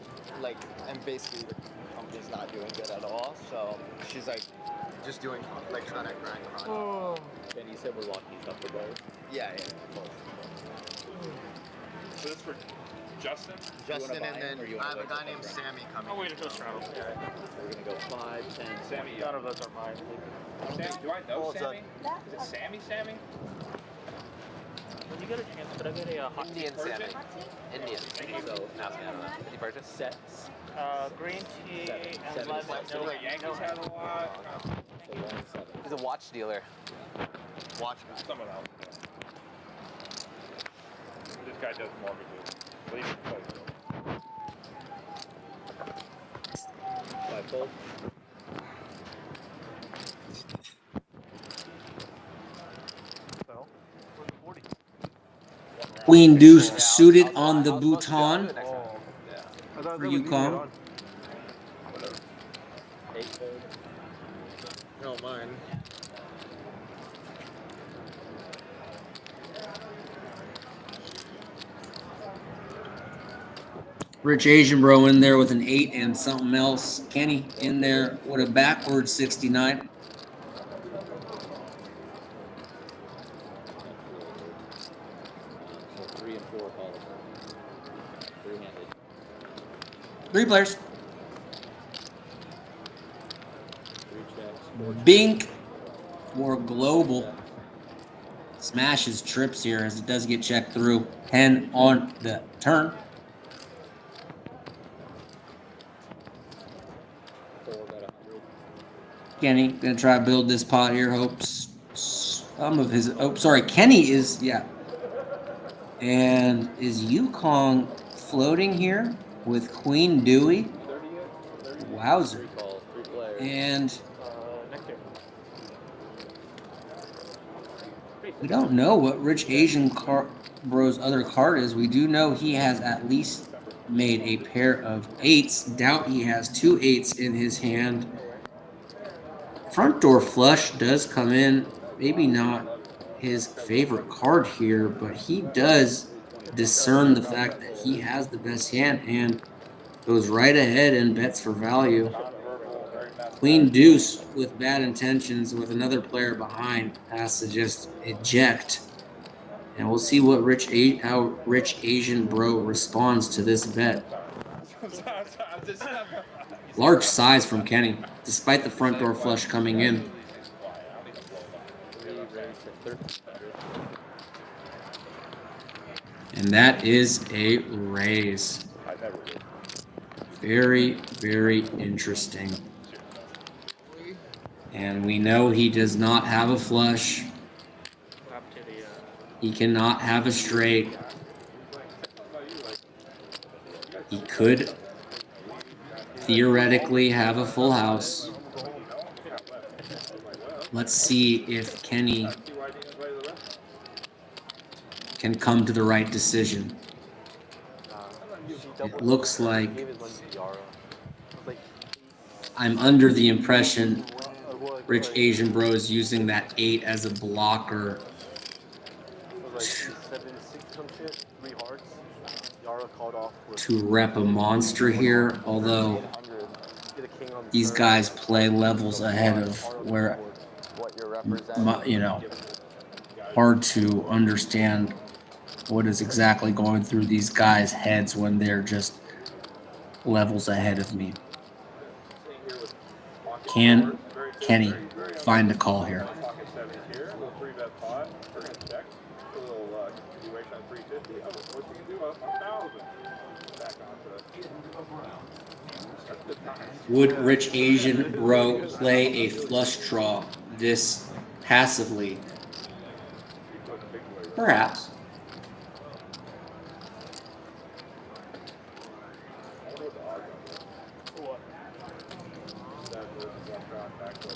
and basically the company's not doing good at all. So she's like, just doing like trying to grind content. Oh. And you said we're locking up for both. Yeah. So this for Justin? Justin, and then I have a guy named Sammy coming. I'll wait until straddle. We're gonna go 5, 10, Sammy. None of those are mine. Sammy, do I know Sammy? Is it Sammy? When you get a chance, could I get a hot tea? Indian salmon. Indian. So, ask me, I don't know. Did you purchase? Sets. Green tea and lemon. So the Yankees had a lot. So 1 and 7. He's a watch dealer. Watch guy. Someone else. This guy does mortgages. Leave it place. 5 fold. Queen deuce suited on the bouton for Yukon. 8 fold. No, mine. Rich Asian bro in there with an 8 and something else. Kenny in there with a backward 69. So 3 and 4 call. 3-handed. 3 players. 3 checks. 4 checks. Bink for global. Smashes trips here as it does get checked through. 10 on the turn. 4 got 100. Kenny gonna try to build this pot here. Hopes some of his. Oh, sorry. Kenny is And is Yukon floating here with Queen Dewey? 30 yet? Wowzer. 3 calls. 3 players. And Nectar. we don't know what Rich Asian Bro's other card is. We do know he has at least made a pair of 8s. Doubt he has 2 8s in his hand. Front door flush does come in. Maybe not his favorite card here, but he does discern the fact that he has the best hand and goes right ahead and bets for value. Queen deuce with bad intentions with another player behind has to just eject. And we'll see what how Rich Asian Bro responds to this bet. Large size from Kenny, despite the front door flush coming in. And that is a raise. Very, very interesting. And we know he does not have a flush. He cannot have a straight. He could theoretically have a full house. Let's see if Kenny can come to the right decision. It looks like I'm under the impression Rich Asian Bro is using that 8 as a blocker to rep a monster here, although these guys play levels ahead of where, hard to understand what is exactly going through these guys' heads when they're just levels ahead of me. Can Kenny find a call here? Would Rich Asian Bro play a flush draw this passively? Perhaps.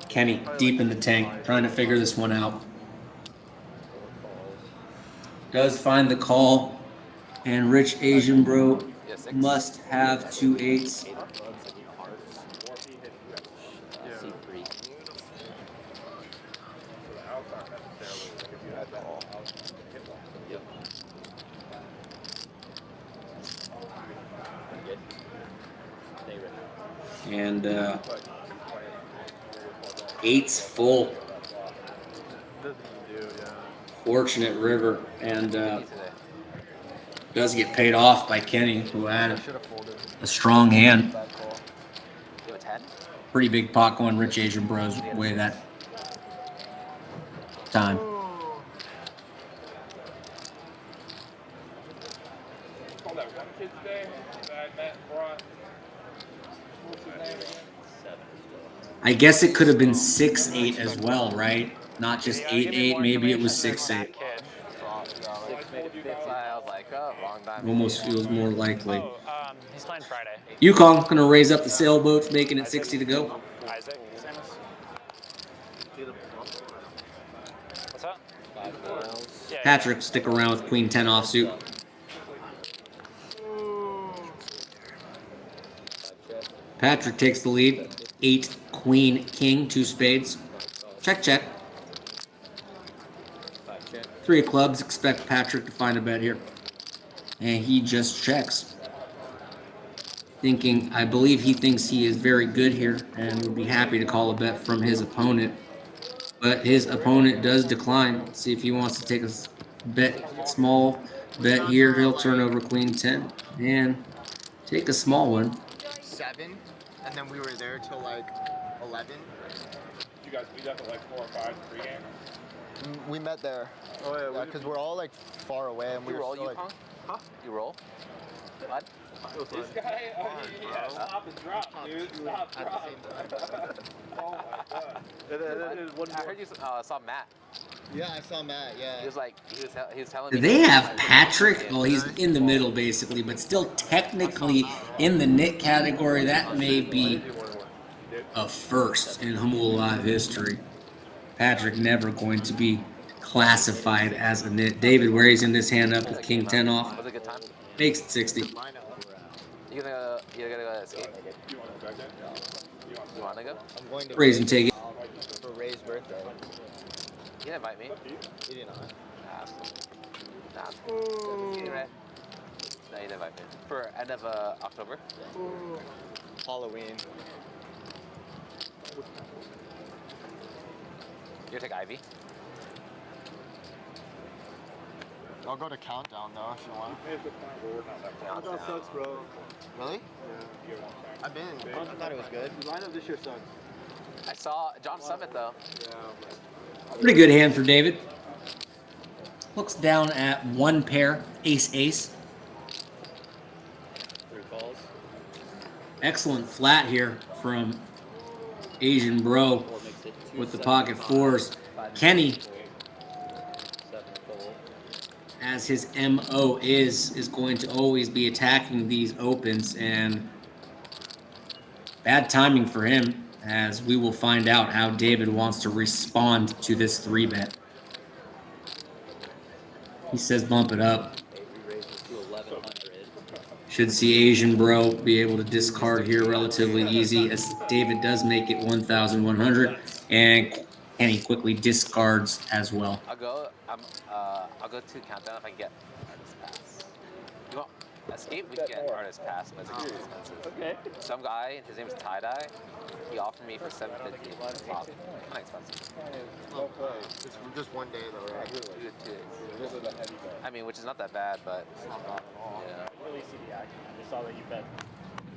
Kenny, deep in the tank, trying to figure this one out. Does find the call, and Rich Asian Bro must have 2 8s. And 8's full. Fortunate river, and does get paid off by Kenny, who had a strong hand. You have a 10? Pretty big pot going Rich Asian Bros way that time. Call that one kid today that I met and brought. What's his name again? I guess it could have been 6-8 as well, right? Not just 8-8. Maybe it was 6-8. 6 made it 50. I was like, oh, wrong time. Almost feels more likely. Oh, he's playing Friday. Yukon gonna raise up the sailboats, making it 60 to go. Isaac, Samus. What's up? Yeah, Patrick, stick around with Queen 10 offsuit. Patrick takes the lead. 8, Queen, King, 2 spades. Check, check. 3 of clubs. Expect Patrick to find a bet here. And he just checks. I believe he thinks he is very good here and would be happy to call a bet from his opponent. But his opponent does decline. Let's see if he wants to take a small bet here. He'll turn over Queen 10 and take a small one. 7, and then we were there till like 11. You guys meet up at like 4 or 5 pregame? We met there. Oh yeah, because we're all like far away, and we were still, like, Huh? You roll? What? This guy, stop and drop, dude. Stop, drop. Oh my god. I heard you saw Matt. Yeah, I saw Matt. Yeah. He was telling Do me. they have Patrick? Well, he's in the middle basically, but still technically in the nit category. That may be a first in Jamul Live history. Patrick never going to be classified as a nit. David raising this hand up with King 10 off. Was it a good time? Makes it 60. You gonna go escape? You wanna go? I'm going to Raise and take it. for Ray's birthday. You didn't invite me. He did not. Nah. You didn't, right? No, you didn't invite me. For end of October? Halloween. You gonna take Ivy? I'll go to Countdown though if you want. Countdown sucks, bro. Really? Yeah. I've been. I thought it was good. The lineup this year sucks. I saw John Summit though. Yeah. Pretty good hand for David. Looks down at 1 pair, ace, ace. 3 calls. Excellent flat here from Asian Bro with the pocket 4s. Kenny, as his MO is going to always be attacking these opens, and bad timing for him, as we will find out how David wants to respond to this 3-bet. He says bump it up. Should see Asian Bro be able to discard here relatively easy, as David does make it 1,100, and Kenny quickly discards as well. I'll go to Countdown if I can get artist pass. You want escape? We can get artist pass, but it's expensive. Okay. Some guy, his name's Tie Dye. He offered me for $750. Wow, kind of expensive. It's just one day though, right? 2 days. I mean, which is not that bad, but It's not bad at all. yeah. Really see the action. I just saw that you bet.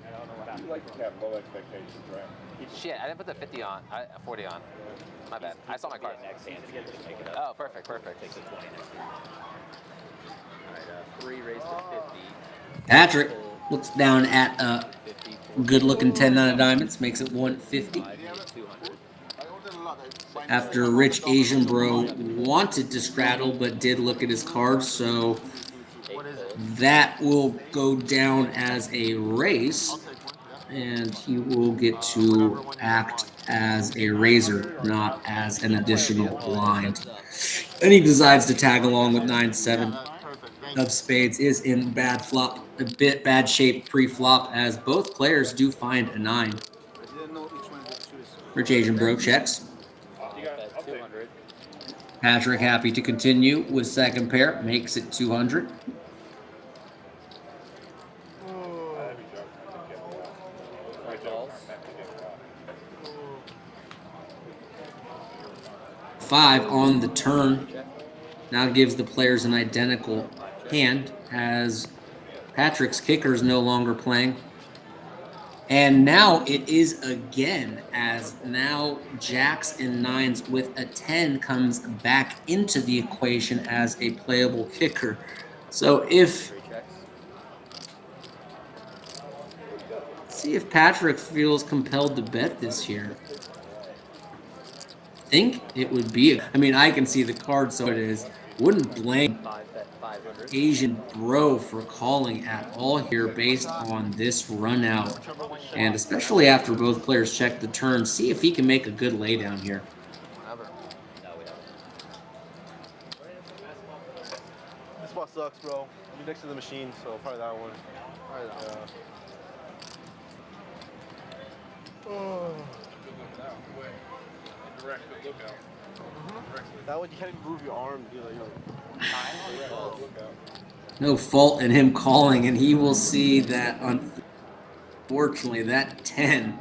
I don't know what happened. You like to have low expectations, right? Shit, I didn't put the 50 on. 40 on. My bad. I saw my card. Next hand to get this make it up. Oh, perfect. Takes a 20 next year. Alright, 3 raised to 50. Patrick looks down at a good-looking 10-9 of diamonds, makes it 150. After Rich Asian Bro wanted to straddle but did look at his cards, so that will go down as a raise, and he will get to act as a raiser, not as an additional blind. And he decides to tag along with 9-7 of spades. Is in bad shape pre-flop, as both players do find a 9. Rich Asian Bro checks. Patrick happy to continue with second pair, makes it 200. 5 on the turn. Now gives the players an identical hand as Patrick's kicker is no longer playing. And now it is again, as now jacks and nines with a 10 comes back into the equation as a playable kicker. So if, see if Patrick feels compelled to bet this here. I think it would be, I mean, I can see the card, so it is. Wouldn't blame Asian Bro for calling at all here based on this run out. And especially after both players check the turn, see if he can make a good laydown here. This spot sucks, bro. You're next to the machine, so probably that one. Probably that one. Oh. That one you can't even move your arm. You're like, No fault in him calling, and he will see that unfortunately that 10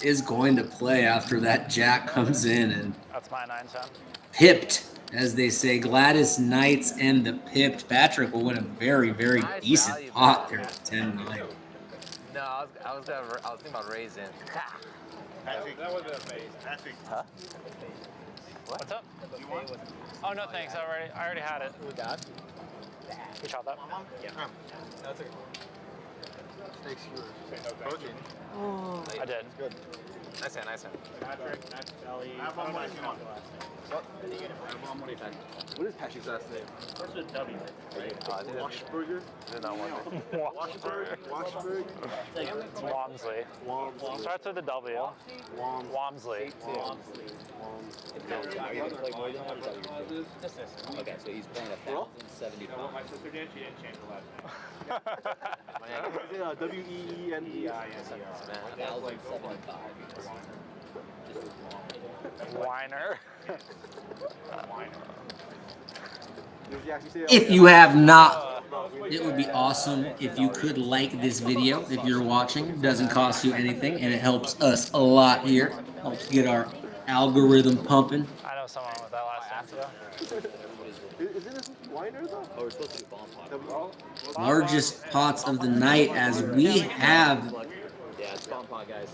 is going to play after that jack comes in and That's my 9-10. Pipped, as they say. Gladys Knights and the pipped. Patrick will win a very, very decent pot there at 10-9. No, I was thinking about raising. That wasn't amazing. Huh? What's up? Oh no, thanks. I already had it. You shot that? Yeah. That's okay. Steak skewers. Protein. Oh. I did. Good. Nice hand, nice hand. What is Patrick's last name? What's the W? Washburger? No one. Washburg? It's Walmsley. Starts with a W. Walmsley. Okay, so he's playing 1,075. My sister did. She didn't change the last name. Is it W-E-E-N-E? Yeah. 1,075. Whiner. If you have not, it would be awesome if you could like this video if you're watching. It doesn't cost you anything, and it helps us a lot here. Helps get our algorithm pumping. I know someone with that last name too. Isn't this Weiner though? Oh, we're supposed to do bomb pot. Largest pots of the night as we have Yeah, it's bomb pot, guys.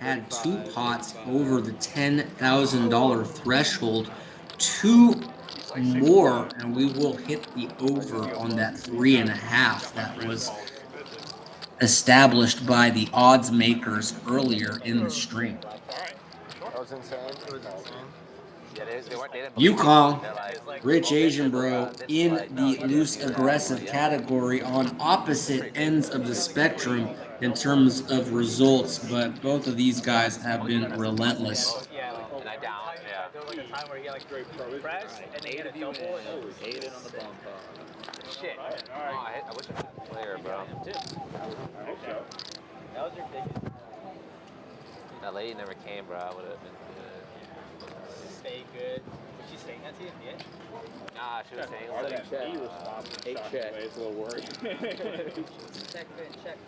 had 2 pots over the $10,000 threshold. 2 more, and we will hit the over on that 3.5 that was established by the odds makers earlier in the stream. That was insane. It was insane. You call Rich Asian Bro in the loose aggressive category on opposite ends of the spectrum in terms of results, but both of these guys have been relentless. And I down, yeah. There was like a time where he got like press and they hit a double and it was Aiden on the bomb pot. Shit. Oh, I wish I had a player, bro. that was your biggest. That lady never came, bro. I would have been good. Stay good. Was she saying that to you? Yeah. Nah, she was saying like, 8 check. It's a little worried.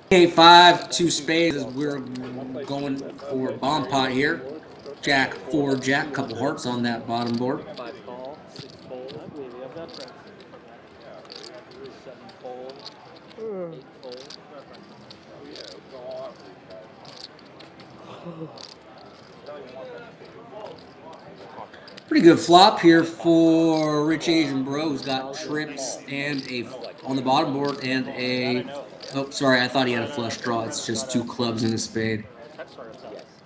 Okay, 5, 2 spades as we're going for bomb pot here. Jack, 4, jack, couple hearts on that bottom board. 5 call, 6 fold. I believe we have that press. 7 fold, 8 fold. Pretty good flop here for Rich Asian Bro, who's got trips and a on the bottom board and a. Oh, sorry, I thought he had a flush draw. It's just 2 clubs and a spade.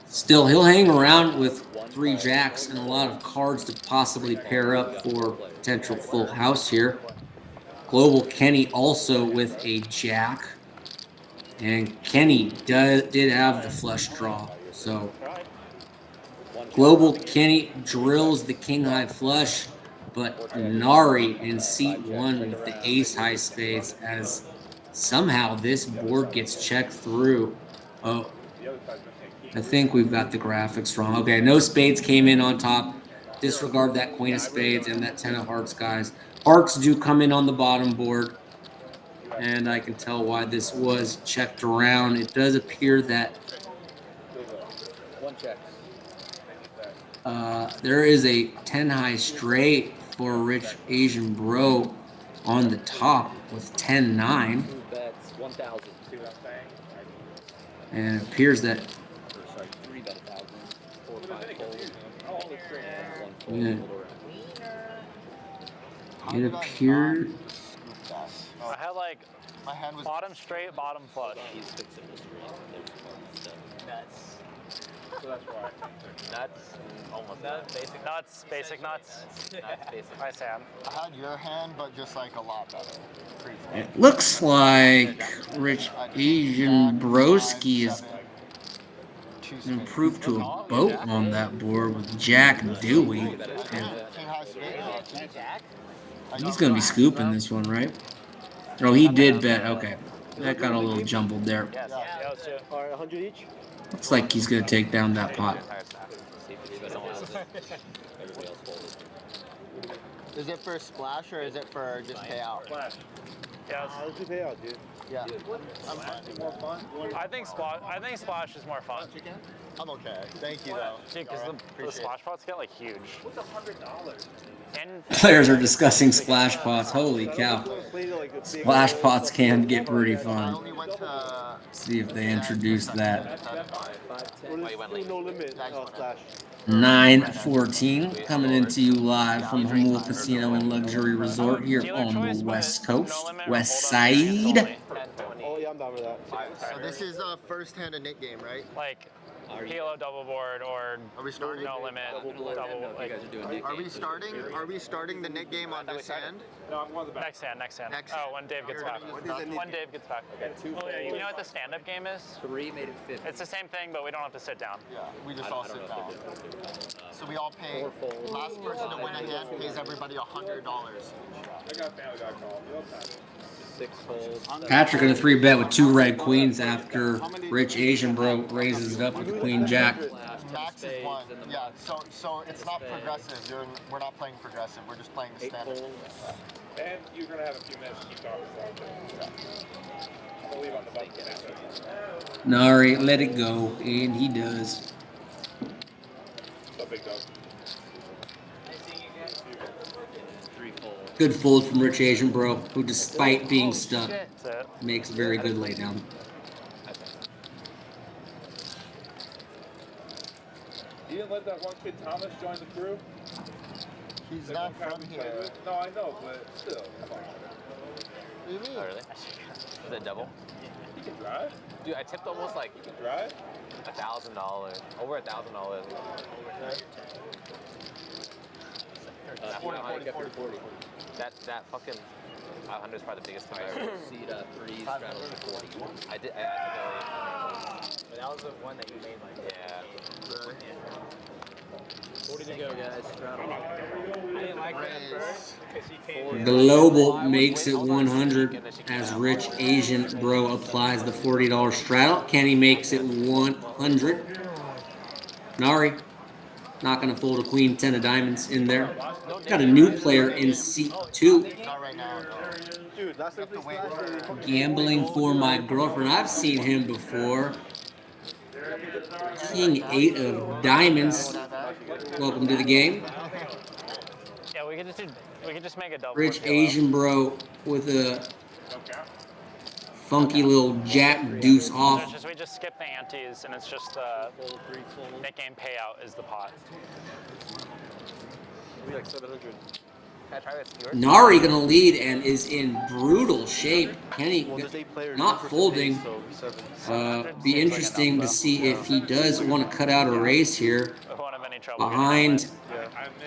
Still, he'll hang around with 3 jacks and a lot of cards to possibly pair up for potential full house here. Global Kenny also with a jack, and Kenny did have the flush draw, so. Global Kenny drills the king high flush, but Nari in seat 1 with the ace high spades as somehow this board gets checked through. Oh, I think we've got the graphics wrong. Okay, no spades came in on top. Disregard that queen of spades and that 10 of hearts, guys. Hearts do come in on the bottom board, and I can tell why this was checked around. It does appear that 1 check. There is a 10 high straight for Rich Asian Bro on the top with 10-9. Two bets, 1,000. See what I'm saying? And it appears that Or sorry, 3 bet 1,000. 4 or 5 fold. Oh, it's straight. 1 fold. Yeah. Fold around. it appeared. I had like My hand was bottom straight, bottom flush. He's fixing this room. So Nuts. So that's why. Nuts. Almost nuts. Basic nuts. Basic nuts. Nuts, basic. Hi, Sam. I had your hand, but just like a lot better. It looks like Rich Asian Broski is improved to a boat on that board with Jack Dewey. And he's going to be scooping this one, right? Oh, he did bet. Okay. That got a little jumbled there. Yes. Yeah, let's do it. All right, 100 each. Looks like he's going to take down that pot. everybody else folded. Is it for splash or is it for just payout? Flash. Yes. Let's do payout, dude. Yeah. I'm fine. More fun? I think splash is more fun. I'm okay. Thank you, though. Dude, because the splash pots get like huge. What's $100? And Players are discussing splash pots. Holy cow. Splash pots can get pretty I fun. only went to See if they introduce that. 5, 10. No limit splash. 9:14 coming into you live from Jamul Casino and Luxury Resort here on the West Coast, West Side. Oh, yeah, I'm down with that. So this is a first hand and Nick game, right? like Halo double board or Are we starting? no limit double. You Like, guys are doing Nick Are we games? starting? Are we starting the Nick game on this hand? No, I'm going to the back. next hand. Next Oh, when Dave gets back. When Dave gets back. You know what the stand-up game is? 3 made it 50. It's the same thing, but we don't have to sit down. Yeah, we just all sit down. So we all pay. Last person to win a hand pays everybody $100. I got Family Guy call. You'll have it. 6 folds. Patrick in a 3-bet with 2 red queens after Rich Asian Bro raises it up with the Queen Jack. Max is 1. Yeah, so it's not progressive. We're not playing progressive. We're just playing the 8 standard. folds. And you're going to have a few minutes to keep talking about it. I'm going to leave on the button. Nari, let it go, and he does. So big dog. 3 folds. Good fold from Rich Asian Bro, who despite being stuck, That's it. makes very good laydown. You didn't let that one kid Thomas join the crew? He's That not one guy from we played here. with? No, I know, but still. Come on. What do you mean? Oh, really? The double? He can drive. Dude, I tipped almost like He can drive. $1,000. Over $1,000. 40. That fucking 500 is probably the biggest tip I ever. Seed 3, straddle to 40. I did. But that was the one that you made like. Yeah. 40 to go, guys. Straddle. I didn't like that at first because she came. Global makes it 100 as Rich Asian Bro applies the $40 straddle. Kenny makes it 100. Nari not going to fold a queen 10 of diamonds in there. Got a new player in seat 2. Not right now. Dude, last time we played Gambling for my girlfriend. I've seen him before. King 8 of diamonds. Welcome to the game. Yeah, we could just make a double. Rich Asian Bro with a funky little jack deuce off. We just skip the antes, and it's just the Nick game payout is the pot. We like 700. Can I try this? Yours? Nari gonna lead and is in brutal shape. Kenny Well, there's 8 players. not per folding. phase, so 7. Be interesting to see if he does want to cut out a race here. We won't have any trouble. Behind,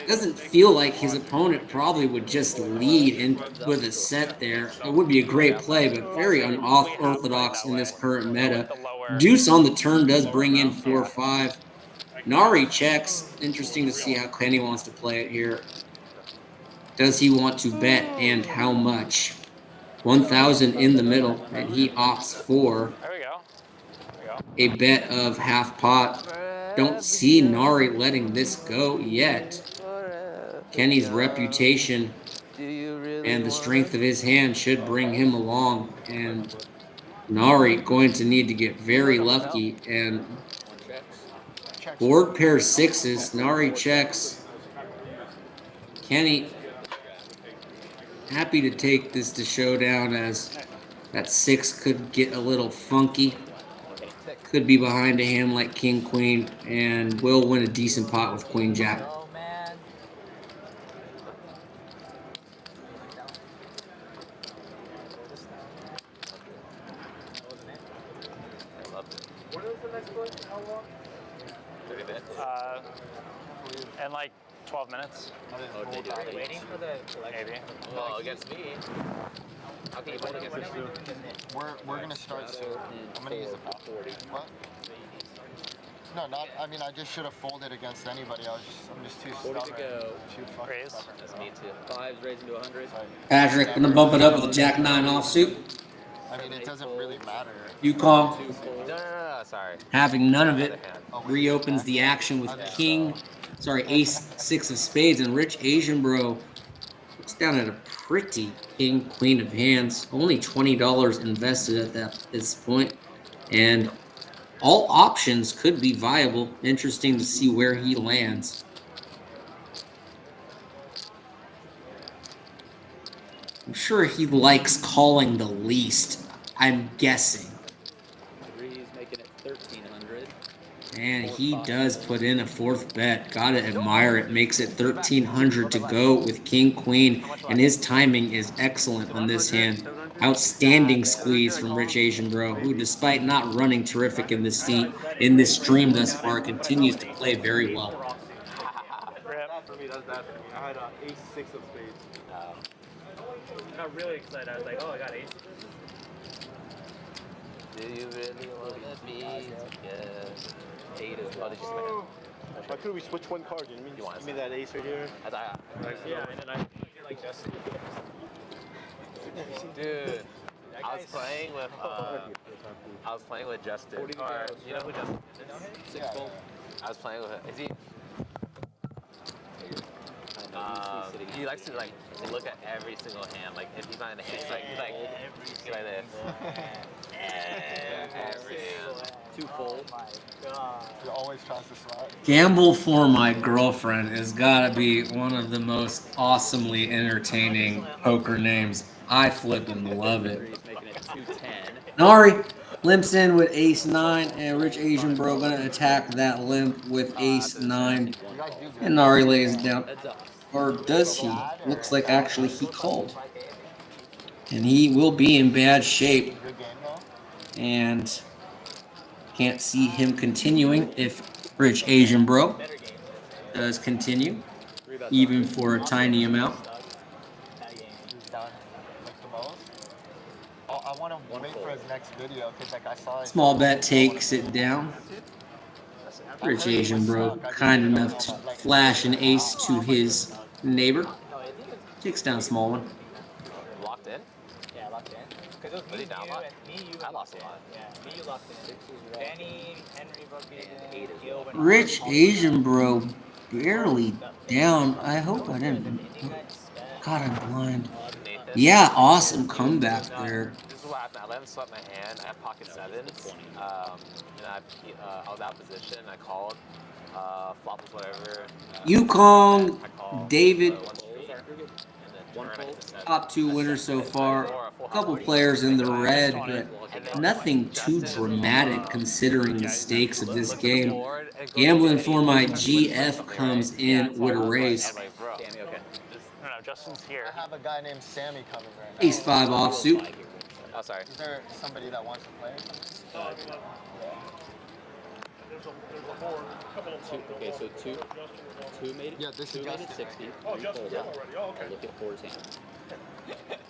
doesn't feel like his opponent probably would just lead in with a set there. It would be a great play, but very unorthodox in this current meta. Deuce on the turn does bring in 4-5. Nari checks. Interesting to see how Kenny wants to play it here. Does he want to bet and how much? 1,000 in the middle, and he opts for There we go. a bet of half pot. Don't see Nari letting this go yet. Kenny's reputation and the strength of his hand should bring him along, and Nari going to need to get very lucky and Board pair sixes. Nari checks. Kenny happy to take this to showdown, as that 6 could get a little funky. Could be behind a hand like King Queen, and will win a decent pot with Queen Jack. Oh man. When is the next one? How long? 30 minutes. In like 12 minutes. Waiting for the collection. Maybe. Well, against me. How can you win against me? We're gonna start soon. I'm gonna use the 40. What? No, not. I mean, I just should have folded against anybody. I'm just too 40 stubborn. to go. Too fucking stubborn. That's me too. 5's raising to 100. Patrick, gonna bump it up with a Jack 9 offsuit. I mean, it doesn't really matter. Yukong, No, sorry. having none of it, reopens the action with Ace 6 of spades, and Rich Asian Bro looks down at a pretty King Queen of hands. Only $20 invested at this point, and all options could be viable. Interesting to see where he lands. I'm sure he likes calling the least, I'm guessing. 3's making it 1,300. And he does put in a 4th bet. Gotta admire it. Makes it 1,300 to go with King Queen, and his timing is excellent on this hand. Outstanding squeeze from Rich Asian Bro, who, despite not running terrific in this stream thus far, continues to play very well. That for me, that's bad for me. I had ace 6 of spades. I got really excited. I was like, oh, I got ace. Do you really want to be together? 8 is Oh, did you see my hand? Why couldn't we switch one card? You mean You want give me that ace right here? Yeah, and then I feel like Justin. Dude, I was playing with Justin. Or, you know who Justin is? 6 fold. I was playing with him. Is he? He likes to look at every single hand. Like if he's not in the hand, he's like this. Every hand. 2 fold. He always tries to slide. Gamble for My Girlfriend has gotta be one of the most awesomely entertaining poker names. I flippin' love it. 3's making it 210. Nari limps in with ace 9, and Rich Asian Bro gonna attack that limp with ace 9. And Nari lays it down. Heads up. Or does he? Looks like actually he called. And he will be in bad shape. Good game though. And can't see him continuing if Rich Asian Bro does continue, even for a tiny amount. He's done. Like the most. Oh, I want to wait for his next video because like I saw. Small bet takes it down. Rich Asian Bro, kind enough to flash an ace to his neighbor. Takes down a small one. Locked in? Yeah, locked in. Because it was me, down you, lot? and me, you. I lost a lot. Yeah, me, you locked in. Danny, Henry, Bucky, Gil, and Rich Asian Bro barely down. I hope I didn't. God, I'm blind. Yeah, awesome comeback there. This is what happened. I let him sweat my hand. I have pocket 7s. And I was out of position. I called. Flop was whatever. Yukong, David, One fold. top 2 winners so far. A couple players in the red, but nothing too dramatic considering the stakes of this game. Gambling for My GF comes in with a raise. Sammy, okay. No, Justin's here. I have a guy named Sammy coming right now. Ace 5 offsuit. Oh, sorry. Is there somebody that wants to play? There's a board, a couple of them. Okay, so two made it. Yeah, this is 2 made it Justin. 60. Oh, 3 Justin's folded. up already. Oh, okay. I look at 4's hand.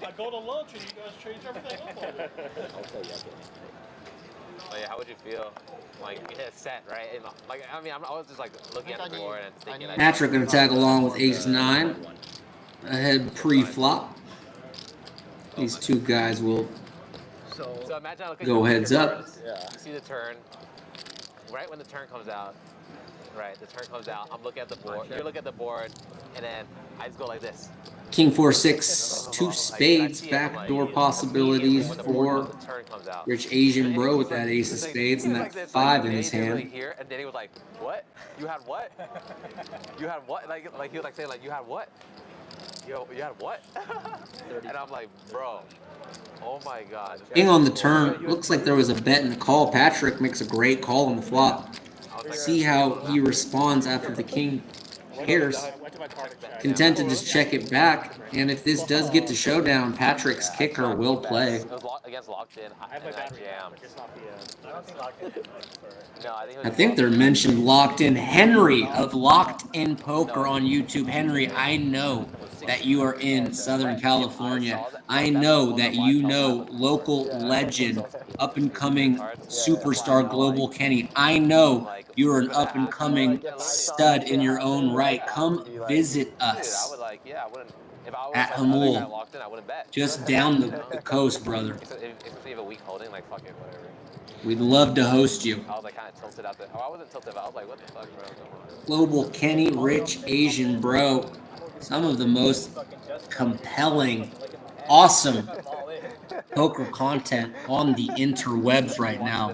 I go to lunch and you guys change everything up on me. I'll tell you after. Oh yeah, how would you feel? Like you hit a set, right? And, like I mean, I was just like looking at the board and thinking. Patrick gonna tag along with ace 9. Ahead pre-flop. These two guys will So imagine I look at go your heads up. cards. You see the turn. Right when the turn comes out. Right, the turn comes out. I'm looking at the board. You look at the board, and then I just go like this. King 4-6, 2 spades, backdoor possibilities for Rich Asian Bro with that ace of spades and that 5 in his hand. Here, and then he was like, "What? You had what? You had what?" Like he was like saying like, "You had what? Yo, you had what?" And I'm like, "Bro, oh my god." King on the turn. Looks like there was a bet in the call. Patrick makes a great call on the flop. See how he responds after the king pairs. Content to just check it back. And if this does get to showdown, Patrick's kicker will play. It was against locked in. I jammed. I don't think locked in. No, I think it I was think they're mentioned Locked In. Henry of Locked In Poker on YouTube. Henry, I know that you are in Southern California. I know that you know local legend, up-and-coming superstar Global Kenny. I know you are an up-and-coming stud in your own right. Come visit us at Jamul, locked in, I wouldn't bet. just down the coast, brother. Especially if you have a weak holding, like fuck it, whatever. We'd love to host you. I was like kind of tilted out there. Oh, I wasn't tilted, but I was like, what the fuck, bro? Come on. Global Kenny, Rich Asian Bro. Some of the most compelling, awesome poker content on the interwebs right now.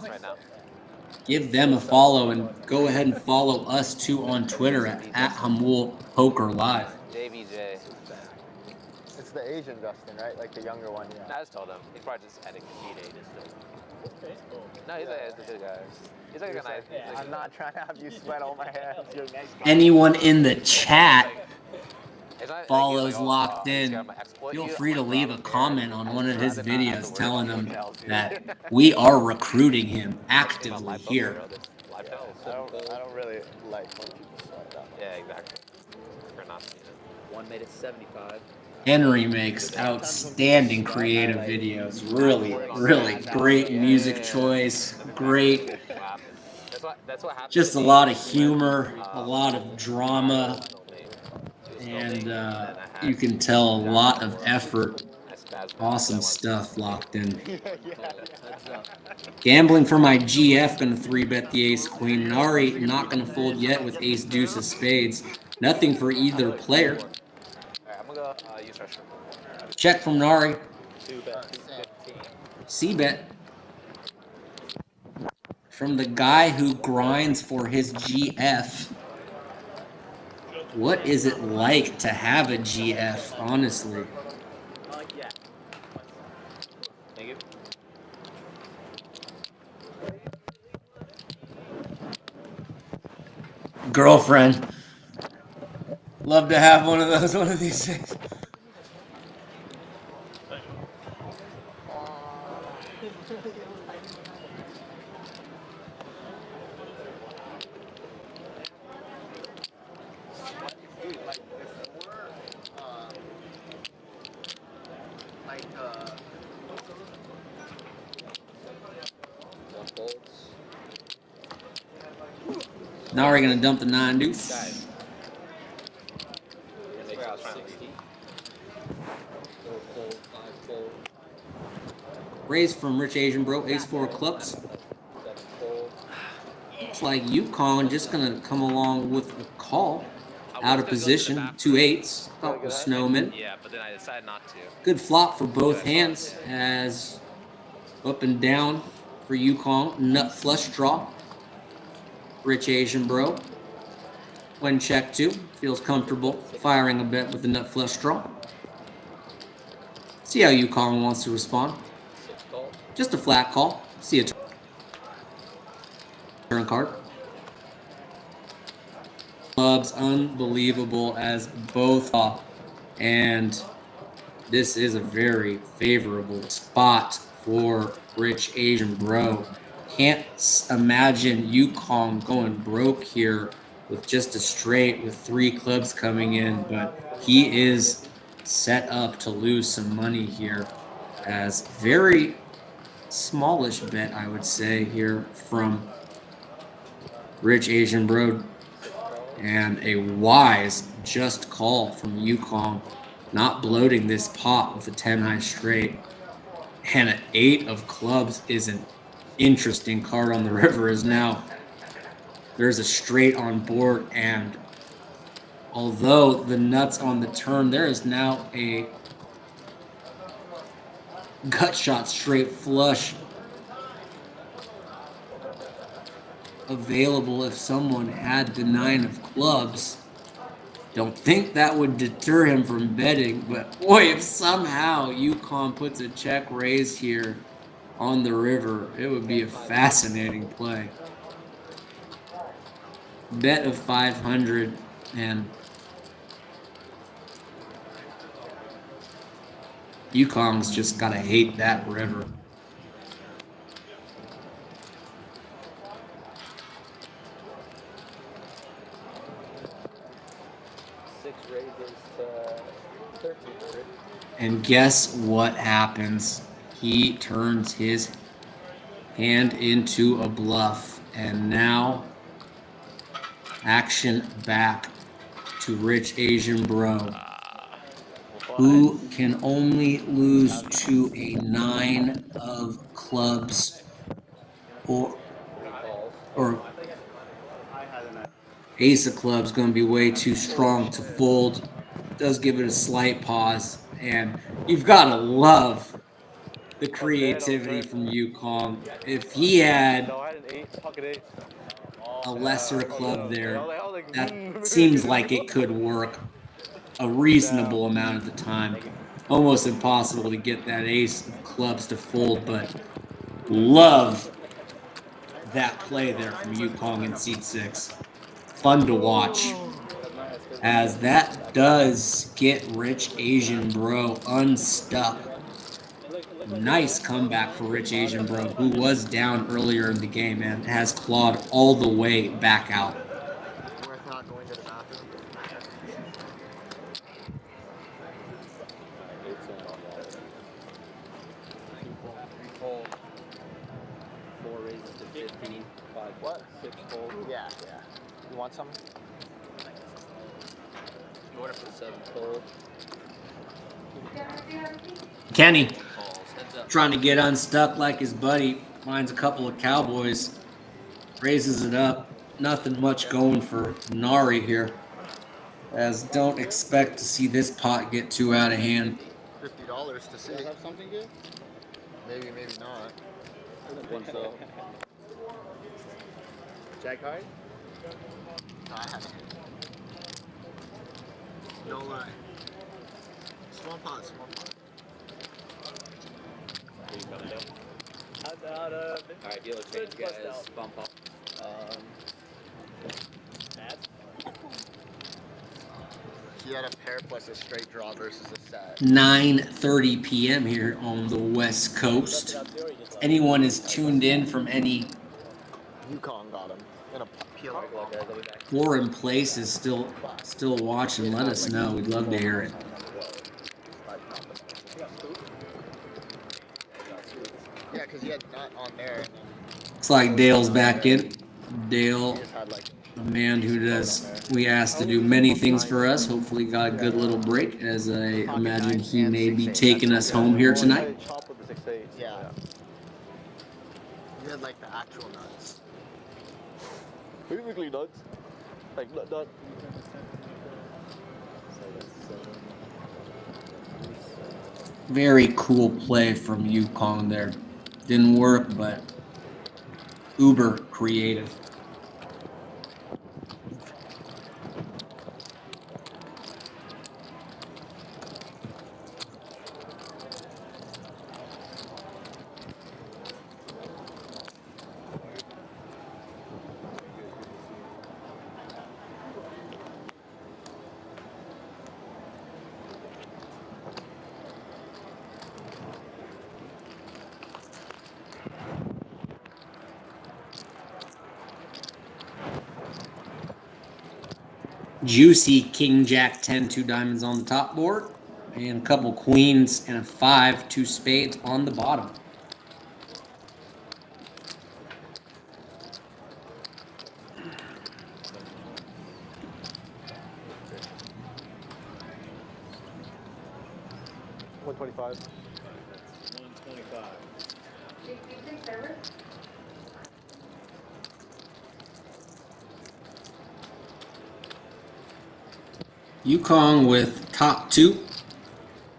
Give them a follow and go ahead and follow us too on Twitter at Jamul Poker Live. JVJ. It's the Asian Justin, right? Like the younger one, yeah. I just told him. He's probably just adding feed No, he's a good guy. He's like a nice. I'm not trying to have you sweat all my hands. You're nice. Anyone in the chat follows Locked In, feel free to leave a comment on one of his videos telling him that we are recruiting him actively here. I don't really like when people sweat that much. Yeah, exactly. We're not seeing it. One made it 75. Henry makes outstanding creative videos. Really, really great music choice. Great. Just a lot of humor, a lot of drama, and you can tell a lot of effort. Awesome stuff Locked In. Gambling for my GF, gonna 3-bet the ace queen. Nari not gonna fold yet with ace deuce of spades. Nothing for either player. I'm gonna go use pressure. Check from Nari. C-bet. From the guy who grinds for his GF. What is it like to have a GF, honestly? Yeah. Thank you. Girlfriend. Love to have one of those one of these days. Now we're gonna dump the 9 deuce. Raise from Rich Asian Bro, ace 4 clubs. Looks like Yukon just gonna come along with a call. Out of position, 2 8s. Thought was Snowman. Yeah, but then I decided not to. Good flop for both hands as up and down for Yukon. Nut flush draw. Rich Asian Bro. When check 2, feels comfortable firing a bet with the nut flush draw. See how Yukon wants to respond. Just a flat call. See a turn card. Clubs unbelievable as both off, and this is a very favorable spot for Rich Asian Bro. Can't imagine Yukon going broke here with just a straight with 3 clubs coming in, but he is set up to lose some money here as very smallish bet, I would say, here from Rich Asian Bro. And a wise just call from Yukon, not bloating this pot with a 10 high straight. And an 8 of clubs is an interesting card on the river, as now there's a straight on board and Although the nuts on the turn, there is now a gut shot straight flush available if someone had the 9 of clubs. Don't think that would deter him from betting, but boy, if somehow UConn puts a check raise here on the river, it would be a fascinating play. Bet of 500, and UConn's just gotta hate that river. Raises to 1,300. And guess what happens? He turns his hand into a bluff, and now action back to Rich Asian Bro, who can only lose to a 9 of clubs or ace of clubs. Going to be way too strong to fold. Does give it a slight pause, and you've got to love the creativity from UConn. If he had a lesser club there, that seems like it could work a reasonable amount of the time. Almost impossible to get that ace of clubs to fold, but love that play there from UConn in seat 6. Fun to watch, as that does get Rich Asian Bro unstuck. Nice comeback for Rich Asian Bro, who was down earlier in the game and has clawed all the way back out. Worth not going to the bathroom. Fold. 4 raises to 15. 5. What? 6 fold. Yeah. You want some? You order for 7 fold. Kenny trying to get unstuck like his buddy. Finds a couple of cowboys. Raises it up. Nothing much going for Nari here. As don't expect to see this pot get too out of hand. $50 to see. Have something good? Maybe not. I don't think so. Jack high? No, I haven't. No lie. Small pot. Alright, dealer change, guys. Bump up. He had a pair plus a straight draw versus a set. 9:30 p.m. here on the West Coast. If anyone is tuned in from any UConn got him in a peel. foreign places still watching, let us know. We'd love to hear it. Yeah, because he had nut on there. Looks like Dale's back in. Dale, a man who we asked to do many things for us. Hopefully got a good little break, as I imagine he may be taking us home here tonight. Yeah. You had like the actual nuts. Basically nuts. Like nut. Very cool play from UConn there. Didn't work, but uber creative. Juicy King Jack 10, 2 diamonds on the top board, and a couple queens and a 5, 2 spades on the bottom. $125. 125. Yukong with top 2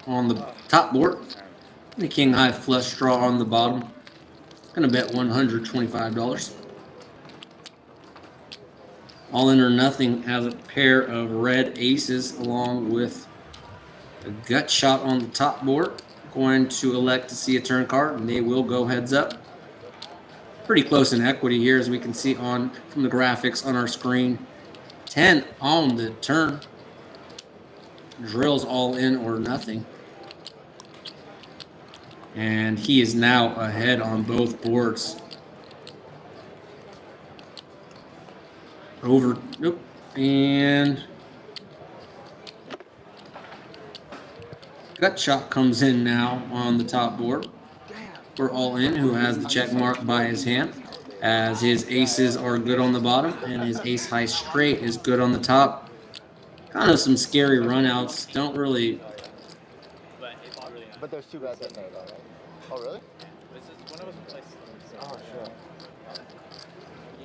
on the top board. And the king high flush draw on the bottom. Gonna bet $125. All in or nothing has a pair of red aces along with a gut shot on the top board. Going to elect to see a turn card, and they will go heads up. Pretty close in equity here, as we can see on from the graphics on our screen. 10 on the turn. Drills all in or nothing. And he is now ahead on both boards. Over, nope, and gut shot comes in now on the top board. We're all in, who has the check mark by his hand, as his aces are good on the bottom and his ace high straight is good on the top. Kind of some scary runouts. Don't really. But there's 2 bets in there, though, right? Oh, really? Oh, sure.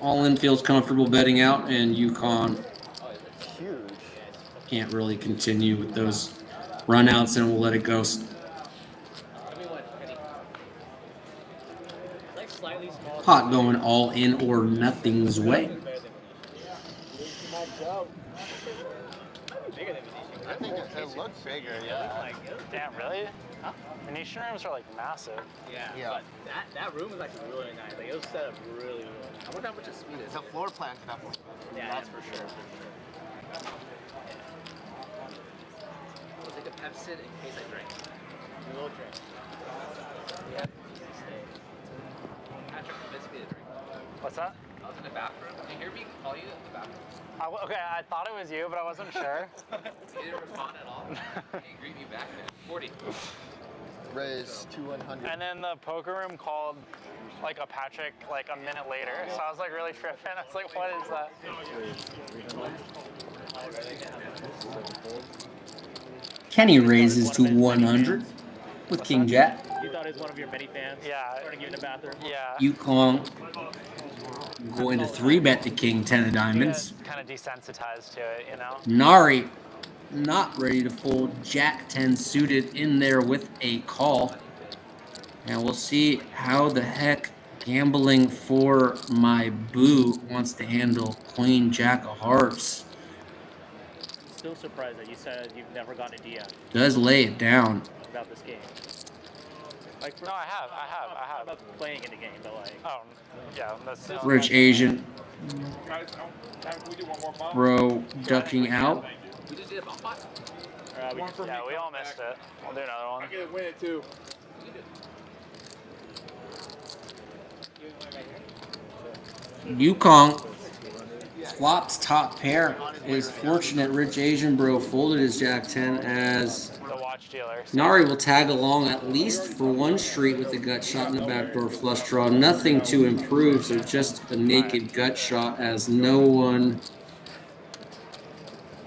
All in feels comfortable betting out, and Yukon Huge. can't really continue with those runouts, and we'll let it go. Pot going all in or nothing's way. I think it looks bigger, yeah. Damn, really? Huh? Venetian rooms are like massive. Yeah. But that room is actually really nice. Like, it was set up really well. I wonder how much the speed is. The floor plan could have one. Yeah, that's for sure. We'll take a Pepsi in case I drink. We will drink. Yeah. Patrick convinced me to drink. What's that? I was in the bathroom. Did you hear me call you in the bathroom? Okay, I thought it was you, but I wasn't sure. You didn't respond at all? You didn't greet me back then. 40. Raise to 100. And then the poker room called like a Patrick like a minute later. So I was like really tripping. I was like, what is that? Kenny raises to 100 with King Jack. You thought it was one of your many fans? Yeah. Starting you in the bathroom? Yeah. Yukong going to 3-bet the King 10 of diamonds. Kind of desensitized to it, you know? Nari not ready to fold. Jack 10 suited in there with a call. And we'll see how the heck gambling for my boo wants to handle Queen Jack of Hearts. Still surprised that you said you've never gotten a DM Does lay it down. about this game. Like, no, I have. About playing in the game, but like, oh, yeah, that's Rich Asian. Guys, we do one more bomb. Bro ducking out. We just did a bump pot? we all missed it. We'll do another one. I'm gonna win it too. Yukong flops top pair. Is fortunate Rich Asian bro folded his Jack 10 as The watch dealer. Nari will tag along at least for one street with the gut shot in the backdoor flush draw. Nothing to improve, so just a naked gut shot as no one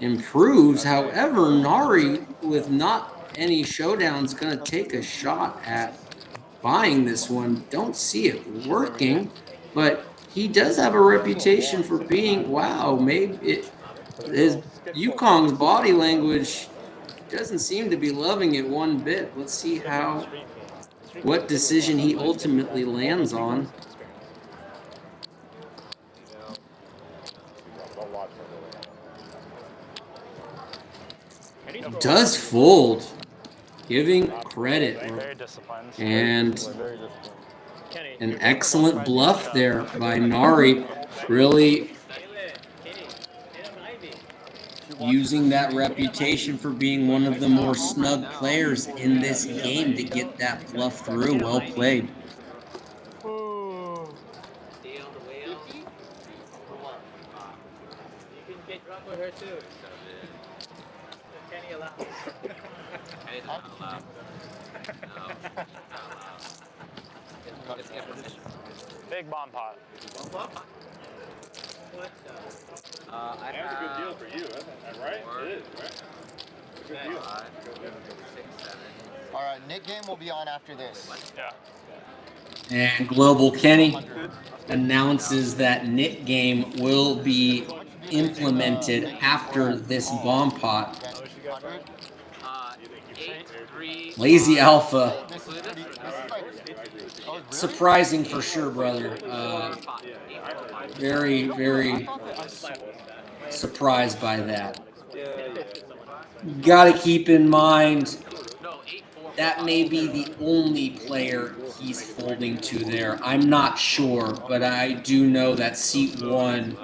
improves. However, Nari, with not any showdowns, going to take a shot at buying this one. Don't see it working, but he does have a reputation for being, wow, maybe his Yukong's body language doesn't seem to be loving it one bit. Let's see what decision he ultimately lands on. Does fold, giving credit, and an excellent bluff there by Nari, really using that reputation for being one of the more snug players in this game to get that bluff through. Well played. Big bomb pot. That's a good deal for you, isn't it? Right? It is, right? It's a good deal. All right, Nick game will be on after this. Yeah. And Global Kenny announces that Knit game will be implemented after this bomb pot. Lazy Alpha. Surprising for sure, brother. Very, very surprised by that. Got to keep in mind that may be the only player he's folding to there. I'm not sure, but I do know that seat 1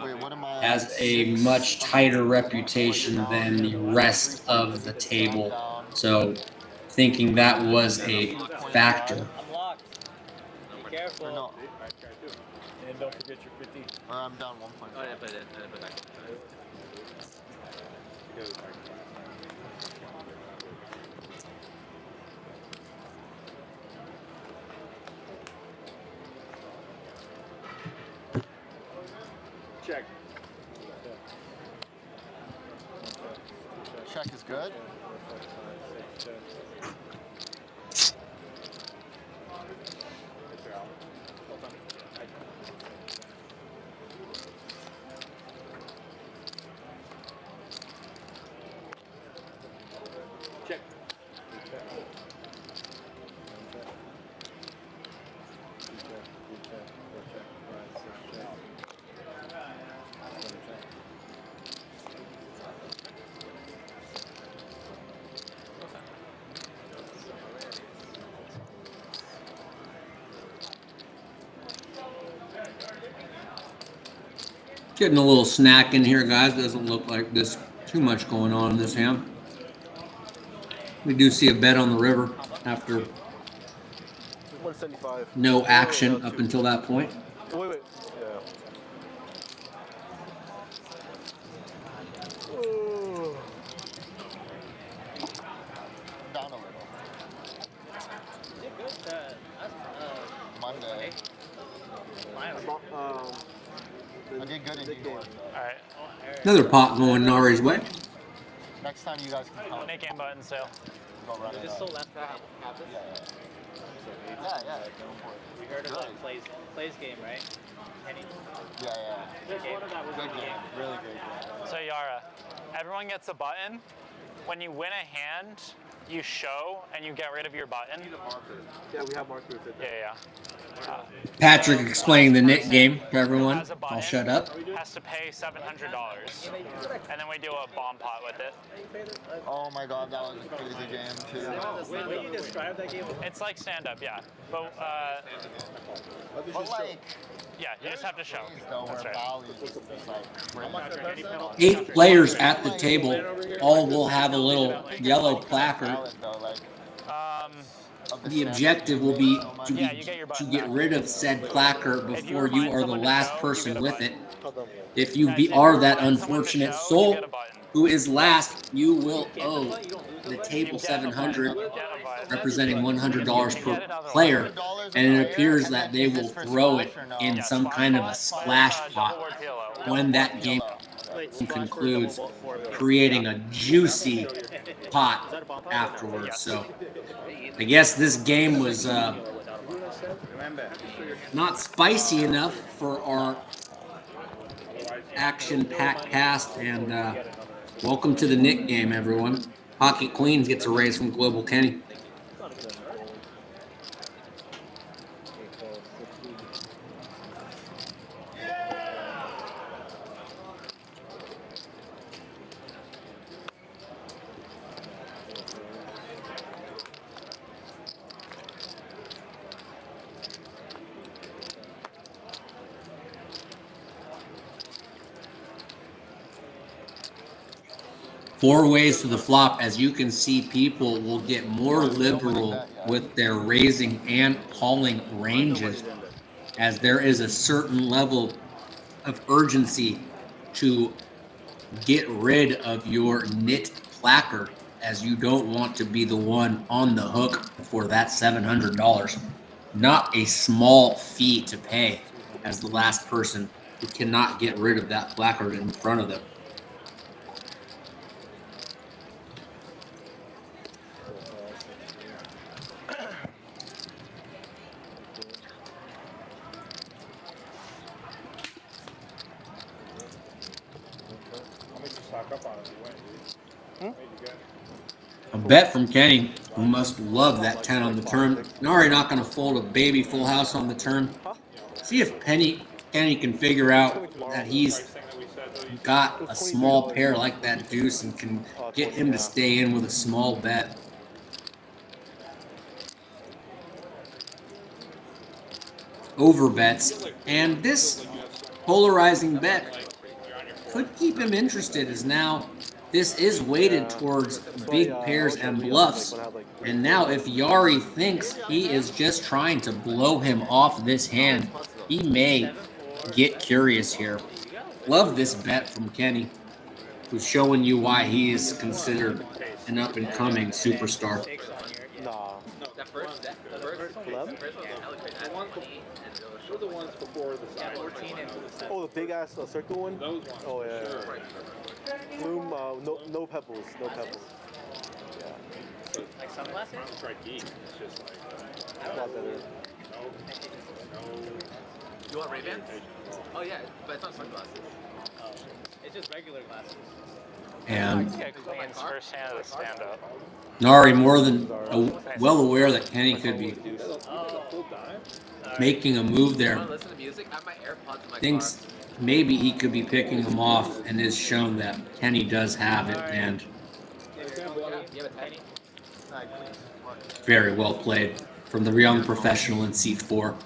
has a much tighter reputation than the rest of the table. So thinking that was a factor. I'm locked. Be careful. No. And don't forget your 50. I'm down 1 point. Oh, I didn't put it in. I didn't put it back. Check. Check is good. Check. Getting a little snack in here, guys. Doesn't look like there's too much going on in this hand. We do see a bet on the river after 175. no action up until that point. Wait. Yeah. Down a little. Monday. I did good in New York. Alright. Another pot going Nari's way. Next time you guys can come. Nick game button still. Go run it Just up. so left happens. Yeah. Go for it. We heard about plays game, right? Kenny? Yeah. Good game. Good game. Really good game. So Yara, everyone gets a button. When you win a hand, you show and you get rid of your button. Yeah, we have markers. Yeah. Patrick explaining the Nick game to everyone. Has a button, I'll shut up. Has to pay $700, and then we do a bomb pot with it. Oh my god, that was a crazy game too. Wait, will you describe that game? It's like stand up, yeah. But But like, yeah, you just have to show. though, That's where right. Bali is like 8 players at the table. All will have a little yellow placard. The objective will be to get rid of said placard before you are the last person with it. If you are that unfortunate soul who is last, you will owe the table 700, representing $100 per player, and it appears that they will throw it in some kind of a splash pot when that game concludes, creating a juicy pot afterwards. So I guess this game was not spicy enough for our action-packed cast, and welcome to the Nick game, everyone. Pocket Queens gets a raise from Global Kenny. Four ways to the flop. As you can see, people will get more liberal with their raising and calling ranges, as there is a certain level of urgency to get rid of your nit placard, as you don't want to be the one on the hook for that $700. Not a small fee to pay as the last person who cannot get rid of that placard in front of them. A bet from Kenny, who must love that 10 on the turn. Nari not going to fold a baby full house on the turn. See if Kenny can figure out that he's got a small pair like that deuce and can get him to stay in with a small bet. Over bets, and this polarizing bet could keep him interested, as now this is weighted towards big pairs and bluffs. And now if Yari thinks he is just trying to blow him off this hand, he may get curious here. Love this bet from Kenny, who's showing you why he is considered an up-and-coming superstar. Nah. Those are the ones before the side. Oh, the big ass circle one? Those ones. Oh, yeah. Bloom, no pebbles. No pebbles. Yeah. Like sunglasses? I'm trying to geek. It's just like. A lot better. No. You want Ray-Bans? Oh, yeah, but it's not sunglasses. Oh. It's just regular glasses. And Clean's first hand of the stand-up. Nari more than well aware that Kenny could be making a move there. Thinks maybe he could be picking him off, and is shown that Kenny does have it, and very well played from the young professional in seat 4.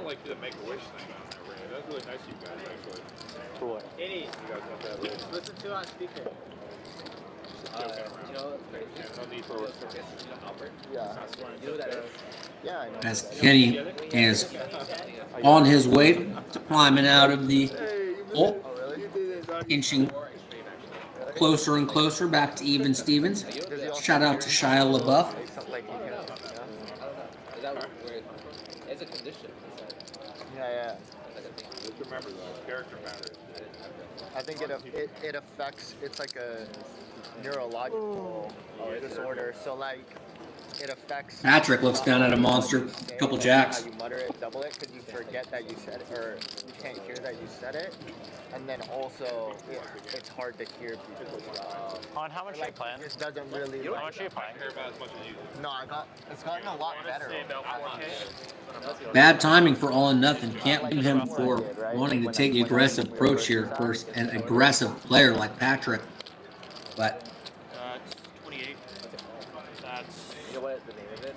Like the Make-A-Wish thing on there, Ray. That's really nice of you guys, actually. For what? You guys have that, Ray. Listen to it on speaker. You know, no need for Yeah. You know what that is? Yeah, I know. As Kenny is on his way to climbing out of the inching closer and closer back to even Stevens. Shout out to Shia LaBeouf. It's a condition. Yeah. Just remember, though, character matters. I think it affects, it's like a neurological disorder. So, like, it affects... Patrick looks down at a monster. Couple jacks. How you mutter it, double it, because you forget that you said it, or you can't hear that you said it. And then also, it's hard to hear people. On how much are you playing? It doesn't really... How much are you playing? No, it's gotten a lot better. Bad timing for All and Nothing. Can't blame him for wanting to take the aggressive approach here for an aggressive player like Patrick. But That's 28. That's You know what the name of it?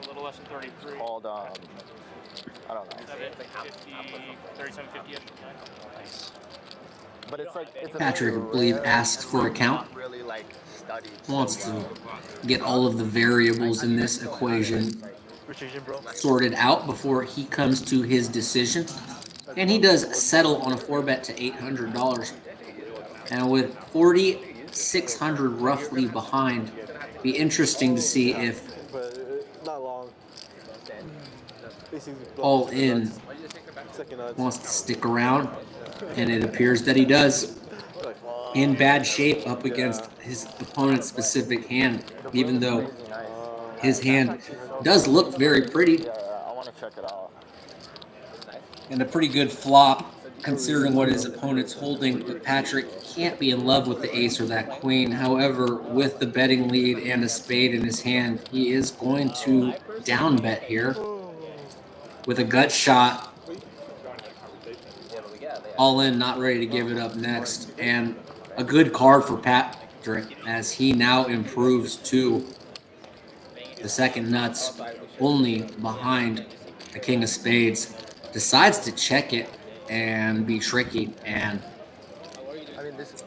a little less than 33. Called, I don't know. 3750-ish. Nice. But it's like... It's Patrick, I believe, asks for a count. Really, like, studied. Wants to get all of the variables in this equation sorted out before he comes to his decision. And he does settle on a 4-bet to $800. And with 4,600 roughly behind, be interesting to see if All In wants to stick around. And it appears that he does. In bad shape up against his opponent's specific hand, even though his hand does look very pretty. I want to check it out. And a pretty good flop, considering what his opponent's holding. But Patrick can't be in love with the ace or that queen. However, with the betting lead and a spade in his hand, he is going to down bet here with a gut shot. All In, not ready to give it up next. And a good card for Patrick as he now improves to the second nuts, only behind the king of spades. Decides to check it and be tricky, and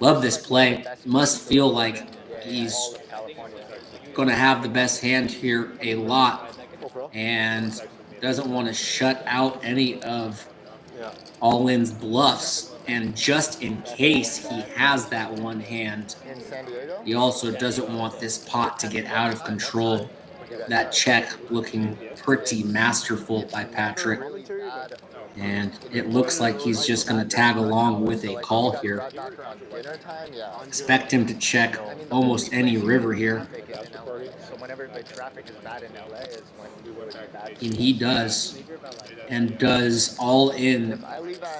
love this play. Must feel like he's going to have the best hand here a lot, and doesn't want to shut out any of All In's bluffs. And just in case he has that one hand, he also doesn't want this pot to get out of control. That check looking pretty masterful by Patrick. And it looks like he's just going to tag along with a call here. Expect him to check almost any river here. And he does. And does all in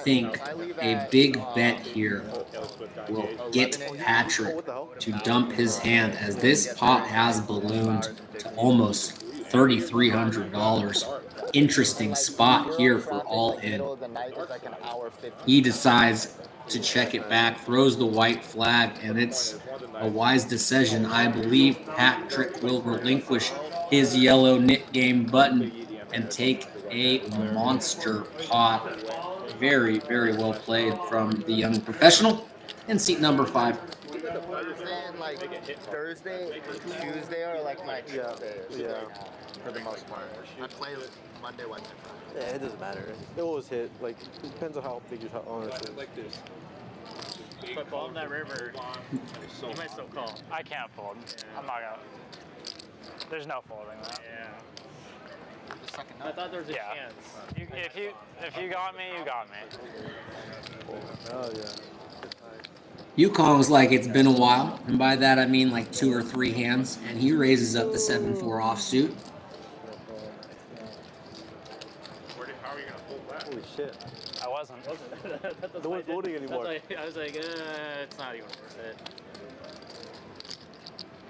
think a big bet here will get Patrick to dump his hand, as this pot has ballooned to almost $3,300. Interesting spot here for all in. He decides to check it back, throws the white flag, and it's a wise decision. I believe Patrick will relinquish his yellow knit game button and take a monster pot. Very, very well played from the young professional in seat number 5. Like Thursday, Tuesday are like my Tuesdays for the most part. I play Monday, Wednesday, Friday. Yeah, it doesn't matter. It always hit. Like, it depends on how big your owner is. Like this. Football in that river, you might still call. I can't fold. I'm not gonna. There's no folding that. Yeah. I thought there was a chance. If you got me, you got me. Oh yeah. Yukong's like it's been a while, and by that I mean like 2 or 3 hands, and he raises up the 7-4 offsuit. How are you gonna fold that? Holy shit. I wasn't. No one's voting anymore. I was like, it's not even worth it.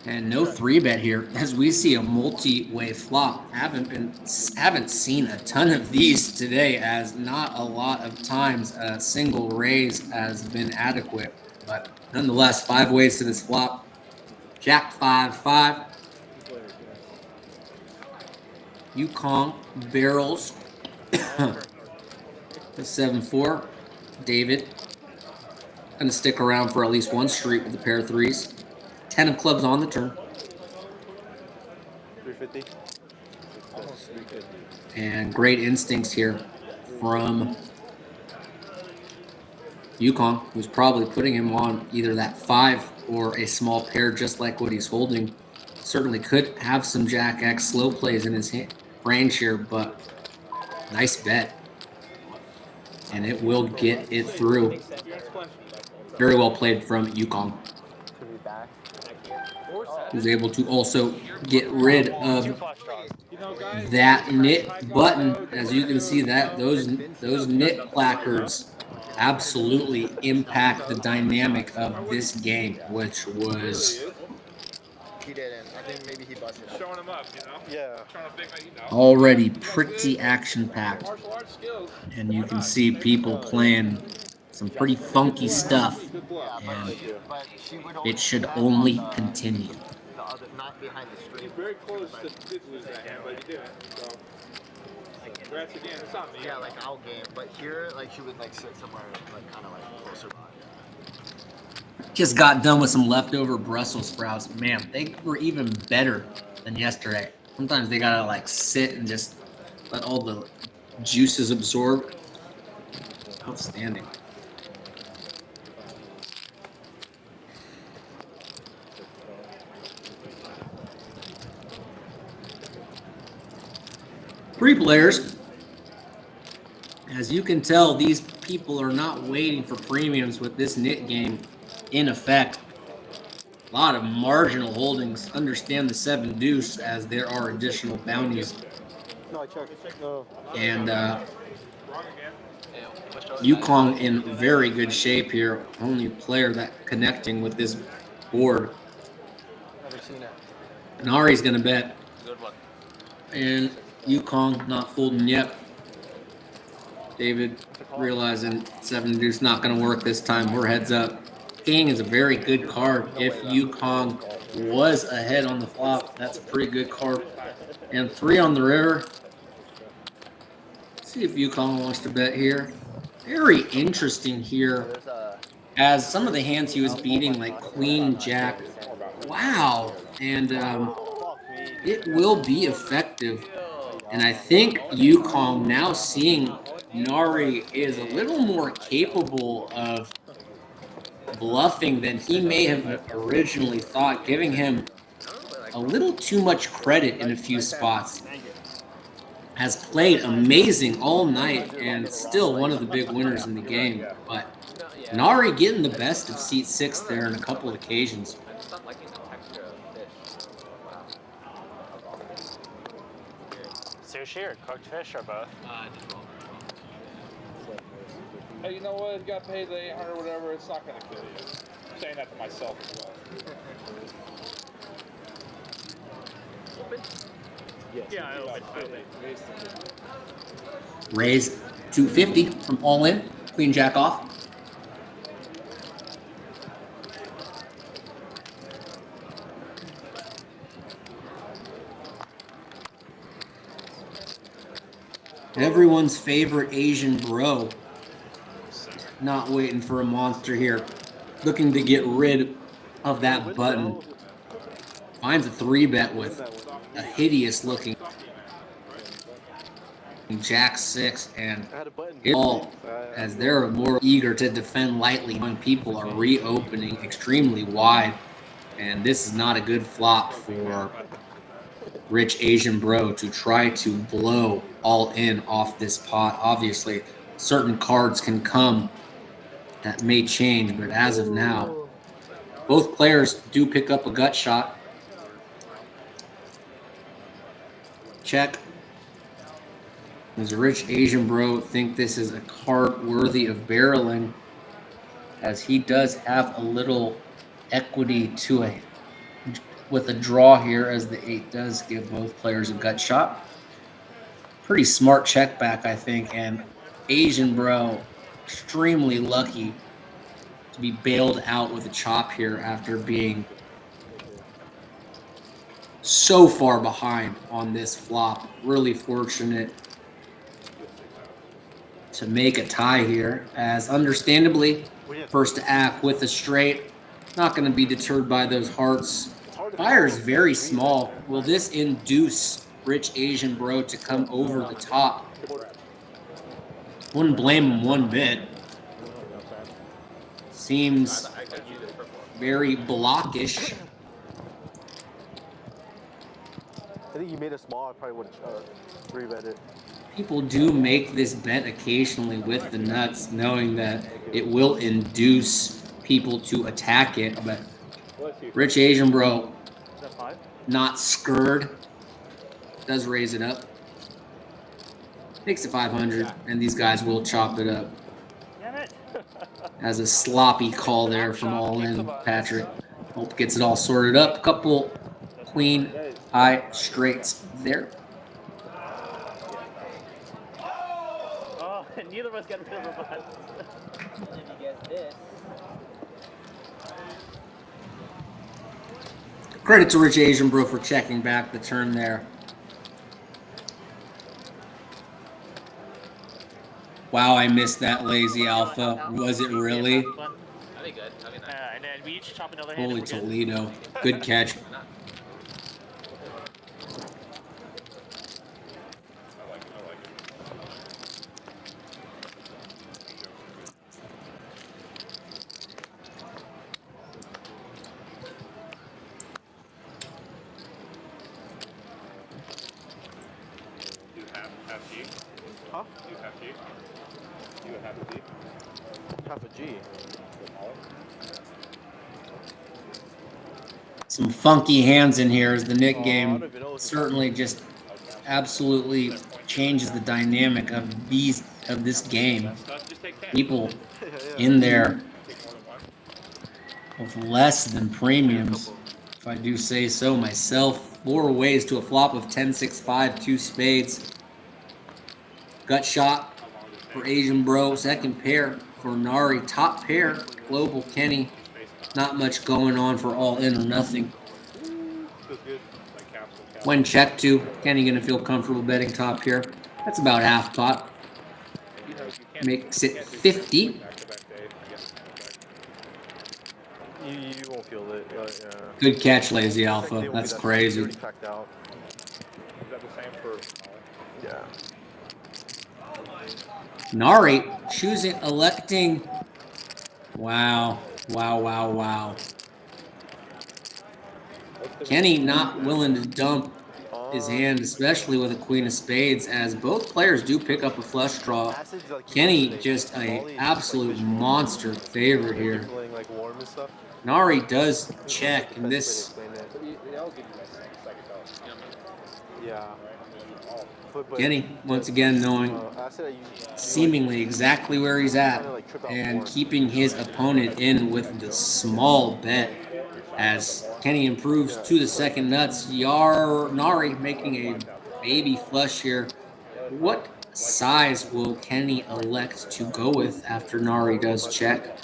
And no 3-bet here, as we see a multi-way flop. Haven't seen a ton of these today, as not a lot of times a single raise has been adequate. But nonetheless, 5 ways to this flop. Jack 5-5. Yukong barrels the 7-4. David gonna stick around for at least one street with a pair of 3s. 10 of clubs on the turn. 350. And great instincts here from Yukong, who's probably putting him on either that 5 or a small pair, just like what he's holding. Certainly could have some Jack X slow plays in his range here, but nice bet. And it will get it through. Very well played from Yukong, who's able to also get rid of that knit button. As you can see, that those knit placards absolutely impact the dynamic of this game, which was He didn't. I think maybe he busted up. Showing him up, you know? Yeah. Trying to think that, you know. already pretty action-packed. And you can see people playing some pretty funky stuff, and it should only continue. Not behind the screen. Very close to did lose that hand, but he didn't. So, congrats again. It's on me. Yeah, like out game. But here, like she would like sit somewhere like kind of like closer by. Just got done with some leftover Brussels sprouts. Man, they were even better than yesterday. Sometimes they gotta like sit and just let all the juices absorb. Outstanding. Three players. As you can tell, these people are not waiting for premiums with this knit game in effect. A lot of marginal holdings. Understand the 7 deuce, as there are additional bounties. No, I checked. No. And Yukong in very good shape here. Only player that connecting with this board. Never seen it. Nari's gonna bet. Good one. And Yukong not folding yet. David realizing 7 deuce not gonna work this time. We're heads up. King is a very good card. If Yukong was ahead on the flop, that's a pretty good card. And 3 on the river. Let's see if Yukong wants to bet here. Very interesting here, as some of the hands he was beating, like Queen, Jack. Wow. And it will be effective. And I think Yukong, now seeing Nari is a little more capable of bluffing than he may have originally thought, giving him a little too much credit in a few spots. has played amazing all night and still one of the big winners in the game. But Nari getting the best of seat 6 there on a couple of occasions. I just stopped liking the texture of fish. Sushi or cooked fish or both? Just raw. Hey, you know what? You got paid the 800 or whatever. It's not gonna kill you. I'm saying that to myself as well. Yeah, I open. Raise 250 from all in. Queen jack off. Everyone's favorite Asian bro. Not waiting for a monster here. Looking to get rid of that button. Finds a 3-bet with a hideous looking jack 6, and all as they're more eager to defend lightly when people are reopening extremely wide. And this is not a good flop for Rich Asian Bro to try to blow all in off this pot. Obviously, certain cards can come that may change, but as of now, both players do pick up a gut shot. Check. Does Rich Asian Bro think this is a card worthy of barreling, as he does have a little equity to a with a draw here, as the 8 does give both players a gut shot. Pretty smart check back, I think, and Asian Bro extremely lucky to be bailed out with a chop here after being so far behind on this flop. Really fortunate to make a tie here, as understandably, first to act with a straight. Not going to be deterred by those hearts. Fire is very small. Will this induce Rich Asian Bro to come over the top? Wouldn't blame him one bit. Seems very blockish. I think you made it small. I probably would have re-bet it. People do make this bet occasionally with the nuts, knowing that it will induce people to attack it. But Rich Asian Bro, not scared, does raise it up. Makes it 500, and these guys will chop it up. As a sloppy call there from all in, Patrick. Hope gets it all sorted up. Couple queen high straights there. Oh, neither of us got rid of a button. If you get this. Credit to Rich Asian Bro for checking back the turn there. Wow, I missed that lazy alpha. Was it really? That'd be good. I mean, And then we each chop another hand. Holy Toledo. Good catch. Huh? You have G? You have a D? Half a G. Some funky hands in here as the Nick game certainly just absolutely changes the dynamic of this game. People in there with less than premiums, if I do say so myself. 4 ways to a flop of 10, 6, 5, 2 spades. Gut shot for Asian Bro. Second pair for Nari. Top pair, Global Kenny. Not much going on for all in or nothing. When checked to, Kenny going to feel comfortable betting top here. That's about half pot. Makes it 50. You won't feel it. Yeah. Good catch, Lazy Alpha. That's crazy. Packed out. Is that the same for Yeah. Nari electing. Wow. Kenny not willing to dump his hand, especially with a queen of spades, as both players do pick up a flush draw. Kenny just an absolute monster favorite here. Nari does check, and this. Yeah. Kenny, once again, knowing seemingly exactly where he's at and keeping his opponent in with the small bet. As Kenny improves to the second nuts, Nari making a baby flush here. What size will Kenny elect to go with after Nari does check?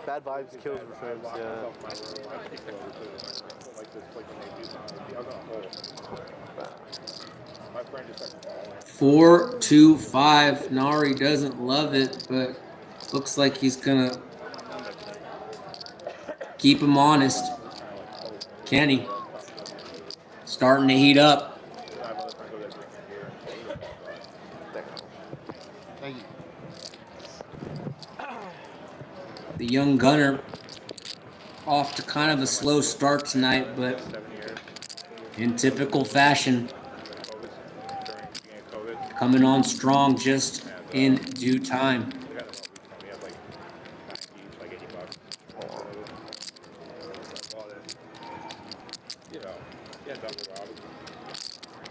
Bad vibes kills returns, yeah. 4-2-5. Nari doesn't love it, but looks like he's gonna keep him honest. Kenny starting to heat up. The young gunner off to kind of a slow start tonight, but in typical fashion, coming on strong just in due time.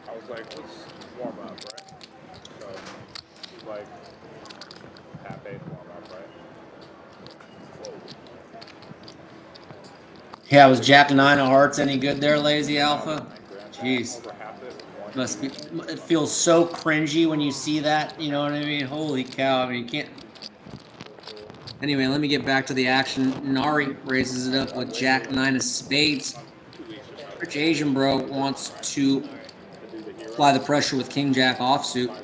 I was like, let's warm up, right? So she's like, half eight warm up, right? Yeah, was Jack 9 of hearts any good there, Lazy Alpha? Jeez. Must be. It feels so cringy when you see that. You know what I mean? Holy cow! I mean, you can't. Anyway, let me get back to the action. Nari raises it up with Jack 9 of spades. Rich Asian bro wants to apply the pressure with King Jack offsuit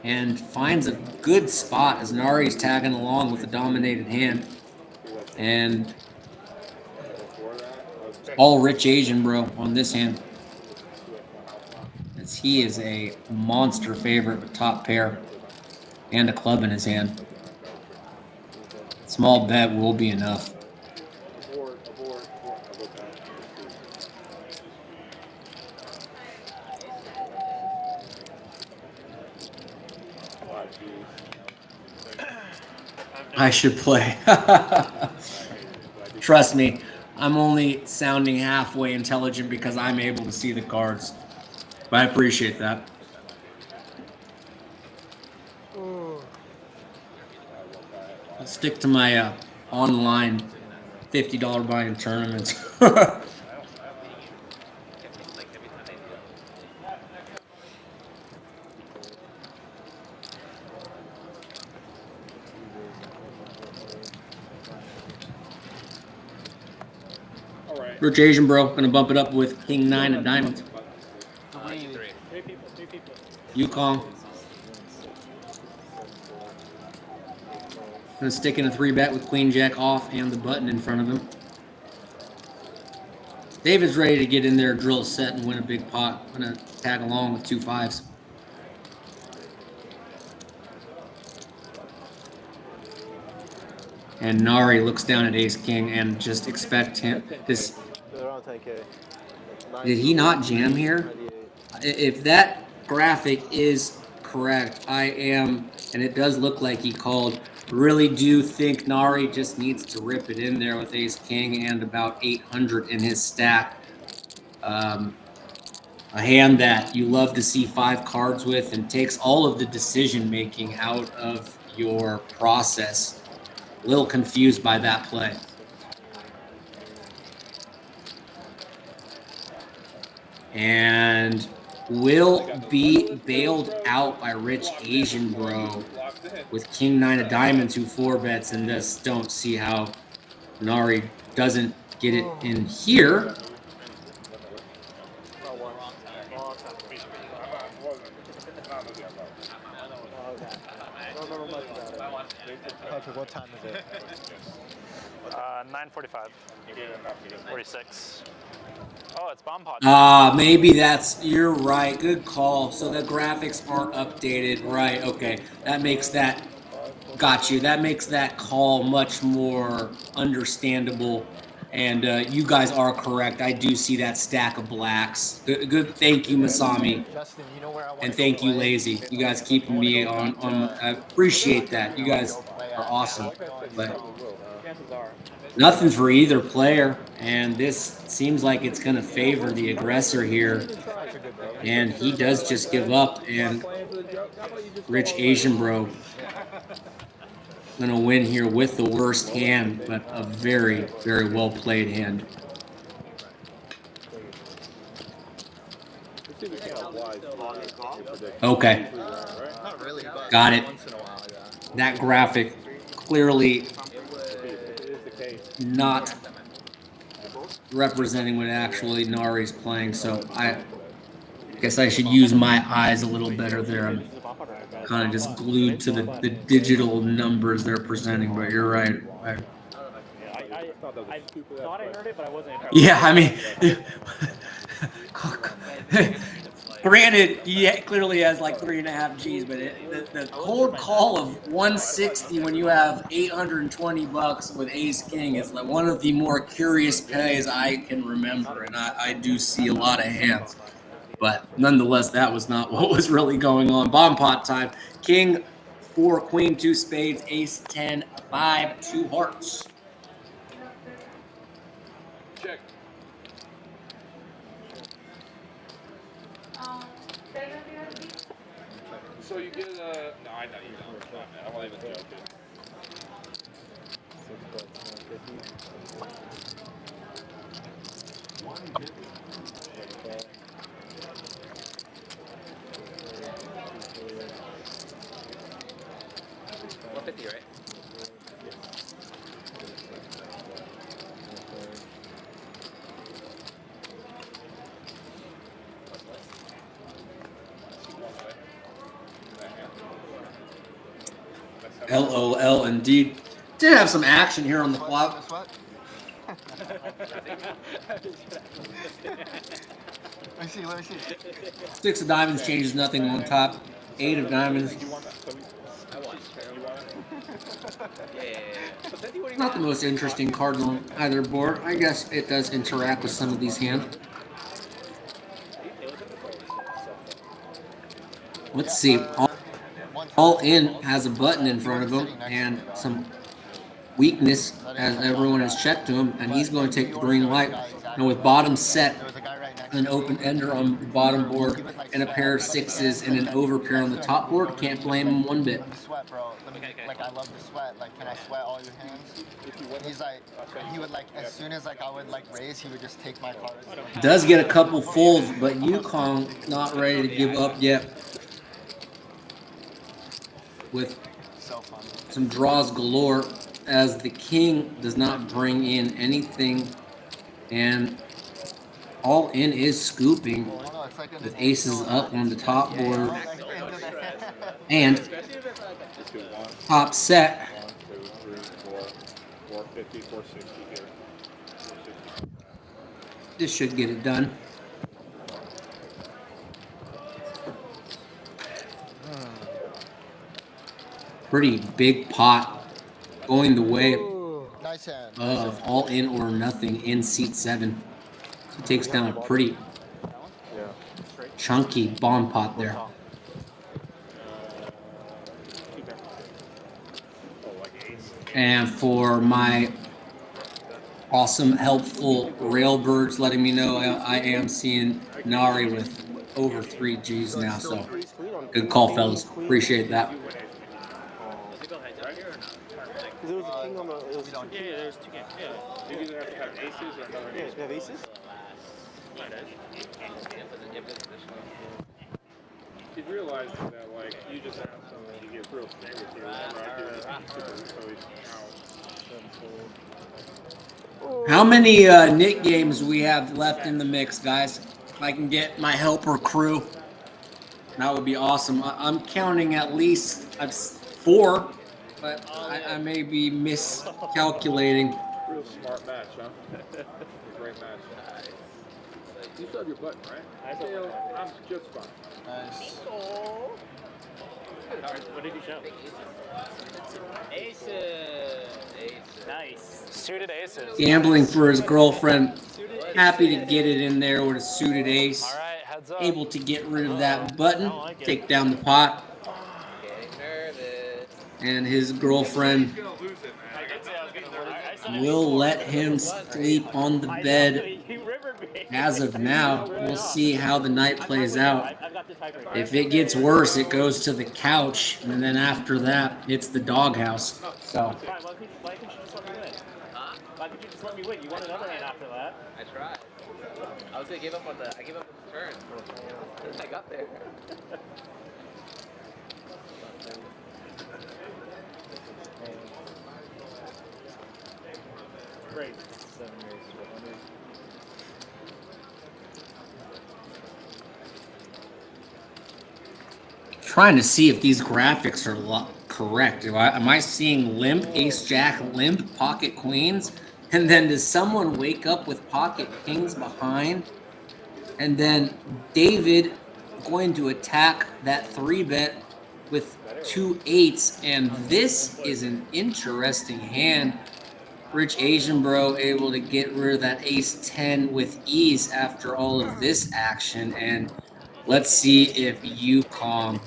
and finds a good spot as Nari's tagging along with a dominated hand. And all Rich Asian bro on this hand, as he is a monster favorite with top pair and a club in his hand. Small bet will be enough. I should play. Trust me, I'm only sounding halfway intelligent because I'm able to see the cards. But I appreciate that. I'll stick to my online $50 buy-in tournaments. Rich Asian bro, gonna bump it up with King 9 of diamonds. Yukong. Gonna stick in a 3-bet with Queen Jack off and the button in front of him. David's ready to get in there, drill a set, and win a big pot. Gonna tag along with 2 5s. And Nari looks down at Ace King and just expect him. This. Did he not jam here? If that graphic is correct, I am, and it does look like he called. Really do think Nari just needs to rip it in there with Ace King and about 800 in his stack. A hand that you love to see 5 cards with and takes all of the decision making out of your process. A little confused by that play. And will be bailed out by Rich Asian bro with King 9 of diamonds who 4-bets, and just don't see how Nari doesn't get it in here. Patrick, what time is it? 9:45. 46. Oh, it's bomb pot. Maybe that's, you're right. Good call. So the graphics aren't updated. Right, okay. That makes that, got you. That makes that call much more understandable. And you guys are correct. I do see that stack of blacks. Good. Thank you, Masami. Justin, you know where I want And to go thank you, play? Lazy. You guys keeping me on. I appreciate that. You guys are awesome. But nothing for either player. And this seems like it's going to favor the aggressor here. And he does just give up. And Rich Asian Bro going to win here with the worst hand, but a very, very well played hand. Okay. Got it. That graphic clearly not representing what actually Nari's playing, so I guess I should use my eyes a little better there. I'm kind of just glued to the digital numbers they're presenting, but you're right. I thought I heard it, but I wasn't. Yeah, I mean, granted, he clearly has like 3.5 G's, but the cold call of 160 when you have 820 bucks with Ace King is like one of the more curious plays I can remember, and I do see a lot of hands. But nonetheless, that was not what was really going on. Bomb pot time. King 4, Queen 2 spades, Ace 10, 5, 2 hearts. Check. So you get a... No, I know you don't. I'm not even joking. $150, right? LOL, indeed. Did have some action here on the flop. Let me see. 6 of diamonds changes nothing on top. 8 of diamonds. Not the most interesting card on either board. I guess it does interact with some of these hands. Let's see. All in has a button in front of him and some weakness as everyone has checked to him, and he's going to take the green light. And with bottom set, an open ender on the bottom board, and a pair of 6s and an over pair on the top board, can't blame him one bit. Sweat, bro. Like, I love to sweat. Like, can I sweat all your hands? He's like, he would like, as soon as like I would like raise, he would just take my cards. Does get a couple folds, but Yukon not ready to give up yet. With some draws galore, as the king does not bring in anything, and all in is scooping with aces up on the top board and top set. 450, 460 here. This should get it done. Pretty big pot going the way of all in or nothing in seat 7. So he takes down a pretty chunky bomb pot there. And for my awesome, helpful railbirds letting me know I am seeing Nari with over 3 Gs now. So good call, fellas. Appreciate that. There was a king on the... Yeah, there's 2 games. Yeah. You either have to have aces or another ace. You have aces? You realize that, like, you just have something you get real favorites here. How many Nick games we have left in the mix, guys? If I can get my helper crew, that would be awesome. I'm counting at least 4, but I may be miscalculating. Real smart match, huh? Great match. You still have your button, right? I'm just fine. Nice. What did you show? Aces. Nice. Suited aces. Gambling for his girlfriend. Happy to get it in there with a suited ace. All right, heads up. Able to get rid of that button. don't like it. Take down the pot. Getting nervous. And his girlfriend will let him sleep on the bed. As of now, we'll see how the night plays out. If it gets worse, it goes to the couch, and then after that, it's the doghouse. So. Why couldn't you just let me win? Huh? Why couldn't you just let me win? You won another hand after that. I tried. I was gonna give up on the. I gave up on the turn. I got there. Great. 7 years, 100. Trying to see if these graphics are correct. Am I seeing limp, ace, jack, limp, pocket queens? And then does someone wake up with pocket kings behind? And then David going to attack that 3-bet with 2 8s. And this is an interesting hand. Rich Asian bro able to get rid of that ace 10 with ease after all of this action. And let's see if Yukong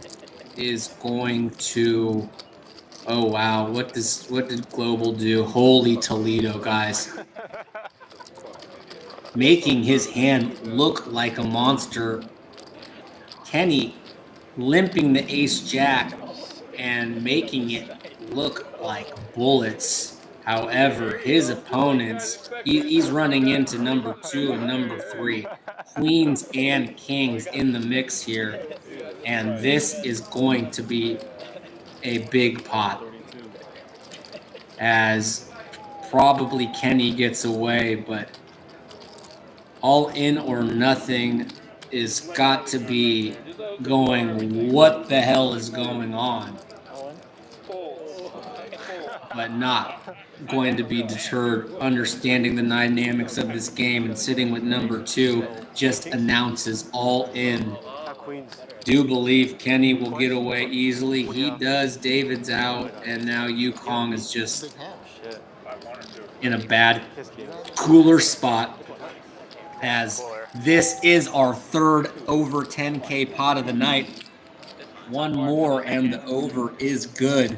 is going to. Oh wow, what did Global do? Holy Toledo, guys. Making his hand look like a monster. Kenny limping the ace jack and making it look like bullets. However, his opponents, he's running into number 2 and number 3. Queens and kings in the mix here. And this is going to be a big pot. As probably Kenny gets away, but all in or nothing is got to be going, what the hell is going on? But not going to be deterred, understanding the dynamics of this game, and sitting with number 2 just announces all in. Do believe Kenny will get away easily. He does. David's out, and now Yukong is just in a bad, cooler spot, as this is our 3rd over 10K pot of the night. One more, and the over is good.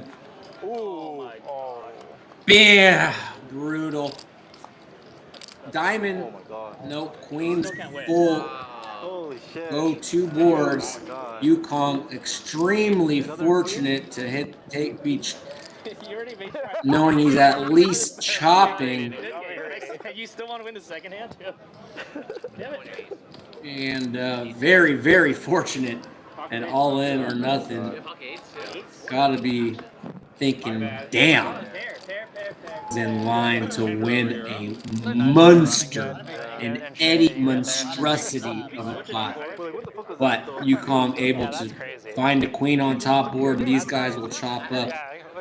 Bam! Brutal. Diamond. Nope. Queen's full. Holy shit. Go 2 boards. Yukong extremely fortunate to take beach, knowing he's at least chopping. You still want to win the second hand too? Damn it. And very, very fortunate. And all in or nothing. Gotta be thinking, damn. Is in line to win a monster, an Eddie monstrosity of a pot. But Yukong able to find a queen on top board, and these guys will chop up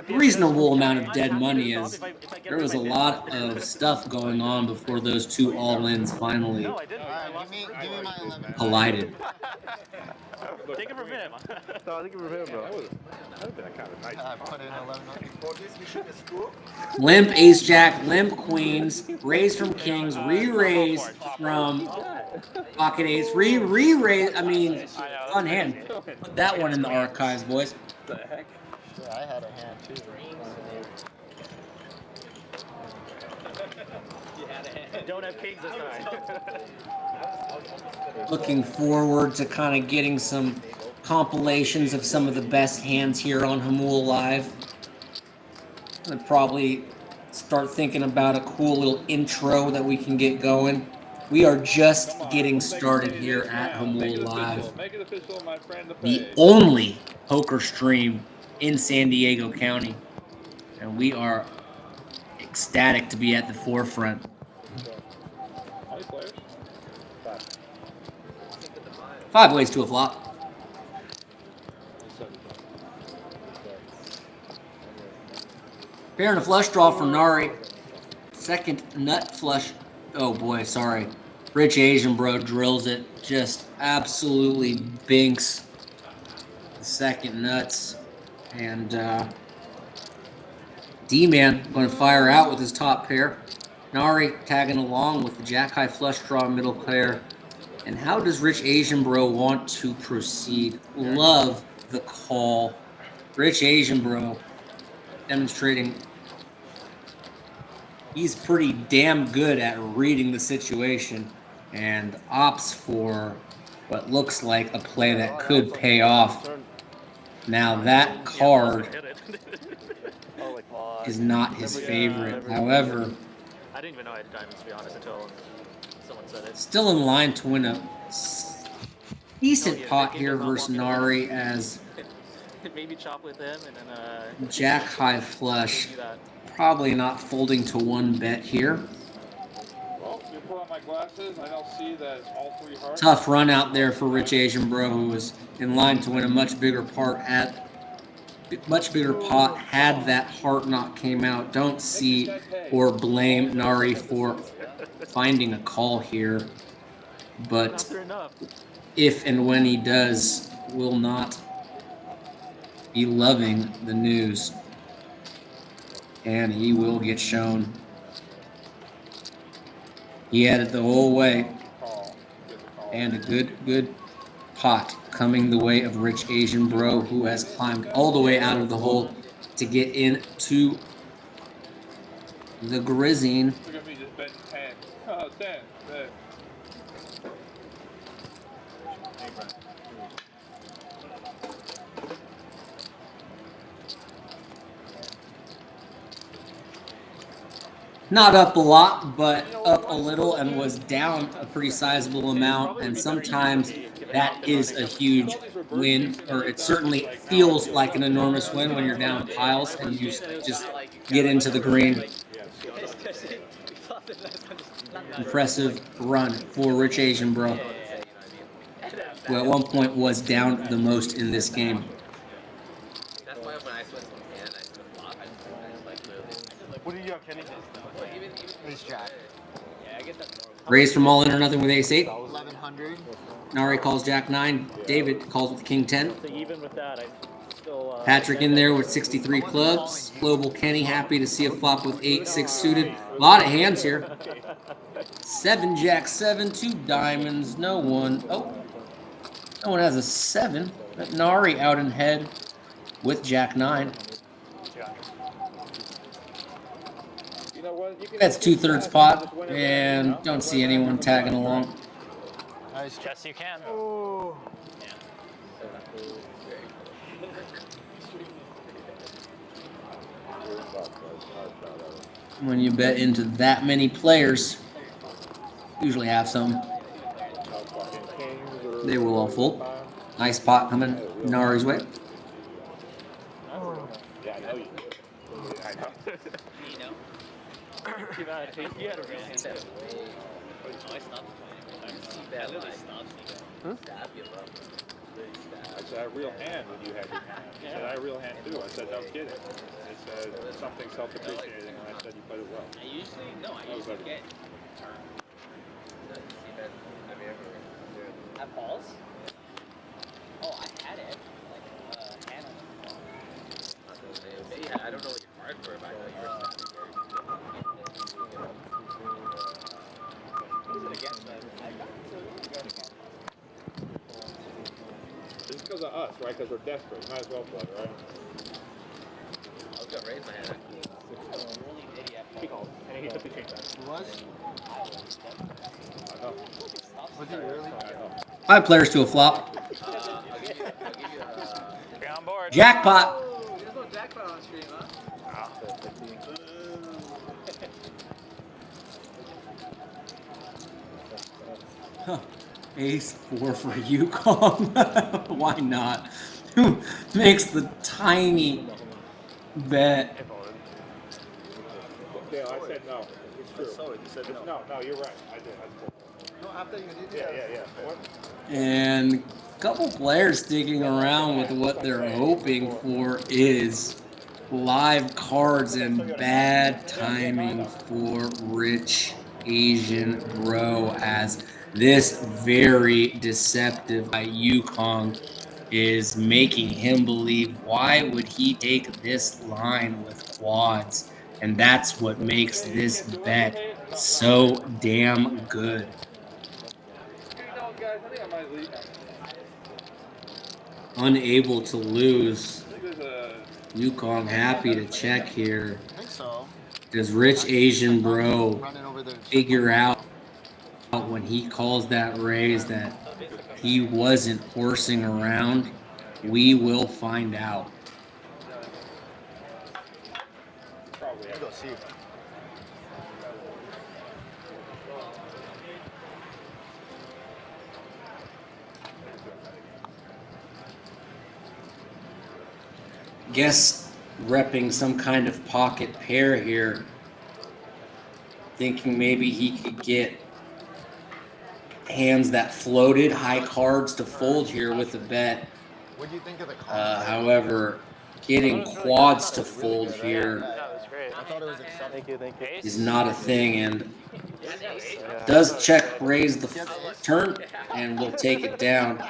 a reasonable amount of dead money, as there was a lot of stuff going on before those 2 all-ins finally collided. Take it from him. No, take it from him, bro. That would have been kind of nice. I put in 11. For this, we should score. Limp ace jack, limp queens, raise from kings, re-raise from pocket ace, re-raise. I mean, on hand. Put that one in the archives, boys. What the heck? Yeah, I had a hand too. Don't have kings this time. Looking forward to kind of getting some compilations of some of the best hands here on Jamul Live. I'll probably start thinking about a cool little intro that we can get going. We are just getting started here at Jamul Live, the only poker stream in San Diego County, and we are ecstatic to be at the forefront. 5 ways to a flop. Pair and a flush draw for Nari. Second nut flush. Oh boy, sorry. Rich Asian bro drills it. Just absolutely binks the second nuts. And D-Man going to fire out with his top pair. Nari tagging along with the jack-high flush draw middle pair. And how does Rich Asian Bro want to proceed? Love the call. Rich Asian Bro demonstrating he's pretty damn good at reading the situation and opts for what looks like a play that could pay off. Now that card is not his favorite. However, I didn't even know I had diamonds, to be honest, until someone said it. still in line to win a decent pot here versus Nari as Maybe chop with him and then jack high flush. Probably not folding to one bet here. Well, if you put on my glasses, I don't see that it's all 3 hearts. Tough run out there for Rich Asian Bro, who was in line to win a much bigger pot had that heart not came out. Don't see or blame Nari for finding a call here, but if and when he does, will not be loving the news, and he will get shown. He had it the whole way, and a good pot coming the way of Rich Asian Bro, who has climbed all the way out of the hole to get into the Grizzine. Look at me just betting 10. Oh, 10. Not up a lot, but up a little, and was down a pretty sizable amount. And sometimes that is a huge win, or it certainly feels like an enormous win when you're down piles and you just get into the green. Impressive run for Rich Asian Bro, who at one point was down the most in this game. What do you got, Kenny? Ace Jack. Raised from all in or nothing with ace 8. 1100. Nari calls jack 9. David calls with king 10. Even with that, I still, Patrick in there with 63 clubs. Global Kenny happy to see a flop with 8-6 suited. A lot of hands here. 7 jack 7, 2 diamonds, no one. Oh, no one has a 7. But Nari out in head with jack 9. That's 2/3 pot, and don't see anyone tagging along. Yes, you can. When you bet into that many players, usually have some. They will all fold. Nice pot coming Nari's way. You had a real hand. I said, I real hand when you had your hand. He said, I real hand too. I said, no kidding. He said, something self-appreciating, and I said, you played it well. I usually get turn. At balls? Oh, I had it. Like, hand on the I don't know what your cards were, but I know you were It's because of us, right? Because we're desperate. You might as well play, right? I was gonna raise my hand. He called, and he took the change back. Who was? I know. Was he really? 5 players to a flop. I'll give you You're on board. Jackpot. There's no jackpot on stream, huh? Huh. Ace 4 for Yukon. Why not? Who makes the tiny bet? Yeah, I said no. It's true. Sorry, you said no. No, you're right. I did. That's cool. No, after you did Yeah. What? And a couple players sticking around with what they're hoping for is live cards and bad timing for Rich Asian Bro, as this very deceptive by Yukon is making him believe, why would he take this line with quads? And that's what makes this bet so damn good. Unable to lose. Yukong happy to check here. I think so. Does Rich Asian Bro Running over the figure out when he calls that raise that he wasn't horsing around? We will find out. Let me go see. Guess repping some kind of pocket pair here, thinking maybe he could get hands that floated, high cards to fold here with a bet. What do you think of the However, getting quads to fold here I thought it was acceptable. Thank you. is not a thing, and does check raise the turn, and will take it down.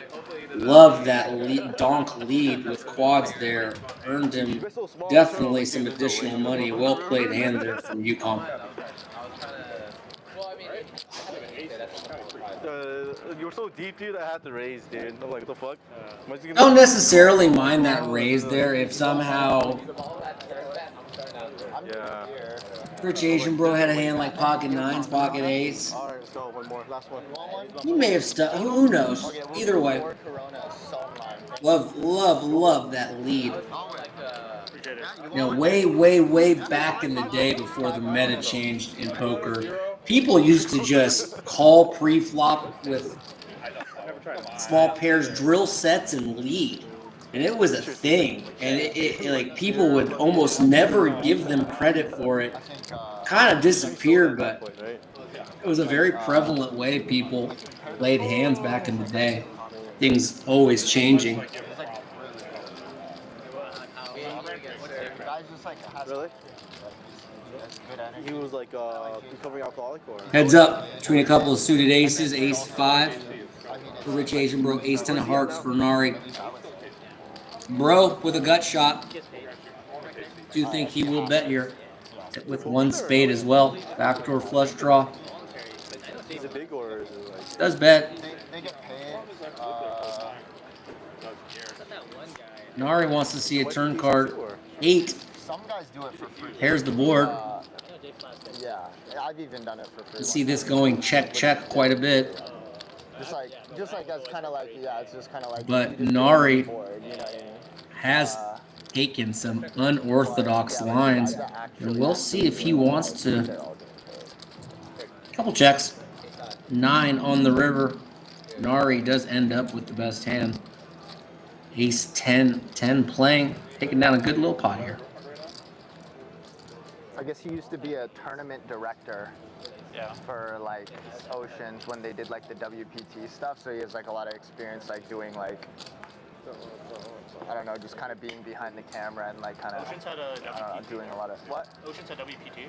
Love that donk lead with quads there. Earned him definitely some additional money. Well played hand there from Yukon. You were so deep, dude. I had to raise, dude. I'm like, what the fuck? Don't necessarily mind that raise there if somehow Rich Asian Bro had a hand like pocket nines, pocket eights. All right, let's go. One more. Last one. He may have stuck. Who knows? Either way. Love that lead. You know, way back in the day before the meta changed in poker, people used to just call pre-flop with small pairs, drill sets, and lead. And it was a thing. And it like people would almost never give them credit for it. Kind of disappeared, but it was a very prevalent way people played hands back in the day. Things always changing. Really? He was like recovering alcoholic or? Heads up between a couple of suited aces, ace 5 for Rich Asian Bro, ace 10 of hearts for Nari. Bro with a gut shot. Do think he will bet here with one spade as well. Backdoor flush draw. Is it big or is it like? Does bet. They get paid. Nari wants to see a turn card. 8. Some guys do it for free. Pairs the board. Yeah, I've even done it for free. You see this going check quite a bit. Just like that's kind of like, yeah, it's just kind of like. But Nari has taken some unorthodox lines, and we'll see if he wants to. Couple checks. 9 on the river. Nari does end up with the best hand. Ace 10 playing, taking down a good little pot here. I guess he used to be a tournament director for like Oceans when they did like the WPT stuff, so he has like a lot of experience like doing like, I don't know, just kind of being behind the camera and like kind of, Oceans had a WPT. I don't know, doing a lot of, what? Oceans had WPT?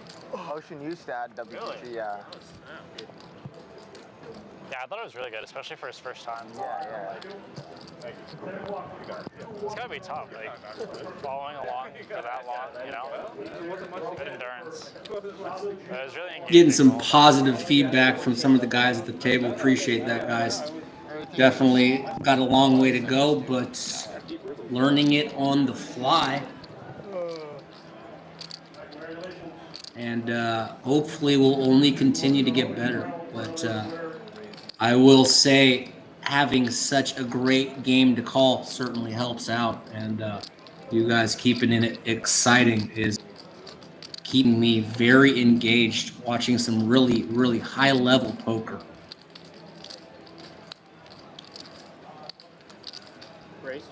Ocean used to add WPT, Really? yeah. Yeah, I thought it was really good, especially for his first time. Yeah. It's gotta be tough, like following along for that long, you know? Good endurance. But it was really engaging. Getting some positive feedback from some of the guys at the table. Appreciate that, guys. Definitely got a long way to go, but learning it on the fly. And hopefully we'll only continue to get better. But I will say having such a great game to call certainly helps out. And you guys keeping it exciting is keeping me very engaged, watching some really high-level poker. Race.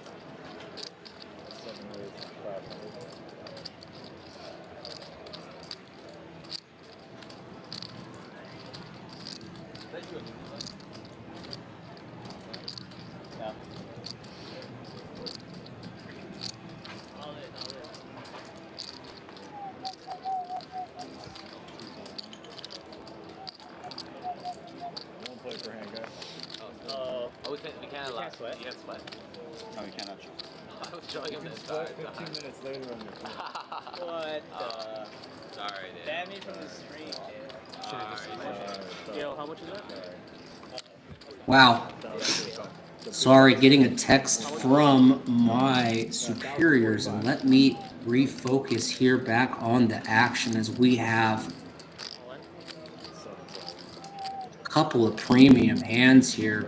Oh, we can't allow sweat. You can't sweat. No, you cannot. I was showing him this card. 15 minutes later on your phone. What? Sorry, dude. Ban me from the stream, dude. Sorry. Yo, how much is that? Wow. Sorry, getting a text from my superiors, and let me refocus here back on the action as we have a couple of premium hands here.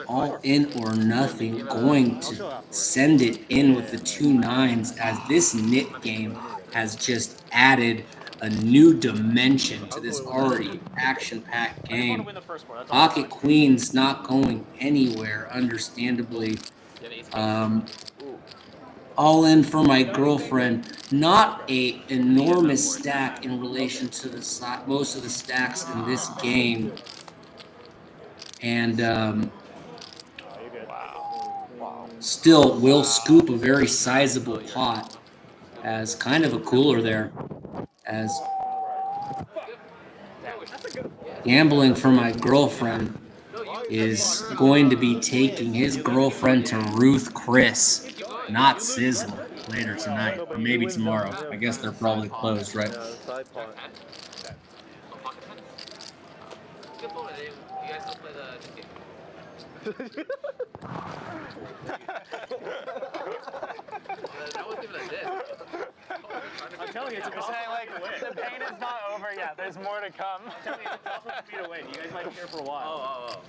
All in or nothing, going to send it in with the 2 9s as this knit game has just added a new dimension to this already action-packed game. Pocket Queen's not going anywhere, understandably. All in for my girlfriend. Not a enormous stack in relation to the most of the stacks in this game. And still will scoop a very sizable pot as kind of a cooler there, as gambling for my girlfriend is going to be taking his girlfriend to Ruth Chris, not Sizzler, later tonight, or maybe tomorrow. I guess they're probably closed, right? I'm telling you, it's the pain is not over yet. There's more to come. I'm telling you, it's impossible for me to win. You guys might be here for a while.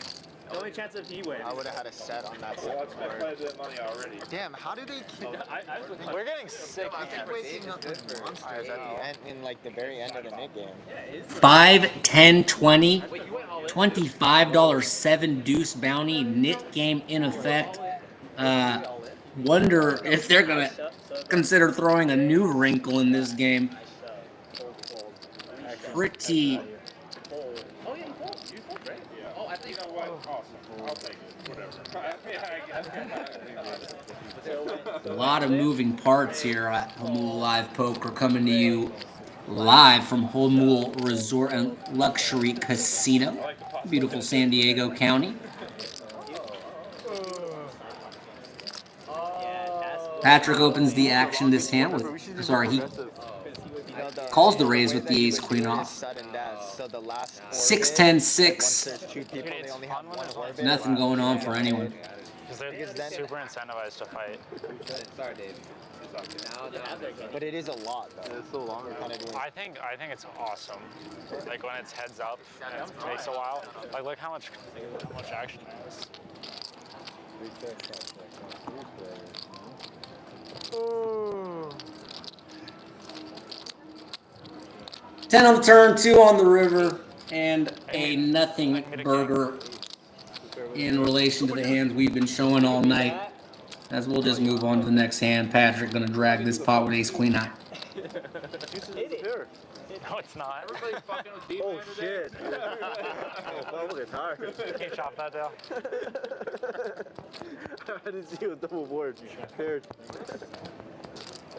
The only chance of he wins. I would have had a set on that second board. Damn, how do they keep... We're getting sick. I keep waking up with monsters at the end, in like the very end of the mid game. 5, 10, 20, $25 7 deuce bounty, knit game in effect. Wonder if they're going to consider throwing a new wrinkle in this game. Pretty... A lot of moving parts here at Jamul Live Poker, coming to you live from Jamul Resort and Luxury Casino, beautiful San Diego County. Patrick opens the action this hand with, sorry, he calls the raise with the ace queen off. 6, 10, 6. Nothing going on for anyone. Because they're super incentivized to fight. Sorry, Dave. But it is a lot, though. It's so long. I think it's awesome. Like when it's heads up and it takes a while. Like look how much action there is. Ooh. 10 on the turn, 2 on the river, and a nothing burger in relation to the hands we've been showing all night. As we'll just move on to the next hand. Patrick gonna drag this pot with ace queen 9. No, it's not. Oh shit! Oh, look, it's hard. Can you chop that down? I didn't see a double board. Paired.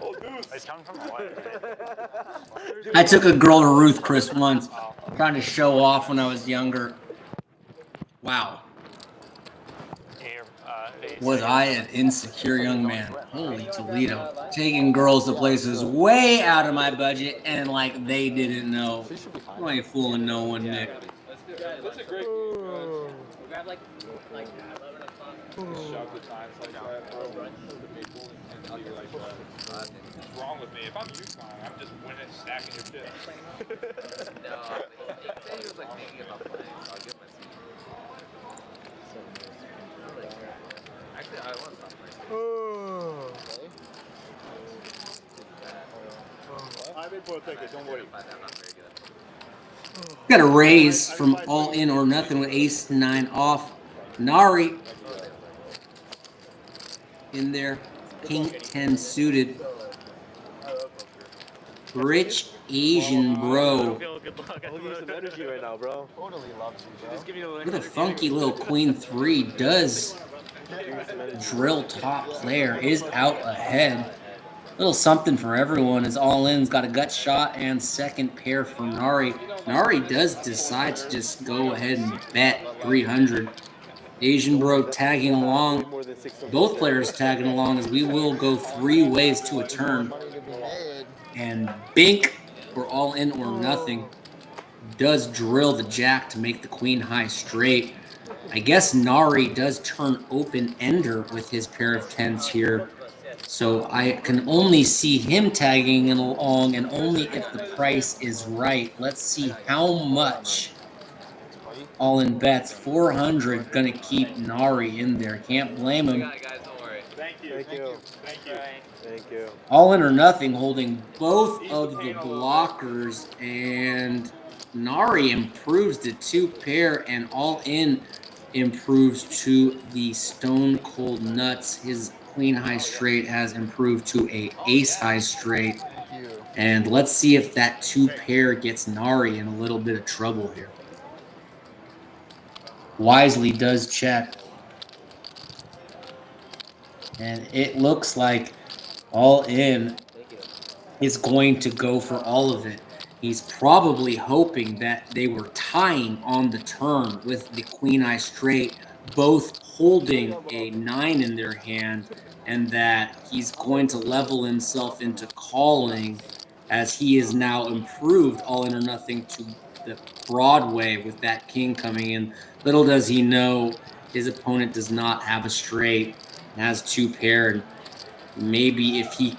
Oh, goose. It's coming from the way. I took a girl to Ruth Chris once, trying to show off when I was younger. Wow. Was I an insecure young man? Holy Toledo. Taking girls to places way out of my budget and like they didn't know. You ain't fooling no one, Nick. That's a great game. Grab like 11 o'clock. Shove the times like that, bro. What's wrong with me? If I'm UConn, I'm just winning, stacking your shit. No, he was like thinking about playing, so I'll give my team. Actually, I want to stop playing. I'm in for a ticket, don't worry. Got a raise from all in or nothing with ace 9 off. Nari in there. King 10 suited. Rich Asian bro. I'll give you some energy right now, bro. Totally loves you, bro. Look at a funky little queen 3. Does drill top player is out ahead. Little something for everyone as all in's got a gut shot and second pair for Nari. Nari does decide to just go ahead and bet 300. Asian Bro tagging along. Both players tagging along as we will go 3 ways to a turn. And Bink, or all in or nothing, does drill the jack to make the queen high straight. I guess Nari does turn open ender with his pair of tens here. So I can only see him tagging along, and only if the price is right. Let's see how much all in bets. 400 gonna keep Nari in there. Can't blame him. Thank you. Thank you. All in or nothing holding both of the blockers, and Nari improves to 2 pair, and all in improves to the stone cold nuts. His queen high straight has improved to a ace high straight. And let's see if that 2 pair gets Nari in a little bit of trouble here. Wisely does check. And it looks like all in is going to go for all of it. He's probably hoping that they were tying on the turn with the queen eye straight, both holding a 9 in their hand, and that he's going to level himself into calling as he is now improved all in or nothing to the Broadway with that king coming in. Little does he know his opponent does not have a straight, has 2 paired. Maybe if he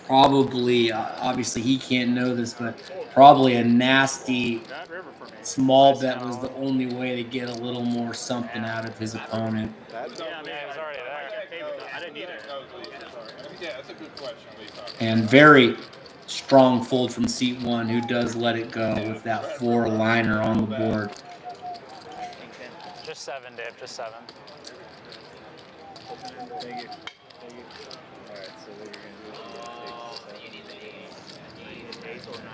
probably, obviously he can't know this, but probably a nasty small bet was the only way to get a little more something out of his opponent. Yeah, I mean, it was already there. I didn't need it. Yeah, that's a good question. And very strong fold from seat 1, who does let it go with that 4-liner on the board. Just 7, Dave, just 7. Thank you. Alright, so what you're gonna do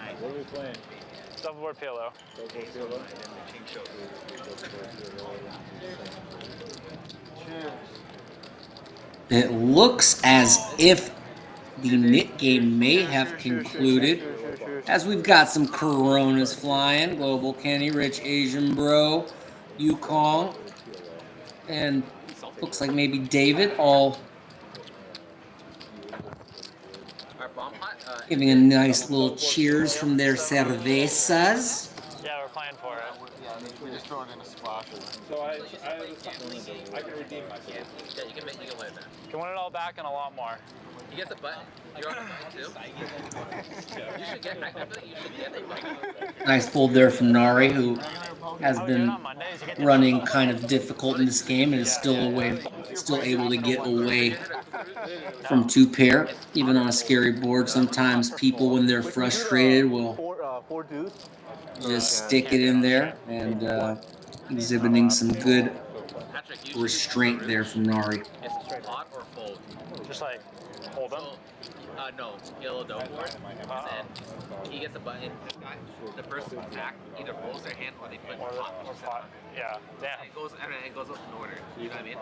is what are we playing? Double board PLO. It looks as if the knit game may have concluded, as we've got some Coronas flying. Global Kenny, Rich Asian Bro, Yukong, and looks like maybe David all giving a nice little cheers from their cervezas. Yeah, we're playing for it. Yeah, we just throw it in a splash. So I can redeem myself. Yeah, you can play that. You can win it all back and a lot more. You get the button. You're on the button too. You should get. I feel like you should get a button. Nice fold there from Nari, who has been running kind of difficult in this game and is still able to get away from 2 pair, even on a scary board. Sometimes people, when they're frustrated, will just stick it in there, and exhibiting some good restraint there from Nari. It's pot or fold. Just like hold them. No, yellow don't board. And he gets a button. The first attack either folds their hand or they put pot. Or pot. Yeah. Damn. It goes up in order. You know what I mean?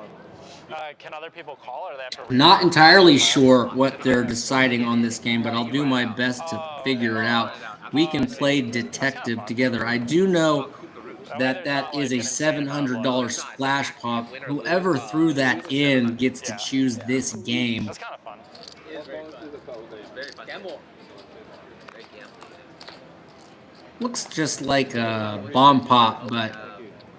Can other people call, or they have to? Not entirely sure what they're deciding on this game, but I'll do my best to figure it out. We can play detective together. I do know that is a $700 splash pop. Whoever threw that in gets to choose this game. That's kind of fun. Very fun. Jamul. Looks just like a bomb pop, but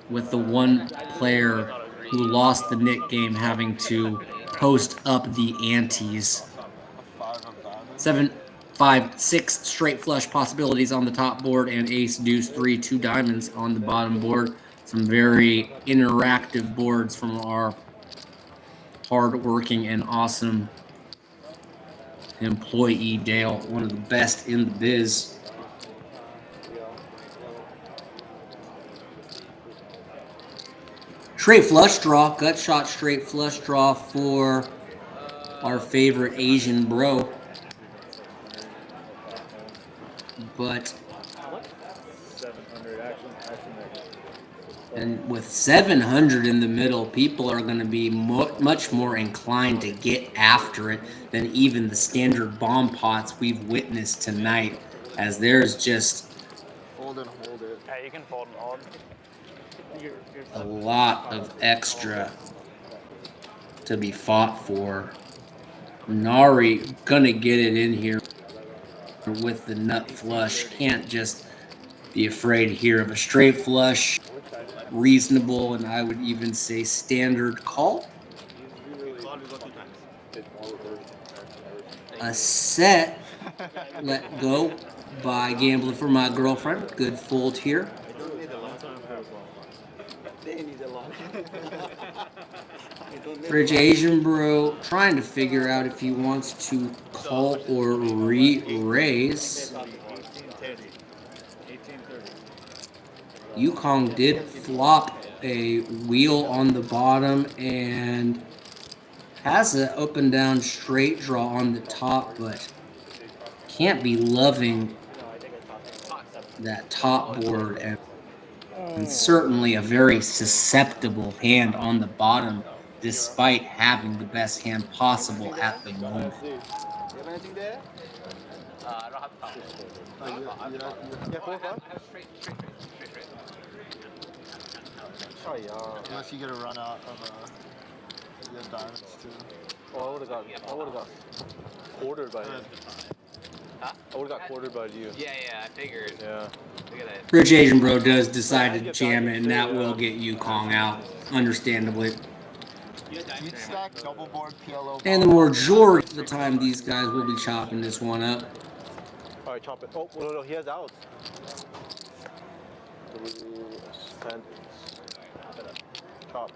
with the one player who lost the knit game having to post up the antes. 7, 5, 6 straight flush possibilities on the top board, and ace, deuce, 3, 2 diamonds on the bottom board. Some very interactive boards from our hard-working and awesome employee Dale, one of the best in the biz. Straight flush draw, gut shot straight flush draw for our favorite Asian bro. But, and with 700 in the middle, people are going to be much more inclined to get after it than even the standard bomb pots we've witnessed tonight, as there's just fold and hold it. Yeah, you can fold and hold. A lot of extra to be fought for. Nari gonna get it in here with the nut flush. Can't just be afraid here of a straight flush. Reasonable, and I would even say standard call. A set let go by gambling for my girlfriend. Good fold here. Rich Asian Bro trying to figure out if he wants to call or re-raise. Yukong did flop a wheel on the bottom and has an up and down straight draw on the top, but can't be loving that top board, and certainly a very susceptible hand on the bottom despite having the best hand possible at the moment. I don't have the top. Yeah, 4 or 5? Oh, yeah. Unless you get a run out of the diamonds too. Oh, I would have got quartered by you. Huh? I would have got quartered by you. Yeah, I figured. Yeah. Look at that. Rich Asian Bro does decide to jam it, and that will get Yukong out, understandably. Deep stack, double board, PLO. And the majority of the time, these guys will be chopping this one up. All right, chop it. Oh, no, he has outs. Chop.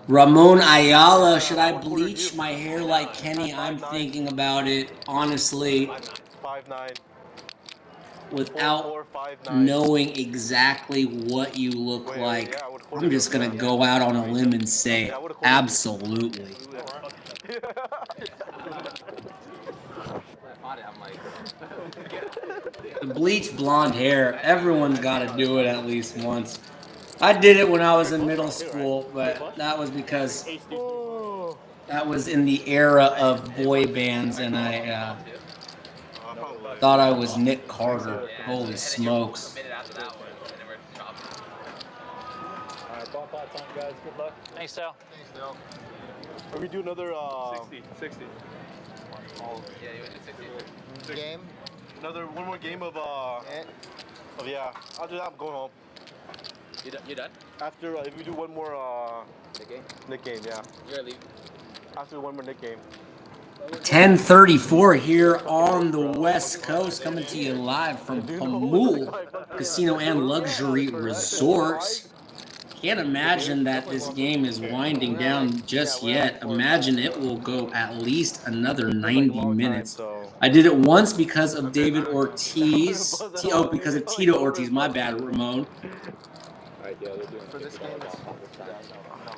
Ramon Ayala, should I bleach my hair like Kenny? I'm thinking about it, honestly, 5-9. without knowing exactly what you look like. I'm just going to go out on a limb and say absolutely. The bleach blonde hair, everyone's got to do it at least once. I did it when I was in middle school, but that was because that was in the era of boy bands, and I thought I was Nick Carter. Holy smokes. Alright, ball pot time, guys. Good luck. Thanks, Dale. Can we do another 60. Yeah, you went to 60. Game. one more game of yeah. I'll do that. I'm going home. You done? After if we do one more Nick game, yeah. You're leaving. After one more Nick game. 10:34 here on the West Coast, coming to you live from Jamul Casino and Luxury Resorts. Can't imagine that this game is winding down just yet. Imagine it will go at least another 90 minutes. I did it once because of David Ortiz. Because of Tito Ortiz. My bad, Ramon. For this game,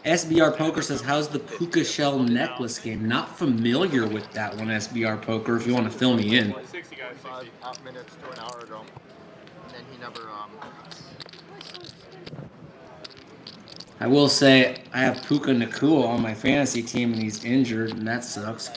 SBR Poker says, how's the puka shell necklace game? Not familiar with that one, SBR Poker, if you want to fill me in. 60, guys. 5 minutes to an hour ago, and then he never I will say I have Puka Nakua on my fantasy team, and he's injured, and that sucks.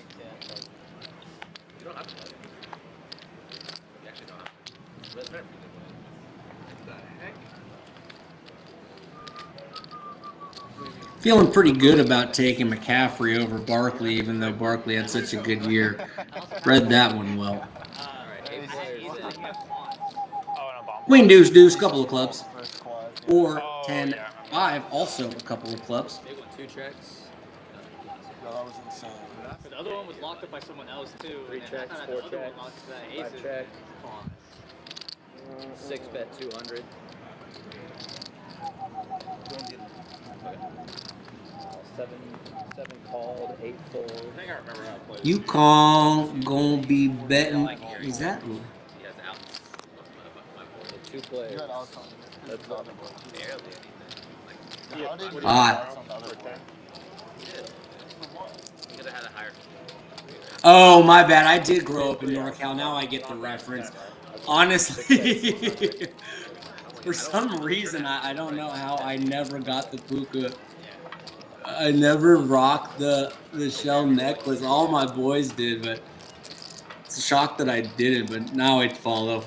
Feeling pretty good about taking McCaffrey over Barkley, even though Barkley had such a good year. Read that one well. Queen Deuce Deuce, couple of clubs. Or 10-5, also a couple of clubs. Big one, 2 checks. No, that was insane. The other one was locked up by someone else too. 3 checks, 4 checks, 5 check. 6 bet 200. Seven called, 8 fold. I think I remember how to play this. Yukong gonna be betting. Is that? He has outs. 2 players. You had outs on it. That's not Barely. How did you Ah. on the other one? He could have had a higher. Oh, my bad. I did grow up in NorCal. Now I get the reference. Honestly, for some reason, I don't know how I never got the puka. I never rocked the shell necklace. All my boys did, but shocked that I did it, but now I'd follow.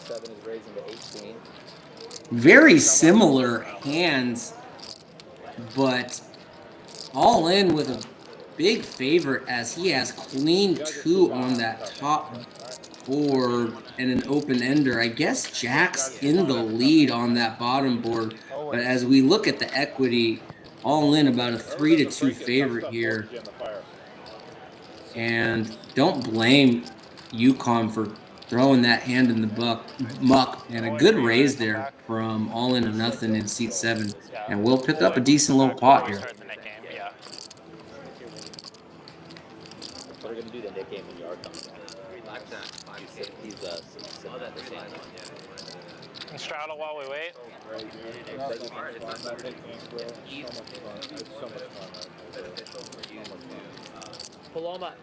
Seven is raising to 18. Very similar hands, but all in with a big favorite as he has queen 2 on that top board and an open ender. I guess Jack's in the lead on that bottom board, but as we look at the equity, all in about a 3-2 favorite here. And don't blame UConn for throwing that hand in the muck, and a good raise there from All In or Nothing in seat 7, and we'll pick up a decent little pot here. We're gonna do the Nick game when Yard comes back. He's Straddle while we wait. Paloma,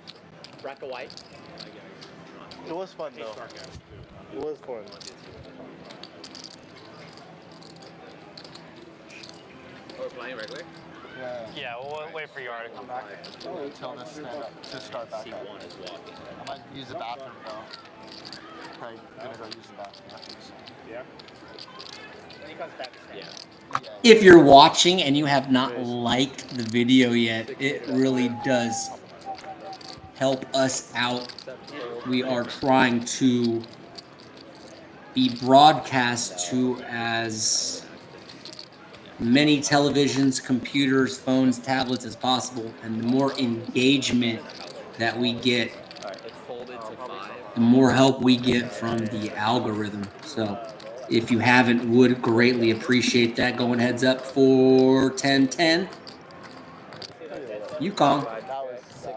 Braca White. It was fun though. It was fun. We're playing regular? Yeah, we'll wait for Yard to come back. I'll tell this stand up to start back up. C1 is walking. I might use the bathroom though. Probably gonna go use the bathroom after this. Yeah. When he comes back, yeah. If you're watching and you have not liked the video yet, it really does help us out. We are trying to be broadcast to as many televisions, computers, phones, tablets as possible, and the more engagement that we get, the more help we get from the algorithm. So if you haven't, would greatly appreciate that. Going heads up for 10-10. UConn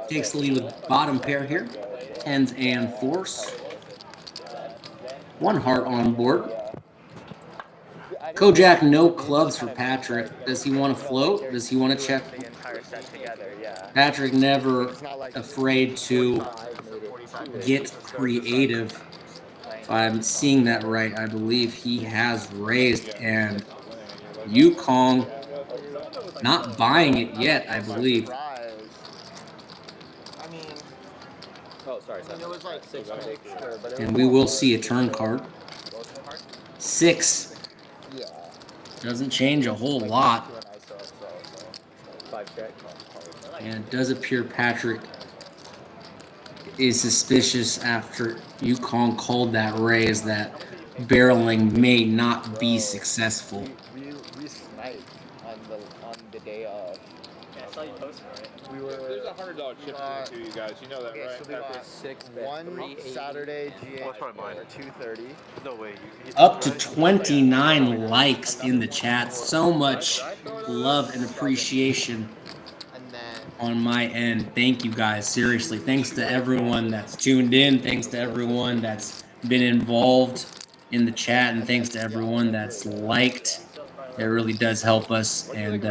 takes the lead with bottom pair here. 10s and 4s. 1 heart on board. Kojak, no clubs for Patrick. Does he want to float? Does he want to check? Patrick never afraid to get creative. If I'm seeing that right, I believe he has raised, and UConn not buying it yet, I believe. And we will see a turn card. 6. Doesn't change a whole lot. And it does appear Patrick is suspicious after UConn called that raise that barreling may not be successful. On the day of. Yeah, I saw you post it, right? There's a $100 chip to you guys. You know that, okay, right? So we got 1 Saturday GA for 2:30. No way. Up to 29 likes in the chat. So much love and appreciation on my end. Thank you guys. Seriously. Thanks to everyone that's tuned in. Thanks to everyone that's been involved in the chat. And thanks to everyone that's liked. It really does help us. And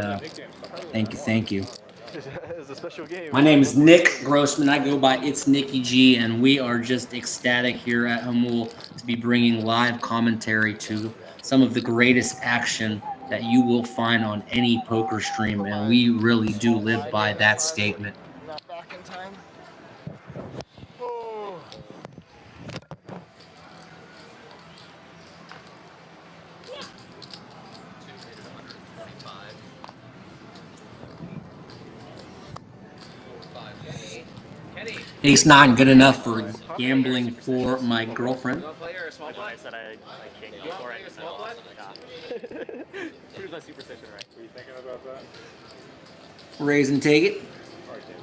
thank you. It's a special game. My name is Nick Grossman. I go by It's Nicky G, and we are just ecstatic here at Jamul to be bringing live commentary to some of the greatest action that you will find on any poker stream, and we really do live by that statement. Not back in time. Ace 9, good enough for gambling for my girlfriend. I said I can't go for it. Here's my superstition, right? Were you thinking about that? Raise and take it.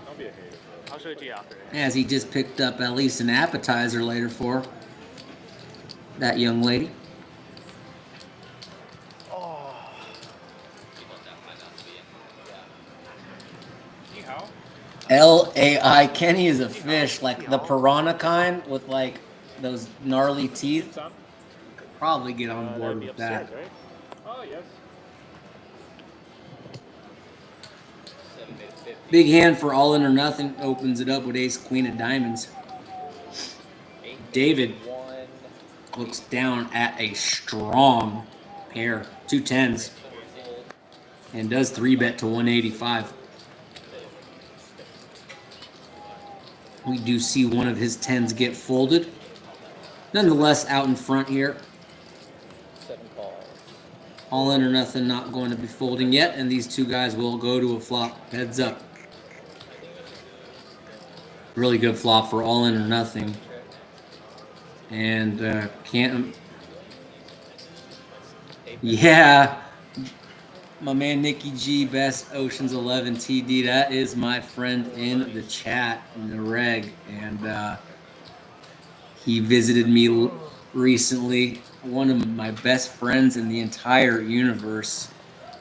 Don't be a hater. I'll show it to you after. As he just picked up at least an appetizer later for that young lady. LAI, Kenny is a fish, like the piranha kind with like those gnarly teeth. Could probably get on board with that. Oh, yes. Big hand for All In or Nothing. Opens it up with ace queen of diamonds. David looks down at a strong pair. 2 10s. and does 3-bet to 185. We do see one of his 10s get folded. Nonetheless, out in front here. 7 calls. All in or nothing, not going to be folding yet, and these two guys will go to a flop. Heads up. Really good flop for all in or nothing. And can't. Yeah. My man Nicky G, best Oceans 11 TD. That is my friend in the chat, in the reg. And he visited me recently. One of my best friends in the entire universe.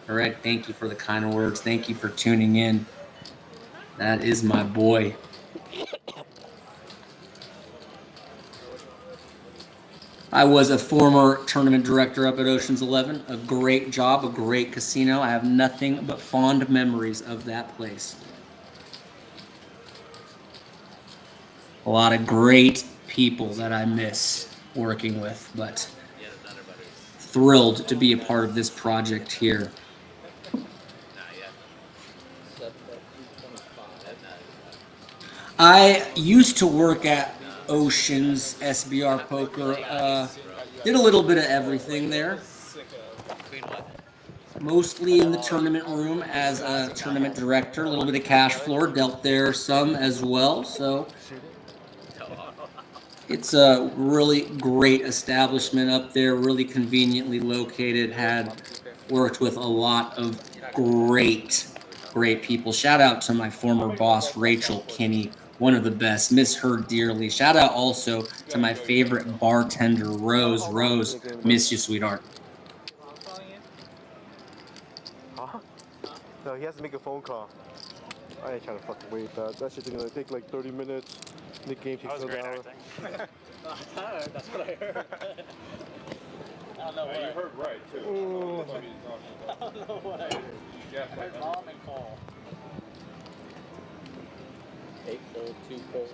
All right, thank you for the kind words. Thank you for tuning in. That is my boy. I was a former tournament director up at Oceans 11. A great job, a great casino. I have nothing but fond memories of that place. A lot of great people that I miss working with, but thrilled to be a part of this project here. I used to work at Oceans SBR Poker. Did a little bit of everything there. Mostly in the tournament room as a tournament director. A little bit of cash floor, dealt there some as well. So it's a really great establishment up there, really conveniently located. Had worked with a lot of great people. Shout out to my former boss, Rachel Kinney, one of the best. Miss her dearly. Shout out also to my favorite bartender, Rose. Rose, miss you, sweetheart. Huh? No, he has to make a phone call. I ain't trying to fucking wait that. That shit's gonna take like 30 minutes. The game takes another hour. That's what I heard. I don't know what. You heard right, too. I don't know what I heard. I heard mom and call. 8 fold, 2 fold.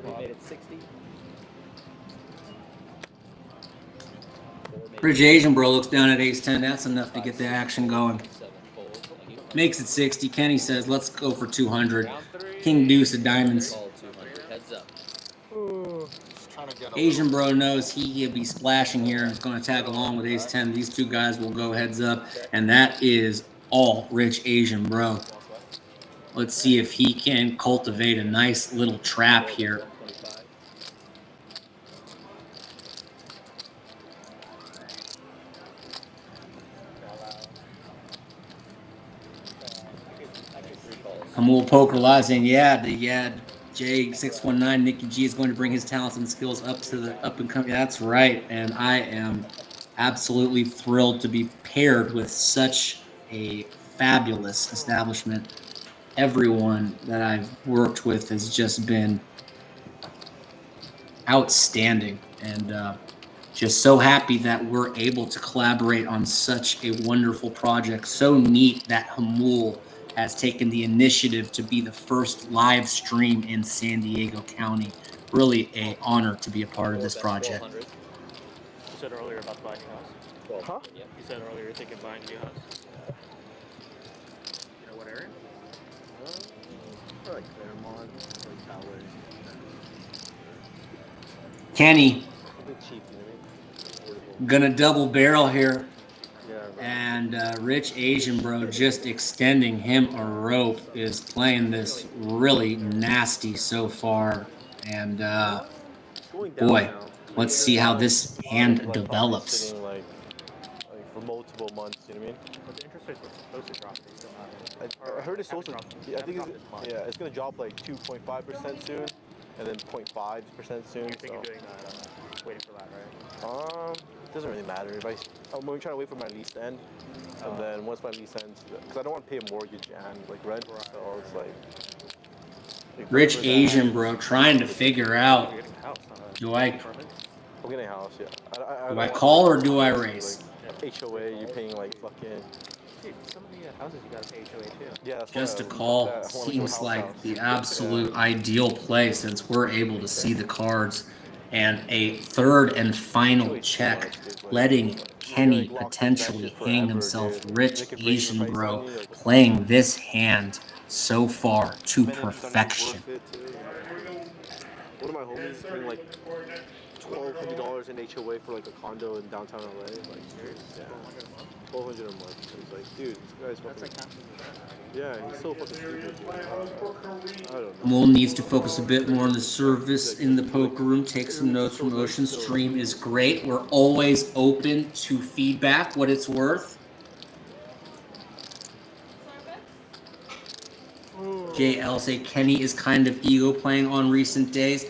We made it 60. Rich Asian bro looks down at ace-10. That's enough to get the action going. Makes it 60. Kenny says, let's go for 200. King deuce of diamonds. Asian bro knows he'll be splashing here and is going to tag along with ace-10. These two guys will go heads up, and that is all Rich Asian bro. Let's see if he can cultivate a nice little trap here. Jamul Poker Live saying, yeah, J619 Nicky G is going to bring his talents and skills up to the up and coming. That's right, and I am absolutely thrilled to be paired with such a fabulous establishment. Everyone that I've worked with has just been outstanding, and just so happy that we're able to collaborate on such a wonderful project. So neat that Jamul has taken the initiative to be the first live stream in San Diego County. Really an honor to be a part of this project. You said earlier about buying a house? Huh? You said earlier you're thinking buying a house. You know what area? Like Claremont, like Towers. Kenny, A bit cheap, you know? gonna double barrel here. Yeah, bro. And Rich Asian bro just extending him a rope is playing this really nasty so far. And boy, let's see how this hand develops. Like for multiple months, you know what I mean? But the interest rates were supposed to drop, so you still have it. I heard it's supposed to. Yeah, I think it's gonna drop like 2.5% soon, and then 0.5% soon. You're thinking of doing that, waiting for that, right? It doesn't really matter. I'm trying to wait for my lease to end, and then once my lease ends, because I don't want to pay a mortgage and like rent, so it's like. Rich Asian bro trying to figure out, do I I'm getting a house, yeah. do I call or do I raise? Like HOA, you're paying like fucking. Dude, some of the houses you gotta pay HOA too. Yeah, that's Just a call seems like the absolute ideal play since we're able to see the cards. And a third and final check, letting Kenny potentially hang himself. Rich Asian bro playing this hand so far to perfection. One of my homies putting like $1,200 in HOA for like a condo in downtown LA. Like, yeah, $1,200 a month. It's like, dude, this guy's fucking. Yeah, he's so fucking stupid. Dude. I don't know. Mole needs to focus a bit more on the service in the poker room. Take some notes from Ocean. Stream is great. We're always open to feedback, what it's worth. JL say Kenny is kind of ego playing on recent days.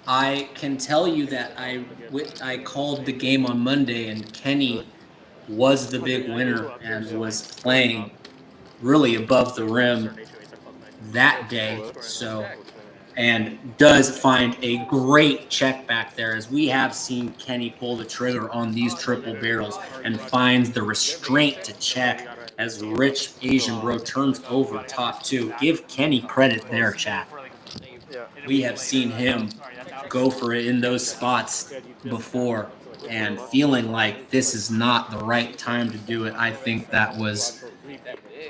I can tell you that I called the game on Monday and Kenny was the big winner and was playing really above the rim that day. So, and does find a great check back there, as we have seen Kenny pull the trigger on these triple barrels and finds the restraint to check as Rich Asian bro turns over top two. Give Kenny credit there, chat. We have seen him go for it in those spots before, and feeling like this is not the right time to do it. I think that was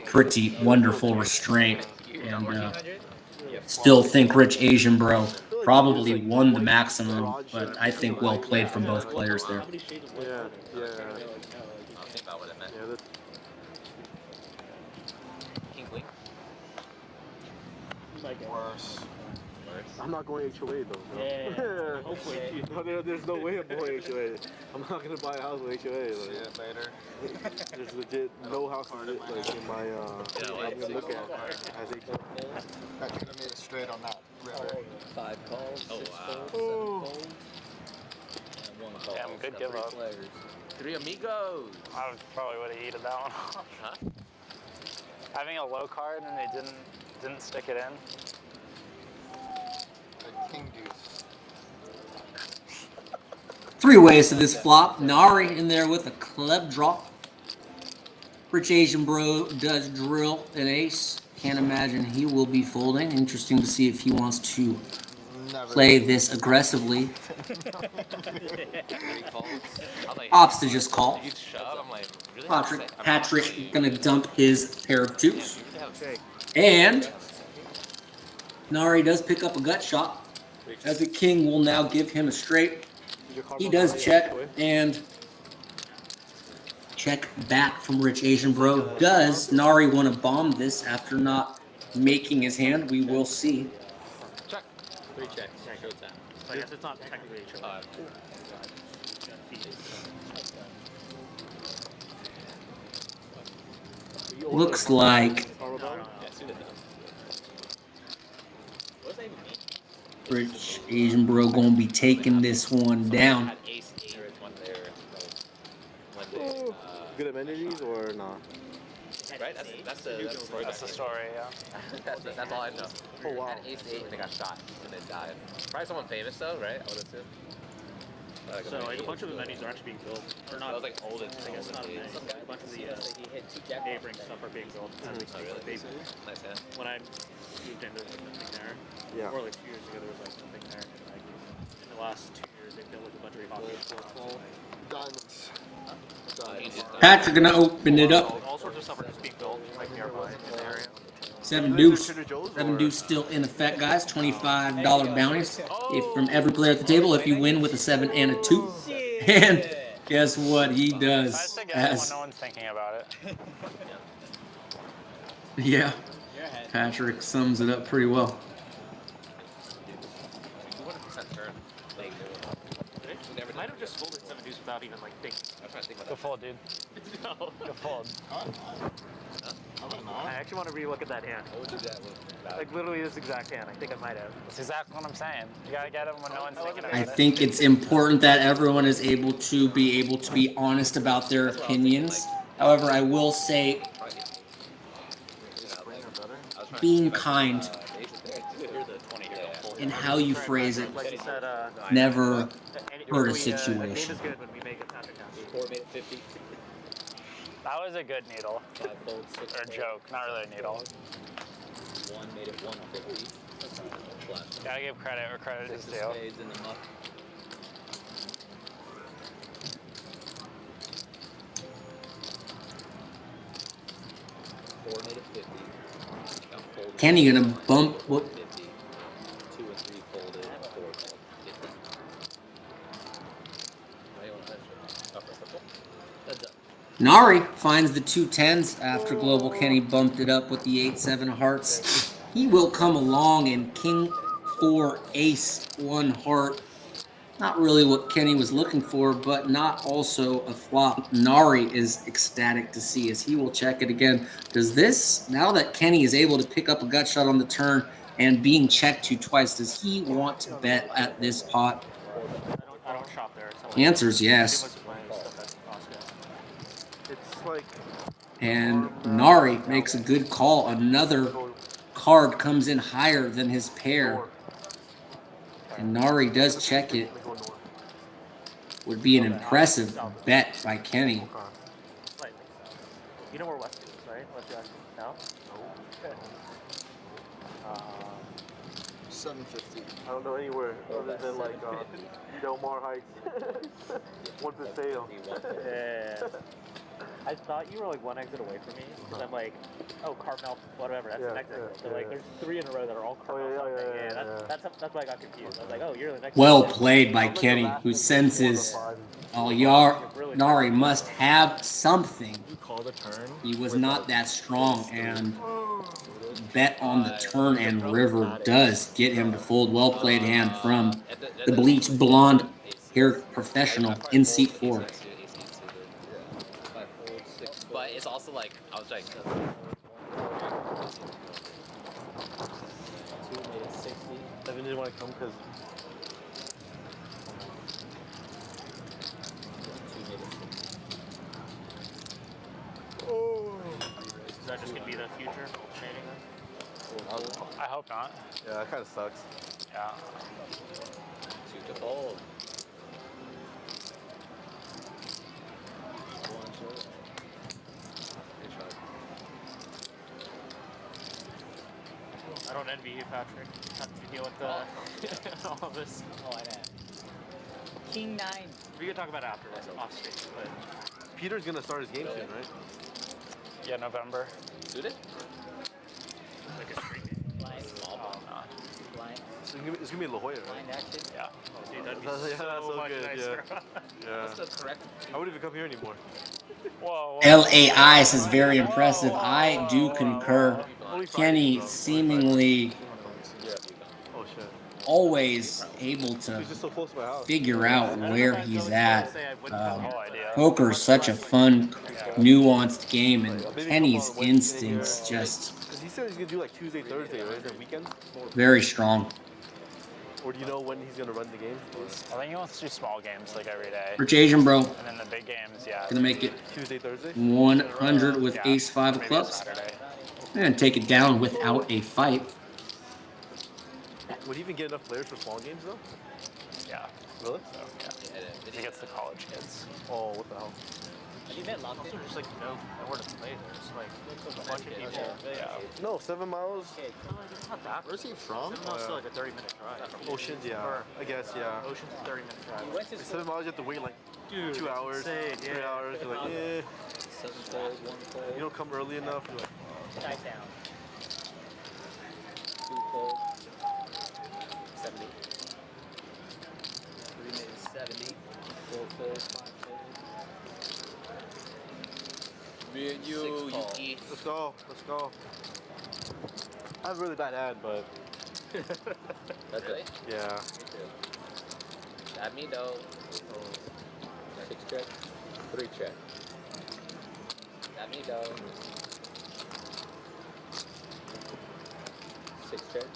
pretty wonderful restraint, and still think Rich Asian bro probably won the maximum, but I think well played from both players there. Yeah. Worse. I'm not going HOA though. Bro. Yeah. Hopefully. No, there's no way I'm going HOA. I'm not gonna buy a house with HOA. Like, See it later. There's legit no house like in my I'm gonna look at as HOA. That could have made it straight on that river. 5 calls, 6 folds, 7 folds, and 1 call. Damn, good give up. 3 amigos. I probably would have eaten that one off. Huh? Having a low card and they didn't stick it in. King deuce. 3 ways to this flop. Nari in there with a club draw. Rich Asian bro does drill an ace. Can't imagine he will be folding. Interesting to see if he wants to play this aggressively. Opts to just call. Patrick gonna dump his pair of 2s. And Nari does pick up a gut shot, as the king will now give him a straight. He does check and check back from Rich Asian bro. Does Nari want to bomb this after not making his hand? We will see. Check. 3 checks. Showtime. I guess it's not technically a triple. Looks like Rich Asian bro gonna be taking this one down. Good amenities or not? Right? That's the story, yeah. that's all I know. Oh, wow. At ace-8 and they got shot and they died. Probably someone famous though, right? I would assume. So like a bunch of the menus are actually being built. Or not. That was like olden. I guess not many. A bunch of the neighboring stuff are being built. Oh, really? Nice hand. When I moved in, there was like nothing there. Yeah. Or like 2 years ago, there was like nothing there. Like in the last 2 years, they built like a bunch of copies. Diamonds. Patrick gonna open it up. All sorts of stuff are just being built like nearby in the area. 7 deuce. 7 deuce still in effect, guys. $25 bounties from every player at the table if you win with a 7 and a 2. And guess what he does? As no one's thinking about it. yeah, Patrick sums it up pretty well. Might have just folded 7 deuce without even like thinking. I'm trying to think about Go fold, dude. No, go fold. I actually want to relook at that hand. What would you do that with? Like literally this exact hand. I think I might have. That's exactly what I'm saying. You gotta get him when no one's thinking about I it. think it's important that everyone is able to be honest about their opinions. However, I will say being kind in how you phrase it never hurt a situation. That was a good needle. 5 folds, 6 Or a joke, not really a needle. 1 made it 150. Gotta give credit where credit is 6 due. of spades in the muck. 4 made it 50. Kenny gonna bump what? 50. 2 and 3 folded. 4 called 50. That's up. Nari finds the 2 10s after Global Kenny bumped it up with the 8-7 of hearts. He will come along and King 4 Ace 1 heart. Not really what Kenny was looking for, but not also a flop. Nari is ecstatic to see as he will check it again. Does this, now that Kenny is able to pick up a gut shot on the turn and being checked to twice, does he want to bet at this pot? I don't shop there. So The answer is yes. It's like. And Nari makes a good call. Another card comes in higher than his pair. And Nari does check it. Would be an impressive bet by Kenny. You know where West is, right? West Jackson? No? No. 750. I don't know anywhere other than like Del Mar Heights. One Paseo. Yeah. I thought you were like one exit away from me because I'm like, oh, Carmel, whatever. That's the next exit. So like, there's 3 in a row that are all Carmel. That's why I got confused. I was like, oh, you're the next. Well played by Kenny, who senses Nari must have something. He was not that strong, and bet on the turn and river does get him to fold. Well played hand from the bleached blonde hair professional in seat 4. But it's also like, I was like, 2 made it 60. Evan didn't want to come because. 2 made it 60. Oh. Is that just gonna be the future shading then? I hope not. Yeah, that kind of sucks. Yeah. 2 to fold. I don't envy you, Patrick. Have to deal with all of this. Oh, I know. King 9. We could talk about it after, off stage. But Peter's gonna start his game soon, right? yeah, November. Suited? Like a street. Blind. Oh, no. Blind. So it's gonna be La Jolla, right? Blind action. Yeah. Dude, that'd be That's so much good. nicer. Yeah. What's the correct? I wouldn't even come here anymore. Whoa, LAI is very impressive. I do concur. Kenny seemingly Oh shit. always able to He's just so close to my house. figure out where he's at. Poker's such a fun, nuanced game, and Kenny's instincts just Because he said he's gonna do like Tuesday, Thursday, right? Is that weekend? very strong. Or do you know when he's gonna run the game? I think he wants to do small games like every day. Rich Asian bro, And then the big games, yeah. gonna make it Tuesday, Thursday? 100 with Yeah, ace 5 of maybe clubs. Saturday. And take it down without a fight. Would he even get enough players for small games though? Yeah. Really? So, yeah. He gets the college kids. Oh, what the hell? Have you met Locked Also, just like know where to play. There's like a bunch of people. Yeah. No, 7 miles. It's not that. Where's he from? 7 miles is still like a 30-minute drive. Oceans, yeah. I guess, yeah. Ocean's a 30-minute drive. Went to 7 miles, you have to wait like Dude, 2 hours, insane, 3 hours. You're like, eh. 7 fold, 1 fold. You don't come early enough. You're like, Dive down. 2 fold. 70. 3 made it 70. 4 fold, 5 fold. Me and you, Yuki. let's go, let's go. I have a really bad ad, but That's really? yeah. At me though. 6 check. 3 check. At me though. 6 check.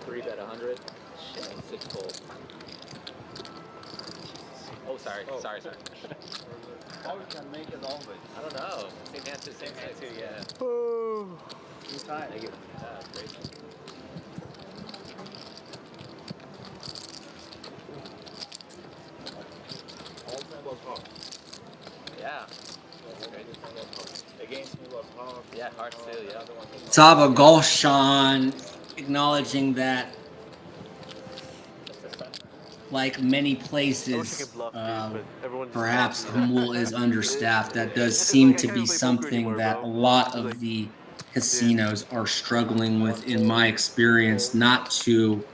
3 bet 100. Shit, 6 fold. Oh, sorry. Sorry. How we can make it always? I don't know. Same hand too, yeah. Thank you. Yeah, great. All time was hard. Yeah. Against me was hard. Yeah, hearts too, yeah. Saba Golshan acknowledging that like many places, perhaps Jamul is understaffed. That does seem to be something that a lot of the casinos are struggling with, in my experience, not to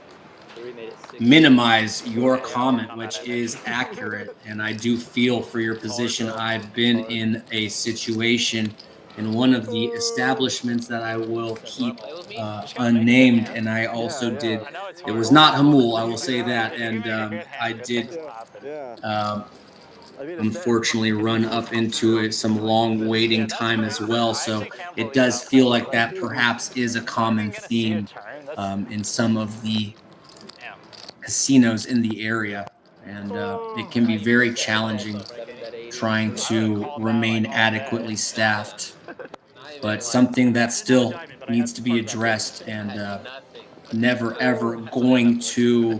minimize your comment, which is accurate. And I do feel for your position. I've been in a situation in one of the establishments that I will keep unnamed, and I also did. It was not Hamul, I will say that, and I did unfortunately run up into some long waiting time as well. So it does feel like that perhaps is a common theme in some of the casinos in the area, and it can be very challenging trying to remain adequately staffed, but something that still needs to be addressed, and never ever going to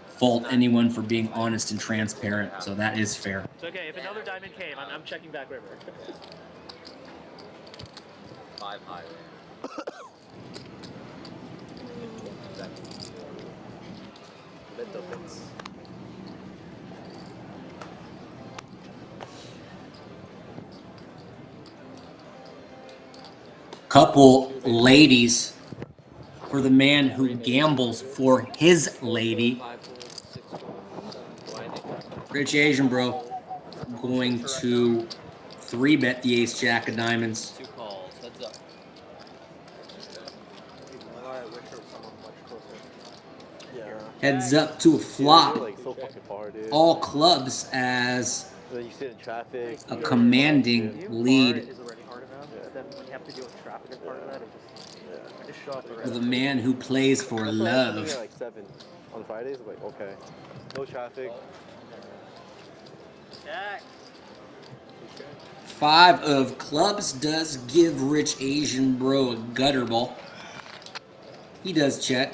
fault anyone for being honest and transparent. So that is fair. It's okay. If another diamond came, I'm checking back river. 5 higher. Little bits. Couple ladies for the man who gambles for his lady. Rich Asian bro going to 3-bet the ace jack of diamonds. 2 calls. Heads up. Heads up to a flop. All clubs as a commanding lead for the man who plays for love. On Fridays, I'm like, okay, no traffic. 5 of clubs does give Rich Asian bro a gutter ball. He does check.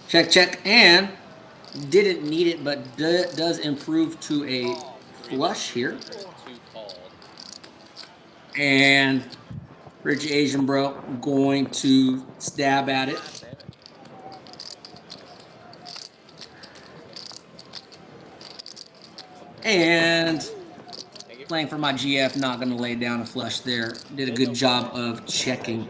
Check, check, and didn't need it, but does improve to a flush here. And Rich Asian bro going to stab at it. And playing for my GF, not going to lay down a flush there. Did a good job of checking.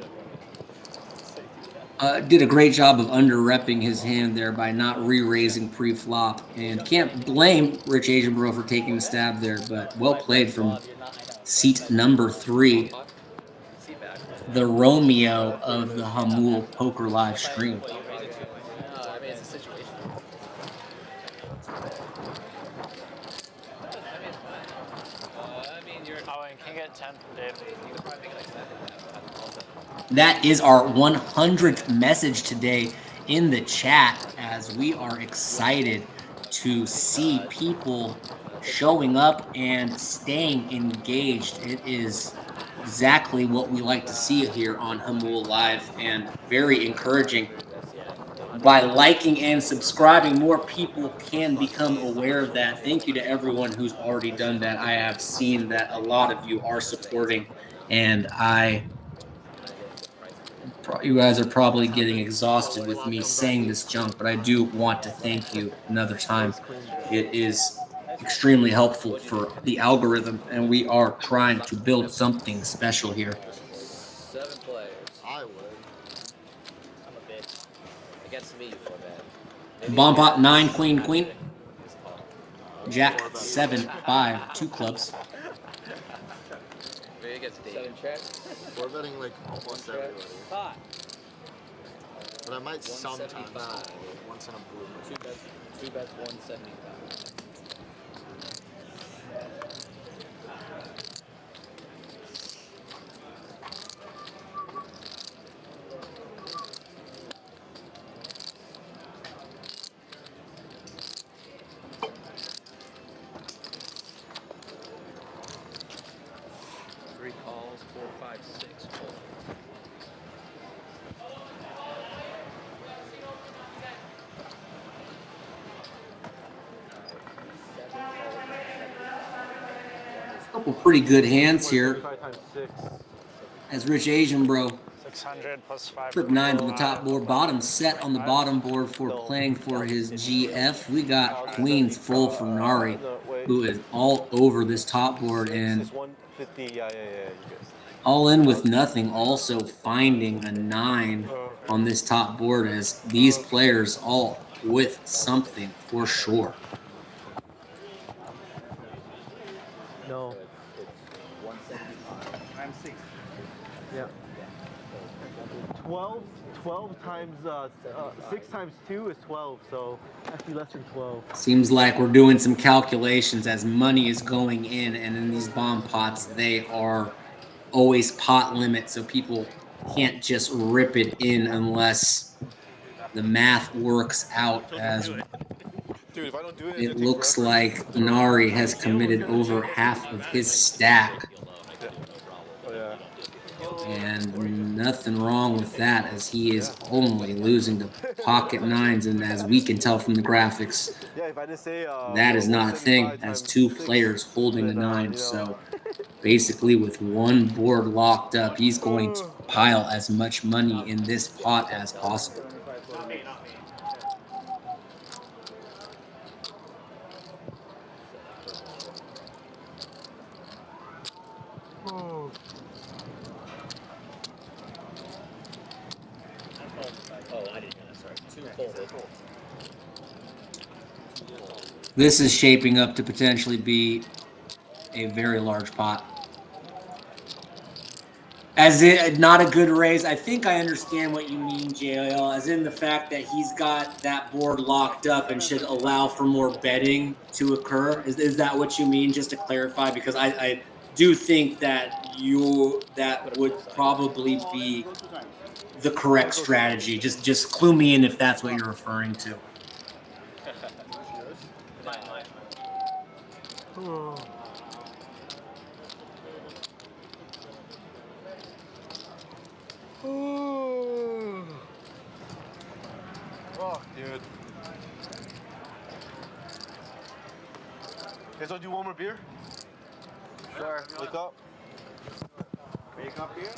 Did a great job of under-repping his hand there by not re-raising pre-flop. And can't blame Rich Asian bro for taking the stab there, but well played from seat number 3. The Romeo of the Jamul Poker live stream. That is our 100th message today in the chat, as we are excited to see people showing up and staying engaged. It is exactly what we like to see here on Jamul Live, and very encouraging. By liking and subscribing, more people can become aware of that. Thank you to everyone who's already done that. I have seen that a lot of you are supporting, and you guys are probably getting exhausted with me saying this junk, but I do want to thank you another time. It is extremely helpful for the algorithm, and we are trying to build something special here. 7 players. I would. I'm a bitch. Against me, you feel bad. Bomb pot 9, queen, queen. Jack 7, 5, 2 clubs. Maybe it gets 7 checks. We're betting like almost everybody. 5. But I might sometimes once in a blue moon. 2 bets, 175. Couple pretty good hands here, as Rich Asian bro 600 plus 5. Flip nines on the top board. Bottom set on the bottom board for playing for his GF. We got queens full for Nari, who is all over this top board and 150. Yeah. all in with nothing. Also finding a 9 on this top board as these players all with something for sure. No. It's 175. I'm 6. Yeah. 12 times 6 times 2 is 12, so actually less than 12. Seems like we're doing some calculations as money is going in, and in these bomb pots, they are always pot limit, so people can't just rip it in unless the math works out, as Dude, if I don't do it, it looks like Nari has committed over half of his stack. And nothing wrong with that, as he is only losing to pocket nines, and as we can tell from the graphics, that is not a thing, as 2 players holding a 9. So basically with one board locked up, he's going to pile as much money in this pot as possible. Oh, I didn't know. Sorry. 2 folded. This is shaping up to potentially be a very large pot. As in, not a good raise. I think I understand what you mean, JL, as in the fact that he's got that board locked up and should allow for more betting to occur. Is that what you mean, just to clarify? Because I do think that that would probably be the correct strategy. Just clue me in if that's what you're referring to. Oh, dude. Guys, want to do one more beer? Sure. Wake up. Wake up here.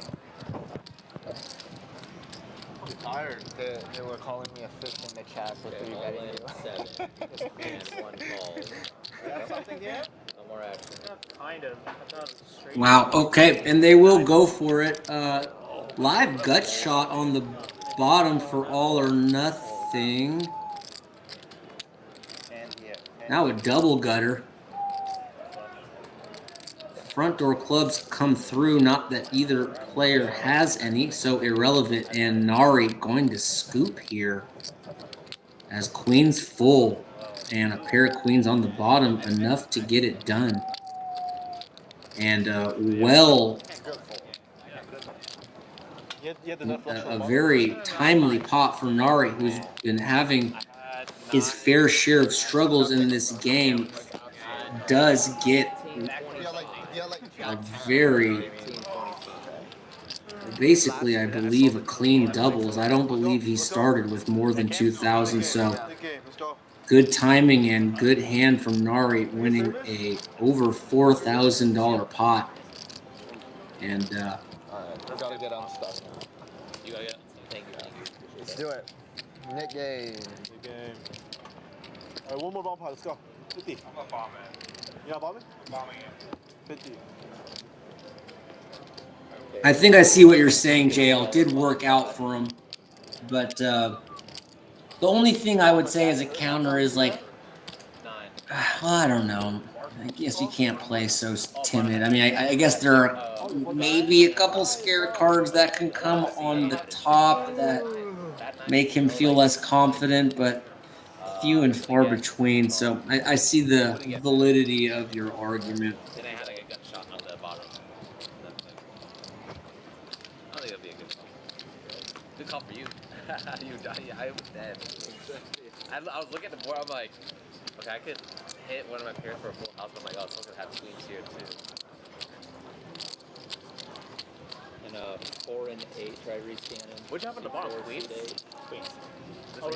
I'm tired. They were calling me a fish in the chat for 3 betting you. 7 and 1 call. Got something here? No more action. Kind of. I thought it was straight. Wow, okay, and they will go for it. Live gut shot on the bottom for all or nothing. Now a double gutter. Front door clubs come through, not that either player has any, so irrelevant. And Nari going to scoop here as queens full and a pair of queens on the bottom, enough to get it done. And a very timely pot for Nari, who's been having his fair share of struggles in this game, does get a very, basically, I believe, a clean doubles. I don't believe he started with more than 2,000, so good timing and good hand from Nari, winning a over $4,000 pot. And We gotta get on stuff now. You gotta get. Thank you. Let's do it. Nick game. Alright, one more bomb pot. Let's go. 50. I'm not bombing. You're not bombing? I'm bombing it. 50. I think I see what you're saying, JL. It did work out for him. But the only thing I would say as a counter is, like, well, I don't know. I guess you can't play so timid. I mean, I guess there are maybe a couple scare cards that can come on the top that make him feel less confident, but few and far between. So I see the validity of your argument. Then I had a gut shot on the bottom. I think that'd be a good call. Good call for you. I was dead. I was looking at the board. I'm like, okay, I could hit one of my pairs for a full house. But I'm like, oh, someone's gonna have queens here too. And 4 and 8. Try rescanning. What'd you have on the bottom? Queens? Queens. Oh,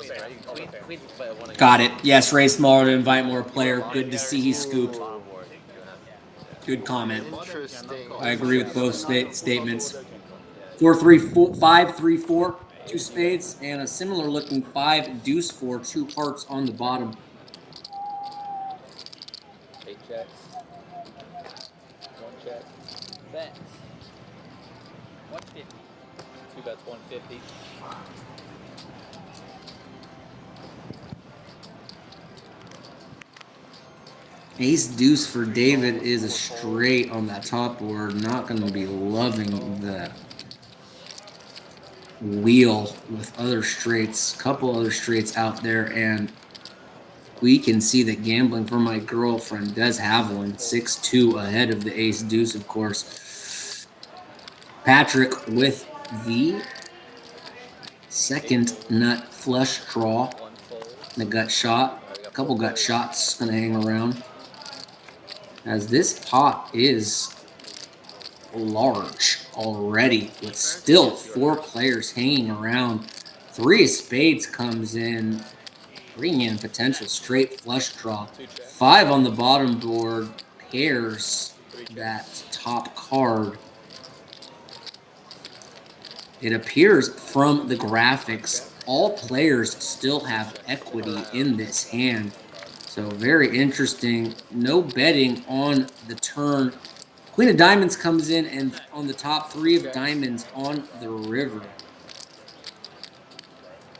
Queens, but one. Got it. Yes, race smaller to invite more player. Good to see he scooped. Good comment. Interesting. I agree with both statements. 4-3-4, 5-3-4, 2 spades, and a similar looking 5-deuce-4, 2 hearts on the bottom. 8 checks. 1 check. Bet. 150. 2 bets 150. Ace deuce for David is a straight on that top board. Not going to be loving the wheel with other straights, couple other straights out there, and we can see that Gambling for My Girlfriend does have one, 6-2 ahead of the ace deuce, of course. Patrick with the second nut flush draw. The gut shot, a couple gut shots going to hang around, as this pot is large already with still 4 players hanging around. 3 of spades comes in, bringing in potential straight flush draw. 5 on the bottom board pairs that top card. It appears from the graphics all players still have equity in this hand. So very interesting. No betting on the turn. Queen of diamonds comes in, and on the top 3 of diamonds on the river.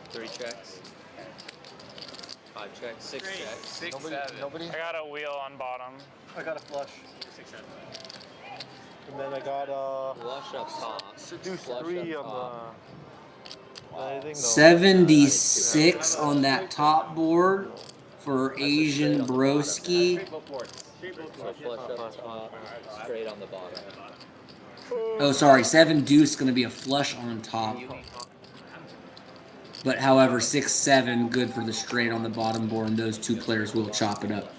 3 checks. 5 checks. 6 checks. 6, Nobody, 7. nobody? I got a wheel on bottom. I got a flush. 6, 7. And then I got Flush up top. deuce 3 on the. I think 76 on that top board for Asian Broski. So flush up top, straight on the bottom. Oh, sorry, 7 deuce going to be a flush on top. But however, 6-7 good for the straight on the bottom board, and those 2 players will chop it up.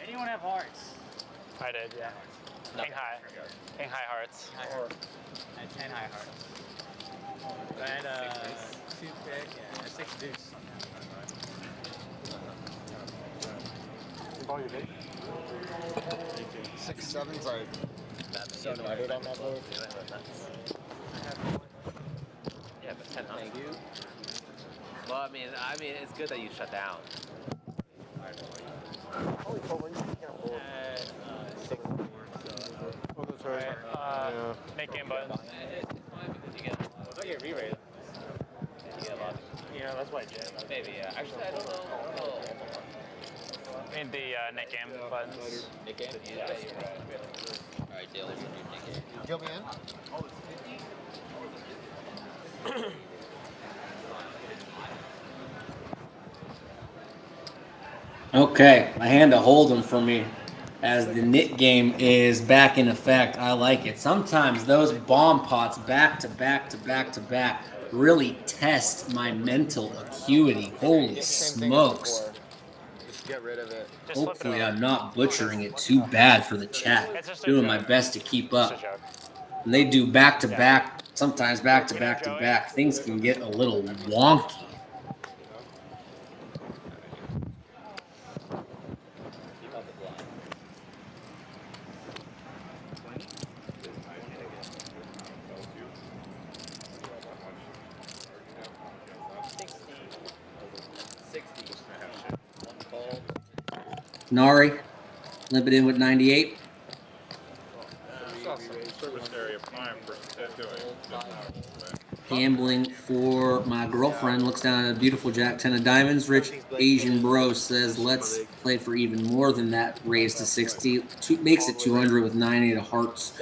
Anyone have hearts? I did, yeah. Hang high. Hang high hearts. I had 10 high hearts. I had 2 pick and a 6 deuce. All your bait? 6-7's like so nutted on that board. Yeah, but 10 high. Thank you. Well, I mean, it's good that you shut down. Holy cover, you can't hold. 6 4. Oh, that's right. Yeah. Make game buttons. It's fine because you get. What's your re-rate? You get a lot. Yeah, that's why jam. Maybe, yeah. Actually, I don't know. Oh. I mean the Nick game buttons. Nick game? Yeah, you're right. Alright, Dale, there's a new Nick game. Kill me in? Okay, a hand to hold them for me as the knit game is back in effect. I like it. Sometimes those bomb pots back to back to back to back really test my mental acuity. Holy smokes. Just get rid of it. Hopefully I'm not butchering it too bad for the chat. Doing my best to keep up. When they do back to back, sometimes back to back to back, things can get a little wonky. Nari, limp it in with 98. Gambling for my girlfriend. Looks down at a beautiful jack 10 of diamonds. Rich Asian bro says let's play for even more than that. Raise to 60. Makes it 200 with 98 of hearts.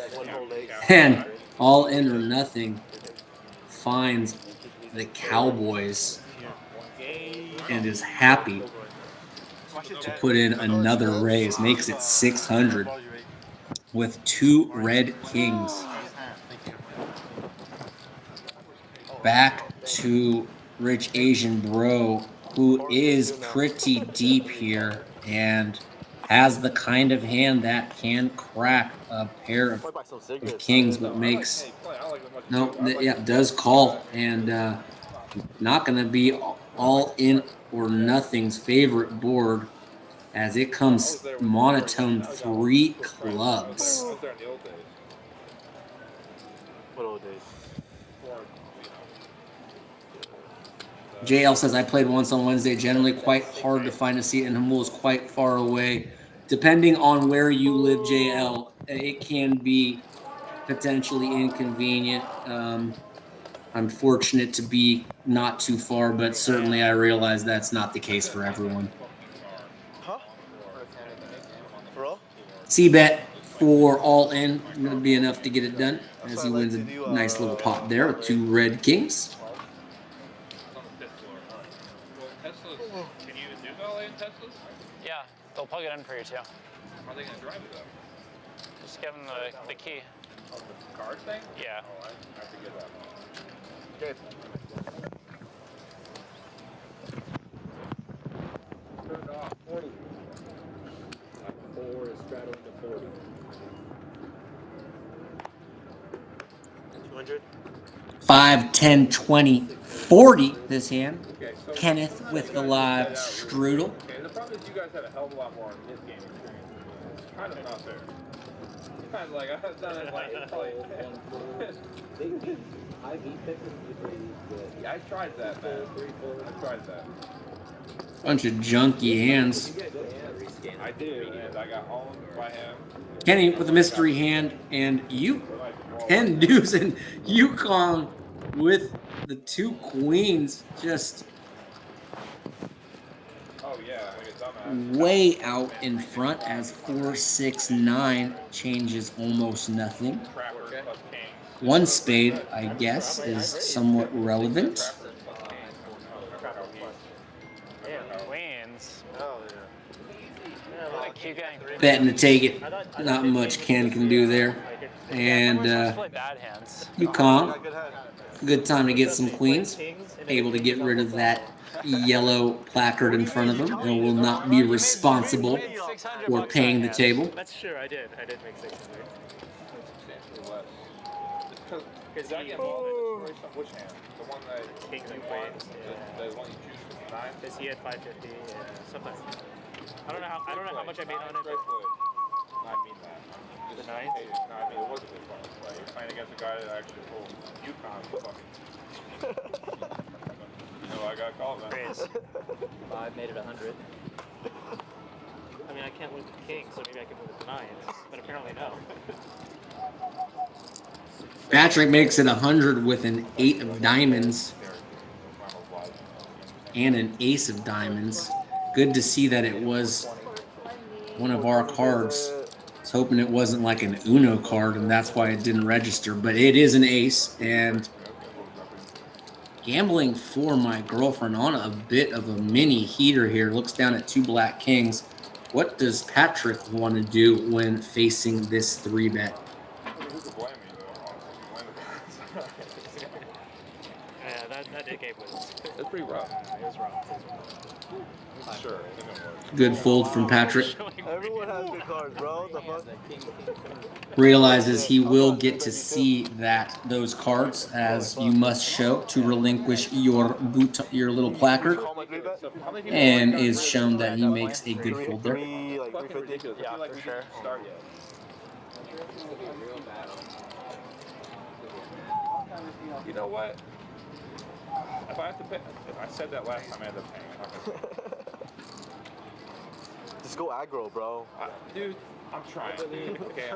And all in or nothing finds the Cowboys and is happy to put in another raise. Makes it 600 with 2 red kings. Back to Rich Asian Bro, who is pretty deep here and has the kind of hand that can crack a pair of kings, but makes does call, and not going to be all in or nothing's favorite board, as it comes monotone 3 clubs. What old days? JL says, I played once on Wednesday. Generally quite hard to find a seat, and Jamul is quite far away. Depending on where you live, JL, it can be potentially inconvenient. I'm fortunate to be not too far, but certainly I realize that's not the case for everyone. Huh? For real? C-bet for all in, going to be enough to get it done as he wins a nice little pot there with 2 red kings. Can you do valet in Teslas? Yeah, they'll plug it in for you too. How are they gonna drive it though? Just give them the key. Oh, the card thing? Yeah. Oh, I have to get that. Okay. Turned off 40. 4 is straddling to 40. 200. 5, 10, 20, 40 this hand. Okay, so Kenneth with the live strudel. Okay, the problem is you guys have a hell of a lot more in this game experience. It's kind of not fair. It's kind of like I've done it like yeah, I tried that, man. I tried that. Bunch of junky hands. I did, and I got all by him. Kenny with a mystery hand, and you 10 deuce and Yukon with the 2 queens just way out in front as 4, 6, 9 changes almost nothing. 1 spade, I guess, is somewhat relevant. Queens. Oh, yeah. Betting to take it. Not much Ken can do there. And Yukon, good time to get some queens. Able to get rid of that yellow placard in front of him and will not be responsible for paying the table. That's true, I did make 600. Because I get which hand? The one that Kings and queens. The one you choose for 9? Because he had 550, something. I don't know how much I made on it. I mean that. The 9? No, I mean it was a big fucking play. You're playing against a guy that actually pulled Yukon fucking. You know I got called, man. 5 made it 100. I mean, I can't win the king, so maybe I can win with the 9, but apparently no. Patrick makes it 100 with an 8 of diamonds and an ace of diamonds. Good to see that it was one of our cards. I was hoping it wasn't like an Uno card, and that's why it didn't register. But it is an ace, and gambling for my girlfriend on a bit of a mini heater here. Looks down at 2 black kings. What does Patrick want to do when facing this 3-bet? Yeah, that game was... It's pretty rough. It was rough. Sure. Good fold from Patrick. Everyone has good cards, bro. The fuck? Realizes he will get to see those cards as you must show to relinquish your little placard, and is shown that he makes a good fold there. Yeah, for sure. You know what? If I have to pay, if I said that last time, I ended up paying. I'm not gonna Just go aggro, bro. dude, I'm trying. Okay,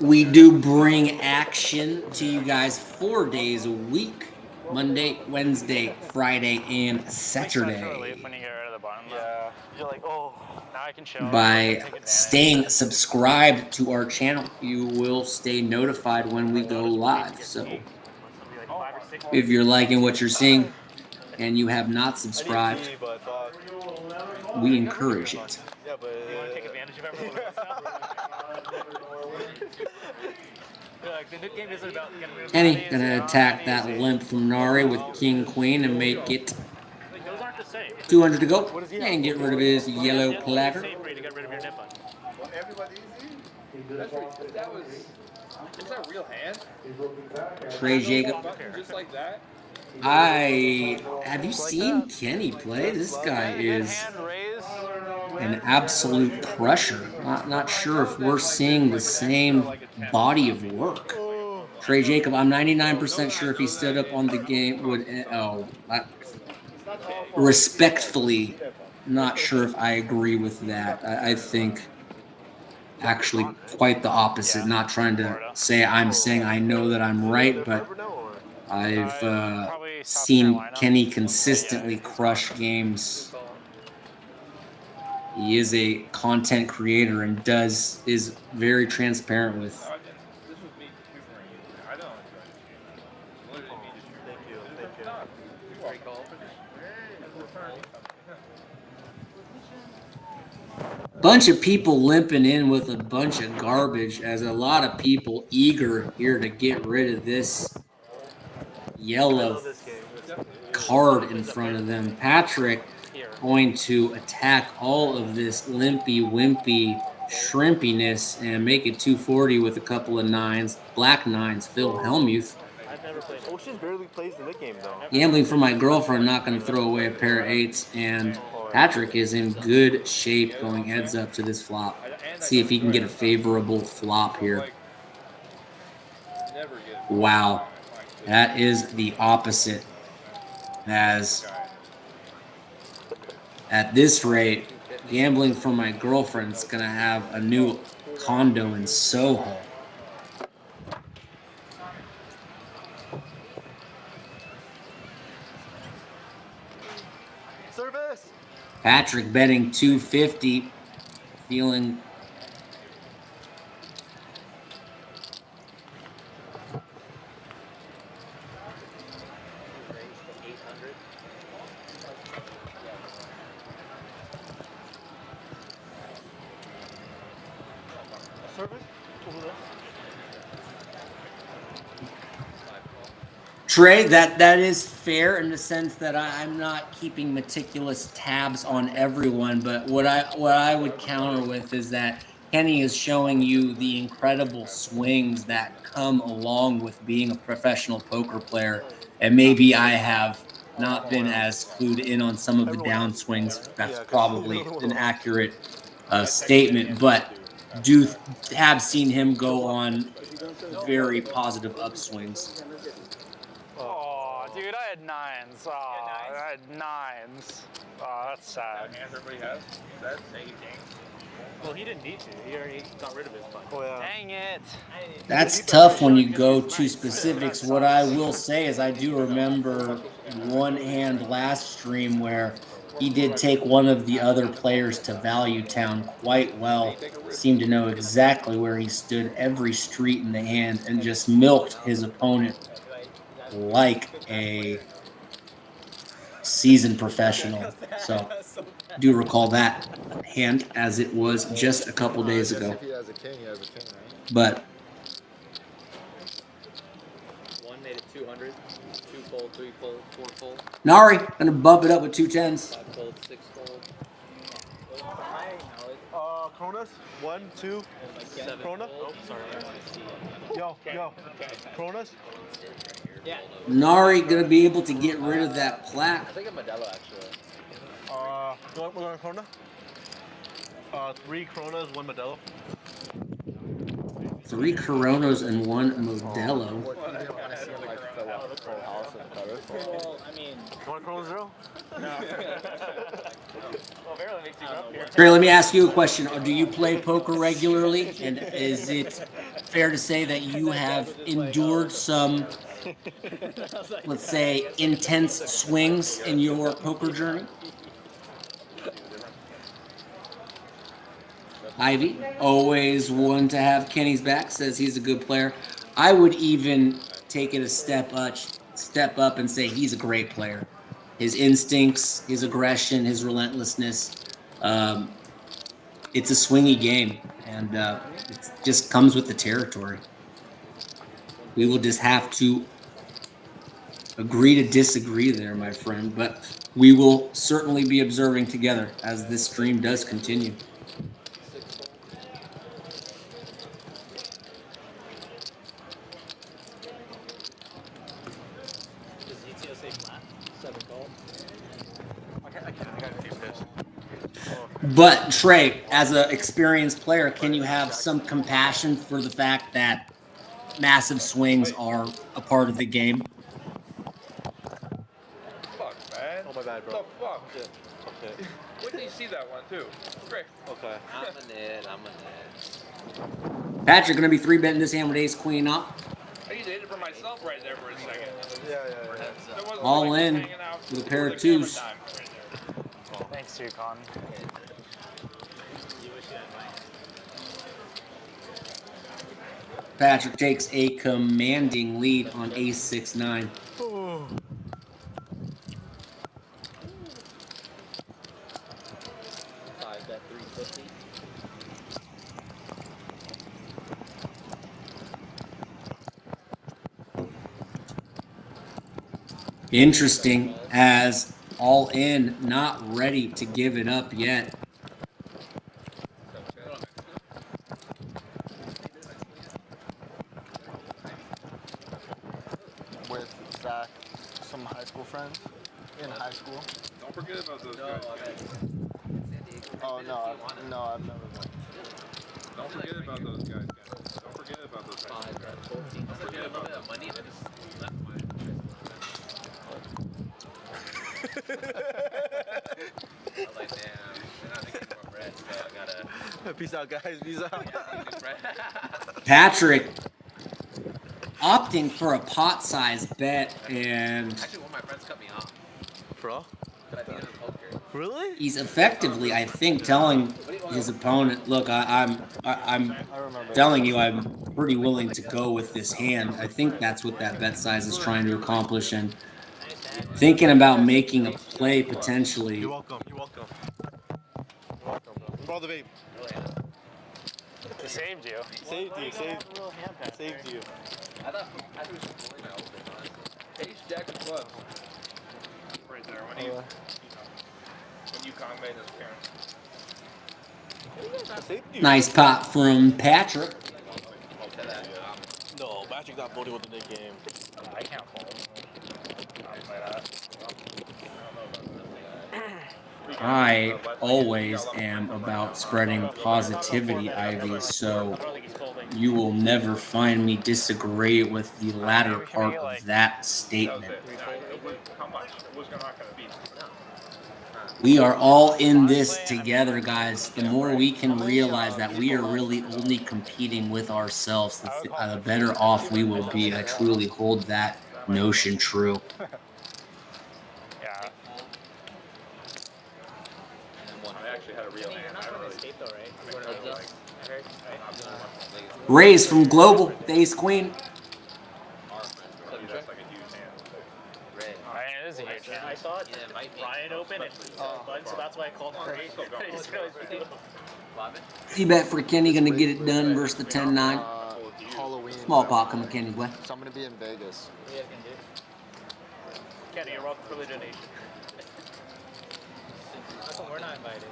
We do bring action to you guys 4 days a week. Monday, Wednesday, Friday, and Saturday. When you get rid of the bottom. Yeah. You're like, oh, now I can show. By staying subscribed to our channel, you will stay notified when we go live. So if you're liking what you're seeing and you have not subscribed, we encourage it. You want to take advantage of everyone else Like, the new game isn't about getting rid of Kenny gonna attack that limp from Nari with King Queen and make it 200 to go and get rid of his yellow placard. Is that a real hand? Trey Jacob. Just like that? Have you seen Kenny play? This guy is an absolute crusher. Not sure if we're seeing the same body of work. Trey Jacob, I'm 99% sure if he stood up on the game would. Respectfully, not sure if I agree with that. I think actually quite the opposite. Not trying to say I'm saying I know that I'm right, but I've seen Kenny consistently crush games. He is a content creator and is very transparent with. This was me humoring you. I don't enjoy this game. Literally me just humoring you. Thank you. Very cool. Bunch of people limping in with a bunch of garbage, as a lot of people eager here to get rid of this yellow card in front of them. Patrick going to attack all of this limpy, wimpy shrimpiness and make it 240 with a couple of nines. Black nines, Phil Hellmuth. I've never played. Ocean barely plays in the game though. Gambling for my girlfriend, not going to throw away a pair of eights, and Patrick is in good shape going heads up to this flop. See if he can get a favorable flop here. Wow, that is the opposite. As at this rate, gambling for my girlfriend's going to have a new condo in Soho. Service. Patrick betting 250, feeling Service. Over there. Trey, that is fair in the sense that I'm not keeping meticulous tabs on everyone, but what I would counter with is that Kenny is showing you the incredible swings that come along with being a professional poker player, and maybe I have not been as clued in on some of the downswings. That's probably an accurate statement, but do have seen him go on very positive upswings. Oh, dude, I had nines. Oh, I had nines. Oh, that's sad. Everybody has. That's naked game. Well, he didn't need to. He already got rid of his bunch. Oh, yeah. Dang it. That's tough when you go to specifics. What I will say is I do remember one hand last stream where he did take one of the other players to Value Town quite well. Seemed to know exactly where he stood every street in the hand and just milked his opponent like a seasoned professional. So do recall that hand as it was just a couple days ago. If he has a king, he has a king, right? But One made it 200, 2 fold, 3 fold, 4 fold, Nari gonna bump it up with 2 10s. 5 fold, 6 fold, Kronos. 1, 2. 7 Krona? fold. Oh, sorry, I want to see. Yo. Kronos. Yeah. Nari gonna be able to get rid of that plaque. I think I'm Modelo actually. We're going Krona. 3 Kronas, 1 Modelo. 3 Coronas and 1 Modelo. What, you didn't want to see him like fill up the whole house with colors? Well, I mean, You want Kronos 0? no. Well, barely makes you up here. Trey, let me ask you a question. Do you play poker regularly? And is it fair to say that you have endured some, let's say, intense swings in your poker journey? Ivy, always one to have Kenny's back, says he's a good player. I would even take it a step up and say he's a great player. His instincts, his aggression, his relentlessness. It's a swingy game, and it just comes with the territory. We will just have to agree to disagree there, my friend, but we will certainly be observing together as this stream does continue. But Trey, as an experienced player, can you have some compassion for the fact that massive swings are a part of the game. Fuck, man. Oh, my bad, bro. What the fuck? Okay. Wait till you see that one, too. Great. Okay. I'm a nit. I'm a nit. Patrick going to be 3-betting this hand with ace queen up. I used to hit it for myself right there for a second. Yeah. That wasn't All like in hanging out with a pair for of the camera twos. time. Thanks, Yukon. Patrick takes a commanding lead on ace 6-9. Bet 350. Interesting, as all in, not ready to give it up yet. With Zach, some high school friends in high school. Don't forget about those guys. Oh no, I've never been. Don't forget about those guys. Don't forget about those guys. Don't forget about that money. I just left my. I was like, damn, they're not making more bread, so I gotta. Peace out, guys. Peace out. Patrick opting for a pot size bet, and Actually, one of my friends cut me off. Bro? But I beat him in poker. Really? he's effectively, I think, telling his opponent, look, I'm telling you I'm pretty willing to go with this hand. I think that's what that bet size is trying to accomplish, and thinking about making a play potentially. You're welcome. You're welcome. You're welcome, bro. Bro, the vape. It saved you. Saved you. Saved you. I thought it was just pulling my open, honestly. Ace Jack of clubs. Right there. When Yukon made his appearance. Nice pot from Patrick. No, Patrick not voting with the Nick game. I can't fold. I'll play that. I always am about spreading positivity, Ivy, so you will never find me disagree with the latter part of that statement. How much? It was not going to be. We are all in this together, guys. The more we can realize that we are really only competing with ourselves, the better off we will be. I truly hold that notion true. Yeah. I actually had a real hand. I don't really escape though, right? Raise from Global, the ace queen. That's like a huge hand. Ryan is a huge hand. I thought Ryan opened and Bud, so that's why I called for it. I just realized we did. C-bet for Kenny, gonna get it done versus the 10-9. Halloween. Small pot coming Kenny's way. So I'm gonna be in Vegas. Kenny, you're welcome for the donation. How come we're not invited?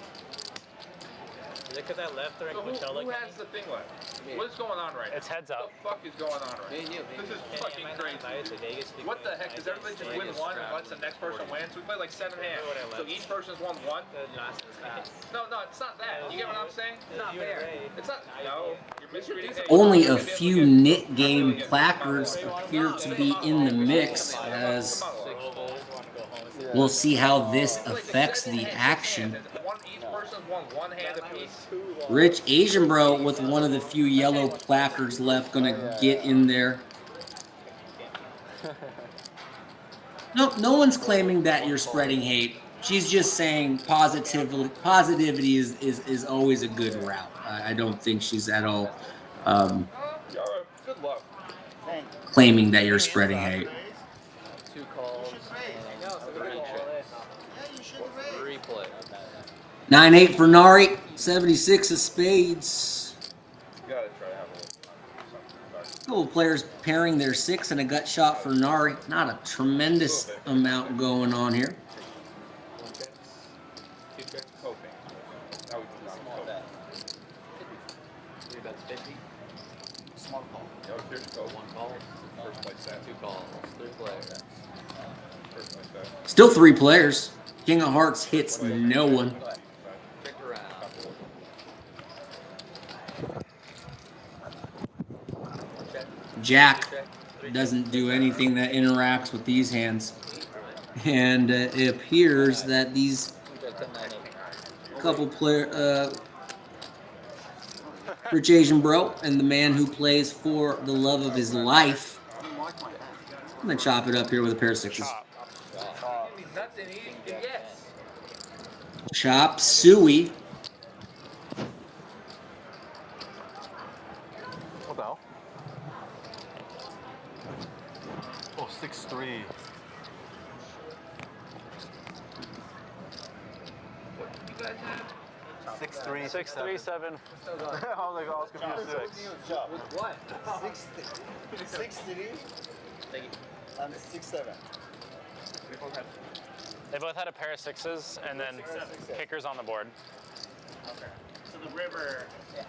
Is it because I left during So Coachella? who has the thing left? What is going on right now? It's heads up. What the fuck is going on right now? This is fucking crazy. What the heck? Does everybody just win one and lets the next person win? So we play like 7 hands. So each person's won one? No, it's not that. You get what I'm saying? It's not fair. It's not. No. You're misreading things. Only a few knit game placards appear to be in the mix, as we'll see how this affects the action. Each person's won one hand apiece. Rich Asian Bro with one of the few yellow placards left, gonna get in there. No one's claiming that you're spreading hate. She's just saying positivity is always a good route. I don't think she's at all Good luck. claiming that you're spreading hate. 2 calls. 3 play. 9-8 for Nari, 76 of spades. You gotta try to have a Couple of players pairing their 6 and a gut shot for Nari. Not a tremendous amount going on here. coping. That would be small bet. 3 bets 50. Small call. Yo, here's go. 1 call. First place set. 2 calls. 3 players. First place set. Still 3 players. King of Hearts hits no one. Check around. Jack doesn't do anything that interacts with these hands. And it appears that these couple Rich Asian Bro and the man who plays for the love of his life. I'm gonna chop it up here with a pair of sixes. Chop suey. What the hell? Oh, 6'3". 6'3", 6'3", 7. I was confused. 6. With what? 6'3". I'm 6'7". They both had a pair of sixes and then kickers on the board. Okay. So the river. I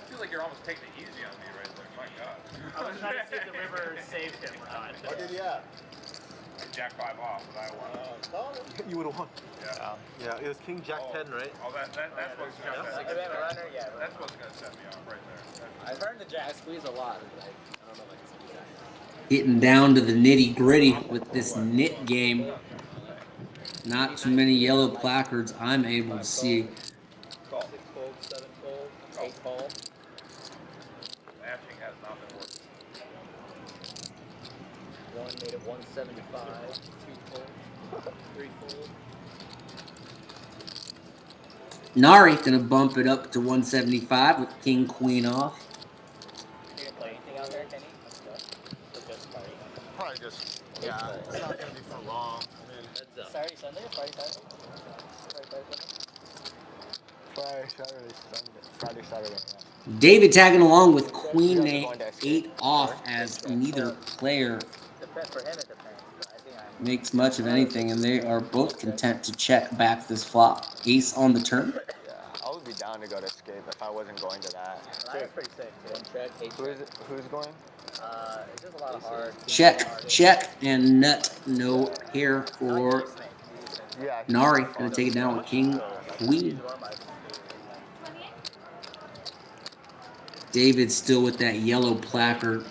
feel like you're almost taking it easy on me right there. My God. I was trying to see if the river saved him or not. What did he have? Jack 5 off, but I won. You would have won. Yeah. Yeah, it was King Jack 10, right? Oh, that's what's gonna set me off. That's what's gonna set me off right there. I've heard the Jack squeeze a lot. Like, I don't know, like some Jack. Getting down to the nitty gritty with this nit game. Not too many yellow placards I'm able to see. 6 fold, 7 fold, 8 fold. Mashing has not been working. One made it 175, 2 fold, 3 fold. Nari gonna bump it up to 175 with king queen off. You gonna play anything out there, Kenny? Probably just, yeah, it's not going to be for long. Saturday, Sunday, or Friday, Saturday? Friday, Saturday, yeah. David tagging along with queen 8 off as neither player makes much of anything, and they are both content to check back this flop. Ace on the turn. Yeah, I would be down to go to escape if I wasn't going to that. That's pretty sick. One check, Who's going? it's just a lot of hard. Check, and nut. No pair for Nari. Gonna take it down with king queen. David still with that yellow placard.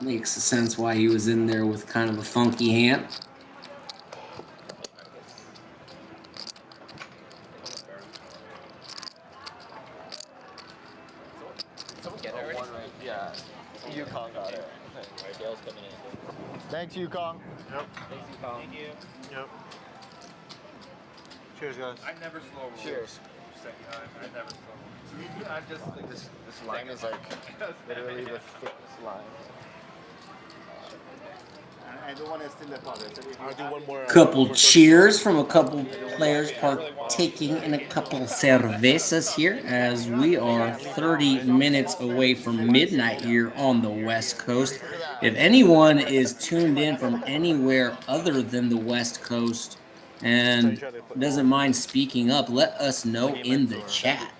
Makes sense why he was in there with kind of a funky hand. Yeah, Yukon got it. Thanks, Yukon. Yep. Thanks, Yukon. Thank you. Yep. Cheers, guys. I never slow roll. Cheers. I never slow roll. I just like This line is like literally the thickest line. I don't want to steal the powder. I'll do one more. Couple cheers from a couple players partaking in a couple cervezas here as we are 30 minutes away from midnight here on the West Coast. If anyone is tuned in from anywhere other than the West Coast and doesn't mind speaking up, let us know in the chat.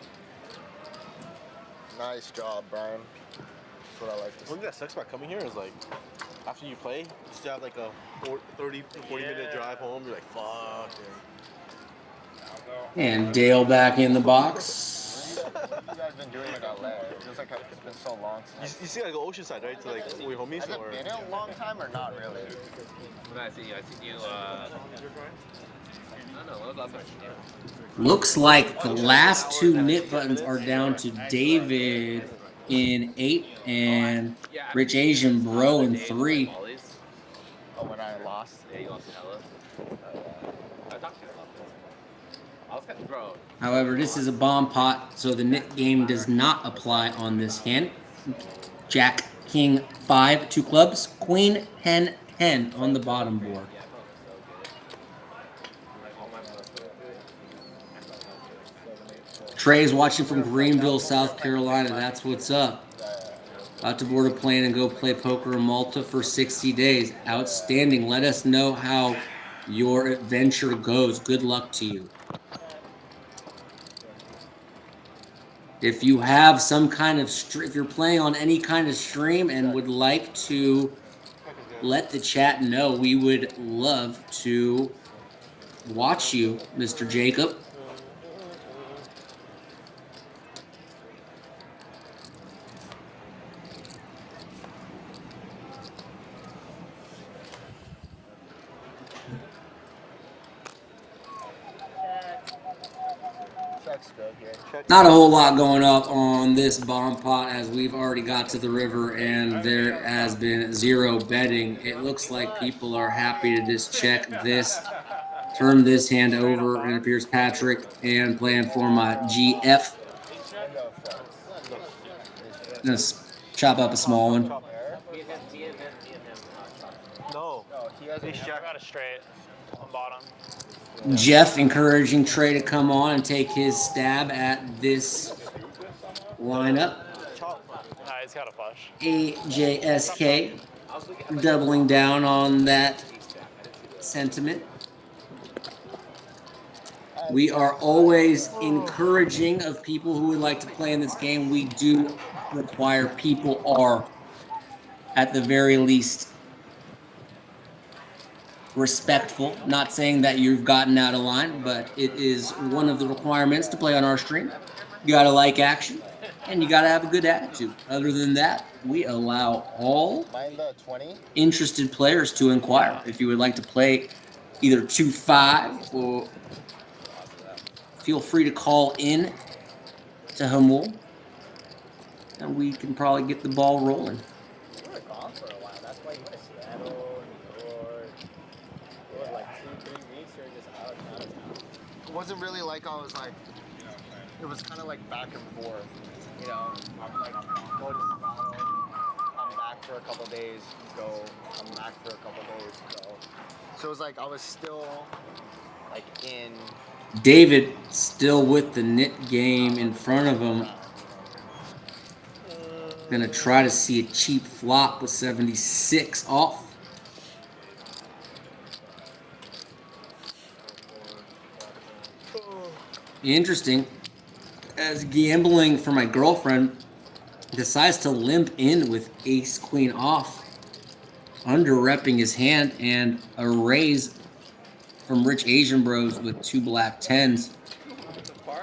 Nice job, Brian. That's what I like to see. One thing that sucks about coming here is like, after you play, you still have like a 30 to 40 minute drive home. You're like, fuck. And Dale back in the box. You guys been doing it out there. It feels like it's been so long since. You see like Oceanside, right? To like your homies? Has it Or? been a long time or not really? When I see you, I don't know, when was the last time I seen you? Looks like the last two nit buttons are down to David in 8 and Rich Asian Bro in 3. Oh, when I lost? Yeah, you lost to Hella. I talked to you about this. I was kind of, bro. However, this is a bomb pot, so the nit game does not apply on this hand. Jack, King, 5, 2 clubs, Queen, hen, hen on the bottom board. Trey's watching from Greenville, South Carolina. That's what's up. About to board a plane and go play poker in Malta for 60 days. Outstanding. Let us know how your adventure goes. Good luck to you. If you have some kind of if you're playing on any kind of stream and would like to let the chat know, we would love to watch you, Mr. Jacob. Not a whole lot going up on this bottom pot as we've already got to the river and there has been zero betting. It looks like people are happy to just check this, turn this hand over. It appears Patrick and playing for my GF. Gonna chop up a small one. No, he has I got a straight on bottom. Jeff encouraging Trey to come on and take his stab at this lineup. Nah, he's got a flush. AJSK doubling down on that sentiment. We are always encouraging of people who would like to play in this game. We do require people are, at the very least, respectful. Not saying that you've gotten out of line, but it is one of the requirements to play on our stream. You gotta like action, and you gotta have a good attitude. Other than that, we allow all interested players to inquire. If you would like to play either 2-5 or feel free to call in to Jamul, and we can probably get the ball rolling. You were gone for a while. That's why you went to Seattle, New York. You were like 2-3 weeks. You were just out of town. It wasn't really like I was like. It was kind of like back and forth. You know, I'm like go to Seattle, come back for a couple days, go. Come back for a couple days, go. So it was like I was still like in. David still with the knit game in front of him. Gonna try to see a cheap flop with 76 off. Interesting. As gambling for my girlfriend decides to limp in with ace queen off, under repping his hand, and a raise from Rich Asian Bros with 2 black 10s.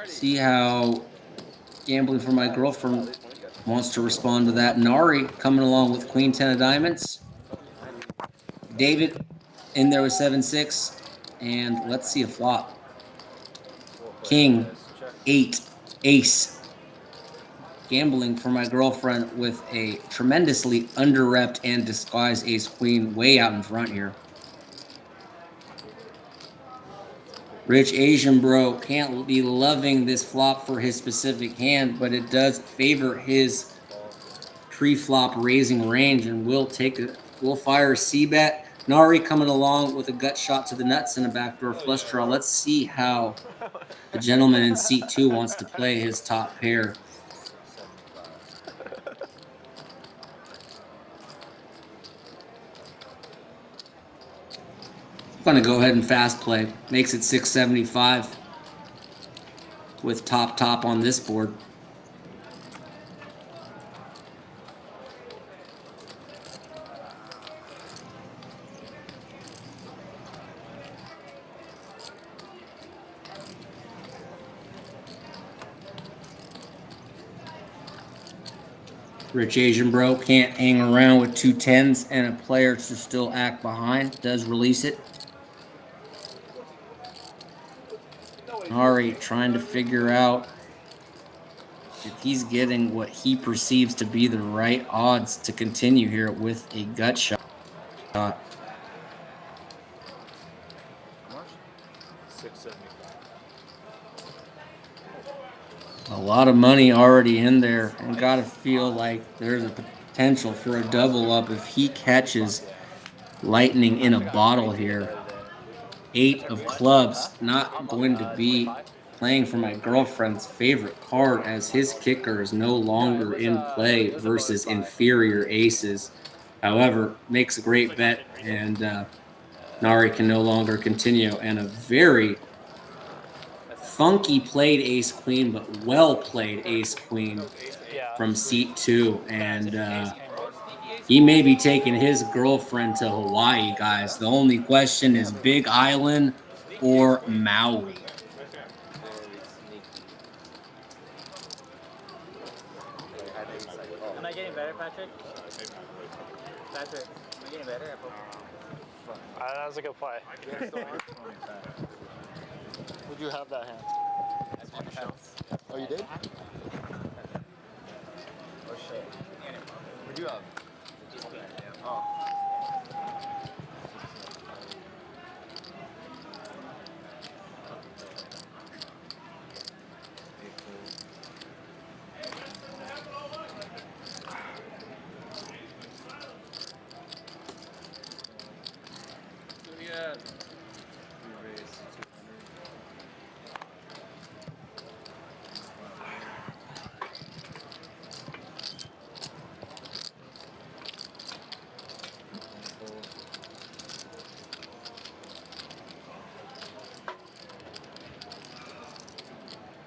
See how gambling for my girlfriend wants to respond to that. Nari coming along with queen 10 of diamonds. David in there with 7-6, and let's see a flop. King 8 ace. Gambling for my girlfriend with a tremendously under-repped and disguised ace queen way out in front here. Rich Asian Bro can't be loving this flop for his specific hand, but it does favor his pre-flop raising range, and we'll fire a C-bet. Nari coming along with a gut shot to the nuts and a backdoor flush draw. Let's see how the gentleman in seat 2 wants to play his top pair. I'm going to go ahead and fast play. Makes it 675 with top on this board. Rich Asian Bro can't hang around with 2 10s and a player to still act behind. Does release it. Ari trying to figure out if he's getting what he perceives to be the right odds to continue here with a gut shot. A lot of money already in there, and gotta feel like there's a potential for a double up if he catches lightning in a bottle here. 8 of clubs, not going to be playing for my girlfriend's favorite card, as his kicker is no longer in play versus inferior aces. However, makes a great bet, and Nari can no longer continue. And a very funky played ace queen, but well played ace queen from seat 2, and he may be taking his girlfriend to Hawaii, guys. The only question is Big Island or Maui. Am I getting better, Patrick? Patrick, am I getting better? That was a good play. Would you have that hand? On the show? Oh, you did? Oh shit. What'd you have? Oh. Yeah.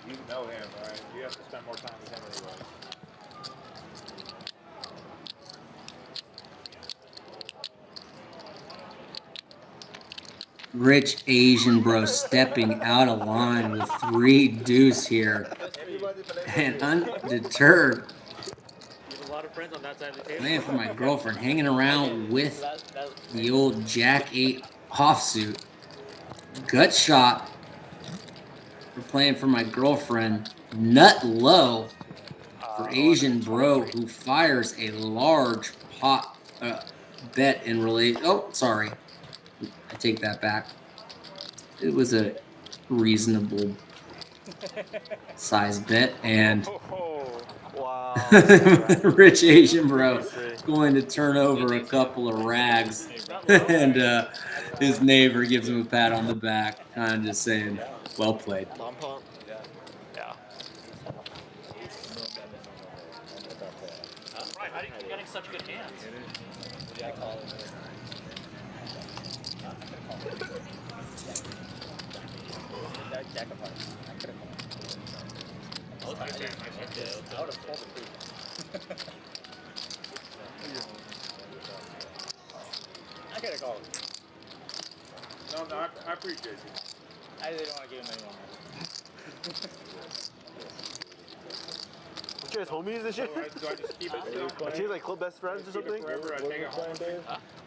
You know him, right? You have to spend more time with him anyway. Rich Asian bro stepping out of line with 3 deuce here. And undeterred. You have a lot of friends on that side of the table. Playing for my girlfriend, hanging around with the old Jack 8 offsuit. Gut shot for playing for my girlfriend. Nut low for Asian bro who fires a large pot bet in relation. Oh, sorry. I take that back. It was a reasonable size bet, and Rich Asian bro going to turn over a couple of rags, and his neighbor gives him a pat on the back, kind of just saying, "Well played." Yeah. Right, how are you getting such good hands? I could have called. No, I appreciate you. I didn't want to give him any more. What you guys homies and shit? Do I just keep it still? Aren't you like club best friends or something? Forever, I take it home.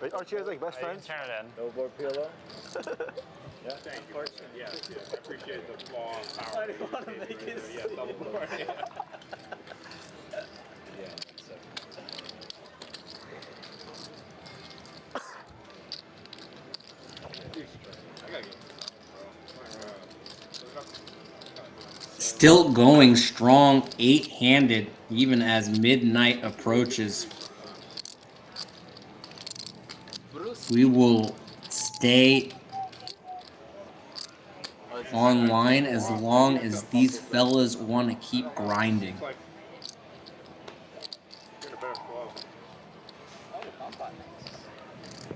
Right? Aren't you guys like best friends? Turn it in. No more PLO? Yeah, thank you. Yes, I appreciate the law power. I didn't want to make it Yeah, double more. Still going strong, 8-handed, even as midnight approaches. We will stay online as long as these fellas want to keep grinding.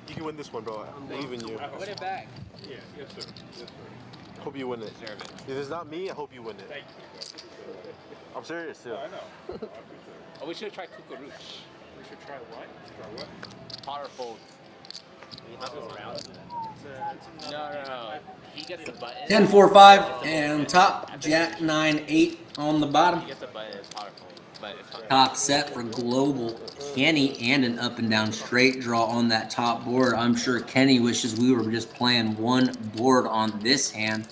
You can win this one, bro. I believe in you. Win it back. Yeah, yes sir. Yes sir. Hope you win it. Deserve it. If it's not me, I hope you win it. Thank you. I'm serious, too. I know. I appreciate it. Oh, we should have tried Kukarush. We should try what? Try what? Potter fold. No. He gets the button. 10-4-5 and top, Jack 9-8 on the bottom. He gets the button. It's Potter fold. But it's Top set for Global Kenny and an up and down straight draw on that top board. I'm sure Kenny wishes we were just playing one board on this hand.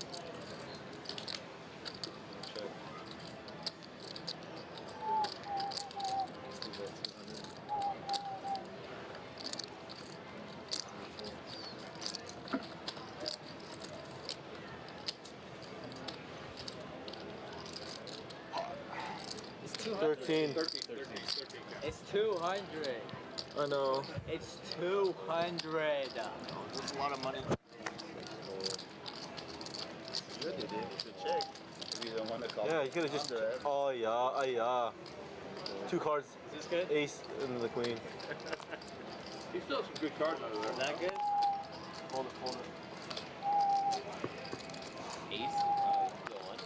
It's 200. 13. It's 200. I know. It's 200. That's a lot of money. Good, dude. It's a check. You don't want to call. Yeah, you could have just. Oh, yeah. 2 cards. Is this good? Ace and the queen. You still have some good cards under there. Is that good? Hold it. Ace? Go on.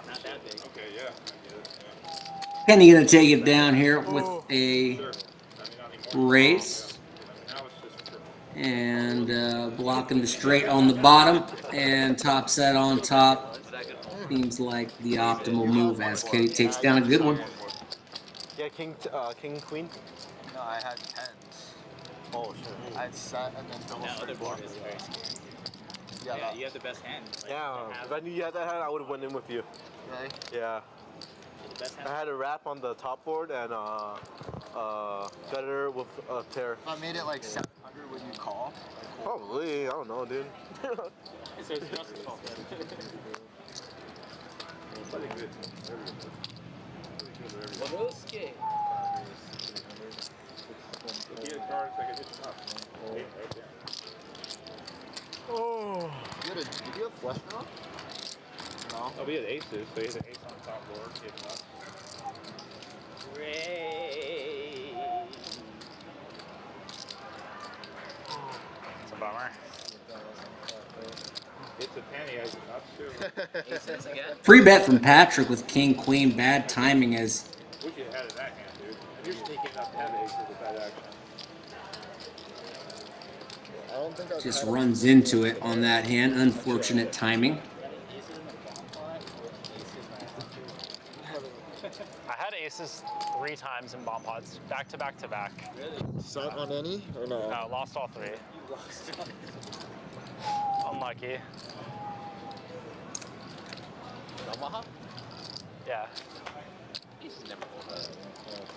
Not that big. Okay, yeah. I get it. Yeah. Kenny gonna take it down here with a Sure. race. Now it's just for And blocking the straight on the bottom and top set on top. Seems like the optimal move as Kenny takes down a good one. Yeah, king, queen. No, I had tens. Oh, shit. I had set and then double That other straight board block. is very scary. Yeah, you have the best hand. Like, yeah, if I knew you had that hand, I would have went in with you. Really? Yeah. the best hand. I had a wrap on the top board and gutter with a pair. If I made it like 700, would you call? Probably. I don't know, dude. So it's just a call. Oh. Did you have flush draw? No. Oh, we had aces, so he had an ace on the top board. He had nuts. It's a bummer. It's a penny, has nuts too. Aces again? Free bet from Patrick with king queen. Bad timing as Wish you had it in that hand, dude. And you're sneaking enough to have aces with that action. I don't think I just runs into it on that hand. Unfortunate timing. I had aces 3 times in bomb pods, back to back to back. Set on any or no? No, lost all 3. Unlucky. Omaha? Yeah.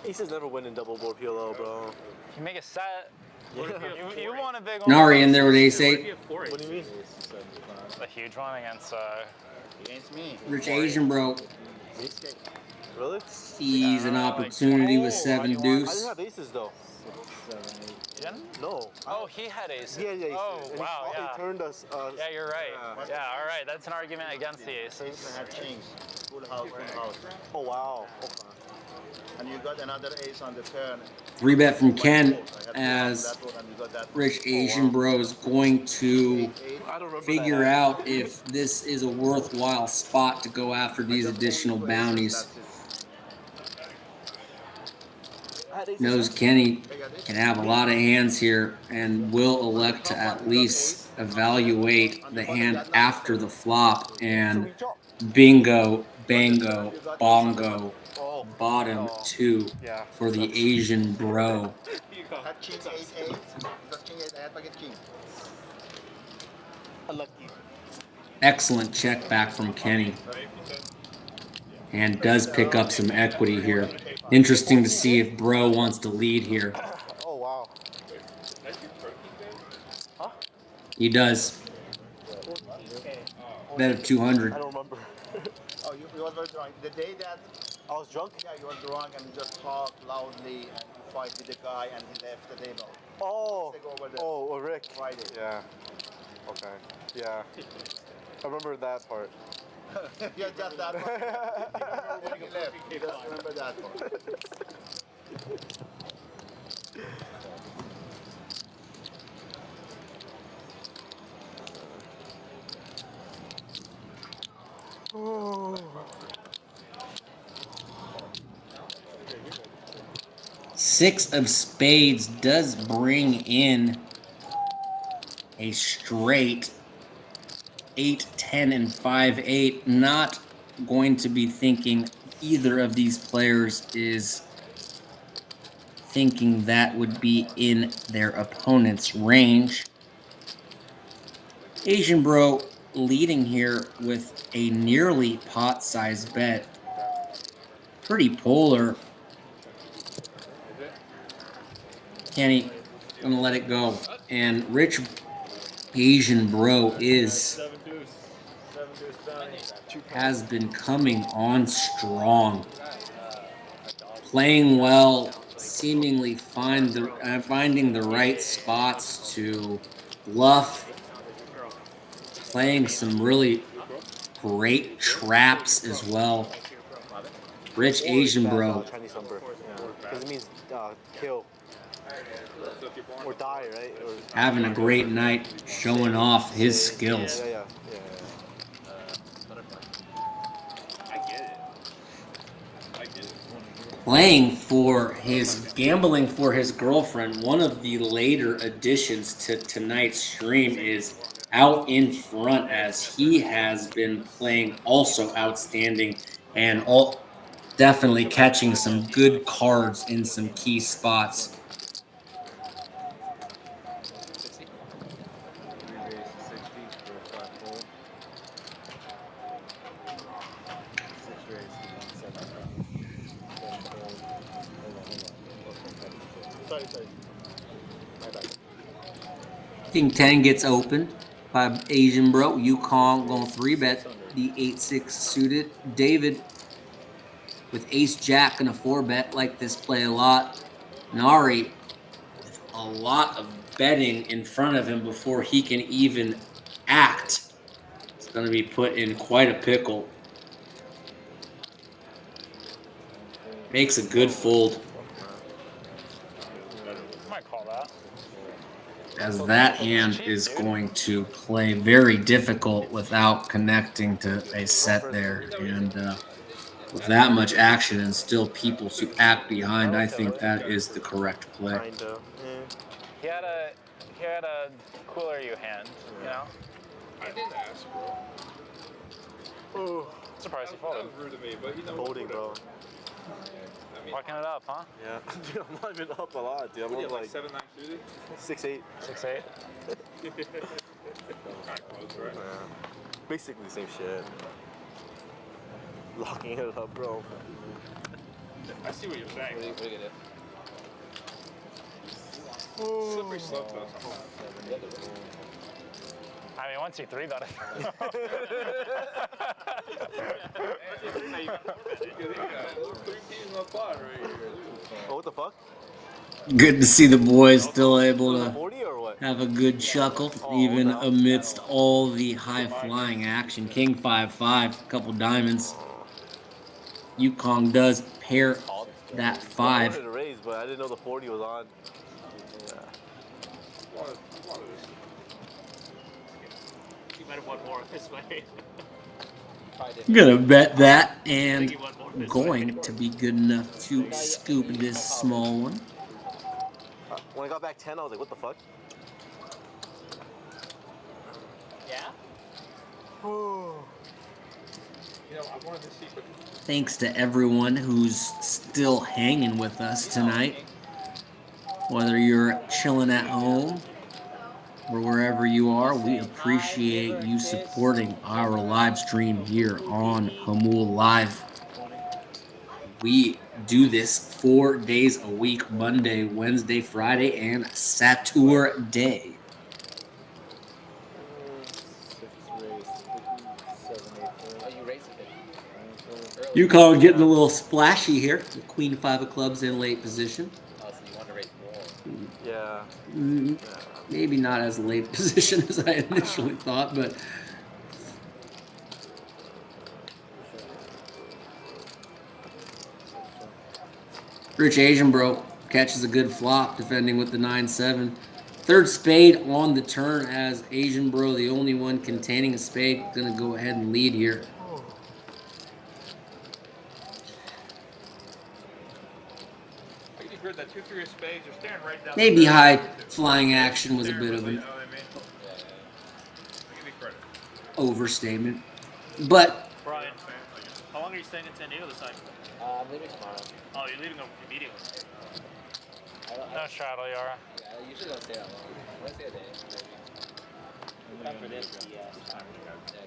Aces never win in double board PLO, bro. You make a set. You want a big one. Nari in there with ace-8. What do you mean? A huge one against me. Rich Asian bro Really? sees an opportunity with 7 I didn't deuce. have aces though. You didn't? No. Oh, he had aces. Yeah, yeah. Oh, and wow, he yeah. turned us. Yeah, you're right. Yeah, all right. That's an argument against the aces. I had kings, full house, full house. Oh wow. Okay. And you got another ace on the turn. 3 bet from Ken as Rich Asian bro is going to figure out if this is a worthwhile spot to go after these additional bounties. Knows Kenny can have a lot of hands here and will elect to at least evaluate the hand after the flop, and bingo, bango, bongo, bottom 2 for the Asian bro. Had king 8-8. Because king 8, I had pocket king. Excellent check back from Kenny. And does pick up some equity here. Interesting to see if bro wants to lead here. Oh wow. Huh? He does. Bet of 200. I don't remember. Oh, you was very drunk. The day that I was drunk? Yeah, you were drunk and you just talked loudly and you fight with the guy and he left the table. Oh. Oh, Rick. Friday. Yeah. Okay. Yeah. I remember that part. Yeah, just that part. When he left, you just remember that part. Oh. 6 of spades does bring in a straight 8, 10, and 5-8. Not going to be thinking either of these players is thinking that would be in their opponent's range. Asian bro leading here with a nearly pot-sized bet. Pretty polar. Kenny gonna let it go, and Rich Asian bro has been coming on strong, playing well, seemingly finding the right spots to bluff, playing some really great traps as well. Rich Asian bro. Chinese number. Because it means kill. Or die, right? Or Having a great night, showing off his skills. Yeah. Gambling for his girlfriend. One of the later additions to tonight's stream is out in front, as he has been playing also outstanding and definitely catching some good cards in some key spots. King 10 gets opened by Asian Bro. Yukong going 3-bet the 8-6 suited. David with Ace Jack going to 4-bet. Like this play a lot. Nari with a lot of betting in front of him before he can even act. It's going to be put in quite a pickle. Makes a good fold. Might call that. As that hand is going to play very difficult without connecting to a set there. And with that much action and still people to act behind, I think that is the correct play. Kinda. He had a cooler you hand, you know? I did ask, bro. Oh, Surprised he folded. That was rude of me, but you know. folding, bro. Walking it up, huh? Yeah. Dude, I'm not even up a lot, dude. I'm What do you up have, like 7-9 suited? 6-8. 6-8. Right? Basically the same shit. Locking it up, bro. I see what you're saying. What are you gonna do? Slippery slope though sometimes. I mean, once you 3-bet it. Oh, what the fuck? Good to see the boys still able to 40 or what? have a good chuckle, even amidst all the high-flying action. King 5-5, couple diamonds. Yukong does pair that I 5. wanted to raise, but I didn't know the 40 was on. You might have won more this way. Gonna bet that and going to be good enough to scoop this small one. When I got back 10, I was like, what the fuck? Yeah? Thanks to everyone who's still hanging with us tonight. Whether you're chilling at home or wherever you are, we appreciate you supporting our live stream here on Jamul Live. We do this 4 days a week, Monday, Wednesday, Friday, and Saturday. Yukong getting a little splashy here. The Queen 5 of clubs in late position. Oh, so you want to raise more? Yeah. Maybe not as late position as I initially thought, but Rich Asian Bro catches a good flop, defending with the 9-7. Third spade on the turn as Asian Bro, the only one containing a spade, gonna go ahead and lead here. That 2-3 of spades, you're staring right down. Maybe high flying action was a bit of an overstatement, but Brian, how long are you staying in San Diego this time? I'm leaving tomorrow. Oh, you're leaving immediately. No straddle, Yara. Yeah, I usually don't stay that long. I stay a day. Come for this, yeah.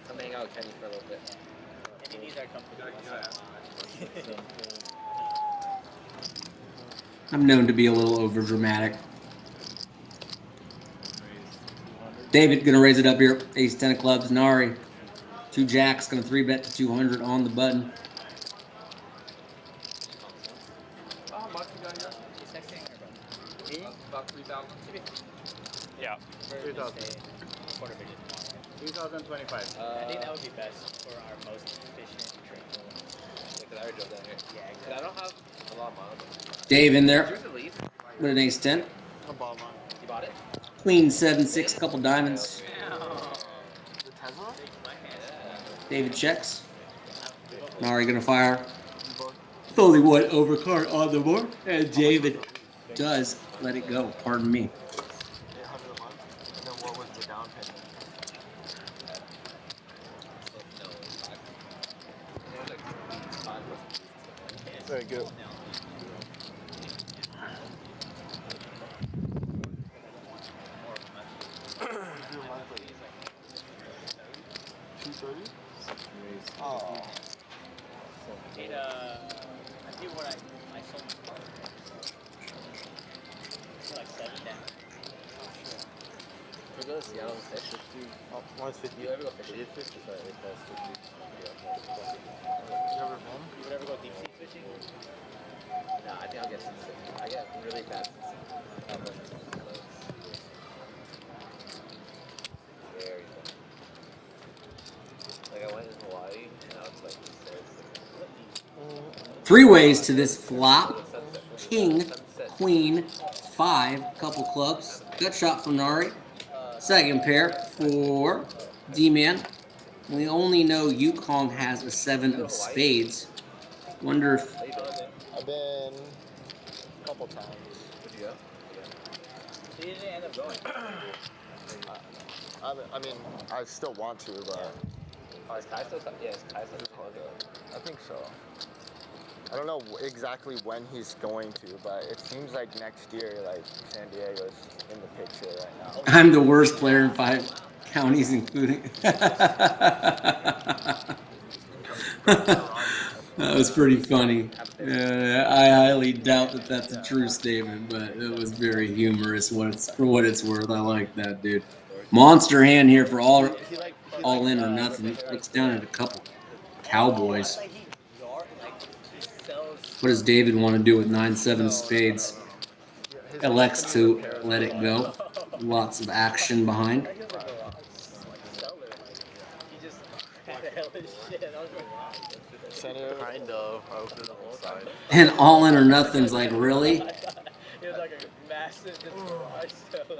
Come hang out with Kenny for a little bit. Any needs are comfortable. I'm known to be a little over dramatic. David gonna raise it up here. Ace 10 of clubs. Nari, 2 jacks, gonna 3-bet to 200 on the button. How much you got here? About 3,000. Yeah. 3,000. 3,025. I think that would be best for our most efficient trade. Because I already drove down here. Yeah, because I don't have a lot of miles. Dave in there with an ace 10. I bought mine. You bought it? Queen 7-6, couple diamonds. The Tesla? David checks. Nari gonna fire. Fully one overcard on the board, and David does let it go. Pardon me. 800 a month. And then what was the down payment? Very good. Oh. It, I do what I sold my car. It's like 7 down. We go to Seattle and fish. Oh, mine's 50. You ever go fishing? It is 50. Sorry, it costs 50. You would ever go deep sea fishing? No, I think I'll get seasick. I get really bad seasick. Very funny. Like I went in Hawaii and I was like so sick. 3 ways to this flop. King, queen, 5, couple clubs. Gut shot for Nari. Second pair for D-Man. We only know Yukong has a 7 of spades. Wonder if... I've been a couple times. Would you go? He didn't end up going. I mean, I still want to, but... Oh, is Kai still coming? Yeah, is Kai still coming? I think so. I don't know exactly when he's going to, but it seems like next year, like, San Diego's in the picture right now. I'm the worst player in 5 counties, including... That was pretty funny. I highly doubt that that's a true statement, but it was very humorous for what it's worth. I like that, dude. Monster hand here for all in or nothing. Looks down at a couple Cowboys. What does David want to do with 9-7 spades? Elects to let it go. Lots of action behind. Kind of. And all in or nothing's like, really?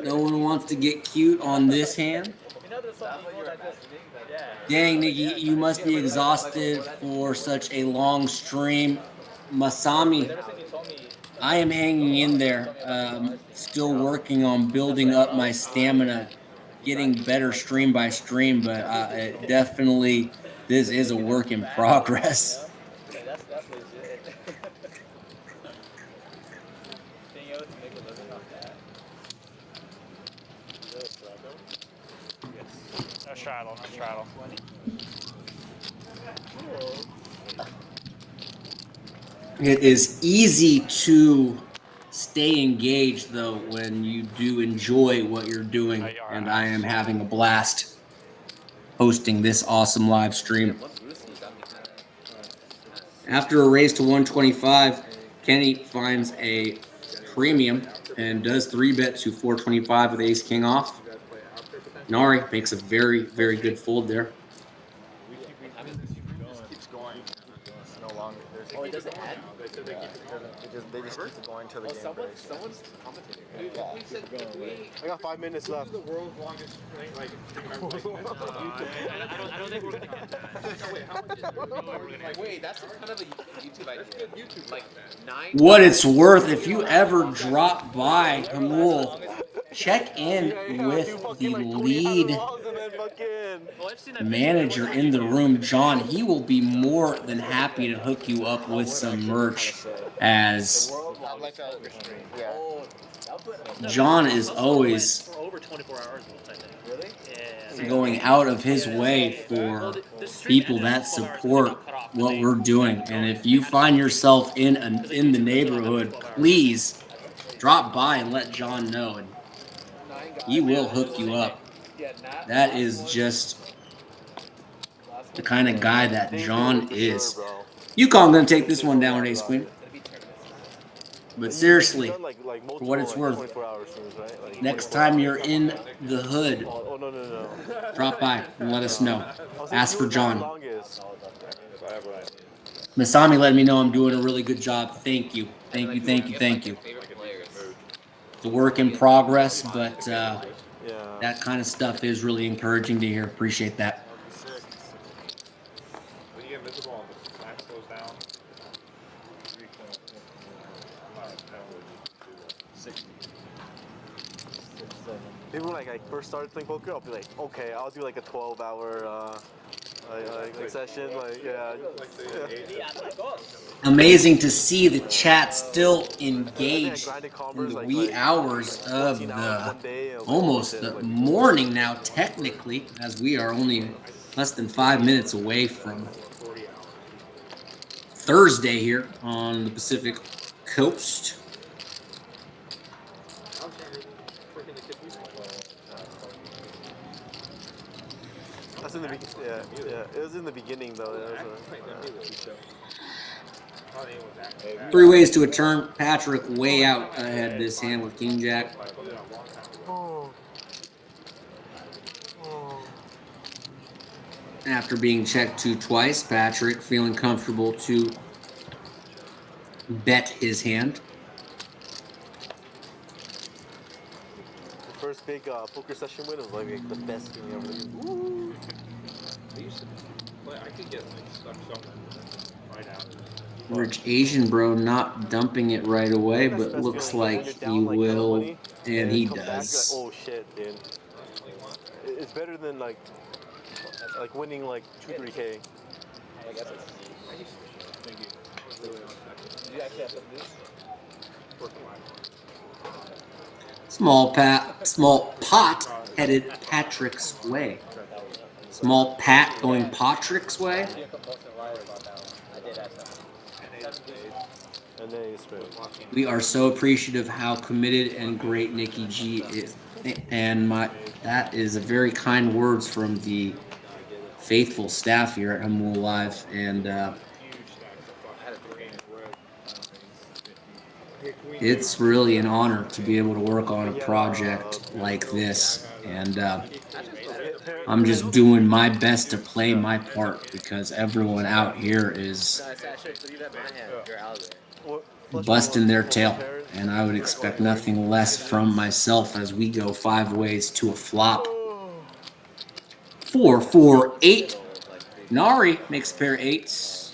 No one wants to get cute on this hand? Dang, Nikki, you must be exhausted for such a long stream. Masami, I am hanging in there. Still working on building up my stamina, getting better stream by stream, but it definitely, this is a work in progress. That's legit. Being able to make a living off that. Yes. No straddle, no straddle. It is easy to stay engaged, though, when you do enjoy what you're doing, and I am having a blast hosting this awesome live stream. After a raise to 125, Kenny finds a premium and does 3-bet to 425 with ace-king off. Nari makes a very, very good fold there. Keeps going. It's no longer. Oh, it doesn't end? They just keep going till the game breaks. Someone's commentating. I got 5 minutes left. The world's longest thing, like, I don't think we're going to get that. wait, how much is it? Wait, that's kind of a YouTube idea. Like 9. What it's worth, if you ever drop by Jamul, check in with the lead manager in the room, John. He will be more than happy to hook you up with some merch, as John is always going out of his way for people that support what we're doing. And if you find yourself in the neighborhood, please drop by and let John know, and he will hook you up. That is just the kind of guy that John is. Yukong gonna take this one down, ace queen. But seriously, for what it's worth, next time you're in the hood, drop by and let us know. Ask for John. Masami let me know I'm doing a really good job. Thank you. Thank you, thank you, thank you. It's a work in progress, but that kind of stuff is really encouraging to hear. Appreciate that. When you get invisible and the time slows down, Maybe when I first started playing poker, I'll be like, okay, I'll do like a 12-hour like session, like yeah. Amazing to see the chat still engaged in the wee hours of almost the morning now, technically, as we are only less than 5 minutes away from Thursday here on the Pacific Coast. That's in the beginning. Yeah. It was in the beginning though. Three ways to a turn. Patrick way out ahead this hand with King Jack. After being checked to twice, Patrick feeling comfortable to bet his hand. The first big poker session win was like the best feeling ever. Woo! I used to play. I could get like stuck somewhere right out. Rich Asian bro not dumping it right away, but looks like he will, and he does. Oh shit, dude! It's better than like winning like 2-3K. I guess it's. Thank you. Did you actually have to do this? Small pot headed Patrick's way. Small pat going Patrick's way. We are so appreciative how committed and great Nikki G is, and that is a very kind words from the faithful staff here at Jamul Live, and it's really an honor to be able to work on a project like this, and I'm just doing my best to play my part because everyone out here is busting their tail, and I would expect nothing less from myself as we go 5 ways to a flop. 4, 4, 8. Nari makes a pair of 8s.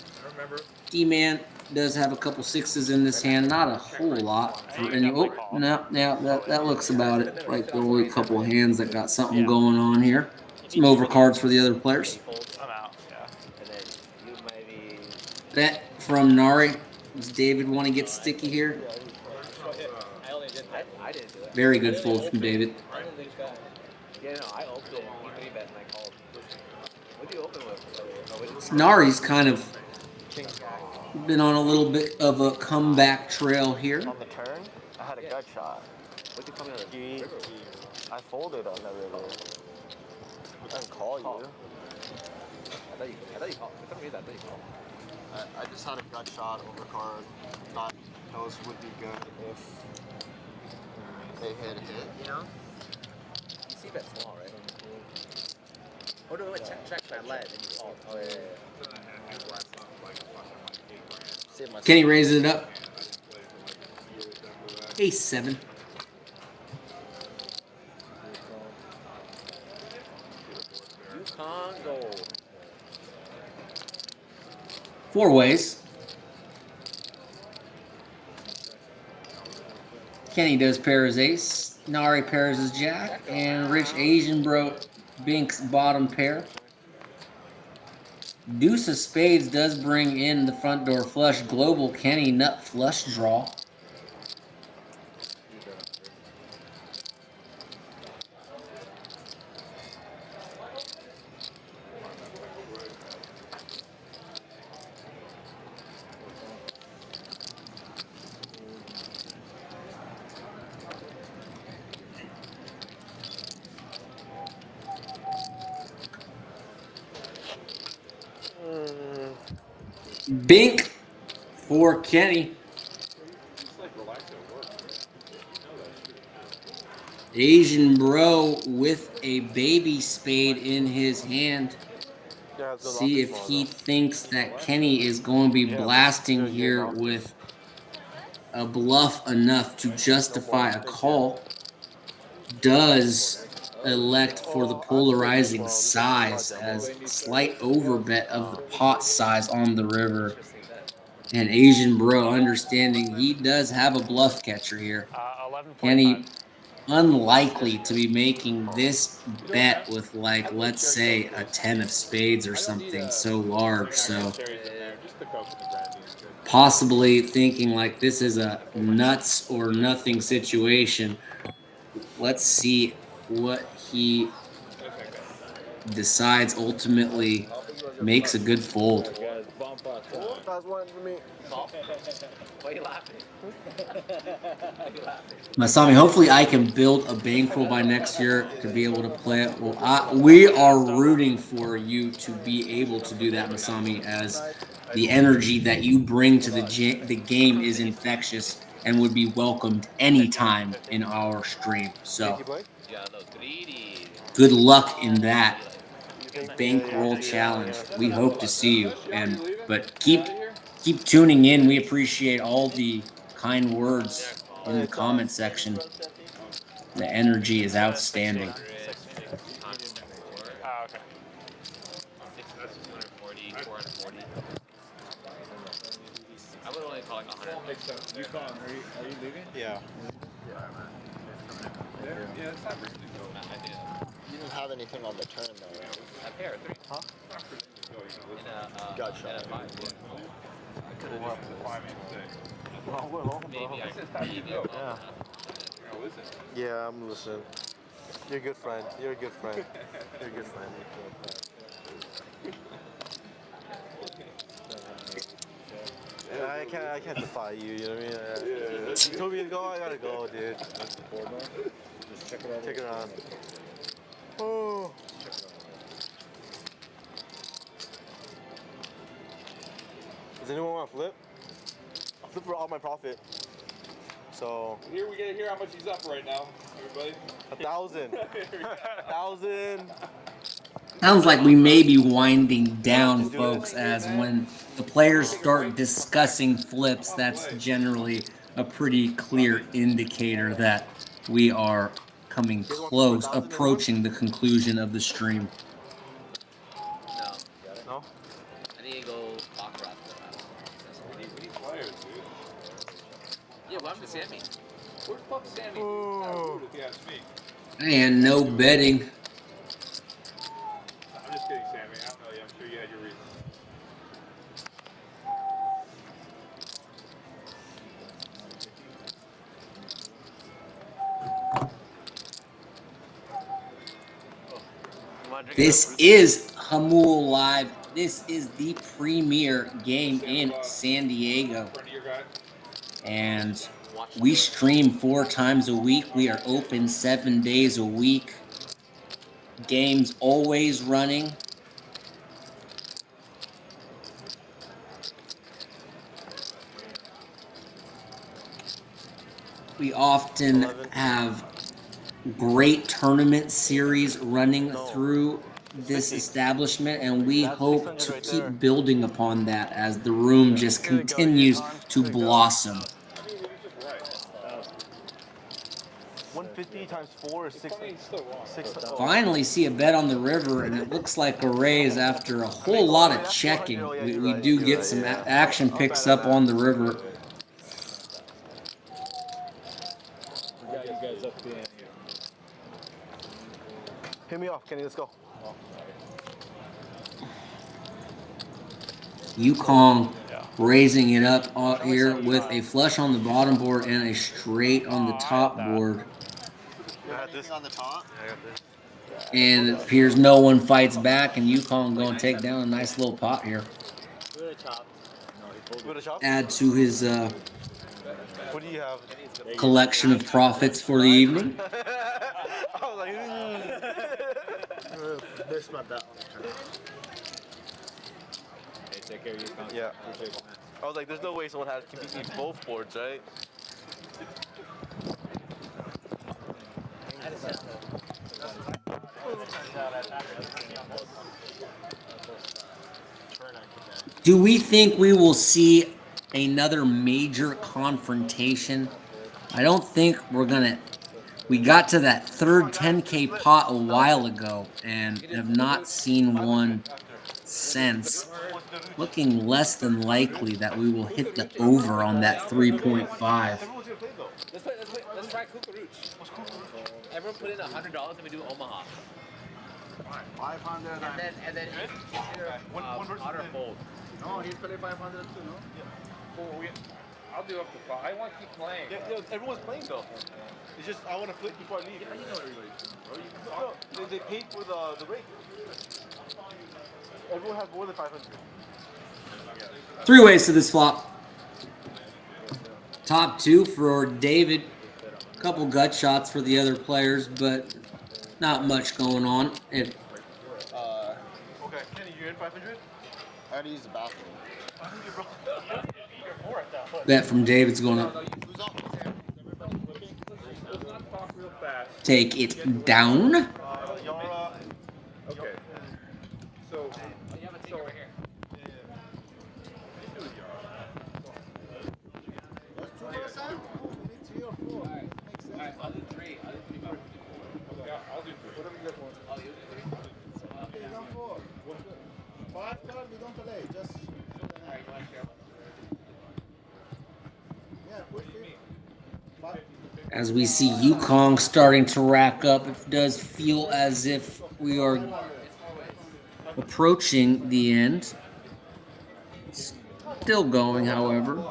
D-Man does have a couple 6s in this hand, not a whole lot. That looks about it. Like the only couple of hands that got something going on here. Some overcards for the other players. I'm out, yeah. Bet from Nari. Does David want to get sticky here? Very good fold from David. Nari's kind of been on a little bit of a comeback trail here. On the turn, I had a gut shot. What'd you come out of? I folded on the river. I didn't call you. I thought you called. For some reason, I thought you called. I just had a gut shot overcard. Thought those would be good if they hit, you know? You see that small, right? Oh, no, wait, check my lead. And you called. Oh, yeah. Kenny raises it up. Ace 7. Congo. 4 ways. Kenny does pair his ace. Nari pairs his jack. And Rich Asian bro binks bottom pair. Deuce of spades does bring in the front door flush. Global Kenny nut flush draw. Bink for Kenny. Asian bro with a baby spade in his hand. See if he thinks that Kenny is going to be blasting here with a bluff enough to justify a call. Does elect for the polarizing size as slight overbet of the pot size on the river. And Asian bro understanding he does have a bluff catcher here. Kenny unlikely to be making this bet with, like, let's say a 10 of spades or something so large. So possibly thinking like this is a nuts or nothing situation. Let's see what he decides ultimately makes a good fold. That's one for me. Why are you laughing? Masami, hopefully I can build a bankroll by next year to be able to play it. Well, we are rooting for you to be able to do that, Masami, as the energy that you bring to the game is infectious and would be welcomed anytime in our stream. So good luck in that bankroll challenge. We hope to see you, but keep tuning in. We appreciate all the kind words in the comment section. The energy is outstanding. Oh, okay. 240, 440. I would only call like 100. Makes sense. You call him. Are you leaving? Yeah. Yeah, it's not really go. I do. You didn't have anything on the turn though, right? A pair, 3. Huh? Gotcha. In a 5. I could have done maybe I could Yeah. Yeah, I'm listening. You're a good friend. You're a good friend. You're a good friend. Yeah, I can't defy you. You know what I mean? You told me to go. I gotta go, dude. Just check it out. Check it out. Oh. Does anyone want to flip? I'll flip for all my profit. So. Here we gotta hear how much he's up right now, everybody. 1,000. 1,000. Sounds like we may be winding down, folks, as when the players start discussing flips, that's generally a pretty clear indicator that we are coming close, approaching the conclusion of the stream. No. No? I need to go box wrap for that. We need players, dude. Yeah, welcome to Sammy. Where's fuck Sammy? Dude? If you ask me. And no betting. I'm just kidding, Sammy. I don't know you. I'm sure you had your reasons. This is Jamul Live. This is the premier game in San Diego. And we stream 4 times a week. We are open 7 days a week. Games always running. We often have great tournament series running through this establishment, and we hope to keep building upon that as the room just continues to blossom. 150 times 4 is 600. Finally see a bet on the river, and it looks like a raise after a whole lot of checking. We do get some action picks up on the river. We got you guys up there. Hit me off, Kenny. Let's go. Yukong raising it up out here with a flush on the bottom board and a straight on the top board. Anything on the top? And it appears no one fights back, and Yukong going to take down a nice little pot here. Add to his what do you have? collection of profits for the evening. I was like, This my bet. Hey, take care of you. Yeah. I was like, there's no way someone can beat me both boards, right? Do we think we will see another major confrontation? I don't think we're going to. We got to that third 10K pot a while ago and have not seen one since. Looking less than likely that we will hit the over on that 3.5. Let's try Kukarooch. Everyone put in $100 and we do Omaha. 500. And then either pot or fold. No, he's putting 500 too, no? Well, I'll do up to 5. I want to keep playing. Yeah, everyone's playing though. It's just I want to flip before I leave. Yeah, you know everybody's doing, bro. You can No, they paid for the rate. Everyone has more than 500. Three ways to this flop. Top two for David. Couple gut shots for the other players, but not much going on. Okay, Kenny, you in 500? I already used the bathroom. Bet from David's going to take it down. Okay. So, you have a ticket right here. I'll do three. I'll do 3 bucks. I'll do 3. Whatever you guys want. Oh, you do 3? Okay, done 4. 5 cards, we don't play. Just show the hand. Yeah, put 5. As we see Yukong starting to rack up, it does feel as if we are approaching the end. Still going, however.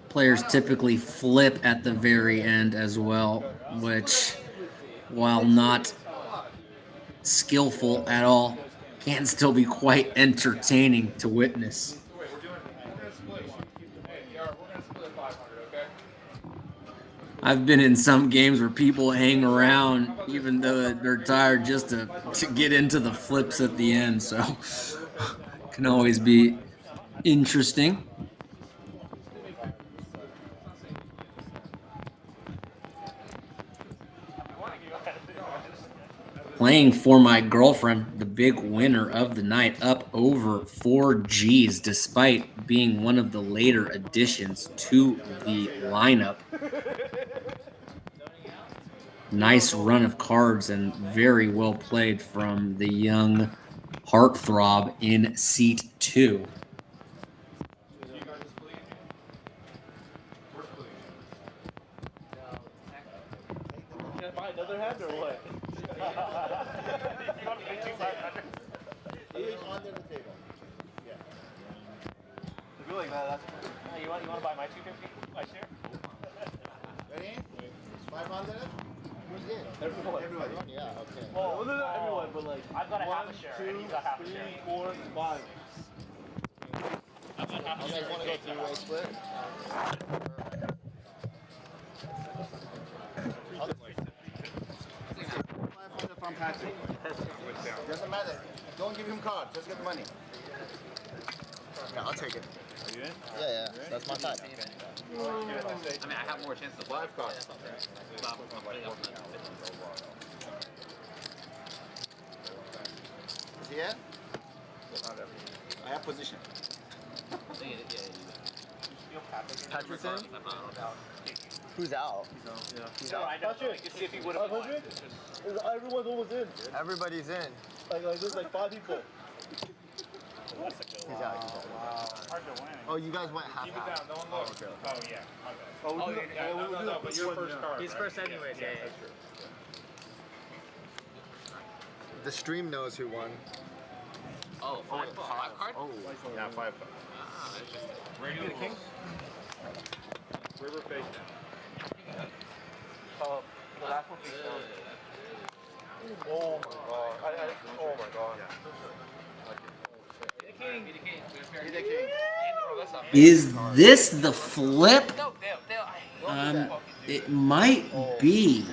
Players typically flip at the very end as well, which, while not skillful at all, can still be quite entertaining to witness. I've been in some games where people hang around even though they're tired just to get into the flips at the end, so it can always be interesting. Playing for my girlfriend, the big winner of the night, up over 4 Gs despite being one of the later additions to the lineup. Nice run of cards and very well played from the young heartthrob in seat 2. Can I buy another hand or what? He is under the table. Yeah. I feel like that's... You want to buy my 250? My share? Ready? 500? Who's in? Everyone. Everyone, yeah, okay. Well, no, everyone, but like... I've got a half a share, and he's got half a share. 3, 4, 5. I've got half a You share. guys want to go 3-way split? From Patrick. Doesn't matter. Don't give him card. Just get the money. Yeah, I'll take it. Are you in? Yeah, that's my side. I mean, I have more chances of 5 cards. Is he in? I have position. Patrick's in? Who's out? No, I know. Patrick, To see if he would have won. 500? Everyone's almost in. Everybody's in. Like there's like 5 people. He's out. Hard to win. Oh, you guys went Keep it half-half. down. No one looks. Oh, yeah. Oh, Oh, no, but your first card. He's right? first anyways, yeah. That's true. The stream knows who won. Oh, 5 cards? Oh. Yeah, 5 cards. Ah, interesting. Radio King. River face down. The last one is down. Oh my god. Oh my god. Is this the flip? It might be.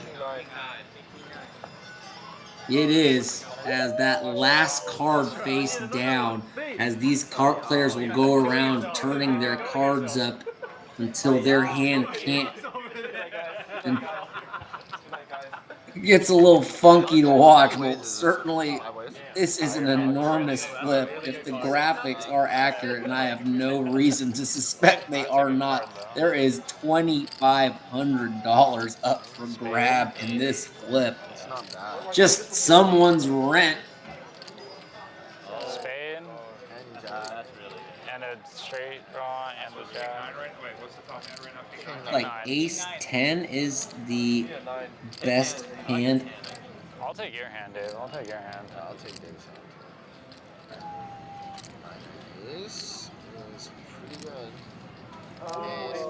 It is, as that last card face down, as these card players will go around turning their cards up until their hand can't. And it gets a little funky to watch, but certainly this is an enormous flip if the graphics are accurate, and I have no reason to suspect they are not. There is $2,500 up for grab in this flip. Just someone's rent. Spain. And a straight draw and a jack. Wait, what's the top hand right now? Like ace 10 is the best hand. I'll take your hand, Dave. I'll take your hand. I'll take Dave's hand. This is pretty good. Ace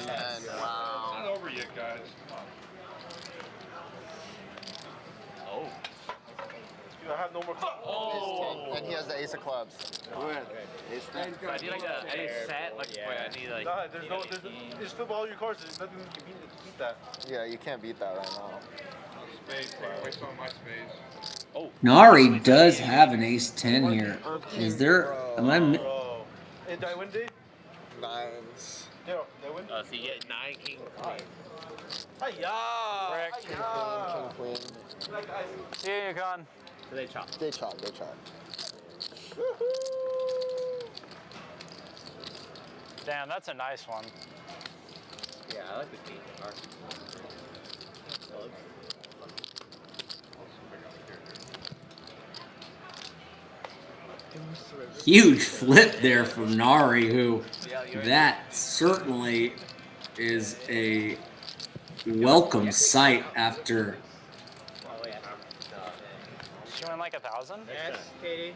10. Wow. Not over yet, guys. Come on. Oh. I have no more clubs. Oh. And he has the ace of clubs. Go ahead. Ace 10. I need like a set. Like, wait, I need like. Nah, just flip all your cards. There's nothing you can beat that. Yeah, you can't beat that right now. Spades, take away some of my spades. Oh. Nari does have an ace-10 here. Is there? Am I? Bro. And did I win, Dave? Nines. Yeah, did I win? So you get 9 king queen. Hiya! King, queen. See you, Con. So they chop. They chop. Damn, that's a nice one. Yeah, I like the king. Huge flip there from Nari, who that certainly is a welcome sight after. She win like 1,000? Yes, Katie.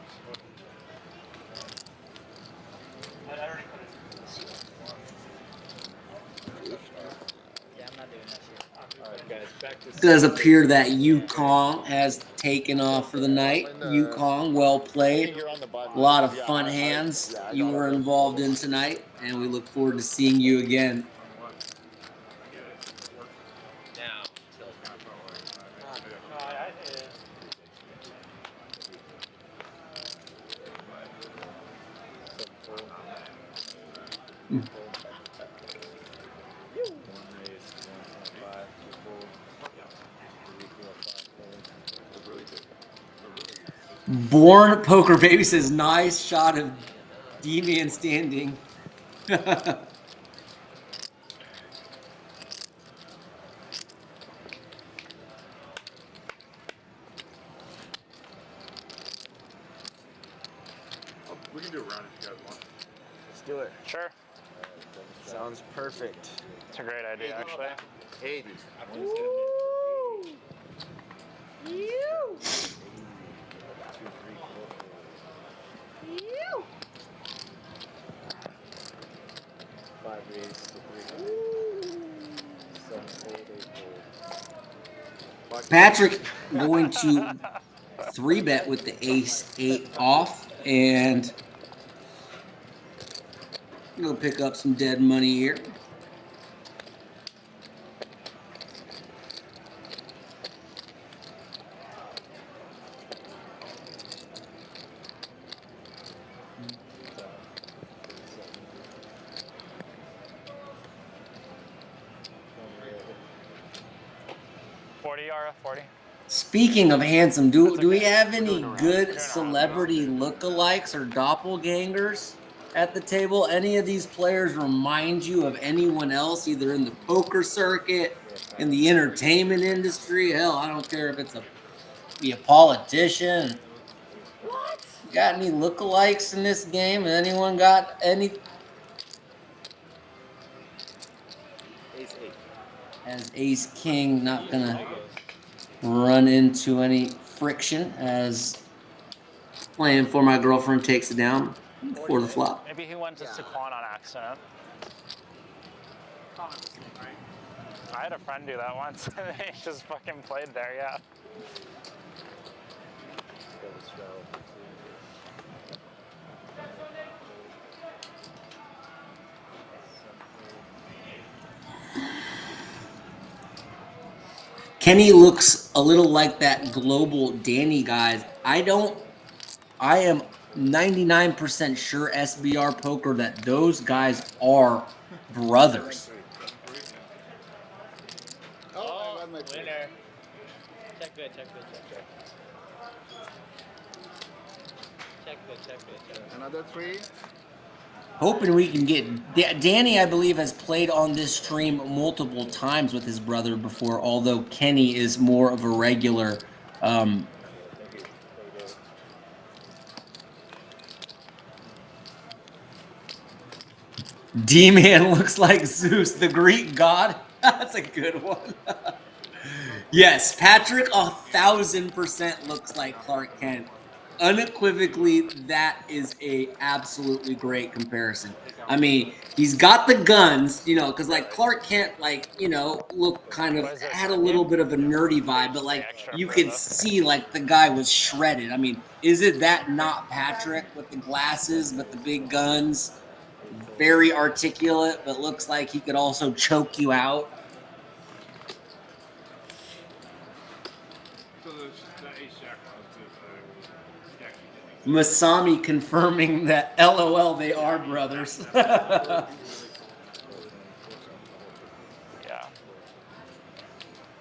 Yeah, I'm not doing that shit. Alright, guys, back to It does appear that Yukong has taken off for the night. Yukong, well played. A lot of fun hands you were involved in tonight, and we look forward to seeing you again. Now. Born Poker Baby says, nice shot of D-Man standing. We can do a round if you guys want. Let's do it. Sure. Sounds perfect. It's a great idea, actually. 80. Patrick going to 3-bet with the ace-8 off, and I'm going to pick up some dead money here. Speaking of handsome, do we have any good celebrity lookalikes or doppelgangers at the table? Any of these players remind you of anyone else, either in the poker circuit, in the entertainment industry? Hell, I don't care if it's be a politician. What? Got any lookalikes in this game? Anyone got any? As Ace King, not gonna run into any friction as playing for my girlfriend takes it down for the flop. Maybe he went to Saquon on accident. I had a friend do that once. He just fucking played there, yeah. Kenny looks a little like that global Danny guy. I am 99% sure SBR Poker that those guys are brothers. Oh, winner. Check good. Check good. Another 3. Hoping we can get Danny. I believe has played on this stream multiple times with his brother before, although Kenny is more of a regular. D-Man looks like Zeus, the Greek god. That's a good one. Yes, Patrick 1,000% looks like Clark Kent. unequivocally, that is a absolutely great comparison. I mean, he's got the guns, you know, because like Clark Kent, like, you know, looked kind of had a little bit of a nerdy vibe, but like you could see like the guy was shredded. I mean, is it that not Patrick with the glasses but the big guns? Very articulate, but looks like he could also choke you out. Masami confirming that LOL, they are brothers. Yeah.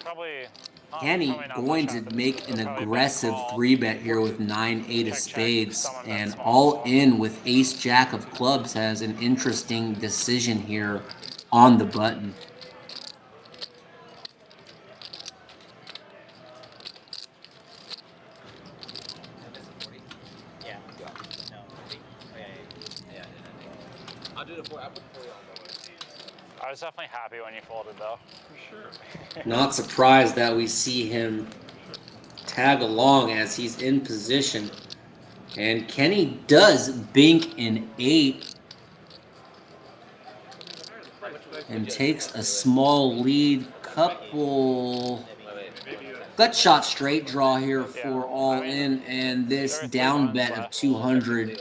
Probably. Kenny going to make an aggressive 3-bet here with 9-8 of spades, and all in with ace-jack of clubs has an interesting decision here on the button. I'll do the 4. I put the 40 on. I was definitely happy when you folded, though. For sure. Not surprised that we see him tag along as he's in position. And Kenny does bink an 8 and takes a small lead. Couple gut shot straight draw here for all in, and this down bet of 200.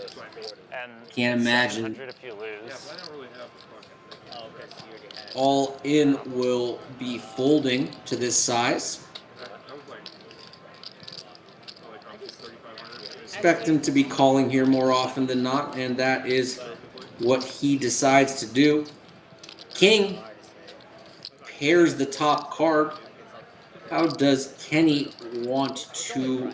Can't imagine. All in will be folding to this size. Expect him to be calling here more often than not, and that is what he decides to do. King pairs the top card. How does Kenny want to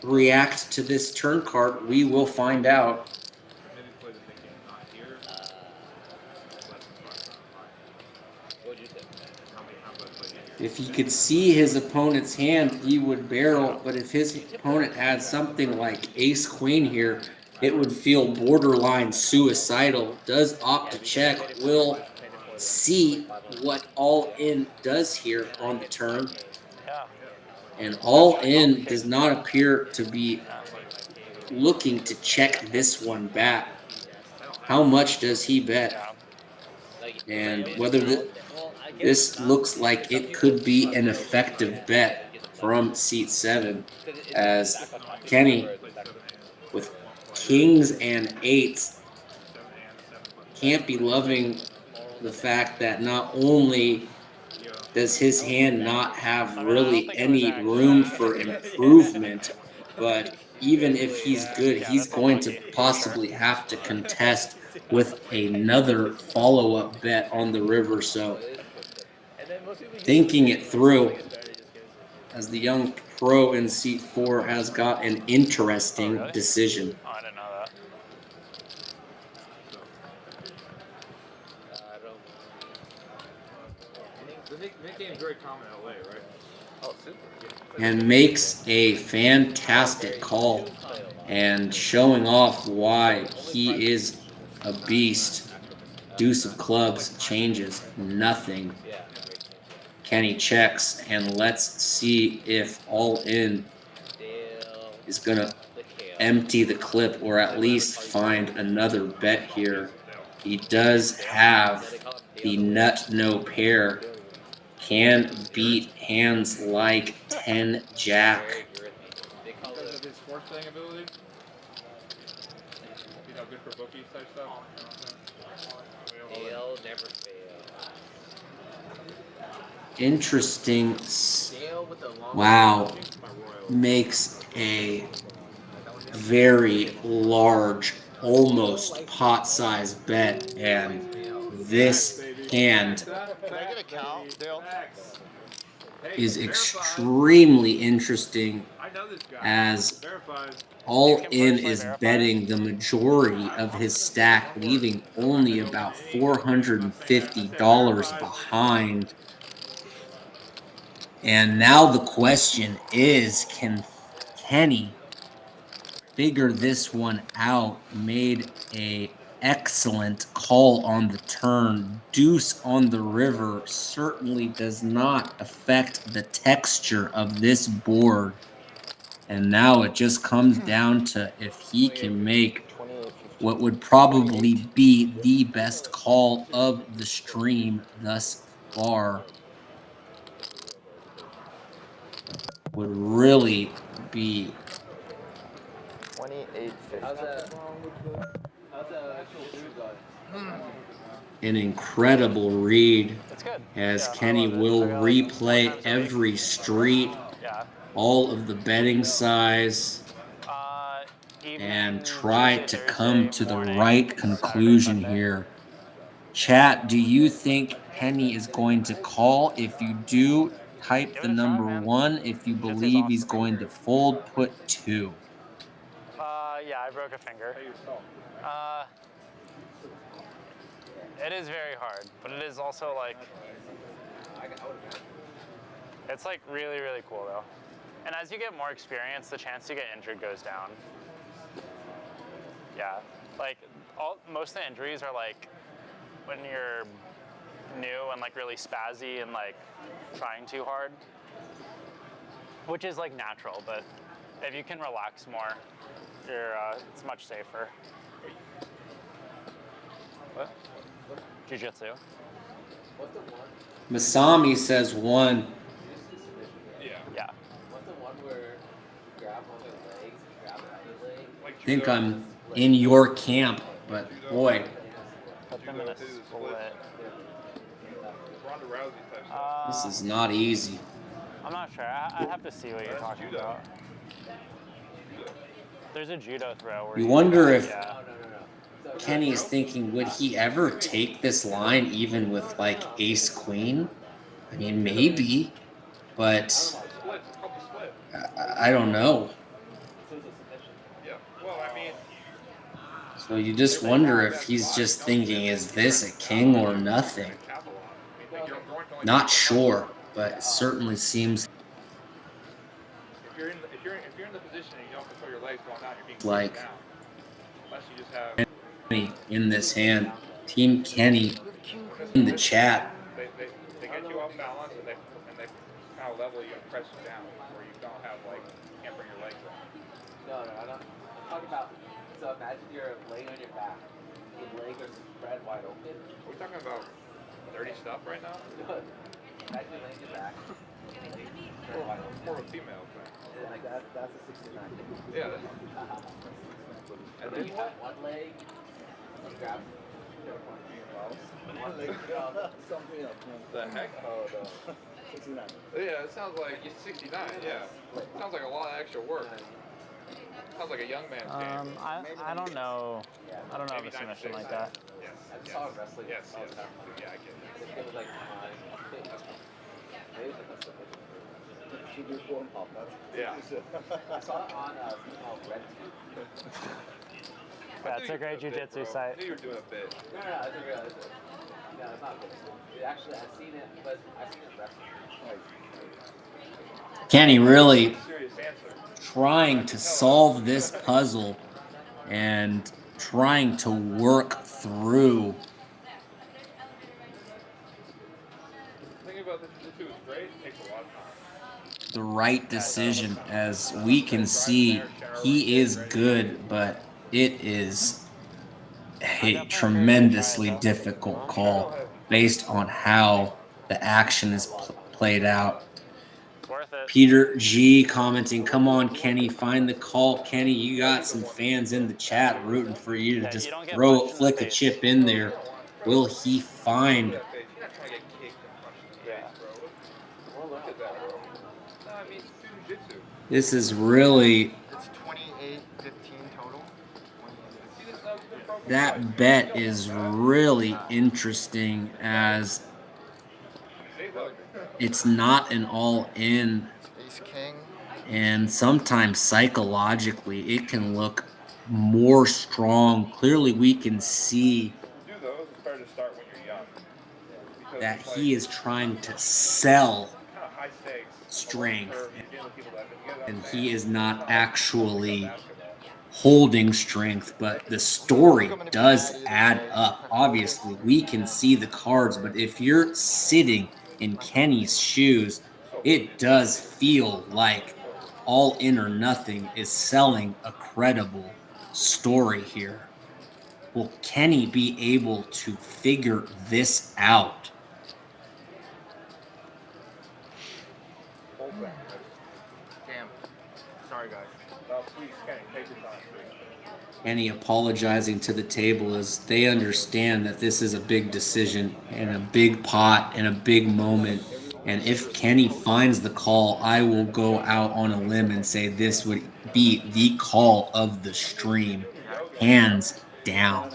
react to this turn card? We will find out. If he could see his opponent's hand, he would barrel, but if his opponent had something like ace-queen here, it would feel borderline suicidal. Does opt to check. Will see what all in does here on the turn. And all in does not appear to be looking to check this one back. How much does he bet? And whether this looks like it could be an effective bet from seat 7, as Kenny with kings and 8s can't be loving the fact that not only does his hand not have really any room for improvement, but even if he's good, he's going to possibly have to contest with another follow-up bet on the river. So thinking it through, as the young pro in seat 4 has got an interesting decision. Oh, I didn't know that. That game's very common in LA, right? Oh, super. And makes a fantastic call and showing off why he is a beast. Deuce of clubs changes nothing. Kenny checks, and let's see if all in is going to empty the clip or at least find another bet here. He does have the nut no pair. Can beat hands like 10 jack. Because of his sports betting ability? You know, good for bookies type stuff? Dale never fails. Interesting. Wow. Makes a very large, almost pot-sized bet, and this hand is extremely interesting, as all in is betting the majority of his stack, leaving only about $450 behind. And now the question is, can Kenny figure this one out? Made a excellent call on the turn. Deuce on the river certainly does not affect the texture of this board. And now it just comes down to if he can make what would probably be the best call of the stream thus far. Would really be 28.50. an incredible read It's good. as Yeah, Kenny I love it. will I go, like, 4 replay times a week. every street, Yeah. all of the betting size, Evening, and try Tuesday, to Thursday, come to the morning, right Saturday, conclusion Sunday. here. Chat, do you think Kenny is going to call? If you do, type Give the it a try, number man. 1. If you Jiu-jitsu's believe he's awesome. going to fold, put 2. Yeah, I broke a finger. It is very hard, but it is also like, it's like really, really cool though. And as you get more experience, the chance to get injured goes down. Yeah, like most of the injuries are like when you're new and like really spazzy and like trying too hard, which is like natural, but if you can relax more, it's much safer. What? Jiu-jitsu. Masami says 1. Yeah. What's the one where you grab one of their legs, you grab another leg? I think I'm in your camp, but boy. Put them in a split. This is not easy. I'm not sure. I have to see what you're talking about. There's a judo throw where You wonder if yeah. Kenny is thinking, would he ever take this line even with like ace queen? I mean, maybe, but I don't know. So you just wonder if he's just thinking, is this a king or nothing? Not sure, but it certainly seems If you're in the position and you don't control your legs going down, you're being like down. Unless you just have Kenny in this hand. Team Kenny in the chat. they get you off balance and they kind of level you and press you down where you don't have like can't bring your legs up. No, I don't. I'm talking about. So imagine you're laying on your back, your legs are spread wide open. We're talking about dirty stuff right now. Imagine you're laying on your back. More of a female thing. And like that's a 69. Yeah. And then you have one leg, you grab one leg, Something else. The heck? Oh no. 69. Yeah, it sounds like 69. Yeah. Sounds like a lot of extra work. Sounds like a young man's game. I don't know. I don't know of a submission like that. Yes. I just saw it wrestling. Yes. Yeah, I get it. It was like maybe like a submission. She do form pop. Yeah. I saw it on something called Red Tube. That's a great jiu-jitsu site. I knew you were doing a bit. No, I didn't realize it. No, it's not good. Actually, I've seen it, but I've seen it wrestling. Kenny really trying to solve this puzzle and trying to work through Thinking about this jiu-jitsu is great. It takes a lot of time. the right decision. As we can see, he is good, but it is a tremendously difficult call based on how the action is played out. Worth it. Peter G commenting, come on, Kenny, find the call. Kenny, you got some fans in the chat rooting for you to just flick a chip in there. Will he find? This is really. It's 28-15 total. That bet is really interesting as it's not an all-in. Ace King. And sometimes psychologically it can look more strong. Clearly we can see that he is trying to sell strength and he is not actually holding strength, but the story does add up. Obviously we can see the cards, but if you're sitting in Kenny's shoes, it does feel like All In or Nothing is selling a credible story here. Will Kenny be able to figure this out? Damn. Sorry, guys. No, please, Kenny, take your time, please. Kenny apologizing to the table as they understand that this is a big decision and a big pot and a big moment. And if Kenny finds the call, I will go out on a limb and say this would be the call of the stream, hands down.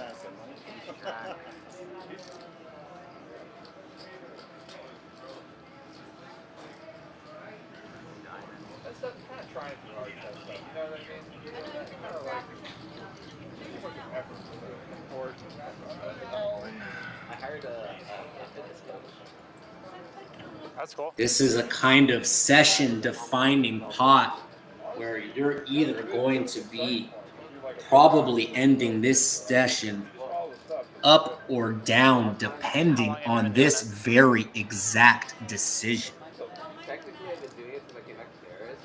That's kind of trying too hard, that stuff. You know what I mean? Kind of like too much effort for it. I hired a fitness coach. That's cool. This is a kind of session defining pot where you're either going to be probably ending this session up or down depending on this very exact decision. Technically, I've been doing it since I came back to Paris,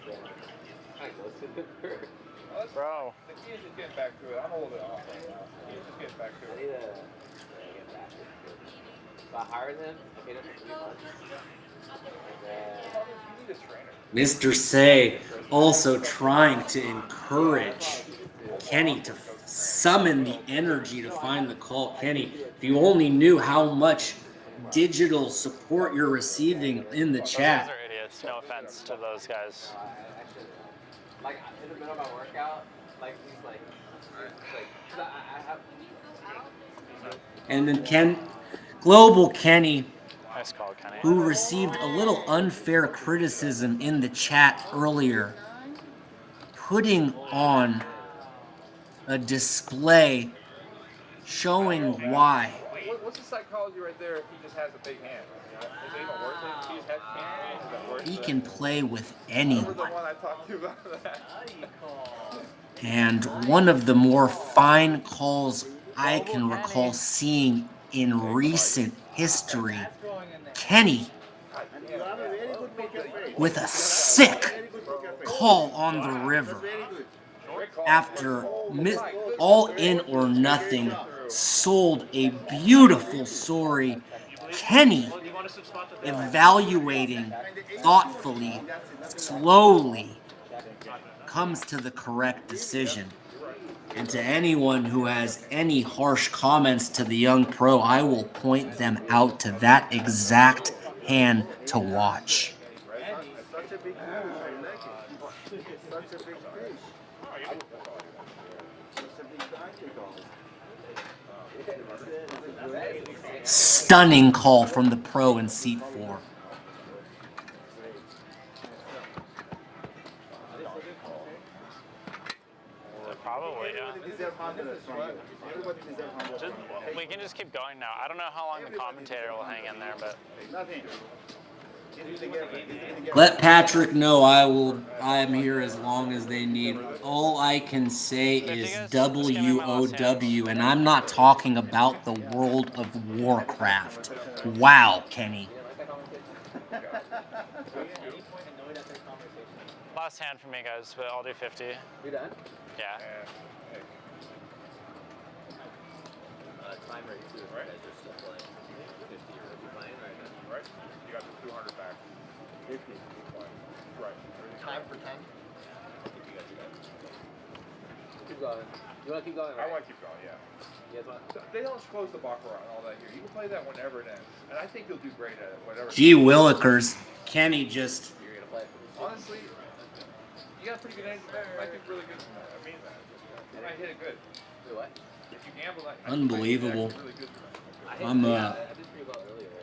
but then I ghosted him for. Bro. The key is just getting back to it. I'm a little bit off right now. The key is just getting back to I it. need to get back to it. So I hired him. I paid him for 3 months. You need a trainer. Mr. Say also trying to encourage Kenny to summon the energy to find the call. Kenny, if you only knew how much digital support you're receiving in the Those chat. guys are idiots. No offense to those guys. Like in the middle of my workout, like he's like, cause I have. And then Global Kenny, Nice call, Kenny. who received a little unfair criticism in the chat earlier, putting on a display showing why. What's the psychology right there if he just has a big hand? Is it even worth it? If he has hand, is that worth He it? can play with Remember the anyone. one I talked to you about that? And one of the more fine calls I can recall seeing in recent history, Kenny with a sick call on the river after All In or Nothing sold a beautiful story. Kenny evaluating thoughtfully, slowly, comes to the correct decision. And to anyone who has any harsh comments to the young pro, I will point them out to that exact hand to watch. Such a big fish. I like it. Such a big fish. Such a big Stunning call from the pro in seat 4. Probably, yeah. We can just keep going now. I don't know how long the commentator will hang in there, but. Nothing. Let Patrick know I am here as long as they need. All I can say is WOW, and I'm not talking about the World of Warcraft. Wow, Kenny. Last hand for me, guys, but I'll do 50. You done? Yeah. Timer, you see, right? You're still playing. 50, you're playing right now. Right? You got the 200 back. 50. Right. Time for 10. Keep going. You want to keep going, right? I want to keep going, yeah. You guys want? They don't close the baccarat and all that here. You can play that whenever it ends. And I think you'll do great at it, whatever. Gee willikers. Kenny just... You're going to play. Honestly, you got a pretty good edge. I think really good from that. I mean that. You might hit it good. Do what? If you gamble that, Unbelievable. really good for that. I'm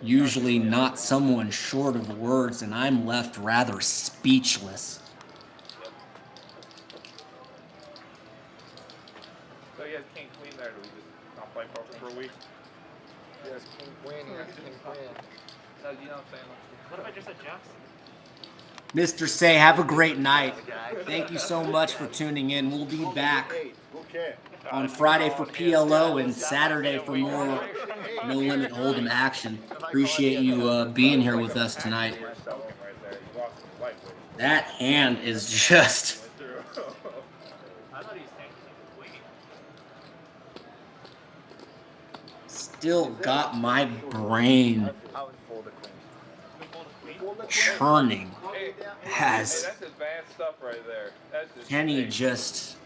usually not someone short of words, and I'm left rather speechless. So he has king queen there. Do we just not play poker for a week? Yes, king queen. Yes, king queen. No, you know what I'm saying? What if I just said Jackson? Mr. Say, have a great night. Thank you so much for tuning in. We'll be back on Friday for PLO and Saturday for more No Limit Hold'em action. Appreciate you being here with us tonight. Right there. You lost some lightweight. That hand is just I thought he was taking like wait. still got my brain churning as That's advanced stuff right there. That's Kenny just.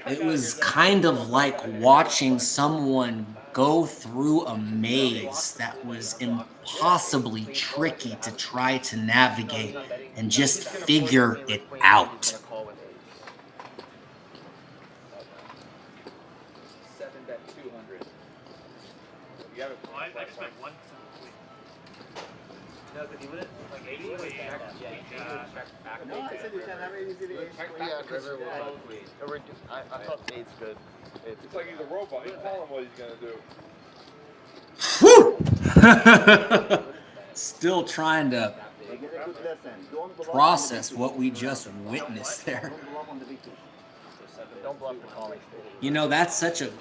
It was kind of like watching someone go through a maze that was impossibly tricky to try to navigate and just figure it out. 7-bet 200. You have it. Well, I just went 1 queen. No, because he wouldn't, like, maybe he would check, yeah, he check back. No, I said you can't have it easy to yeah, river will I thought 8's good. It's like he's a robot. You tell him what he's gonna do. Whew! Still trying to process what we just witnessed there. Don't bluff the calling. You know, that's such a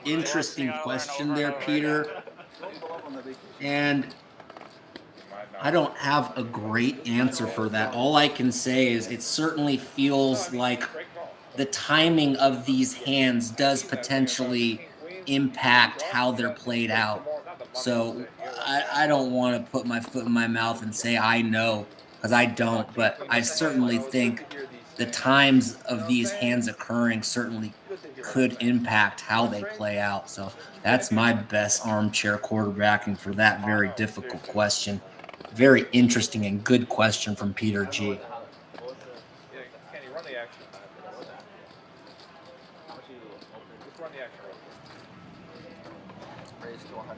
interesting question there, Peter. And I don't have a great answer for that. All I can say is it certainly feels like the timing of these hands does potentially impact how they're played out. So I don't want to put my foot in my mouth and say I know, because I don't, but I certainly think the times of these hands occurring certainly could impact how they play out. So that's my best armchair quarterbacking for that very difficult question. Very interesting and good question from Peter G. Yeah, can you run the action? Just run the action real quick. Raise to 100.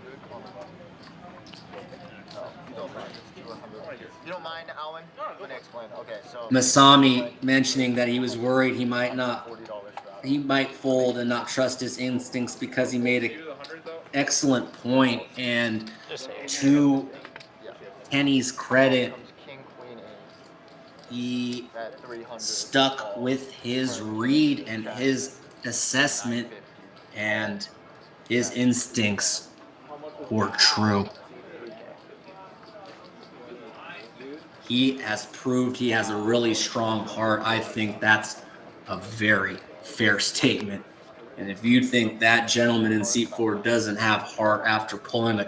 You don't mind, Alwyn? Let me explain. Okay, so Masami mentioning that he was worried he might fold and not trust his instincts because he made an excellent point. And to Kenny's credit, he stuck with his read and his assessment, and his instincts were true. He has proved he has a really strong heart. I think that's a very fair statement. And if you think that gentleman in seat 4 doesn't have heart after pulling the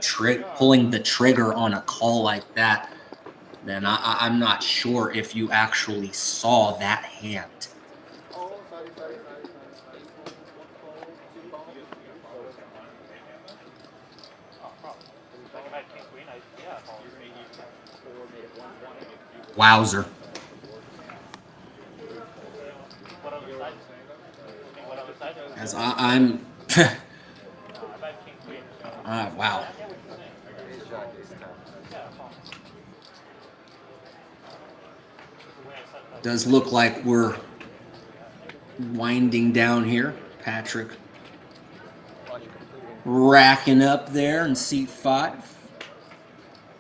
trigger on a call like that, then I'm not sure if you actually saw that hand. Wowzer. As I'm wow. Does look like we're winding down here. Patrick racking up there in seat 5.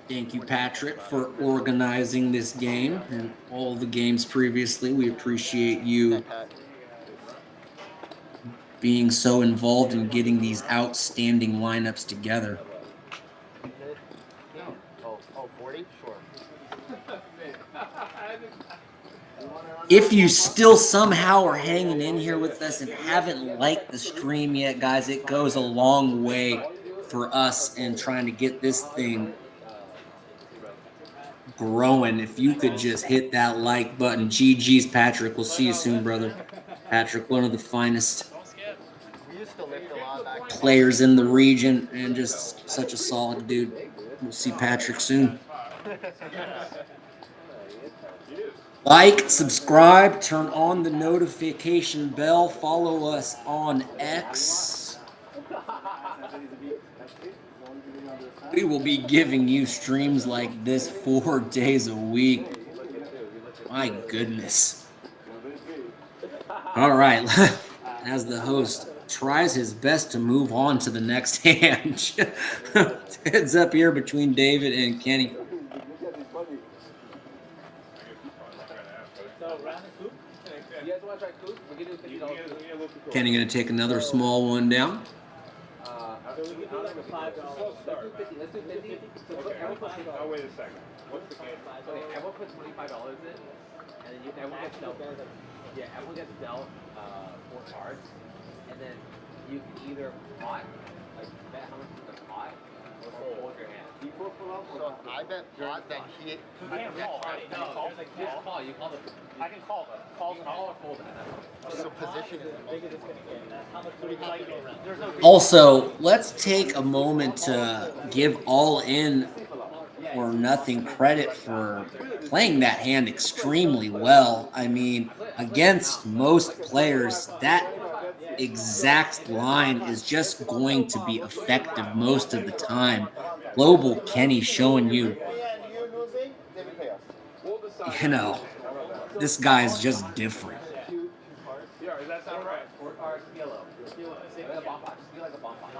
Thank you, Patrick, for organizing this game and all the games previously. We appreciate you being so involved in getting these outstanding lineups together. Oh, 40? Sure. If you still somehow are hanging in here with us and haven't liked the stream yet, guys, it goes a long way for us in trying to get this thing growing. If you could just hit that like button. GG's, Patrick. We'll see you soon, brother. Patrick, one of the finest players in the region and just such a solid dude. We'll see Patrick soon. Like, subscribe, turn on the notification bell, follow us on X. We will be giving you streams like this 4 days a week. My goodness. All right, as the host tries his best to move on to the next hand. Heads up here between David and Kenny. Kenny gonna take another small one down. Slow start, man. Let's do 50. So everyone put Oh, wait a second. What's the game? okay, everyone put $25 in, and then everyone gets dealt. Yeah, everyone gets dealt 4 cards, and then you can either pot, like bet how much is the pot, or hold your hand. So I bet pot that he. I can't call, right? No, there's like just call. You call the. I can call them. Calls and Call or fold that. So position is. Also, let's take a moment to give All In or Nothing credit for playing that hand extremely well. I mean, against most players, that exact line is just going to be effective most of the time. Global Kenny showing you, this guy's just different. Yeah, does that sound right? 4 cards, yellow. Just feel like a bomb pot. Just feel like a bomb pot.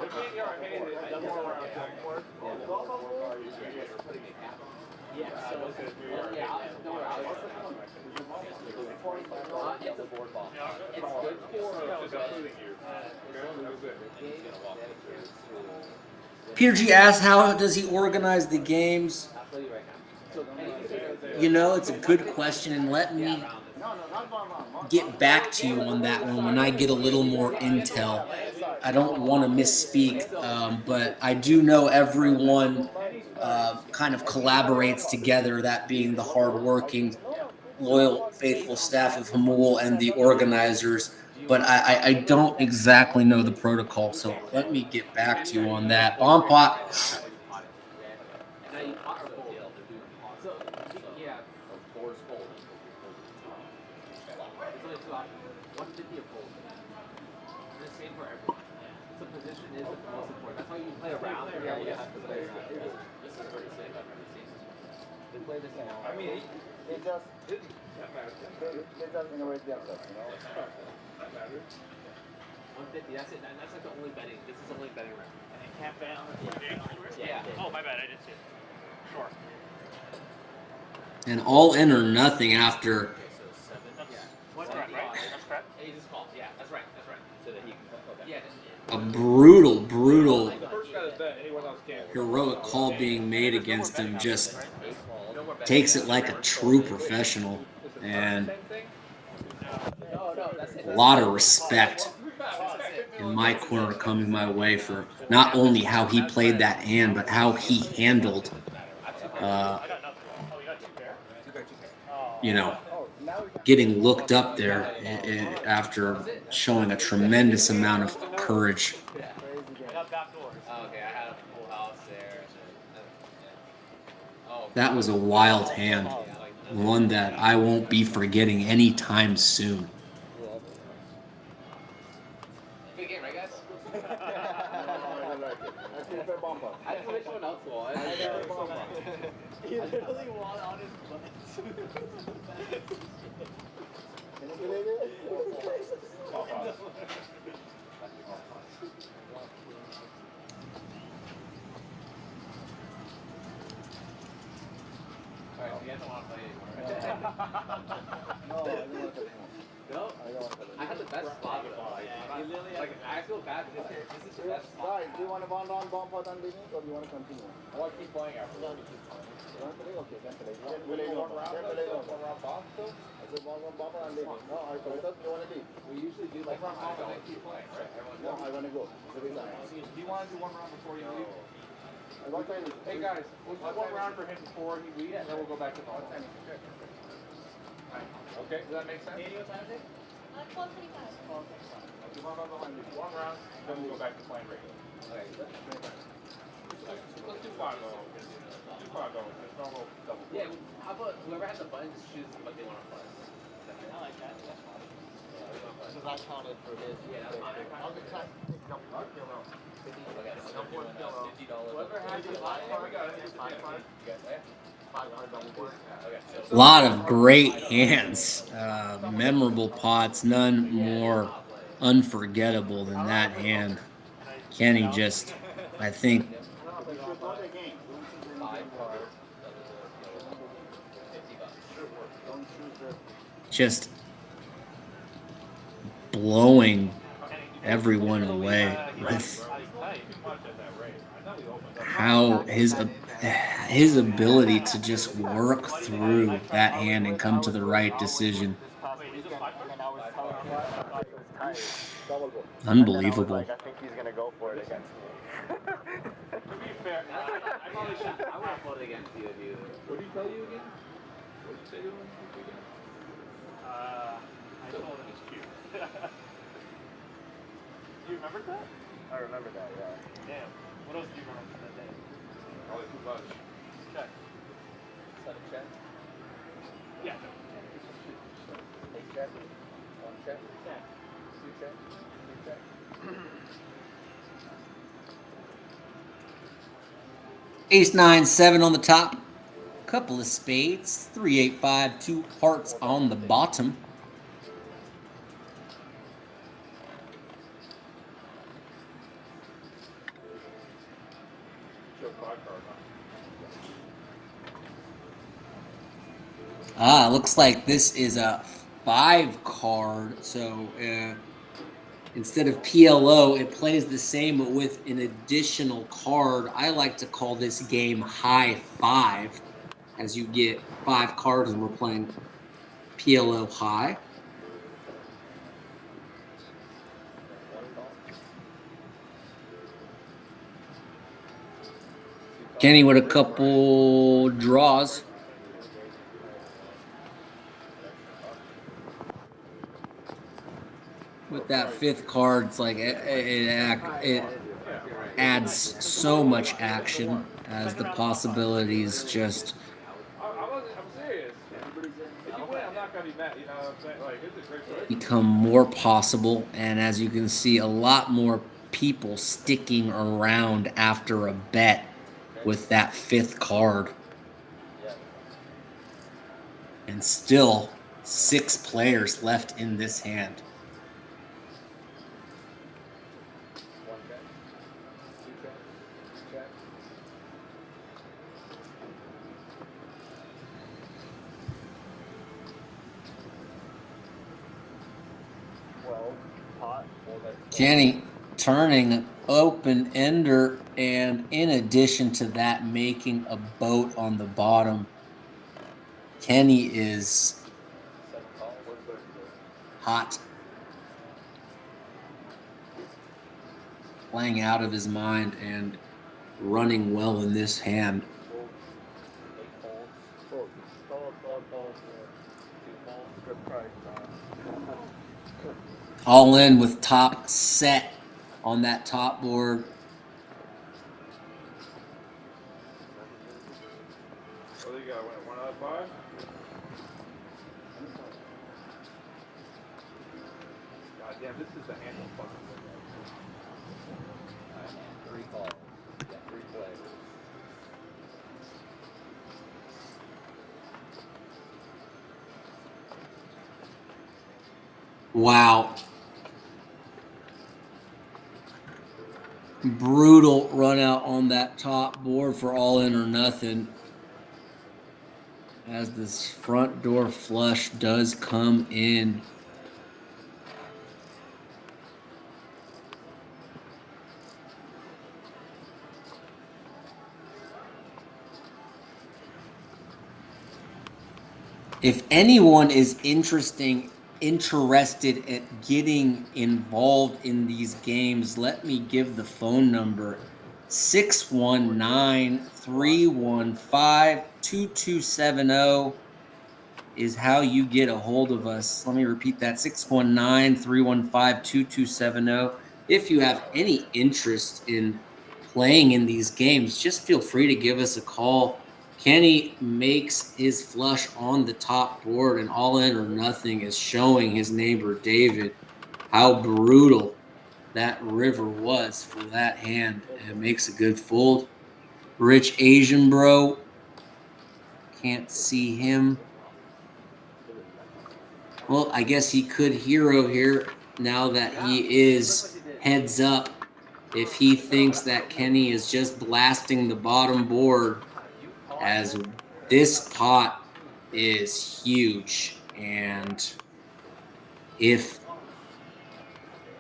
Yeah, so yeah, don't worry. It's a board ball. It's good for. Peter G asked, how does he organize the games? I'll tell you right now. You know, it's a good question, and let me get back to you on that one when I get a little more intel. I don't want to misspeak, but I do know everyone kind of collaborates together, that being the hardworking, loyal, faithful staff of Jamul and the organizers. But I don't exactly know the protocol, so let me get back to you on that. Bomb pot. So, yeah, four is fold. It's only 2 options. 150 or fold. And the same for everyone. So position is the most important. That's why you play around. Yeah, you have to play around. This is pretty safe. I've never seen this one. They play this now. I mean, they just innovate themselves, you know. 150. That's it. That's like the only betting. This is the only betting round. And it can't ban on the Yeah. Oh, my bad. I didn't see it. Sure. And All In or Nothing after What's correct, right? That's correct. Yeah, you just call. Yeah, that's right. That's right. So that he can. Yeah. a brutal The first guy to bet, anyone else can. heroic call being made against him, just takes it like a true professional, and a lot of respect in my corner coming my way for not only how he played that hand, but how he handled, getting looked up there after showing a tremendous amount of courage. That was a wild hand, one that I won't be forgetting anytime soon. Good game, right, guys? I just wish someone else won. He literally won on his butt. Can you believe it? Alright, so you guys don't want to play anymore. No, I don't want to play No? I don't want to play I had the best spot though. Like, I feel bad because this is the best spot. Guys, do you want to one round bomb pot and limit, or do you want to continue? I want to keep playing after that. You want to play? Okay, then play. Then play one round bomb still? I said one round bomb and limit. No, I thought you want to leave. We usually do like one round and then keep playing, right? No, I want to go. Do you want to do one round before you leave? I want to leave. Hey guys, we'll do one round for him before he leaves, and then we'll go back to normal. Okay, does that make sense? 12:25. Do one round, then we'll go back to playing regular. Okay. Let's do 5 though. Do 5 though. It's normal double. Yeah, how about whoever has the button just choose what they want to play. I like that. That's fine. Because I counted for this. Yeah, that's fine. I'll just try to pick up $1 kilo. Whoever has the button, We got it. Here's the 5 10. card. 5 card double board. A lot of great hands, memorable pots, none more unforgettable than that hand. Kenny just, I think, just blowing everyone away with how his ability to just work through that hand and come to the right decision. Unbelievable. I think he's gonna go for it against me. To be fair, I probably should. I would have voted against you if you. What did he tell you again? What did you say to him this weekend? I told him he's cute. You remember that? I remember that, yeah. Damn. What else do you remember from that day? Probably too much. Check. Is that a check? Yeah. A check? One check? Yeah. Two check? Three check? Ace 9, 7 on the top. Couple of spades. 3, 8, 5, 2 hearts on the bottom. Looks like this is a 5 card. So instead of PLO, it plays the same but with an additional card. I like to call this game High 5, as you get 5 cards and we're playing PLO High. Kenny with a couple draws. With that 5th card, it's like it adds so much action as the possibilities just I'm serious. If you win, I'm not gonna be mad. You know what I'm saying? Like, it's a great play. become more possible, and as you can see, a lot more people sticking around after a bet with that 5th card. And still 6 players left in this hand. One check? Two check? Three check? Kenny turning open ender, and in addition to that, making a boat on the bottom. Kenny is hot, playing out of his mind and running well in this hand. All in with top set on that top board. What do you got? 1 out of 5? God damn, this is the handle fucking thing. 3 calls. Yeah, 3 plays. Wow. Brutal run out on that top board for all in or nothing, as this front door flush does come in. If anyone is interested at getting involved in these games, let me give the phone number. 619-315-2270 is how you get a hold of us. Let me repeat that, 619-315-2270. If you have any interest in playing in these games, just feel free to give us a call. Kenny makes his flush on the top board, and all in or nothing is showing his neighbor David how brutal that river was for that hand, and makes a good fold. Rich Asian bro, can't see him. Well, I guess he could hero here now that he is heads up. If he thinks that Kenny is just blasting the bottom board, as this pot is huge, and if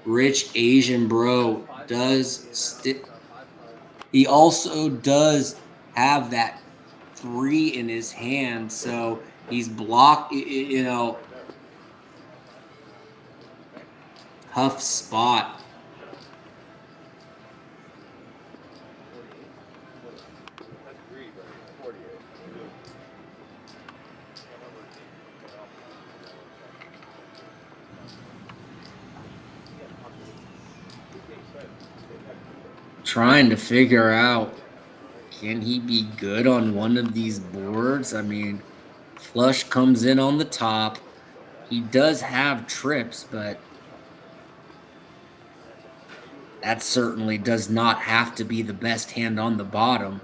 Rich Asian bro He also does have that 3 in his hand, so he's blocked, you know, tough spot. Trying to figure out, can he be good on one of these boards? I mean, flush comes in on the top. He does have trips, but that certainly does not have to be the best hand on the bottom.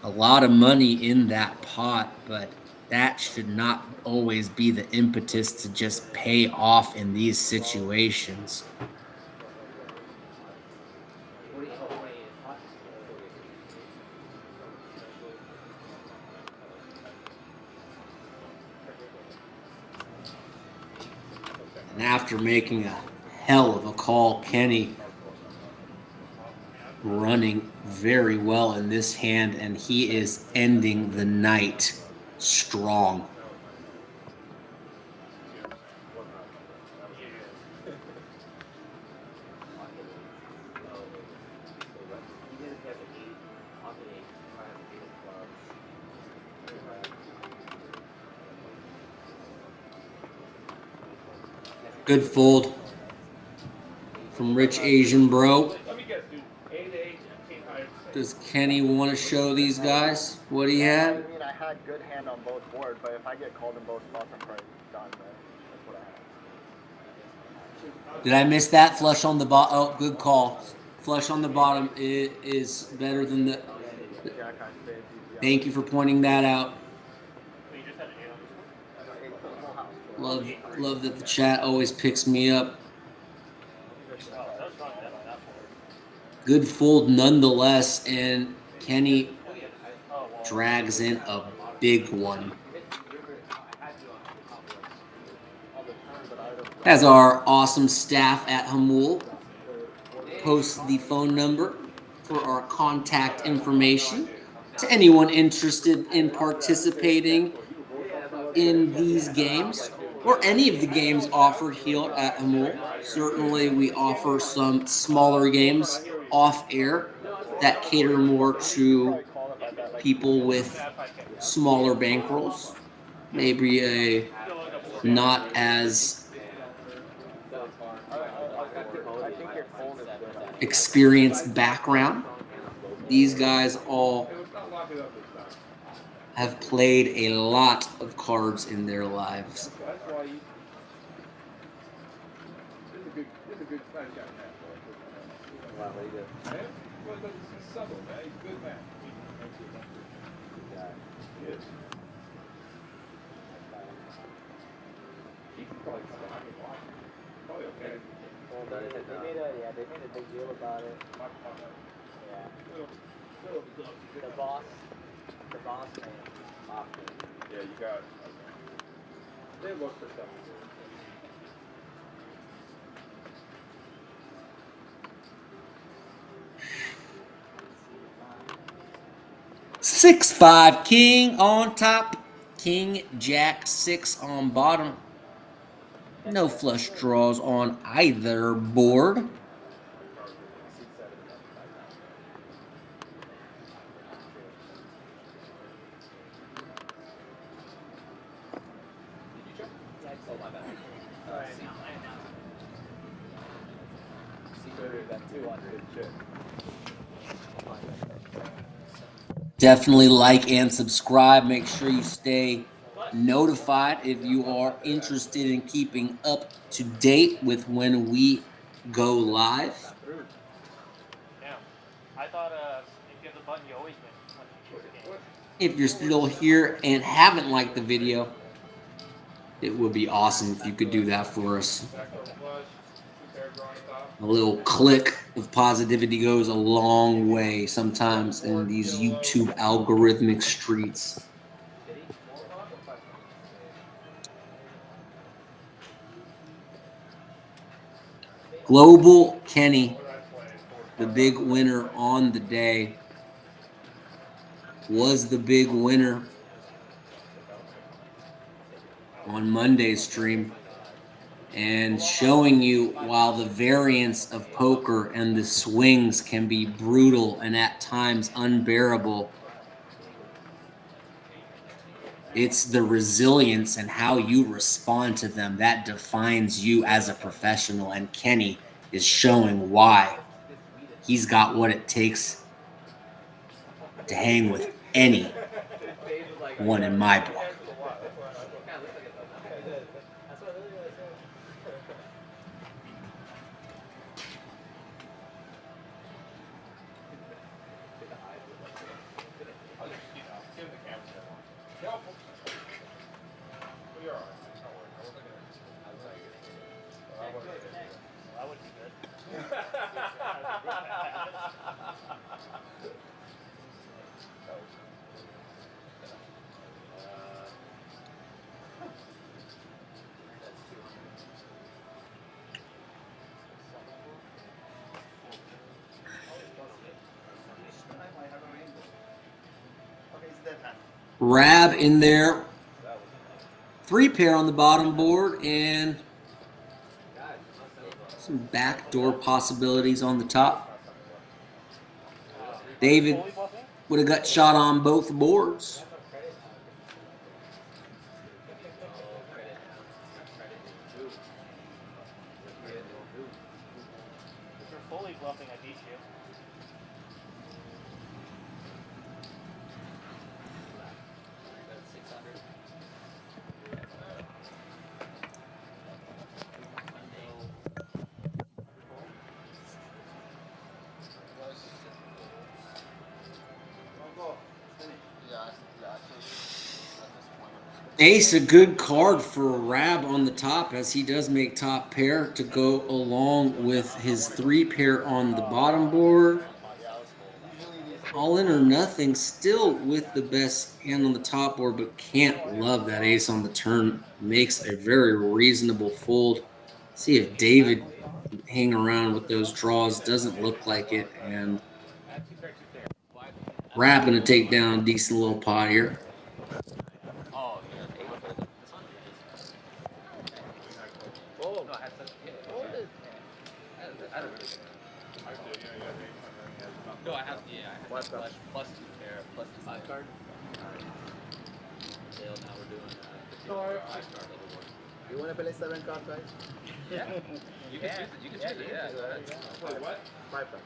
A lot of money in that pot, but that should not always be the impetus to just pay off in these situations. And after making a hell of a call, Kenny running very well in this hand, and he is ending the night strong. Good fold from Rich Asian Bro. Does Kenny want to show these guys what he had? I mean, I had good hand on both boards, but if I get called in both spots, I'm probably done, man. That's what I have. Did I miss that? Flush on the bottom. Oh, good call. Flush on the bottom is better than the. Thank you for pointing that out. Love that the chat always picks me up. Good fold nonetheless, and Kenny drags in a big one. As our awesome staff at Jamul posts the phone number for our contact information to anyone interested in participating in these games or any of the games offered here at Jamul. Certainly, we offer some smaller games off air that cater more to people with smaller bankrolls, maybe a not as experienced background. These guys all have played a lot of cards in their lives. They made a big deal about it. Yeah. The boss man. Yeah, you got it. They look for stuff. 6-5 king on top, king jack 6 on bottom. No flush draws on either board. Definitely like and subscribe. Make sure you stay notified if you are interested in keeping up to date with when we go live. I thought if you have the button, you always win. If you're still here and haven't liked the video, it would be awesome if you could do that for us. A little click of positivity goes a long way sometimes in these YouTube algorithmic streets. Global Kenny, the big winner on the day, was the big winner on Monday's stream, and showing you while the variance of poker and the swings can be brutal and at times unbearable, it's the resilience and how you respond to them that defines you as a professional, and Kenny is showing why he's got what it takes to hang with anyone in my book. RAB in there, 3-pair on the bottom board, and some backdoor possibilities on the top. David would have got shot on both boards. If you're fully bluffing, I beat you. Ace, a good card for RAB on the top, as he does make top pair to go along with his 3-pair on the bottom board. All in or nothing, still with the best hand on the top board, but can't love that ace on the turn. Makes a very reasonable fold. See if David can hang around with those draws. Doesn't look like it, and RAB gonna take down a decent little pot here. No, I have, yeah, I have plus 2 pair, plus 2 5 card. Alright. Dale, now we're doing 5 card level 1. You want to play 7 cards, right? Yeah. You can choose it, yeah. Wait, what? 5 cards.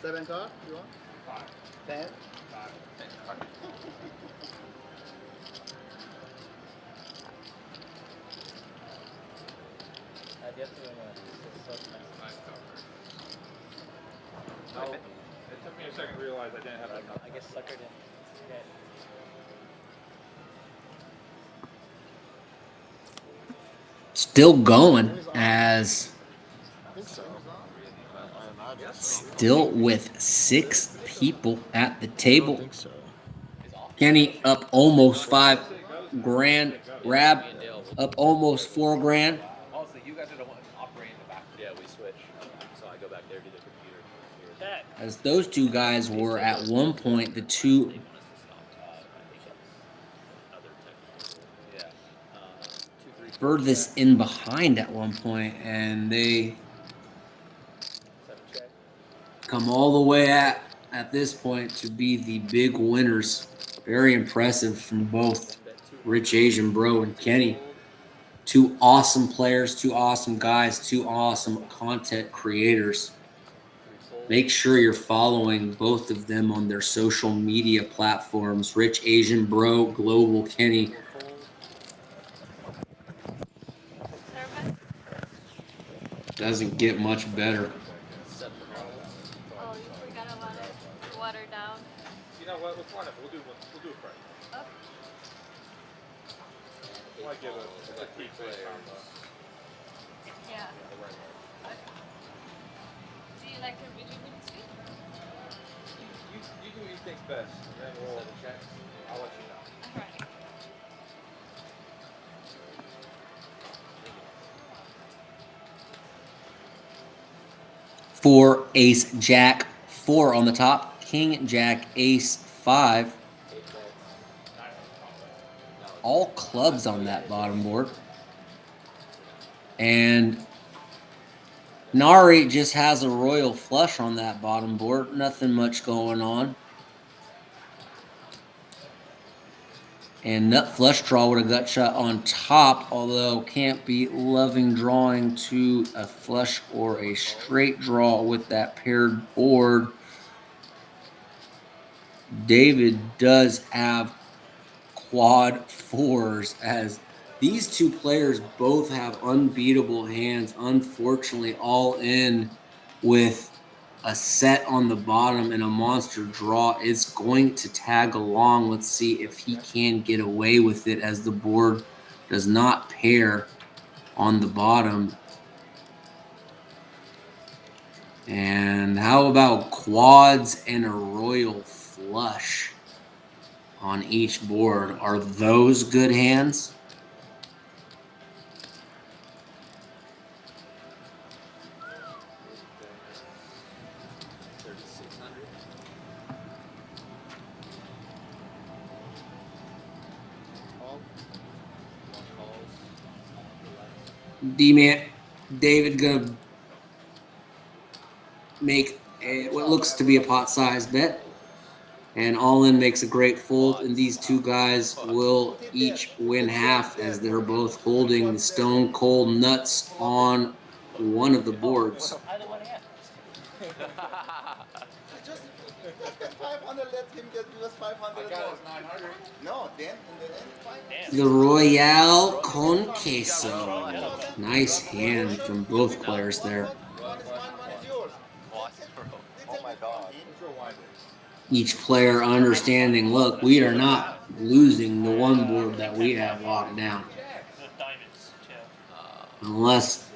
7 cards, you want? 5. 10? 5. 10 card. No, it took me a second to realize I didn't have enough. I guess sucker didn't get. Still going, as I think so. I imagine. still with 6 people at the I table. think so. Kenny up almost 5 grand. RAB up almost 4 grand. Also, you guys are the ones operating the back. Yeah, we switch. So I go back there to the computer. As those two guys were at one point the two furthest in behind at one point, and they come all the way at this point to be the big winners. Very impressive from both Rich Asian Bro and Kenny. 2 awesome players, 2 awesome guys, 2 awesome content creators. Make sure you're following both of them on their social media platforms. Rich Asian Bro, Global Kenny. Doesn't get much better. Oh, you forgot about it? Water down. You know what? Let's line up. We'll do it right. Oh. Why give a key face combo? Yeah. Do you like a really, really sweet? You do what you think's best, and then I'll let you know. Alright. 4, Ace, Jack, 4 on the top. King, Jack, Ace, 5. All clubs on that bottom board. And Nari just has a royal flush on that bottom board. Nothing much going on. And nut flush draw with a gut shot on top, although can't be loving drawing to a flush or a straight draw with that paired board. David does have quad 4s, as these two players both have unbeatable hands. Unfortunately, all in with a set on the bottom and a monster draw is going to tag along. Let's see if he can get away with it, as the board does not pair on the bottom. And how about quads and a royal flush on each board? Are those good hands? D-Man, David gonna make what looks to be a pot-sized bet, and all in makes a great fold, and these two guys will each win half, as they're both holding the stone cold nuts on one of the boards. Just 500, let him get us 500. I got us 900. No, then The Royale con queso. Nice hand from both players there. one is mine, one is yours. Oh my God. Each player understanding, look, we are not losing the one board that we have locked down. Unless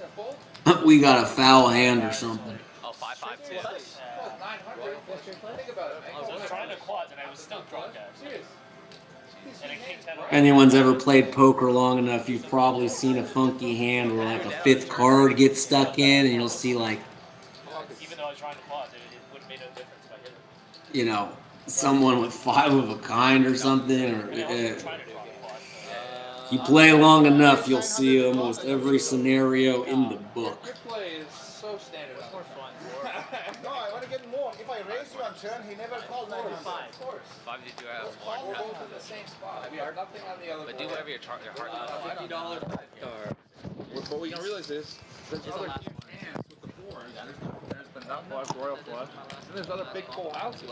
we got a foul hand or something. Oh, 5-5-2. I was trying to quads and I was still drunk, guys. Anyone's ever played poker long enough, you've probably seen a funky hand where like a 5th card gets stuck in, and you'll see like, Even though I was trying to quads, it would have made no difference if I hit it. you know, someone with 5 of a kind or something. Or you play long enough, you'll see almost every scenario in the book. Your play is so standard. More fun. No, I want to get more. If I raise you on turn, he never called 900. Of course. 5 did you have more? We're both in the same spot. We are nothing on the other. But do whatever your heart $50 What we don't realize is there's other huge hands with the fours. There's the nut flush, royal flush, and there's other big full houses.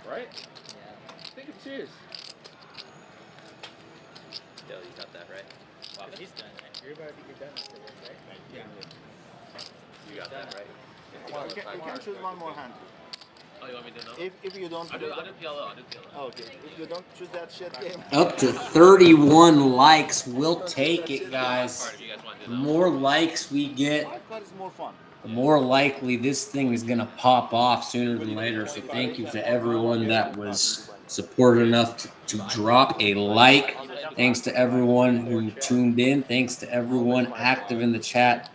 Right? Yeah. Think of cheers. Yo, you got that right. Wow, he's done it. You're about to get done with it, right? Yeah. You got that right. You can choose one more hand. Oh, you want me to know? If you don't. I'll do PLO. Okay. If you don't choose that shit game. Up to 31 likes. We'll take it, guys. The more likes we get, the more likely this thing is going to pop off sooner than later. So thank you to everyone that was supportive enough to drop a like. Thanks to everyone who tuned in. Thanks to everyone active in the chat.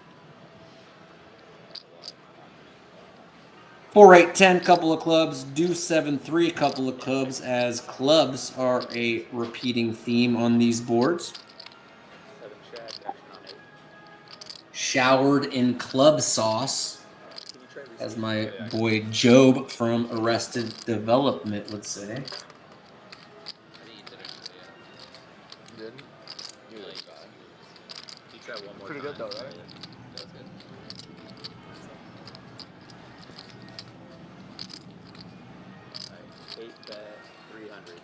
4-8-10, couple of clubs. Deuce 7-3, couple of clubs, as clubs are a repeating theme on these boards. Showered in club sauce, as my boy Job from Arrested Development would say. Pretty good though, right? 8-bet, 300.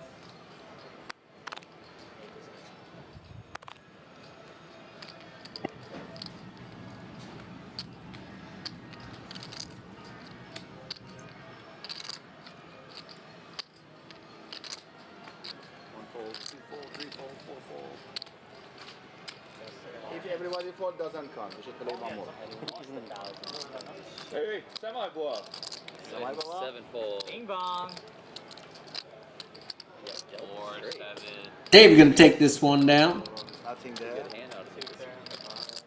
If everybody fold doesn't count, we should play one more. Hey, semi-bluff. 7-fold. Bing bong. 4, 7. Dave's gonna take this one down. Nothing there.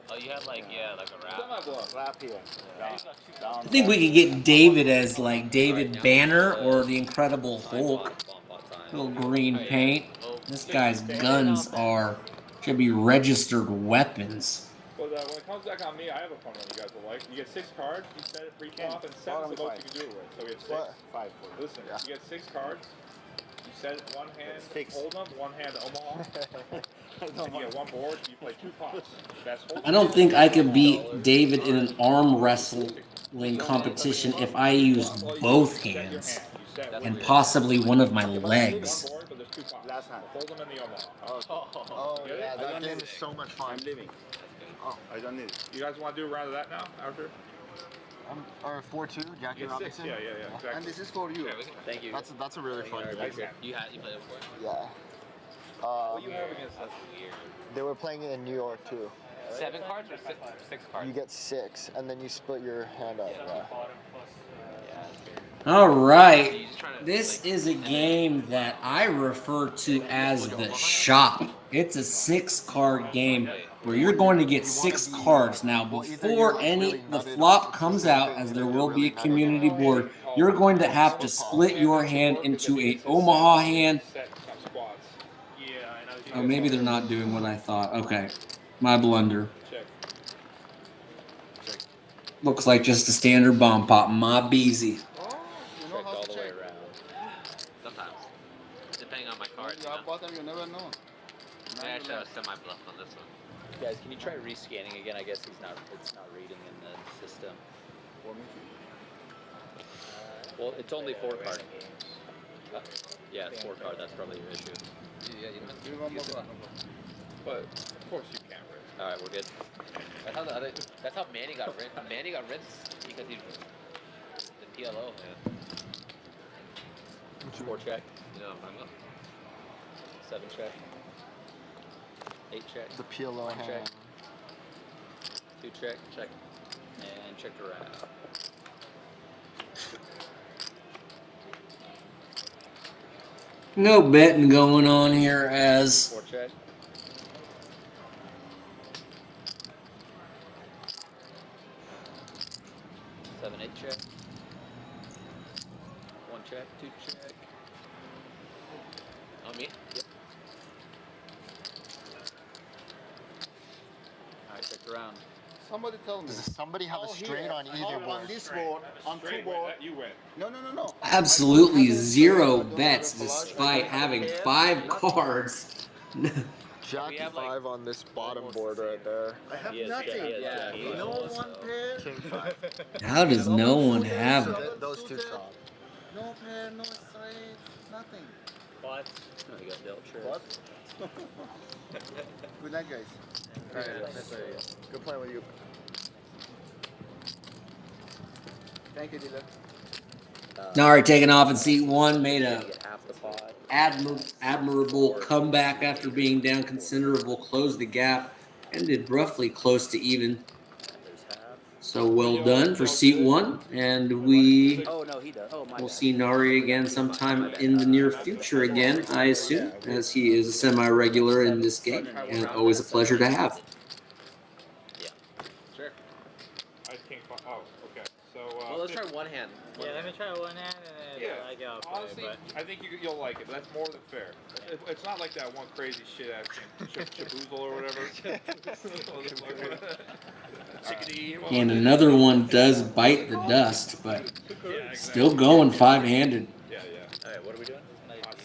Oh, you had like like a It's on my bluff. Wrap here. Down. I think we could get David as like David Banner or the Incredible Hulk. Little green paint. This guy's guns should be registered weapons. But when it comes back on me, I have a fun one you guys will like. You get 6 cards, you set it pre-flop, and 7's the most you can do it with. So we have 6. What? 5. Listen, you get 6 cards. You set it one hand Hold'em, one hand Omaha. And you get 1 board, you play 2 pots. Best Hold'em. I don't think I could beat David in an arm wrestling competition if I used both hands and possibly one of my legs. Last hand. Hold'em and the Omaha. Oh, yeah, that game is so much fun. I'm leaving. Oh, I don't need it. You guys want to do a round of that now, after? Or 4-2, Jackie Get 6, Robinson. yeah, exactly. And this is for you. Thank you. That's a really fun game. You played it before? Yeah. What do you have against us? They were playing it in New York too. 7 cards or 6 cards? You get 6, and then you split your hand up. Yeah. All right. This is a game that I refer to as the shop. It's a 6-card game where you're going to get 6 cards. Now, before the flop comes out, as there will be a community board, you're going to have to split your hand into a Omaha hand. Oh, maybe they're not doing what I thought. Okay, my blunder. Looks like just a standard bomb pop. My beezy. Check all the way around. Sometimes. Depending on my cards. You have bottom, you never know. Maybe I should have semi-bluff on this one. Guys, can you try rescanning again? I guess it's not reading in the system. Well, it's only 4 card. Yeah, it's 4 card. That's probably your issue. Yeah, you But of course you can't risk. All right, we're good. That's how Manny got rinsed. Manny got rinsed because he the PLO. Man. 4 check. You know what I'm talking about? 7 check. 8 check. The PLO 1 hand. check. 2 check. Check. And check the RAB. No betting going on here as 4 check. 7, 8 check. 1 check. 2 check. On me? Yep. Alright, check the round. Somebody tell me. Does somebody have a straight here, on either board? On this board, on 2 board. You win. No. absolutely 0 bets despite having 5 cards. Jackie 5 on this bottom board right there. I have Yes, nothing. yeah, yeah. No one pair. King 5. How does no one have it? Those 2 top. No pair, no straight, nothing. What? No, you got dealt trick. What? Good night, guys. Alright, good playing with you. Thank you, dealer. Nari taking off in seat 1, made a Get half the pot. admirable comeback after being down considerable, closed the gap, ended roughly close to even. And there's half. So well done for seat 1, and we Oh, no, he does. Oh, my will bad. see Nari again sometime in the near future again, I assume, as he is a semi-regular in this game, and always a pleasure to have. Yeah. Sure. I king 5. Oh, okay. So Well, let's try one hand. Yeah, let me try 1 hand and then I go. Honestly, I think you'll like it, but that's more than fair. It's not like that one crazy shit ass Chaboozle or whatever. Chickadee. And another one does bite the dust, but still going 5-handed. Yeah. Alright, what are we doing?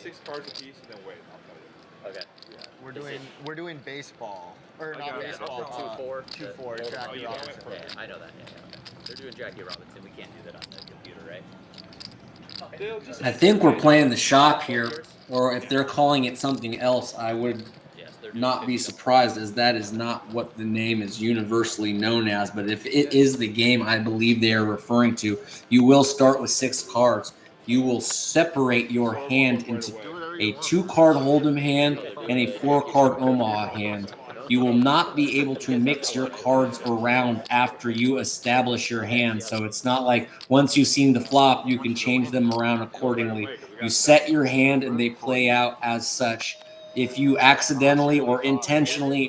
6 cards a piece, and then wait. I'll tell you. Okay. We're doing baseball. Or not Yeah, baseball. 2-4. 2-4, Jackie you Robinson. Yeah, I know that. Yeah. They're doing Jackie Robinson. We can't do that on the computer, right? I think we're playing the shop here, or if they're calling it something else, I would Yes, they're doing not be 50. surprised, as that is not what the name is universally known as. But if it is the game I believe they are referring to, you will start with 6 cards. You will separate your hand into a 2-card Hold'em hand and a 4-card Omaha hand. You will not be able to mix your cards around after you establish your hand. So it's not like once you've seen the flop, you can change them around accordingly. You set your hand and they play out as such. If you accidentally or intentionally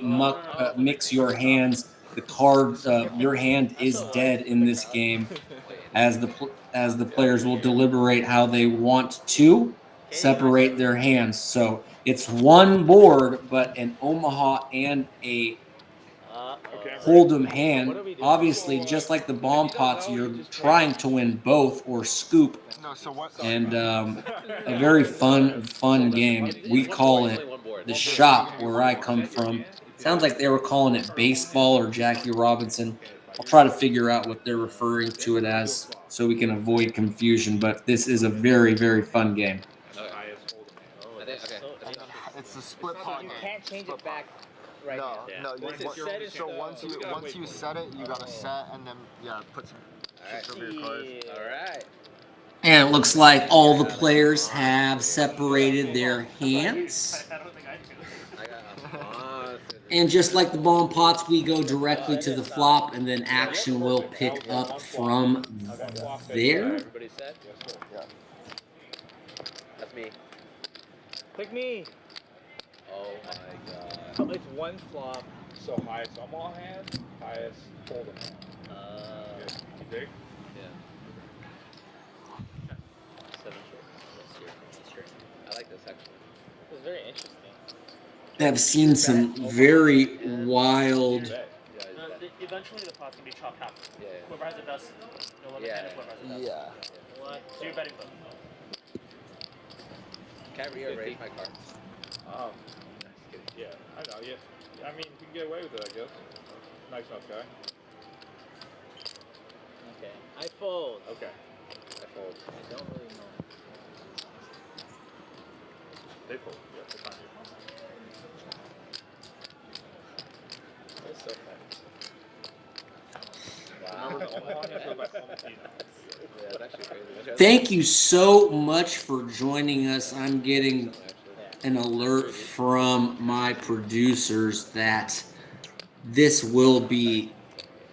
mix your hands the card, your hand is dead in this game, as the players will deliberate how they want to separate their hands. So it's one board, but an Omaha and a Hold'em hand. Obviously, just like the bomb pots, you're trying to win both or scoop. No, so what? And a very fun game. We call it the shop where I come from. Sounds like they were calling it baseball or Jackie Robinson. I'll try to figure out what they're referring to it as so we can avoid confusion. But this is a very fun game. It's the split pot. You can't change it back right no, now. No, so once you set it, you gotta set and then put some chips over your cards. Alright. And it looks like all the players have separated their hands. And just like the bomb pots, we go directly to the flop, and then action will pick up from there. Everybody set? Yeah. That's me. Pick me. Oh my god. It's one flop. So highest Omaha hand, highest Hold'em hand. You dig? Yeah. 7 straight. I like this actually. It's very interesting. I've seen some very wild. Eventually, the pot's gonna be chopped up. Yeah. Whoever has the best, no limit hand, whoever has the best. Yeah. What? So you're betting both. Can't rearrange my cards. Yeah, I know. Yeah, I mean, you can get away with it, I guess. Nice enough guy. Okay. I fold. Okay. I fold. I don't really know. They fold. Yeah, they're fine. That's so fun. Remember the Omaha hand goes by 17. Yeah, it's actually crazy. Thank you so much for joining us. I'm getting an alert from my producers that this will be,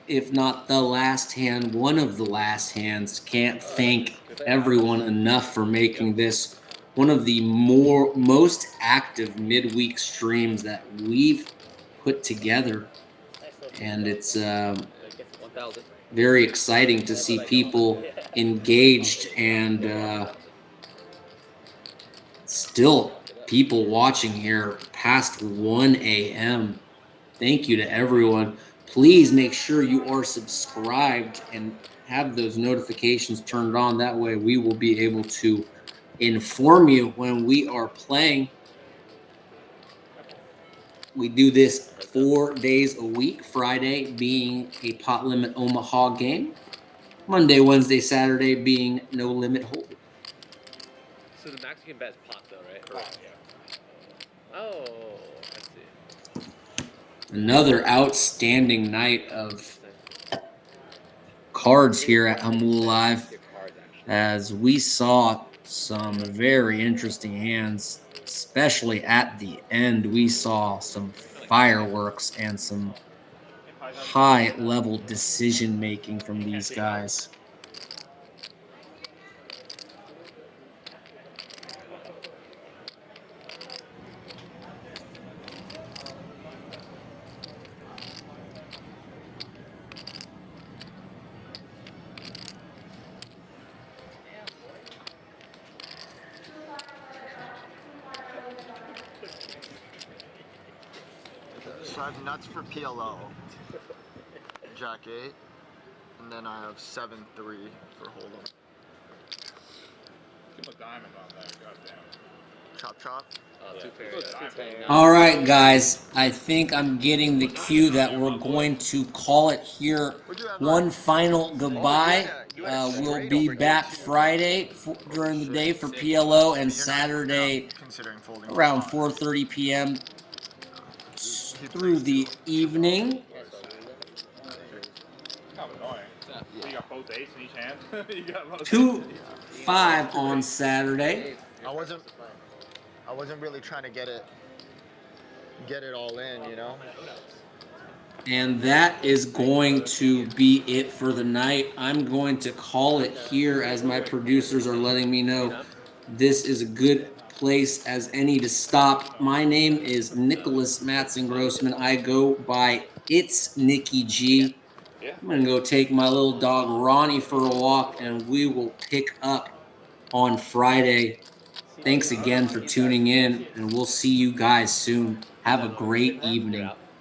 if not the last hand, one of the last hands. Can't thank everyone enough for making this one of the most active midweek streams that we've put together. And it's very exciting to see people engaged and still people watching here past 1 a.m. Thank you to everyone. Please make sure you are subscribed and have those notifications turned on. That way we will be able to inform you when we are playing. We do this 4 days a week, Friday being a pot limit Omaha game, Monday, Wednesday, Saturday being no limit hold. So the max you can bet is pot though, right? Correct, yeah. Oh, I see. Another outstanding night of cards here at Jamul Live, as we saw some very interesting hands, especially at the end. We saw some fireworks and some high-level decision-making from these guys. So I have nuts for PLO, Jack 8, and then I have 7-3 for Hold'em. Give him a diamond on that, goddamn. Chop chop. Two pairs. All right, guys, I think I'm getting the cue that we're going to call it here. One final goodbye. We'll be back Friday during the day for PLO and Saturday around 4:30 p.m. through the evening. Kind of annoying. You got both eights in each hand. You got both 2-5 on Saturday. I wasn't really trying to get it all in, you know. And that is going to be it for the night. I'm going to call it here as my producers are letting me know this is a good place as any to stop. My name is Nicholas Matson Grossman. I go by It's Nikki G. I'm going to go take my little dog Ronnie for a walk, and we will pick up on Friday. Thanks again for tuning in, and we'll see you guys soon. Have a great evening.